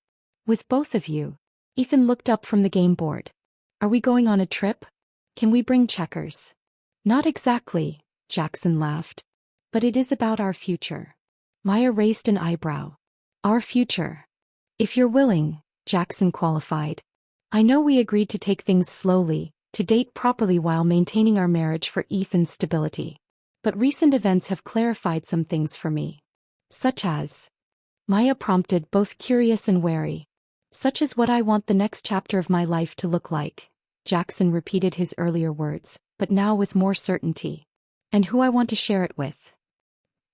With both of you. Ethan looked up from the game board. Are we going on a trip? Can we bring checkers? Not exactly, Jackson laughed. But it is about our future. Maya raised an eyebrow. Our future. If you're willing, Jackson qualified. I know we agreed to take things slowly, to date properly while maintaining our marriage for Ethan's stability. But recent events have clarified some things for me. Such as? Maya prompted, both curious and wary. Such as what I want the next chapter of my life to look like. Jackson repeated his earlier words, but now with more certainty. And who I want to share it with.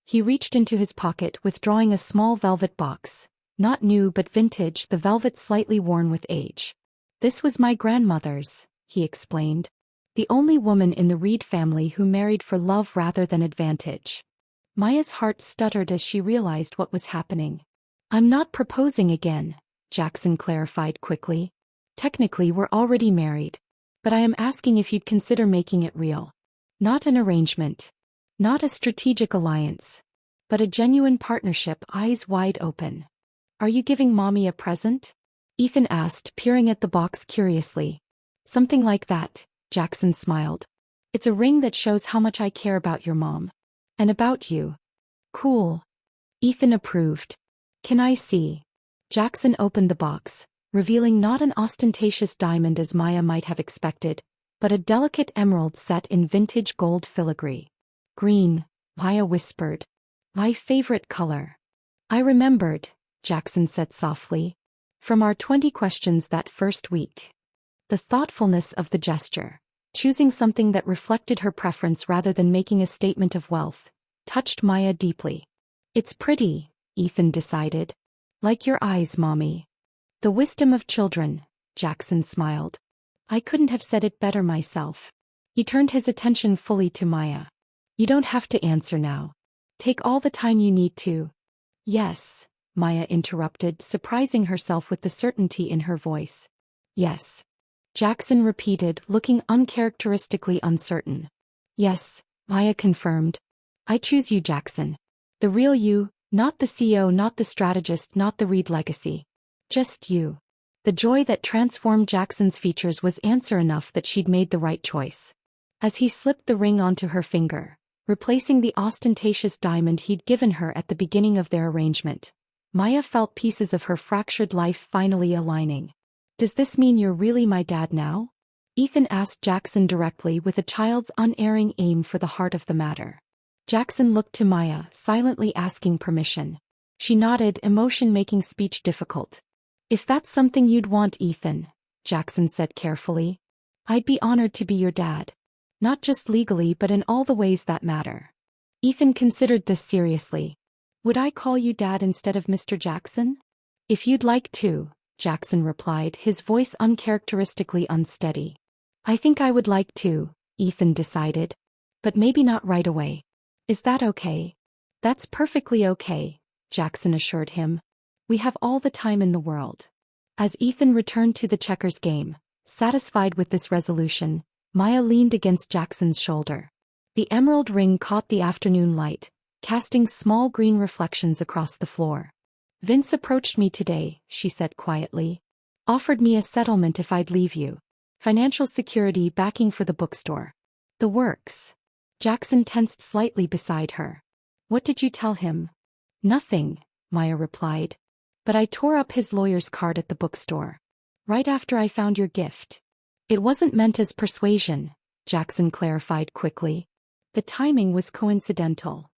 He reached into his pocket, withdrawing a small velvet box. Not new but vintage, the velvet slightly worn with age. This was my grandmother's, he explained. The only woman in the Reed family who married for love rather than advantage. Maya's heart stuttered as she realized what was happening. I'm not proposing again, Jackson clarified quickly. Technically we're already married. But I am asking if you'd consider making it real. Not an arrangement. Not a strategic alliance. But a genuine partnership, eyes wide open. Are you giving Mommy a present? Ethan asked, peering at the box curiously. Something like that, Jackson smiled. It's a ring that shows how much I care about your mom. And about you. Cool. Ethan approved. Can I see? Jackson opened the box, revealing not an ostentatious diamond as Maya might have expected, but a delicate emerald set in vintage gold filigree. Green, Maya whispered. My favorite color. I remembered, Jackson said softly. From our 20 questions that first week. The thoughtfulness of the gesture, choosing something that reflected her preference rather than making a statement of wealth, touched Maya deeply. It's pretty, Ethan decided. Like your eyes, Mommy. The wisdom of children, Jackson smiled. I couldn't have said it better myself. He turned his attention fully to Maya. You don't have to answer now. Take all the time you need to. Yes, Maya interrupted, surprising herself with the certainty in her voice. Yes. Jackson repeated, looking uncharacteristically uncertain. Yes, Maya confirmed. I choose you, Jackson. The real you, not the CEO, not the strategist, not the Reed legacy. Just you. The joy that transformed Jackson's features was answer enough that she'd made the right choice. As he slipped the ring onto her finger, replacing the ostentatious diamond he'd given her at the beginning of their arrangement, Maya felt pieces of her fractured life finally aligning. Does this mean you're really my dad now? Ethan asked Jackson directly, with a child's unerring aim for the heart of the matter. Jackson looked to Maya, silently asking permission. She nodded, emotion making speech difficult. If that's something you'd want, Ethan, Jackson said carefully. I'd be honored to be your dad. Not just legally but in all the ways that matter. Ethan considered this seriously. Would I call you Dad instead of Mr. Jackson? If you'd like to, Jackson replied, his voice uncharacteristically unsteady. I think I would like to, Ethan decided. But maybe not right away. Is that okay? That's perfectly okay, Jackson assured him. We have all the time in the world. As Ethan returned to the checkers game, satisfied with this resolution, Maya leaned against Jackson's shoulder. The emerald ring caught the afternoon light, casting small green reflections across the floor. Vince approached me today, she said quietly. Offered me a settlement if I'd leave you. Financial security, backing for the bookstore. The works. Jackson tensed slightly beside her. What did you tell him? Nothing, Maya replied. But I tore up his lawyer's card at the bookstore. Right after I found your gift. It wasn't meant as persuasion, Jackson clarified quickly. The timing was coincidental.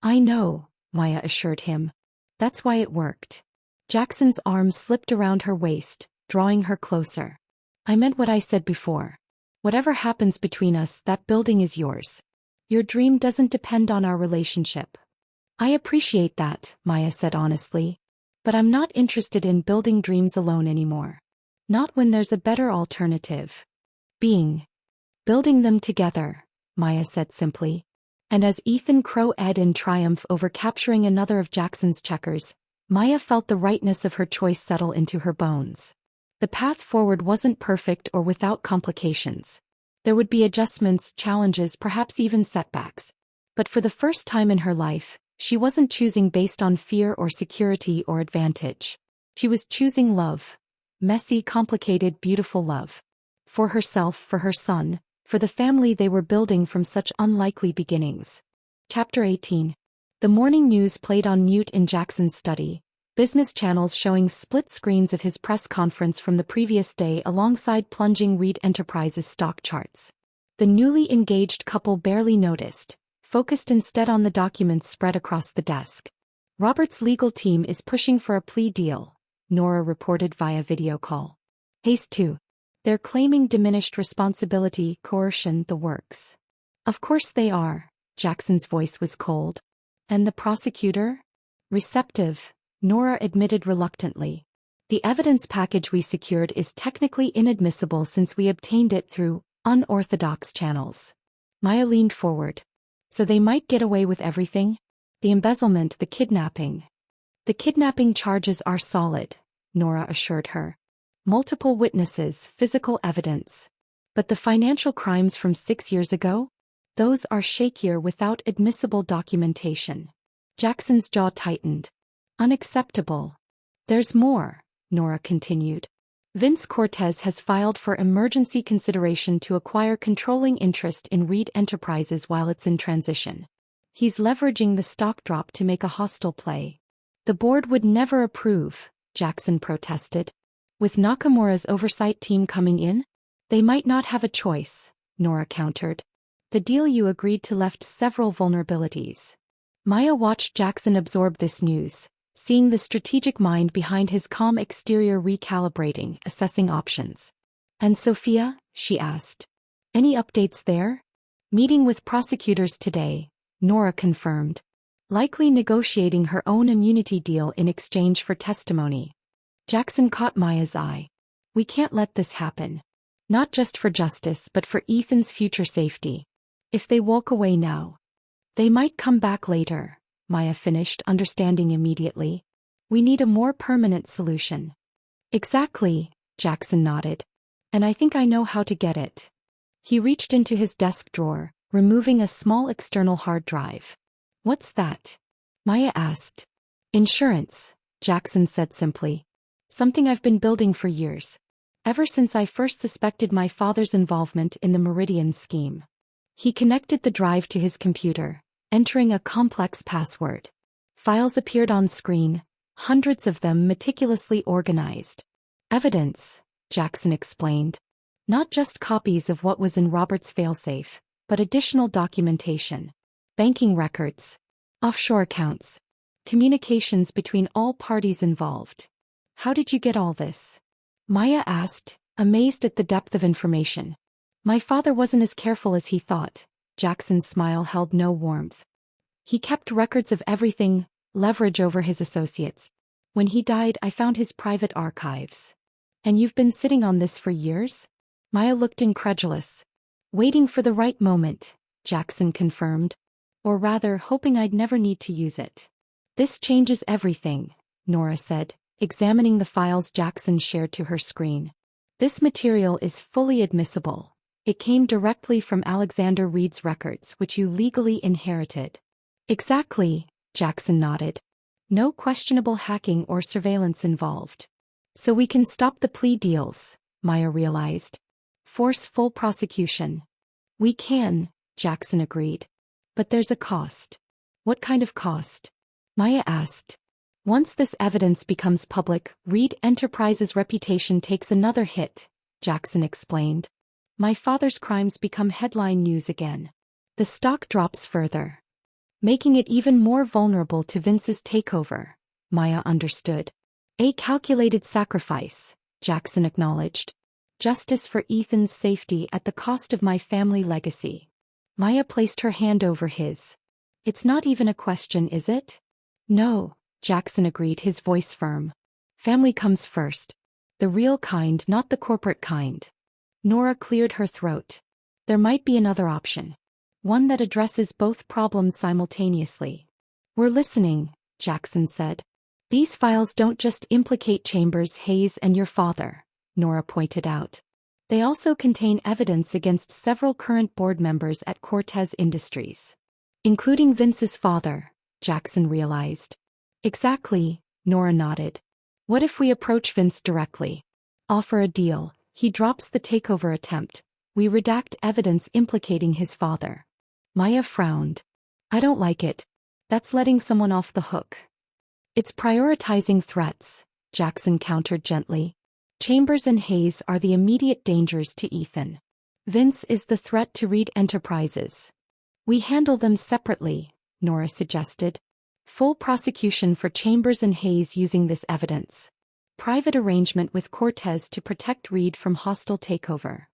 I know, Maya assured him. That's why it worked. Jackson's arm slipped around her waist, drawing her closer. I meant what I said before. Whatever happens between us, that building is yours. Your dream doesn't depend on our relationship. I appreciate that, Maya said honestly. But I'm not interested in building dreams alone anymore. Not when there's a better alternative. Building them together, Maya said simply. And as Ethan crowed in triumph over capturing another of Jackson's checkers, Maya felt the rightness of her choice settle into her bones. The path forward wasn't perfect or without complications. There would be adjustments, challenges, perhaps even setbacks. But for the first time in her life, she wasn't choosing based on fear or security or advantage. She was choosing love. Messy, complicated, beautiful love. For herself, for her son, for the family they were building from such unlikely beginnings. Chapter 18. The morning news played on mute in Jackson's study, business channels showing split screens of his press conference from the previous day alongside plunging Reed Enterprises stock charts. The newly engaged couple barely noticed, focused instead on the documents spread across the desk. Robert's legal team is pushing for a plea deal, Nora reported via video call. Haste 2. They're claiming diminished responsibility, coercion, the works. Of course they are, Jackson's voice was cold. And the prosecutor? Receptive, Nora admitted reluctantly. The evidence package we secured is technically inadmissible since we obtained it through unorthodox channels. Maya leaned forward. So they might get away with everything? The embezzlement, the kidnapping. The kidnapping charges are solid, Nora assured her. Multiple witnesses, physical evidence. But the financial crimes from 6 years ago? Those are shakier without admissible documentation. Jackson's jaw tightened. Unacceptable. There's more, Nora continued. Vince Cortez has filed for emergency consideration to acquire controlling interest in Reed Enterprises while it's in transition. He's leveraging the stock drop to make a hostile play. The board would never approve, Jackson protested. With Nakamura's oversight team coming in? They might not have a choice, Nora countered. The deal you agreed to left several vulnerabilities. Maya watched Jackson absorb this news, seeing the strategic mind behind his calm exterior recalibrating, assessing options. And Sophia? She asked. Any updates there? Meeting with prosecutors today, Nora confirmed. Likely negotiating her own immunity deal in exchange for testimony. Jackson caught Maya's eye. We can't let this happen. Not just for justice but for Ethan's future safety. If they walk away now, they might come back later, Maya finished, understanding immediately. We need a more permanent solution. Exactly, Jackson nodded. And I think I know how to get it. He reached into his desk drawer, removing a small external hard drive. What's that? Maya asked. Insurance, Jackson said simply. Something I've been building for years. Ever since I first suspected my father's involvement in the Meridian scheme. He connected the drive to his computer, entering a complex password. Files appeared on screen, hundreds of them meticulously organized. Evidence, Jackson explained. Not just copies of what was in Robert's failsafe, but additional documentation. Banking records. Offshore accounts. Communications between all parties involved. How did you get all this? Maya asked, amazed at the depth of information. My father wasn't as careful as he thought. Jackson's smile held no warmth. He kept records of everything, leverage over his associates. When he died, I found his private archives. And you've been sitting on this for years? Maya looked incredulous. Waiting for the right moment, Jackson confirmed. Or rather, hoping I'd never need to use it. This changes everything, Nora said, examining the files Jackson shared to her screen. This material is fully admissible. It came directly from Alexander Reed's records, which you legally inherited. Exactly, Jackson nodded. No questionable hacking or surveillance involved. So we can stop the plea deals, Maya realized. Force full prosecution. We can, Jackson agreed. But there's a cost. What kind of cost? Maya asked. Once this evidence becomes public, Reed Enterprises' reputation takes another hit, Jackson explained. My father's crimes become headline news again. The stock drops further, making it even more vulnerable to Vince's takeover, Maya understood. A calculated sacrifice, Jackson acknowledged. Justice for Ethan's safety at the cost of my family legacy. Maya placed her hand over his. It's not even a question, is it? No, Jackson agreed, his voice firm. Family comes first. The real kind, not the corporate kind. Nora cleared her throat. There might be another option. One that addresses both problems simultaneously. We're listening, Jackson said. These files don't just implicate Chambers, Hayes, and your father, Nora pointed out. They also contain evidence against several current board members at Cortez Industries. Including Vince's father, Jackson realized. Exactly, Nora nodded. What if we approach Vince directly? Offer a deal, he drops the takeover attempt. We redact evidence implicating his father. Maya frowned. I don't like it. That's letting someone off the hook. It's prioritizing threats, Jackson countered gently. Chambers and Hayes are the immediate dangers to Ethan. Vince is the threat to Reed Enterprises. We handle them separately, Nora suggested. Full prosecution for Chambers and Hayes using this evidence. Private arrangement with Cortez to protect Reed from hostile takeover.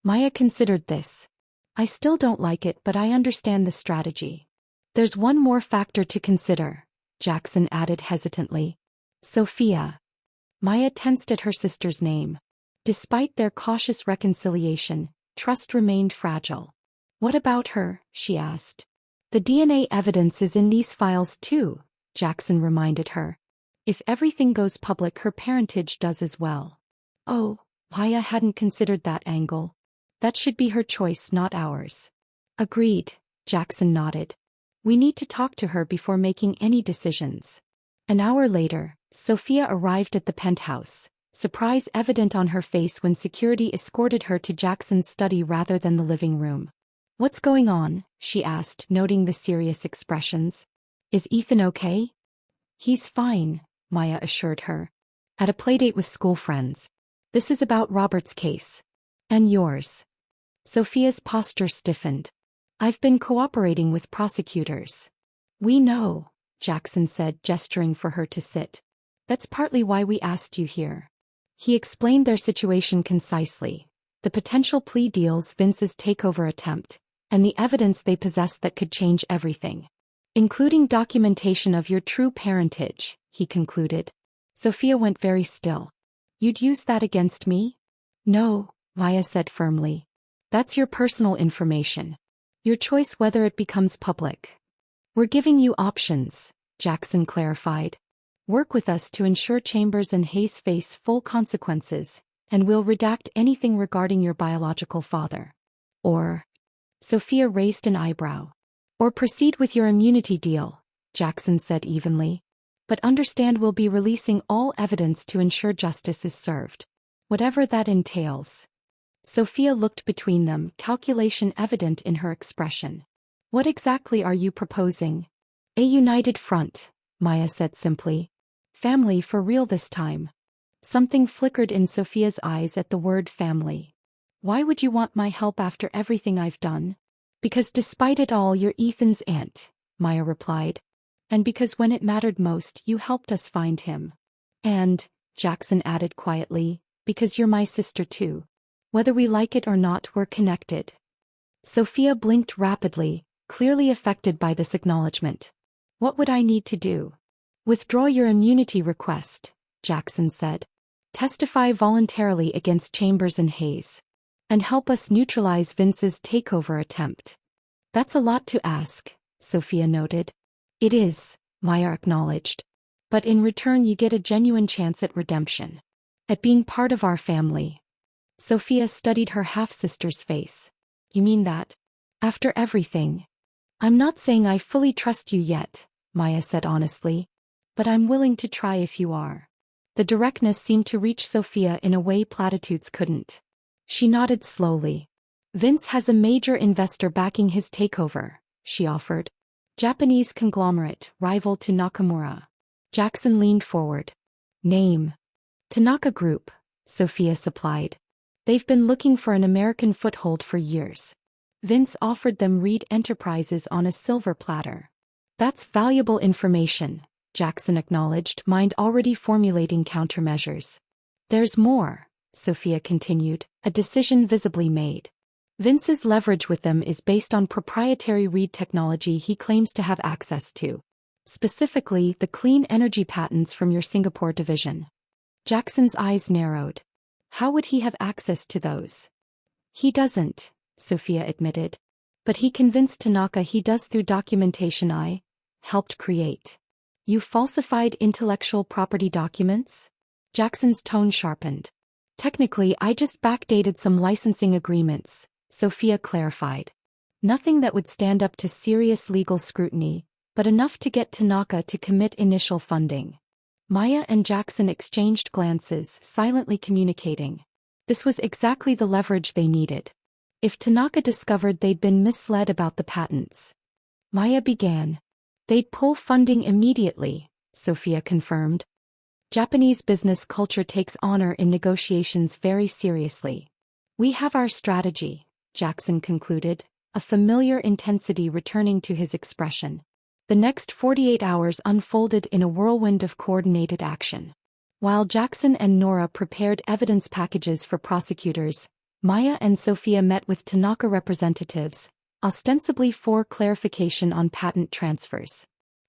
Maya considered this. I still don't like it, but I understand the strategy. There's one more factor to consider, Jackson added hesitantly. Sophia. Maya tensed at her sister's name. Despite their cautious reconciliation, trust remained fragile. What about her? She asked. The DNA evidence is in these files too, Jackson reminded her. If everything goes public, her parentage does as well. Oh, Maya hadn't considered that angle. That should be her choice, not ours. Agreed, Jackson nodded. We need to talk to her before making any decisions. An hour later, Sophia arrived at the penthouse, surprise evident on her face when security escorted her to Jackson's study rather than the living room. What's going on? She asked, noting the serious expressions. Is Ethan okay? He's fine, Maya assured her. At a playdate with school friends. This is about Robert's case. And yours. Sophia's posture stiffened. I've been cooperating with prosecutors. We know, Jackson said, gesturing for her to sit. That's partly why we asked you here. He explained their situation concisely. The potential plea deals, Vince's takeover attempt, and the evidence they possessed that could change everything. Including documentation of your true parentage, he concluded. Sophia went very still. You'd use that against me? No, Maya said firmly. That's your personal information. Your choice whether it becomes public. We're giving you options, Jackson clarified. Work with us to ensure Chambers and Hayes face full consequences, and we'll redact anything regarding your biological father. Or, Sophia raised an eyebrow. Or proceed with your immunity deal, Jackson said evenly. But understand we'll be releasing all evidence to ensure justice is served. Whatever that entails. Sophia looked between them, calculation evident in her expression. What exactly are you proposing? A united front, Maya said simply. Family for real this time. Something flickered in Sophia's eyes at the word family. Why would you want my help after everything I've done? Because despite it all, you're Ethan's aunt, Maya replied. And because when it mattered most, you helped us find him. And, Jackson added quietly, because you're my sister too. Whether we like it or not, we're connected. Sophia blinked rapidly, clearly affected by this acknowledgement. What would I need to do? Withdraw your immunity request, Jackson said. Testify voluntarily against Chambers and Hayes. And help us neutralize Vince's takeover attempt. That's a lot to ask, Sophia noted. It is, Maya acknowledged. But in return you get a genuine chance at redemption. At being part of our family. Sophia studied her half-sister's face. You mean that? After everything? I'm not saying I fully trust you yet, Maya said honestly. But I'm willing to try if you are. The directness seemed to reach Sophia in a way platitudes couldn't. She nodded slowly. Vince has a major investor backing his takeover, she offered. Japanese conglomerate, rival to Nakamura. Jackson leaned forward. Name. Tanaka Group, Sophia supplied. They've been looking for an American foothold for years. Vince offered them Reed Enterprises on a silver platter. That's valuable information, Jackson acknowledged, mind already formulating countermeasures. There's more, Sophia continued, a decision visibly made. Vince's leverage with them is based on proprietary Reed technology he claims to have access to. Specifically, the clean energy patents from your Singapore division. Jackson's eyes narrowed. How would he have access to those? He doesn't, Sophia admitted. But he convinced Tanaka he does through documentation I helped create. You falsified intellectual property documents? Jackson's tone sharpened. Technically, I just backdated some licensing agreements, Sophia clarified. Nothing that would stand up to serious legal scrutiny, but enough to get Tanaka to commit initial funding. Maya and Jackson exchanged glances, silently communicating. This was exactly the leverage they needed. If Tanaka discovered they'd been misled about the patents, Maya began. They'd pull funding immediately, Sophia confirmed. Japanese business culture takes honor in negotiations very seriously. We have our strategy, Jackson concluded, a familiar intensity returning to his expression. The next 48 hours unfolded in a whirlwind of coordinated action. While Jackson and Nora prepared evidence packages for prosecutors, Maya and Sophia met with Tanaka representatives, ostensibly for clarification on patent transfers.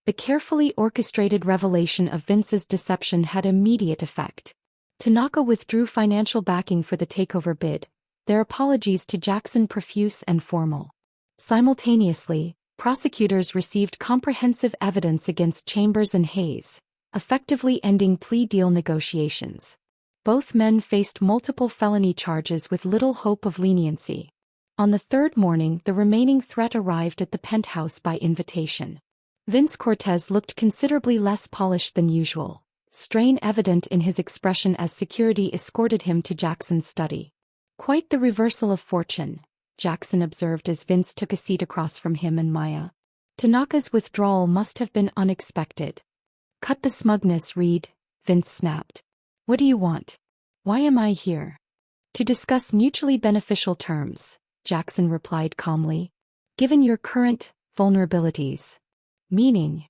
The carefully orchestrated revelation of Vince's deception had immediate effect. Tanaka withdrew financial backing for the takeover bid, their apologies to Jackson profuse and formal. Simultaneously, prosecutors received comprehensive evidence against Chambers and Hayes, effectively ending plea deal negotiations. Both men faced multiple felony charges with little hope of leniency. On the third morning, the remaining threat arrived at the penthouse by invitation. Vince Cortez looked considerably less polished than usual, strain evident in his expression as security escorted him to Jackson's study. Quite the reversal of fortune, Jackson observed as Vince took a seat across from him and Maya. Tanaka's withdrawal must have been unexpected. Cut the smugness, Reed, Vince snapped. What do you want? Why am I here? To discuss mutually beneficial terms, Jackson replied calmly. Given your current vulnerabilities. Meaning?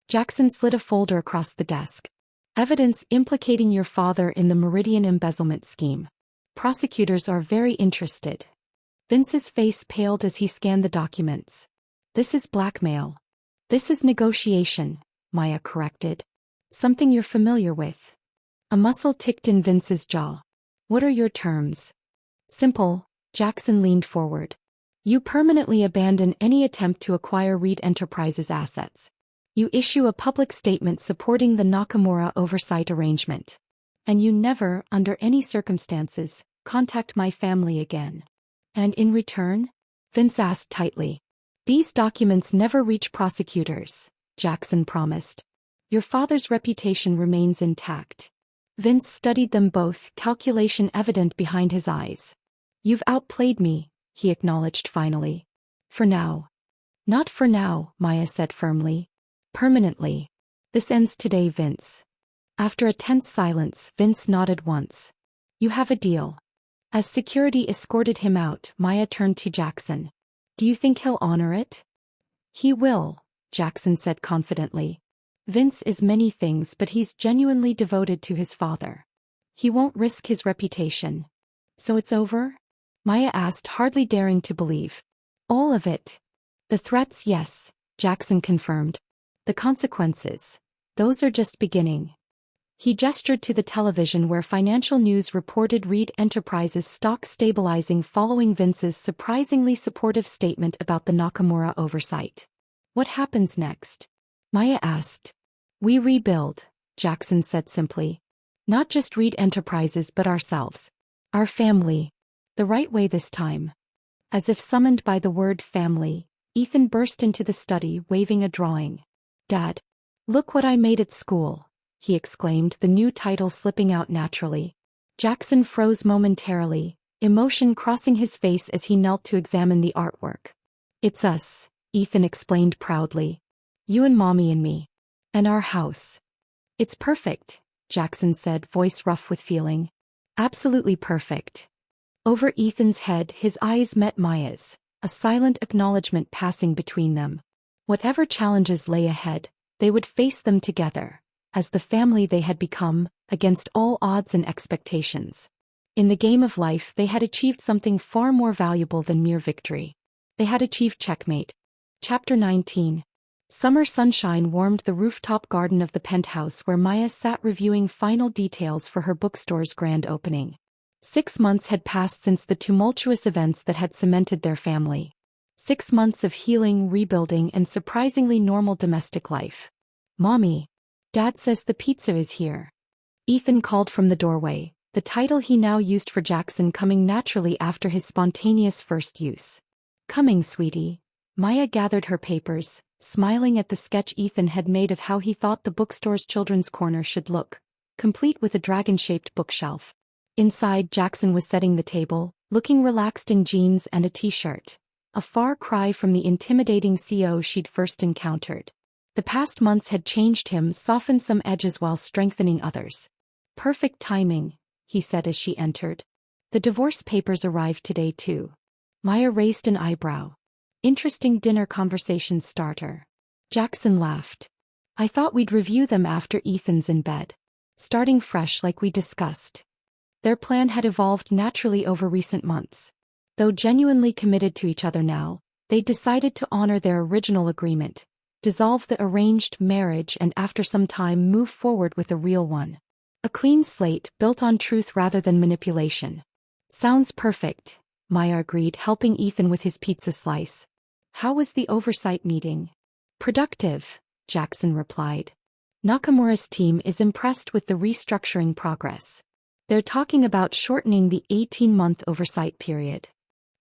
Jackson slid a folder across the desk. Evidence implicating your father in the Meridian embezzlement scheme. Prosecutors are very interested. Vince's face paled as he scanned the documents. This is blackmail. This is negotiation, Maya corrected. Something you're familiar with. A muscle ticked in Vince's jaw. What are your terms? Simple, Jackson leaned forward. You permanently abandon any attempt to acquire Reed Enterprises assets. You issue a public statement supporting the Nakamura oversight arrangement. And you never, under any circumstances, contact my family again. And in return? Vince asked tightly. These documents never reach prosecutors, Jackson promised. Your father's reputation remains intact. Vince studied them both, calculation evident behind his eyes. You've outplayed me, he acknowledged finally. For now. Not for now, Maya said firmly. Permanently. This ends today, Vince. After a tense silence, Vince nodded once. You have a deal. As security escorted him out, Maya turned to Jackson. Do you think he'll honor it? He will, Jackson said confidently. Vince is many things, but he's genuinely devoted to his father. He won't risk his reputation. So it's over? Maya asked, hardly daring to believe. All of it. The threats, yes, Jackson confirmed. The consequences. Those are just beginning. He gestured to the television where financial news reported Reed Enterprises stock stabilizing following Vince's surprisingly supportive statement about the Nakamura oversight. What happens next? Maya asked. We rebuild, Jackson said simply. Not just Reed Enterprises but ourselves. Our family. The right way this time. As if summoned by the word family, Ethan burst into the study waving a drawing. Dad. Look what I made at school, he exclaimed, the new title slipping out naturally. Jackson froze momentarily, emotion crossing his face as he knelt to examine the artwork. It's us, Ethan explained proudly. You and Mommy and me. And our house. It's perfect, Jackson said, voice rough with feeling. Absolutely perfect. Over Ethan's head, his eyes met Maya's, a silent acknowledgement passing between them. Whatever challenges lay ahead, they would face them together, as the family they had become, against all odds and expectations. In the game of life, they had achieved something far more valuable than mere victory. They had achieved checkmate. Chapter 19. Summer sunshine warmed the rooftop garden of the penthouse where Maya sat reviewing final details for her bookstore's grand opening. 6 months had passed since the tumultuous events that had cemented their family. 6 months of healing, rebuilding, and surprisingly normal domestic life. Mommy. Dad says the pizza is here. Ethan called from the doorway, the title he now used for Jackson coming naturally after his spontaneous first use. Coming, sweetie. Maya gathered her papers, smiling at the sketch Ethan had made of how he thought the bookstore's children's corner should look, complete with a dragon-shaped bookshelf. Inside, Jackson was setting the table, looking relaxed in jeans and a t-shirt. A far cry from the intimidating CO she'd first encountered. The past months had changed him, softened some edges while strengthening others. Perfect timing, he said as she entered. The divorce papers arrived today too. Maya raised an eyebrow. Interesting dinner conversation starter. Jackson laughed. I thought we'd review them after Ethan's in bed. Starting fresh like we discussed. Their plan had evolved naturally over recent months. Though genuinely committed to each other now, they decided to honor their original agreement, dissolve the arranged marriage and after some time move forward with a real one. A clean slate built on truth rather than manipulation. Sounds perfect, Maya agreed, helping Ethan with his pizza slice. How was the oversight meeting? Productive, Jackson replied. Nakamura's team is impressed with the restructuring progress. They're talking about shortening the 18-month oversight period.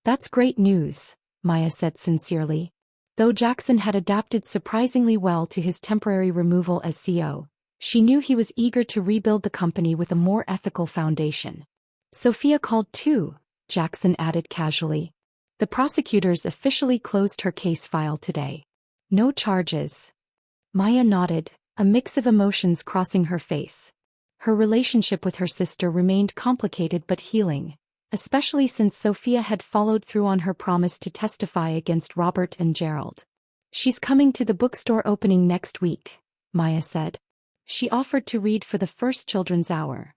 That's great news, Maya said sincerely. Though Jackson had adapted surprisingly well to his temporary removal as CEO, she knew he was eager to rebuild the company with a more ethical foundation. Sophia called too, Jackson added casually. The prosecutors officially closed her case file today. No charges. Maya nodded, a mix of emotions crossing her face. Her relationship with her sister remained complicated but healing, especially since Sophia had followed through on her promise to testify against Robert and Gerald. She's coming to the bookstore opening next week, Maya said. She offered to read for the first children's hour.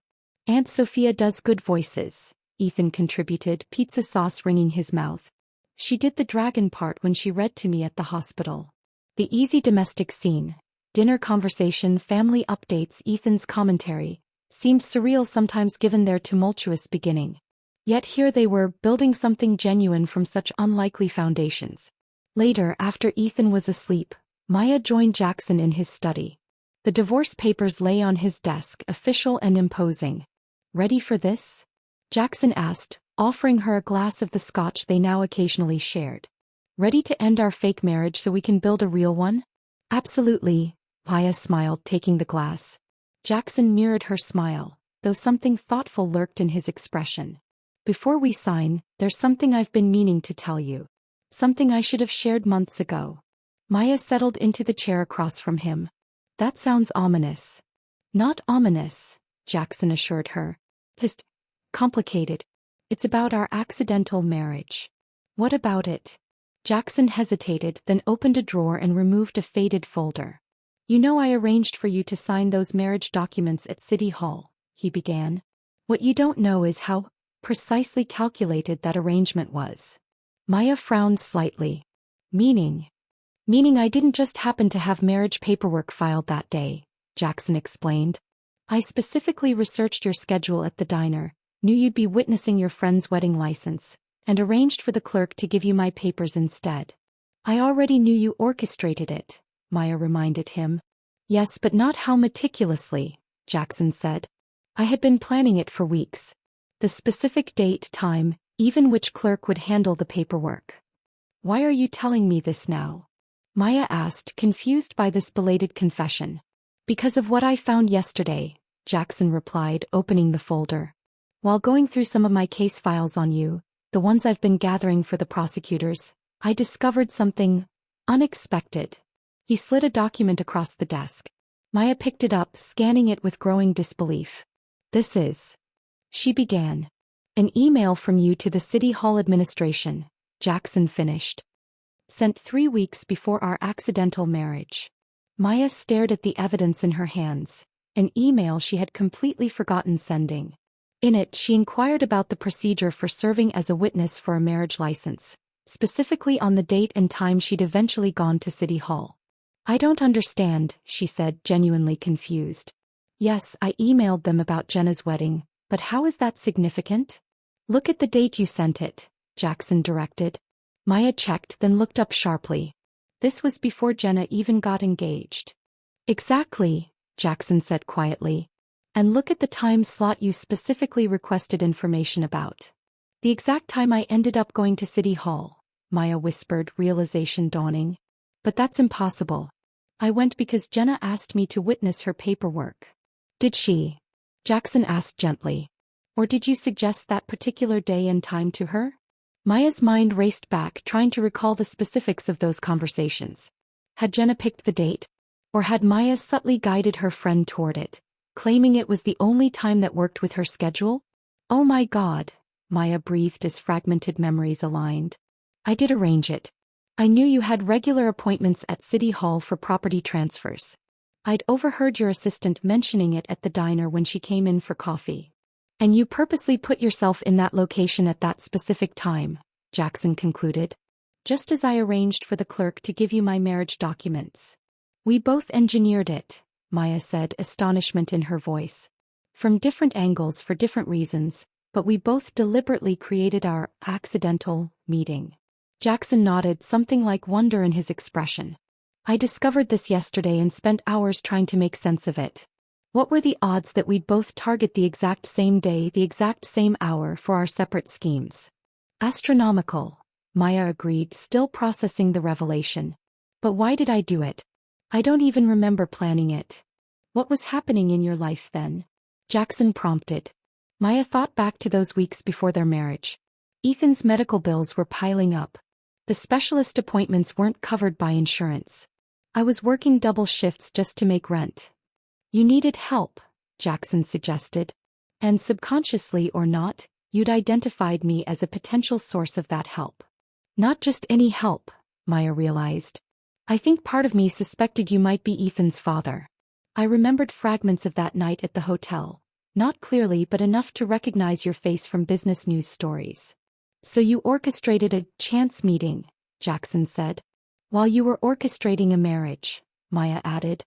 Aunt Sophia does good voices, Ethan contributed, pizza sauce ringing his mouth. She did the dragon part when she read to me at the hospital. The easy domestic scene, dinner conversation, family updates, Ethan's commentary, seemed surreal sometimes given their tumultuous beginning. Yet here they were, building something genuine from such unlikely foundations. Later, after Ethan was asleep, Maya joined Jackson in his study. The divorce papers lay on his desk, official and imposing. Ready for this? Jackson asked, offering her a glass of the scotch they now occasionally shared. Ready to end our fake marriage so we can build a real one? Absolutely, Maya smiled, taking the glass. Jackson mirrored her smile, though something thoughtful lurked in his expression. Before we sign, there's something I've been meaning to tell you. Something I should have shared months ago. Maya settled into the chair across from him. That sounds ominous. Not ominous, Jackson assured her. Just complicated. It's about our accidental marriage. What about it? Jackson hesitated, then opened a drawer and removed a faded folder. You know I arranged for you to sign those marriage documents at City Hall, he began. What you don't know is how precisely calculated that arrangement was. Maya frowned slightly. Meaning I didn't just happen to have marriage paperwork filed that day, Jackson explained. I specifically researched your schedule at the diner, knew you'd be witnessing your friend's wedding license, and arranged for the clerk to give you my papers instead. I already knew you orchestrated it, Maya reminded him. Yes, but not how meticulously, Jackson said. I had been planning it for weeks. The specific date, time, even which clerk would handle the paperwork. Why are you telling me this now? Maya asked, confused by this belated confession. Because of what I found yesterday, Jackson replied, opening the folder. While going through some of my case files on you, the ones I've been gathering for the prosecutors, I discovered something unexpected. He slid a document across the desk. Maya picked it up, scanning it with growing disbelief. This is... She began. An email from you to the City Hall administration, Jackson finished. Sent 3 weeks before our accidental marriage. Maya stared at the evidence in her hands, an email she had completely forgotten sending. In it, she inquired about the procedure for serving as a witness for a marriage license, specifically on the date and time she'd eventually gone to City Hall. I don't understand, she said, genuinely confused. Yes, I emailed them about Jenna's wedding, but how is that significant? Look at the date you sent it, Jackson directed. Maya checked, then looked up sharply. This was before Jenna even got engaged. Exactly, Jackson said quietly. And look at the time slot you specifically requested information about. The exact time I ended up going to City Hall, Maya whispered, realization dawning. But that's impossible. I went because Jenna asked me to witness her paperwork. Did she? Jackson asked gently. Or did you suggest that particular day and time to her? Maya's mind raced back, trying to recall the specifics of those conversations. Had Jenna picked the date? Or had Maya subtly guided her friend toward it, claiming it was the only time that worked with her schedule? Oh my God, Maya breathed as fragmented memories aligned. I did arrange it. I knew you had regular appointments at City Hall for property transfers. I'd overheard your assistant mentioning it at the diner when she came in for coffee. And you purposely put yourself in that location at that specific time, Jackson concluded. Just as I arranged for the clerk to give you my marriage documents. We both engineered it, Maya said, astonishment in her voice. From different angles for different reasons, but we both deliberately created our accidental meeting. Jackson nodded, something like wonder in his expression. I discovered this yesterday and spent hours trying to make sense of it. What were the odds that we'd both target the exact same day, the exact same hour for our separate schemes? Astronomical, Maya agreed, still processing the revelation. But why did I do it? I don't even remember planning it. What was happening in your life then? Jackson prompted. Maya thought back to those weeks before their marriage. Ethan's medical bills were piling up. The specialist appointments weren't covered by insurance. I was working double shifts just to make rent. You needed help, Jackson suggested. And subconsciously or not, you'd identified me as a potential source of that help. Not just any help, Maya realized. I think part of me suspected you might be Ethan's father. I remembered fragments of that night at the hotel. Not clearly, but enough to recognize your face from business news stories. So you orchestrated a chance meeting, Jackson said. While you were orchestrating a marriage, Maya added.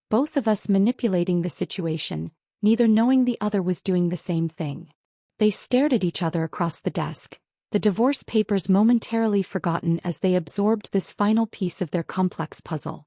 Both of us manipulating the situation, neither knowing the other was doing the same thing. They stared at each other across the desk, the divorce papers momentarily forgotten as they absorbed this final piece of their complex puzzle.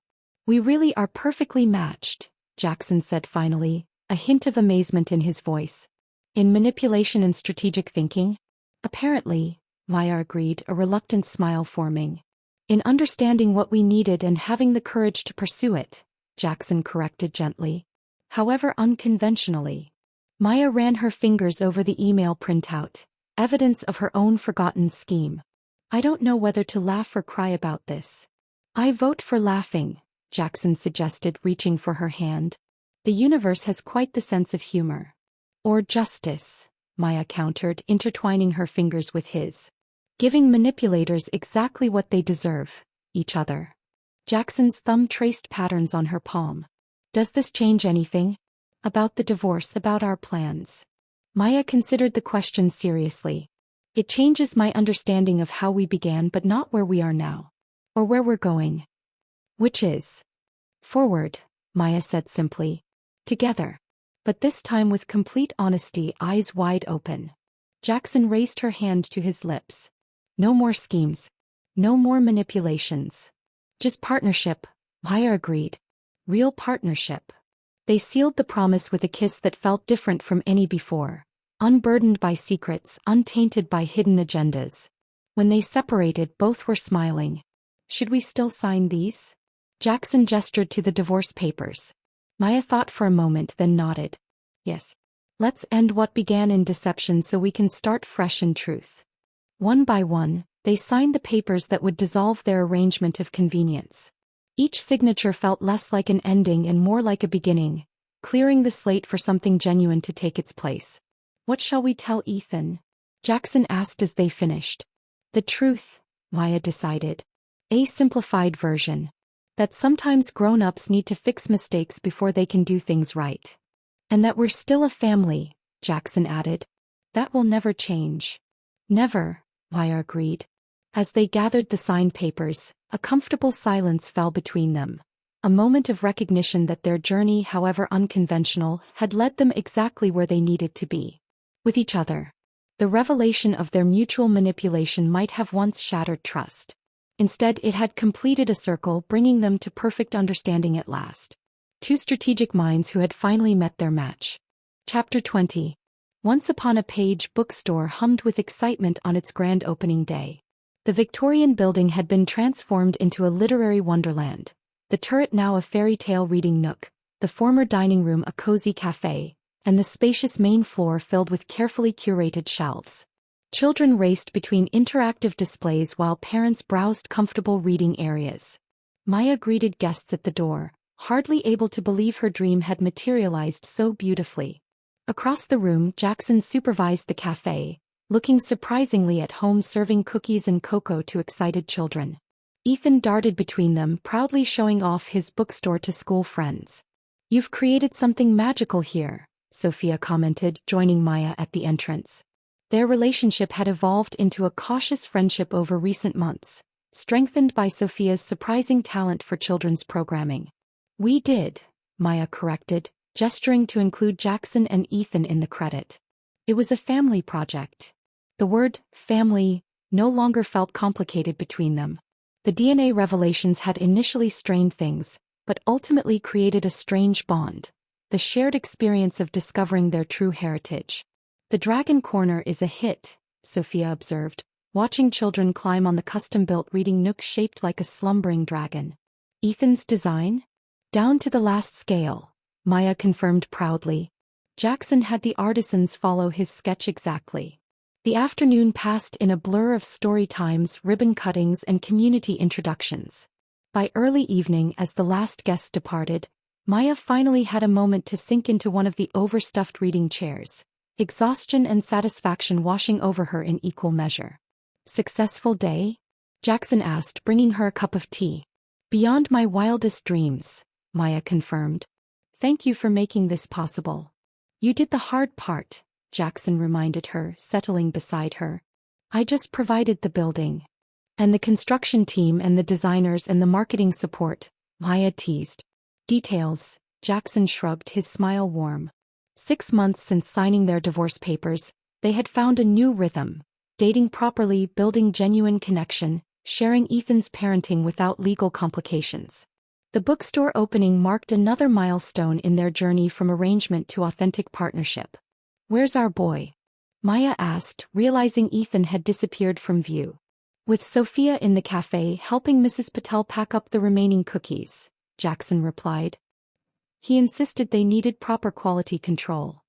We really are perfectly matched, Jackson said finally, a hint of amazement in his voice. In manipulation and strategic thinking? Apparently, Maya agreed, a reluctant smile forming. In understanding what we needed and having the courage to pursue it, Jackson corrected gently. However unconventionally. Maya ran her fingers over the email printout, evidence of her own forgotten scheme. I don't know whether to laugh or cry about this. I vote for laughing, Jackson suggested, reaching for her hand. The universe has quite the sense of humor. Or justice, Maya countered, intertwining her fingers with his. Giving manipulators exactly what they deserve, each other. Jackson's thumb traced patterns on her palm. Does this change anything? About the divorce, about our plans? Maya considered the question seriously. It changes my understanding of how we began, but not where we are now. Or where we're going. Which is? Forward, Maya said simply. Together. But this time with complete honesty, eyes wide open. Jackson raised her hand to his lips. No more schemes. No more manipulations. Just partnership, Maya agreed. Real partnership. They sealed the promise with a kiss that felt different from any before. Unburdened by secrets, untainted by hidden agendas. When they separated, both were smiling. Should we still sign these? Jackson gestured to the divorce papers. Maya thought for a moment, then nodded. Yes. Let's end what began in deception so we can start fresh in truth. One by one, they signed the papers that would dissolve their arrangement of convenience. Each signature felt less like an ending and more like a beginning, clearing the slate for something genuine to take its place. What shall we tell Ethan? Jackson asked as they finished. The truth, Maya decided. A simplified version. That sometimes grown-ups need to fix mistakes before they can do things right. And that we're still a family, Jackson added. That will never change. Never, Maya agreed. As they gathered the signed papers, a comfortable silence fell between them. A moment of recognition that their journey, however unconventional, had led them exactly where they needed to be. With each other. The revelation of their mutual manipulation might have once shattered trust. Instead, it had completed a circle, bringing them to perfect understanding at last. Two strategic minds who had finally met their match. Chapter 20. Once upon a page bookstore hummed with excitement on its grand opening day. The Victorian building had been transformed into a literary wonderland. The turret now a fairy tale reading nook, the former dining room a cozy cafe, and the spacious main floor filled with carefully curated shelves. Children raced between interactive displays while parents browsed comfortable reading areas. Maya greeted guests at the door, hardly able to believe her dream had materialized so beautifully. Across the room, Jackson supervised the cafe, looking surprisingly at home, serving cookies and cocoa to excited children. Ethan darted between them, proudly showing off his bookstore to school friends. "You've created something magical here," Sophia commented, joining Maya at the entrance. Their relationship had evolved into a cautious friendship over recent months, strengthened by Sophia's surprising talent for children's programming. "We did," Maya corrected, gesturing to include Jackson and Ethan in the credit. "It was a family project." The word family no longer felt complicated between them. The DNA revelations had initially strained things, but ultimately created a strange bond, the shared experience of discovering their true heritage. "The Dragon Corner is a hit," Sophia observed, watching children climb on the custom-built reading nook shaped like a slumbering dragon. "Ethan's design? Down to the last scale," Maya confirmed proudly. Jackson had the artisans follow his sketch exactly. The afternoon passed in a blur of story times, ribbon cuttings, and community introductions. By early evening, as the last guest departed, Maya finally had a moment to sink into one of the overstuffed reading chairs, exhaustion and satisfaction washing over her in equal measure. "Successful day?" Jackson asked, bringing her a cup of tea. "Beyond my wildest dreams," Maya confirmed. "Thank you for making this possible." "You did the hard part," Jackson reminded her, settling beside her. "I just provided the building. And the construction team and the designers and the marketing support," Maya teased. "Details," Jackson shrugged, his smile warm. 6 months since signing their divorce papers, they had found a new rhythm, dating properly, building genuine connection, sharing Ethan's parenting without legal complications. The bookstore opening marked another milestone in their journey from arrangement to authentic partnership. "Where's our boy?" Maya asked, realizing Ethan had disappeared from view. "With Sophia in the cafe helping Mrs. Patel pack up the remaining cookies," Jackson replied. "He insisted they needed proper quality control."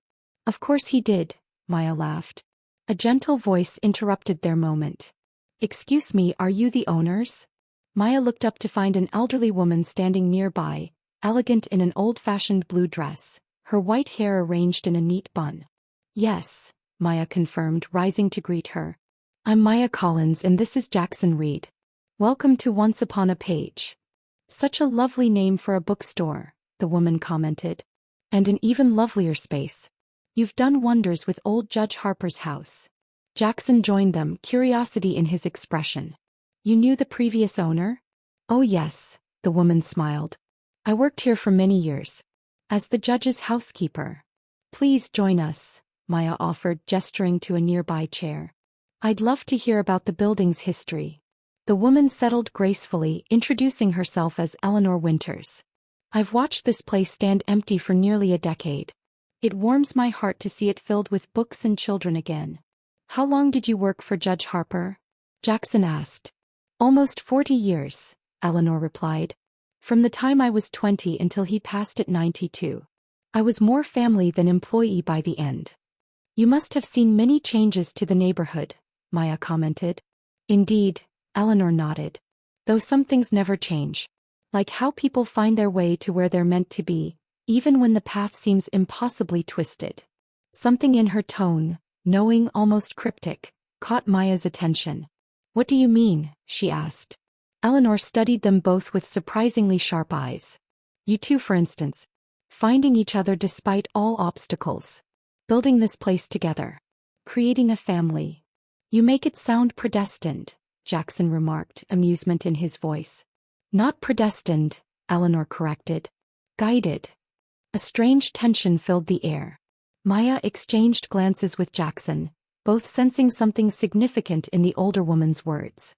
"Of course he did," Maya laughed. A gentle voice interrupted their moment. "Excuse me, are you the owners?" Maya looked up to find an elderly woman standing nearby, elegant in an old-fashioned blue dress, her white hair arranged in a neat bun. "Yes," Maya confirmed, rising to greet her. "I'm Maya Collins and this is Jackson Reed. Welcome to Once Upon a Page." "Such a lovely name for a bookstore," the woman commented. "And an even lovelier space. You've done wonders with old Judge Harper's house." Jackson joined them, curiosity in his expression. "You knew the previous owner?" "Oh yes," the woman smiled. "I worked here for many years. As the judge's housekeeper." "Please join us," Maya offered, gesturing to a nearby chair. "I'd love to hear about the building's history." The woman settled gracefully, introducing herself as Eleanor Winters. "I've watched this place stand empty for nearly a decade. It warms my heart to see it filled with books and children again." "How long did you work for Judge Harper?" Jackson asked. "Almost 40 years, Eleanor replied. "From the time I was 20 until he passed at 92. I was more family than employee by the end." "You must have seen many changes to the neighborhood," Maya commented. "Indeed," Eleanor nodded. "Though some things never change. Like how people find their way to where they're meant to be, even when the path seems impossibly twisted." Something in her tone, knowing, almost cryptic, caught Maya's attention. "What do you mean?" she asked. Eleanor studied them both with surprisingly sharp eyes. "You two, for instance. Finding each other despite all obstacles. Building this place together. Creating a family." "You make it sound predestined," Jackson remarked, amusement in his voice. "Not predestined," Eleanor corrected. "Guided." A strange tension filled the air. Maya exchanged glances with Jackson, both sensing something significant in the older woman's words.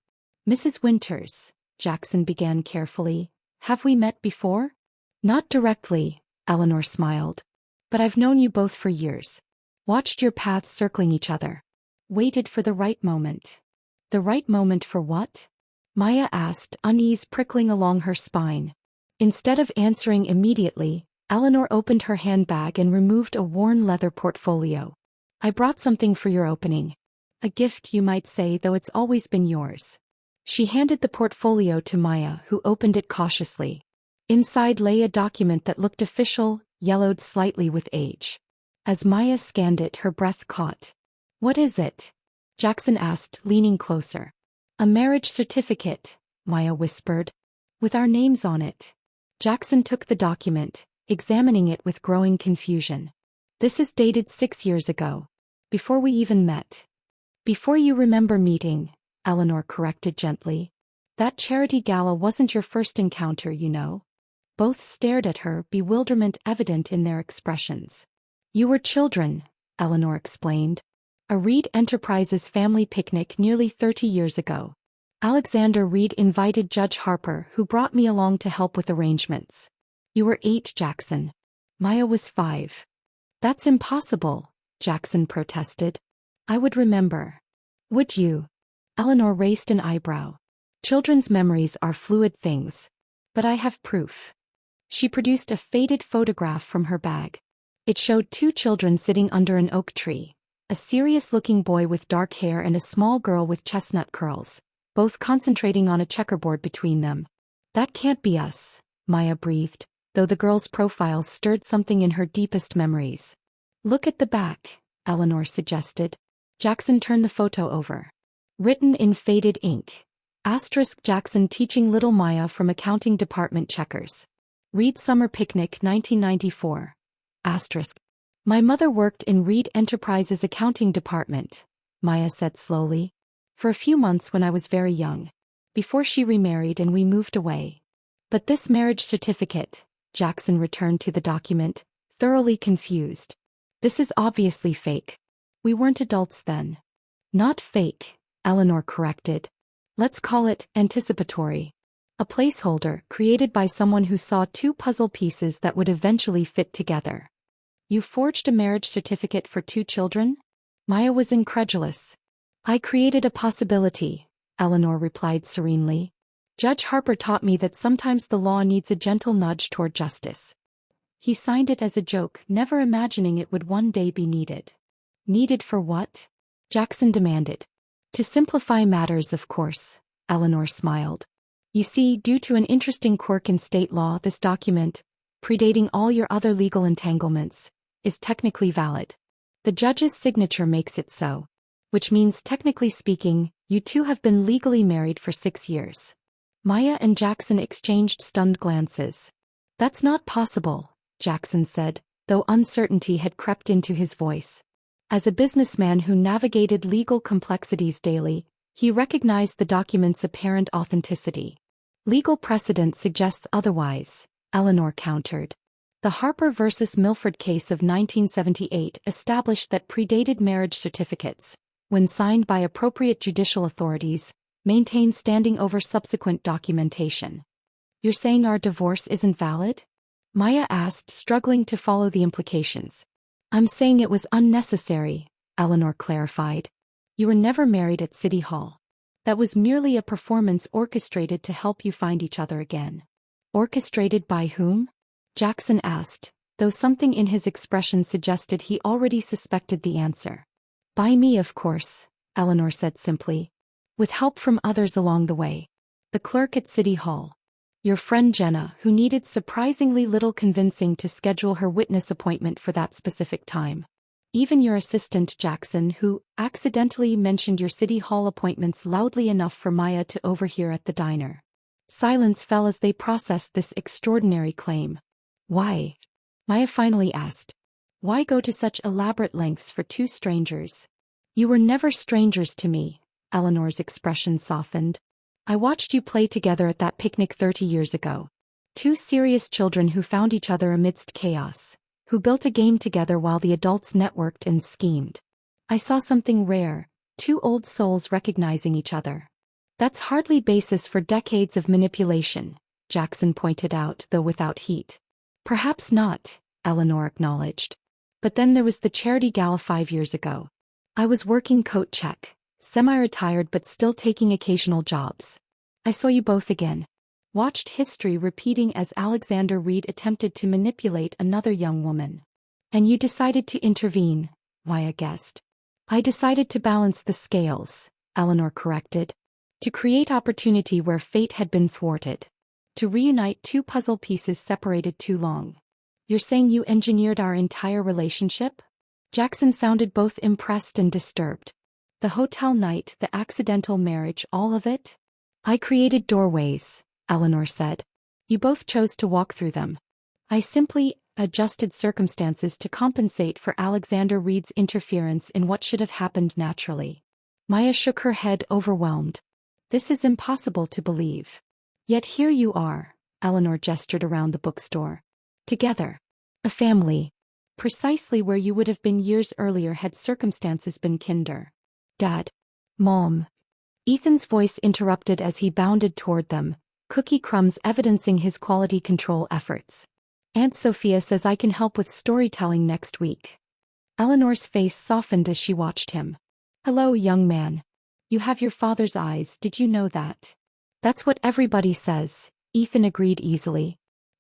"Mrs. Winters," Jackson began carefully, "have we met before?" "Not directly," Eleanor smiled. "But I've known you both for years. Watched your paths circling each other. Waited for the right moment." "The right moment for what?" Maya asked, unease prickling along her spine. Instead of answering immediately, Eleanor opened her handbag and removed a worn leather portfolio. I brought something for your opening. A gift, you might say, though it's always been yours. She handed the portfolio to Maya, who opened it cautiously. Inside lay a document that looked official, yellowed slightly with age. As Maya scanned it, her breath caught. What is it? Jackson asked, leaning closer. A marriage certificate, Maya whispered. With our names on it. Jackson took the document, examining it with growing confusion. This is dated 6 years ago. Before we even met. Before you remember meeting, Eleanor corrected gently. That charity gala wasn't your first encounter, you know. Both stared at her, bewilderment evident in their expressions. You were children, Eleanor explained. A Reed Enterprises family picnic nearly 30 years ago. Alexander Reed invited Judge Harper, who brought me along to help with arrangements. You were 8, Jackson. Maya was 5. That's impossible, Jackson protested. I would remember. Would you? Eleanor raised an eyebrow. Children's memories are fluid things. But I have proof. She produced a faded photograph from her bag. It showed 2 children sitting under an oak tree. A serious-looking boy with dark hair and a small girl with chestnut curls, both concentrating on a checkerboard between them. That can't be us, Maya breathed, though the girl's profile stirred something in her deepest memories. Look at the back, Eleanor suggested. Jackson turned the photo over. Written in faded ink. Asterisk Jackson teaching little Maya from accounting department checkers. Reed Summer Picnic 1994. Asterisk. My mother worked in Reed Enterprises accounting department, Maya said slowly. For a few months when I was very young. Before she remarried and we moved away. But this marriage certificate, Jackson returned to the document, thoroughly confused. This is obviously fake. We weren't adults then. Not fake, Eleanor corrected. Let's call it anticipatory. A placeholder created by someone who saw 2 puzzle pieces that would eventually fit together. You forged a marriage certificate for 2 children? Maya was incredulous. I created a possibility, Eleanor replied serenely. Judge Harper taught me that sometimes the law needs a gentle nudge toward justice. He signed it as a joke, never imagining it would one day be needed. Needed for what? Jackson demanded. To simplify matters, of course, Eleanor smiled. You see, due to an interesting quirk in state law, this document, predating all your other legal entanglements, is technically valid. The judge's signature makes it so. Which means, technically speaking, you 2 have been legally married for 6 years. Maya and Jackson exchanged stunned glances. That's not possible, Jackson said, though uncertainty had crept into his voice. As a businessman who navigated legal complexities daily, he recognized the document's apparent authenticity. Legal precedent suggests otherwise, Eleanor countered. The Harper versus Milford case of 1978 established that predated marriage certificates, when signed by appropriate judicial authorities, maintain standing over subsequent documentation. You're saying our divorce isn't valid? Maya asked, struggling to follow the implications. I'm saying it was unnecessary, Eleanor clarified. You were never married at City Hall. That was merely a performance orchestrated to help you find each other again. Orchestrated by whom? Jackson asked, though something in his expression suggested he already suspected the answer. By me, of course, Eleanor said simply. With help from others along the way. The clerk at City Hall. Your friend Jenna, who needed surprisingly little convincing to schedule her witness appointment for that specific time. Even your assistant Jackson, who accidentally mentioned your City Hall appointments loudly enough for Maya to overhear at the diner. Silence fell as they processed this extraordinary claim. Why? Maya finally asked. Why go to such elaborate lengths for 2 strangers? You were never strangers to me, Eleanor's expression softened. I watched you play together at that picnic 30 years ago. 2 serious children who found each other amidst chaos, who built a game together while the adults networked and schemed. I saw something rare, 2 old souls recognizing each other. That's hardly basis for decades of manipulation, Jackson pointed out, though without heat. Perhaps not, Eleanor acknowledged. But then there was the charity gala 5 years ago. I was working coat check, semi-retired but still taking occasional jobs. I saw you both again. watched history repeating as Alexander Reed attempted to manipulate another young woman. And you decided to intervene, Maya guessed. I decided to balance the scales, Eleanor corrected. To create opportunity where fate had been thwarted. To reunite two puzzle pieces separated too long. You're saying you engineered our entire relationship? Jackson sounded both impressed and disturbed. The hotel night, the accidental marriage, all of it? I created doorways, Eleanor said. You both chose to walk through them. I simply adjusted circumstances to compensate for Alexander Reed's interference in what should have happened naturally. Maya shook her head, overwhelmed. This is impossible to believe. Yet here you are, Eleanor gestured around the bookstore. Together. A family. Precisely where you would have been years earlier had circumstances been kinder. Dad. Mom. Ethan's voice interrupted as he bounded toward them, cookie crumbs evidencing his quality control efforts. Aunt Sophia says I can help with storytelling next week. Eleanor's face softened as she watched him. Hello, young man. You have your father's eyes, did you know that? That's what everybody says, Ethan agreed easily.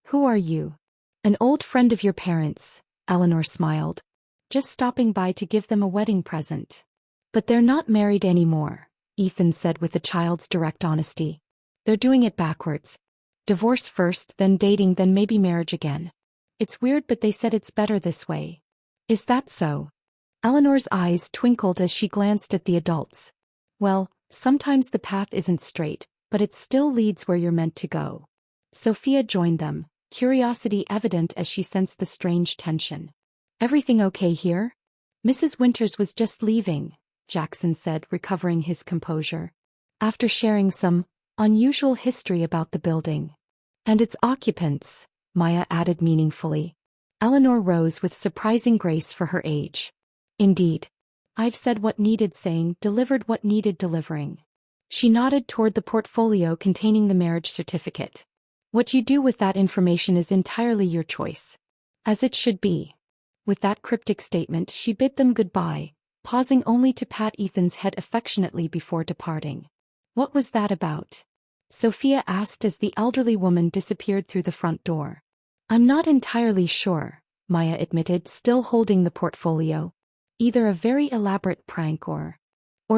Who are you? An old friend of your parents, Eleanor smiled. Just stopping by to give them a wedding present. But they're not married anymore, Ethan said with a child's direct honesty. They're doing it backwards. Divorce first, then dating, then maybe marriage again. It's weird, but they said it's better this way. Is that so? Eleanor's eyes twinkled as she glanced at the adults. Well, sometimes the path isn't straight, but it still leads where you're meant to go. Sophia joined them, curiosity evident as she sensed the strange tension. Everything okay here? Mrs. Winters was just leaving, Jackson said, recovering his composure. After sharing some unusual history about the building. And its occupants, Maya added meaningfully. Eleanor rose with surprising grace for her age. Indeed. I've said what needed saying, delivered what needed delivering. She nodded toward the portfolio containing the marriage certificate. What you do with that information is entirely your choice. As it should be. With that cryptic statement, she bid them goodbye, pausing only to pat Ethan's head affectionately before departing. What was that about? Sophia asked as the elderly woman disappeared through the front door. I'm not entirely sure, Maya admitted, still holding the portfolio. Either a very elaborate prank or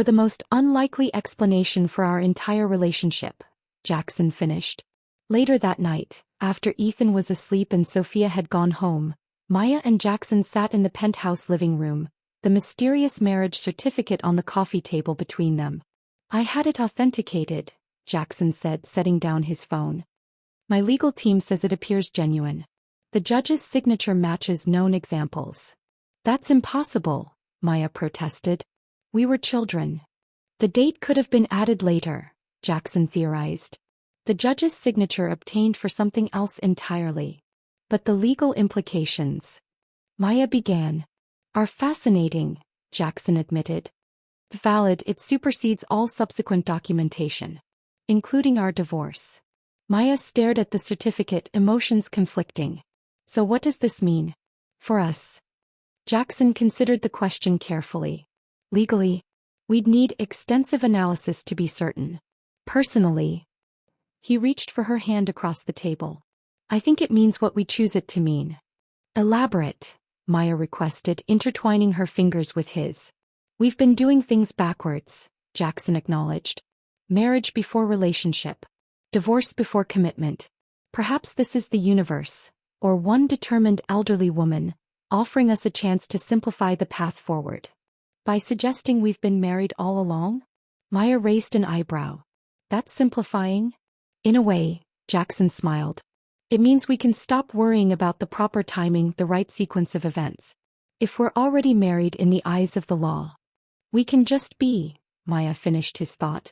the most unlikely explanation for our entire relationship, Jackson finished. Later that night, after Ethan was asleep and Sophia had gone home, Maya and Jackson sat in the penthouse living room, the mysterious marriage certificate on the coffee table between them. I had it authenticated, Jackson said, setting down his phone. My legal team says it appears genuine. The judge's signature matches known examples. That's impossible, Maya protested. We were children. The date could have been added later, Jackson theorized. The judge's signature obtained for something else entirely. But the legal implications, Maya began, are fascinating, Jackson admitted. Valid, it supersedes all subsequent documentation, including our divorce. Maya stared at the certificate, emotions conflicting. So what does this mean? For us? Jackson considered the question carefully. Legally, we'd need extensive analysis to be certain. Personally, he reached for her hand across the table. I think it means what we choose it to mean. Elaborate, Maya requested, intertwining her fingers with his. We've been doing things backwards, Jackson acknowledged. Marriage before relationship. Divorce before commitment. Perhaps this is the universe, or one determined elderly woman, offering us a chance to simplify the path forward. By suggesting we've been married all along? Maya raised an eyebrow. That's simplifying? In a way, Jackson smiled. It means we can stop worrying about the proper timing, the right sequence of events. If we're already married in the eyes of the law, we can just be, Maya finished his thought.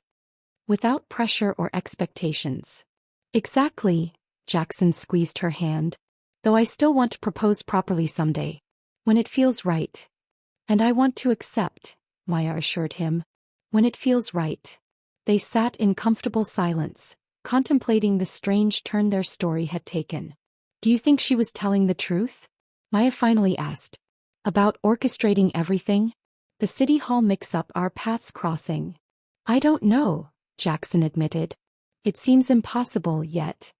Without pressure or expectations. Exactly, Jackson squeezed her hand. Though I still want to propose properly someday. When it feels right. And I want to accept, Maya assured him. When it feels right. They sat in comfortable silence, contemplating the strange turn their story had taken. Do you think she was telling the truth? Maya finally asked. About orchestrating everything? The city hall mix-up, our paths crossing. I don't know, Jackson admitted. It seems impossible yet.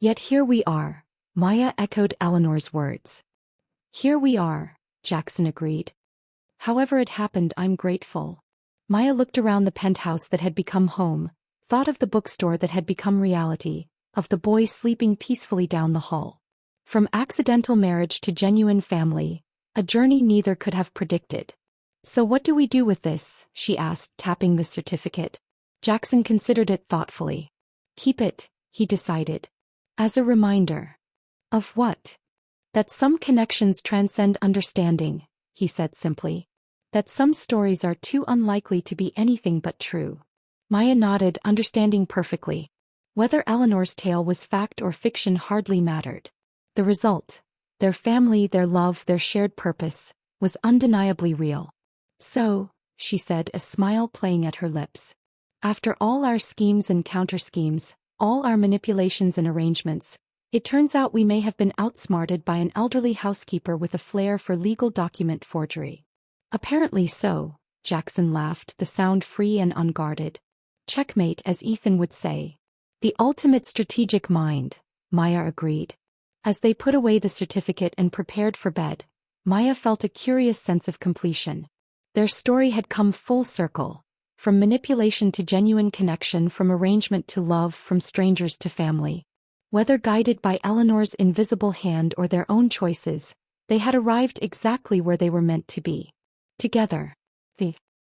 Yet here we are, Maya echoed Eleanor's words. Here we are, Jackson agreed. However it happened, I'm grateful. Maya looked around the penthouse that had become home, thought of the bookstore that had become reality, of the boy sleeping peacefully down the hall. From accidental marriage to genuine family, a journey neither could have predicted. So what do we do with this? She asked, tapping the certificate. Jackson considered it thoughtfully. Keep it, he decided. As a reminder. Of what? That some connections transcend understanding, he said simply. That some stories are too unlikely to be anything but true. Maya nodded, understanding perfectly. Whether Eleanor's tale was fact or fiction hardly mattered. The result, their family, their love, their shared purpose, was undeniably real. So, she said, a smile playing at her lips. After all our schemes and counter-schemes, all our manipulations and arrangements, it turns out we may have been outsmarted by an elderly housekeeper with a flair for legal document forgery. Apparently so, Jackson laughed, the sound free and unguarded. Checkmate, as Ethan would say. The ultimate strategic mind, Maya agreed. As they put away the certificate and prepared for bed, Maya felt a curious sense of completion. Their story had come full circle, from manipulation to genuine connection, from arrangement to love, from strangers to family. Whether guided by Eleanor's invisible hand or their own choices, they had arrived exactly where they were meant to be. Together.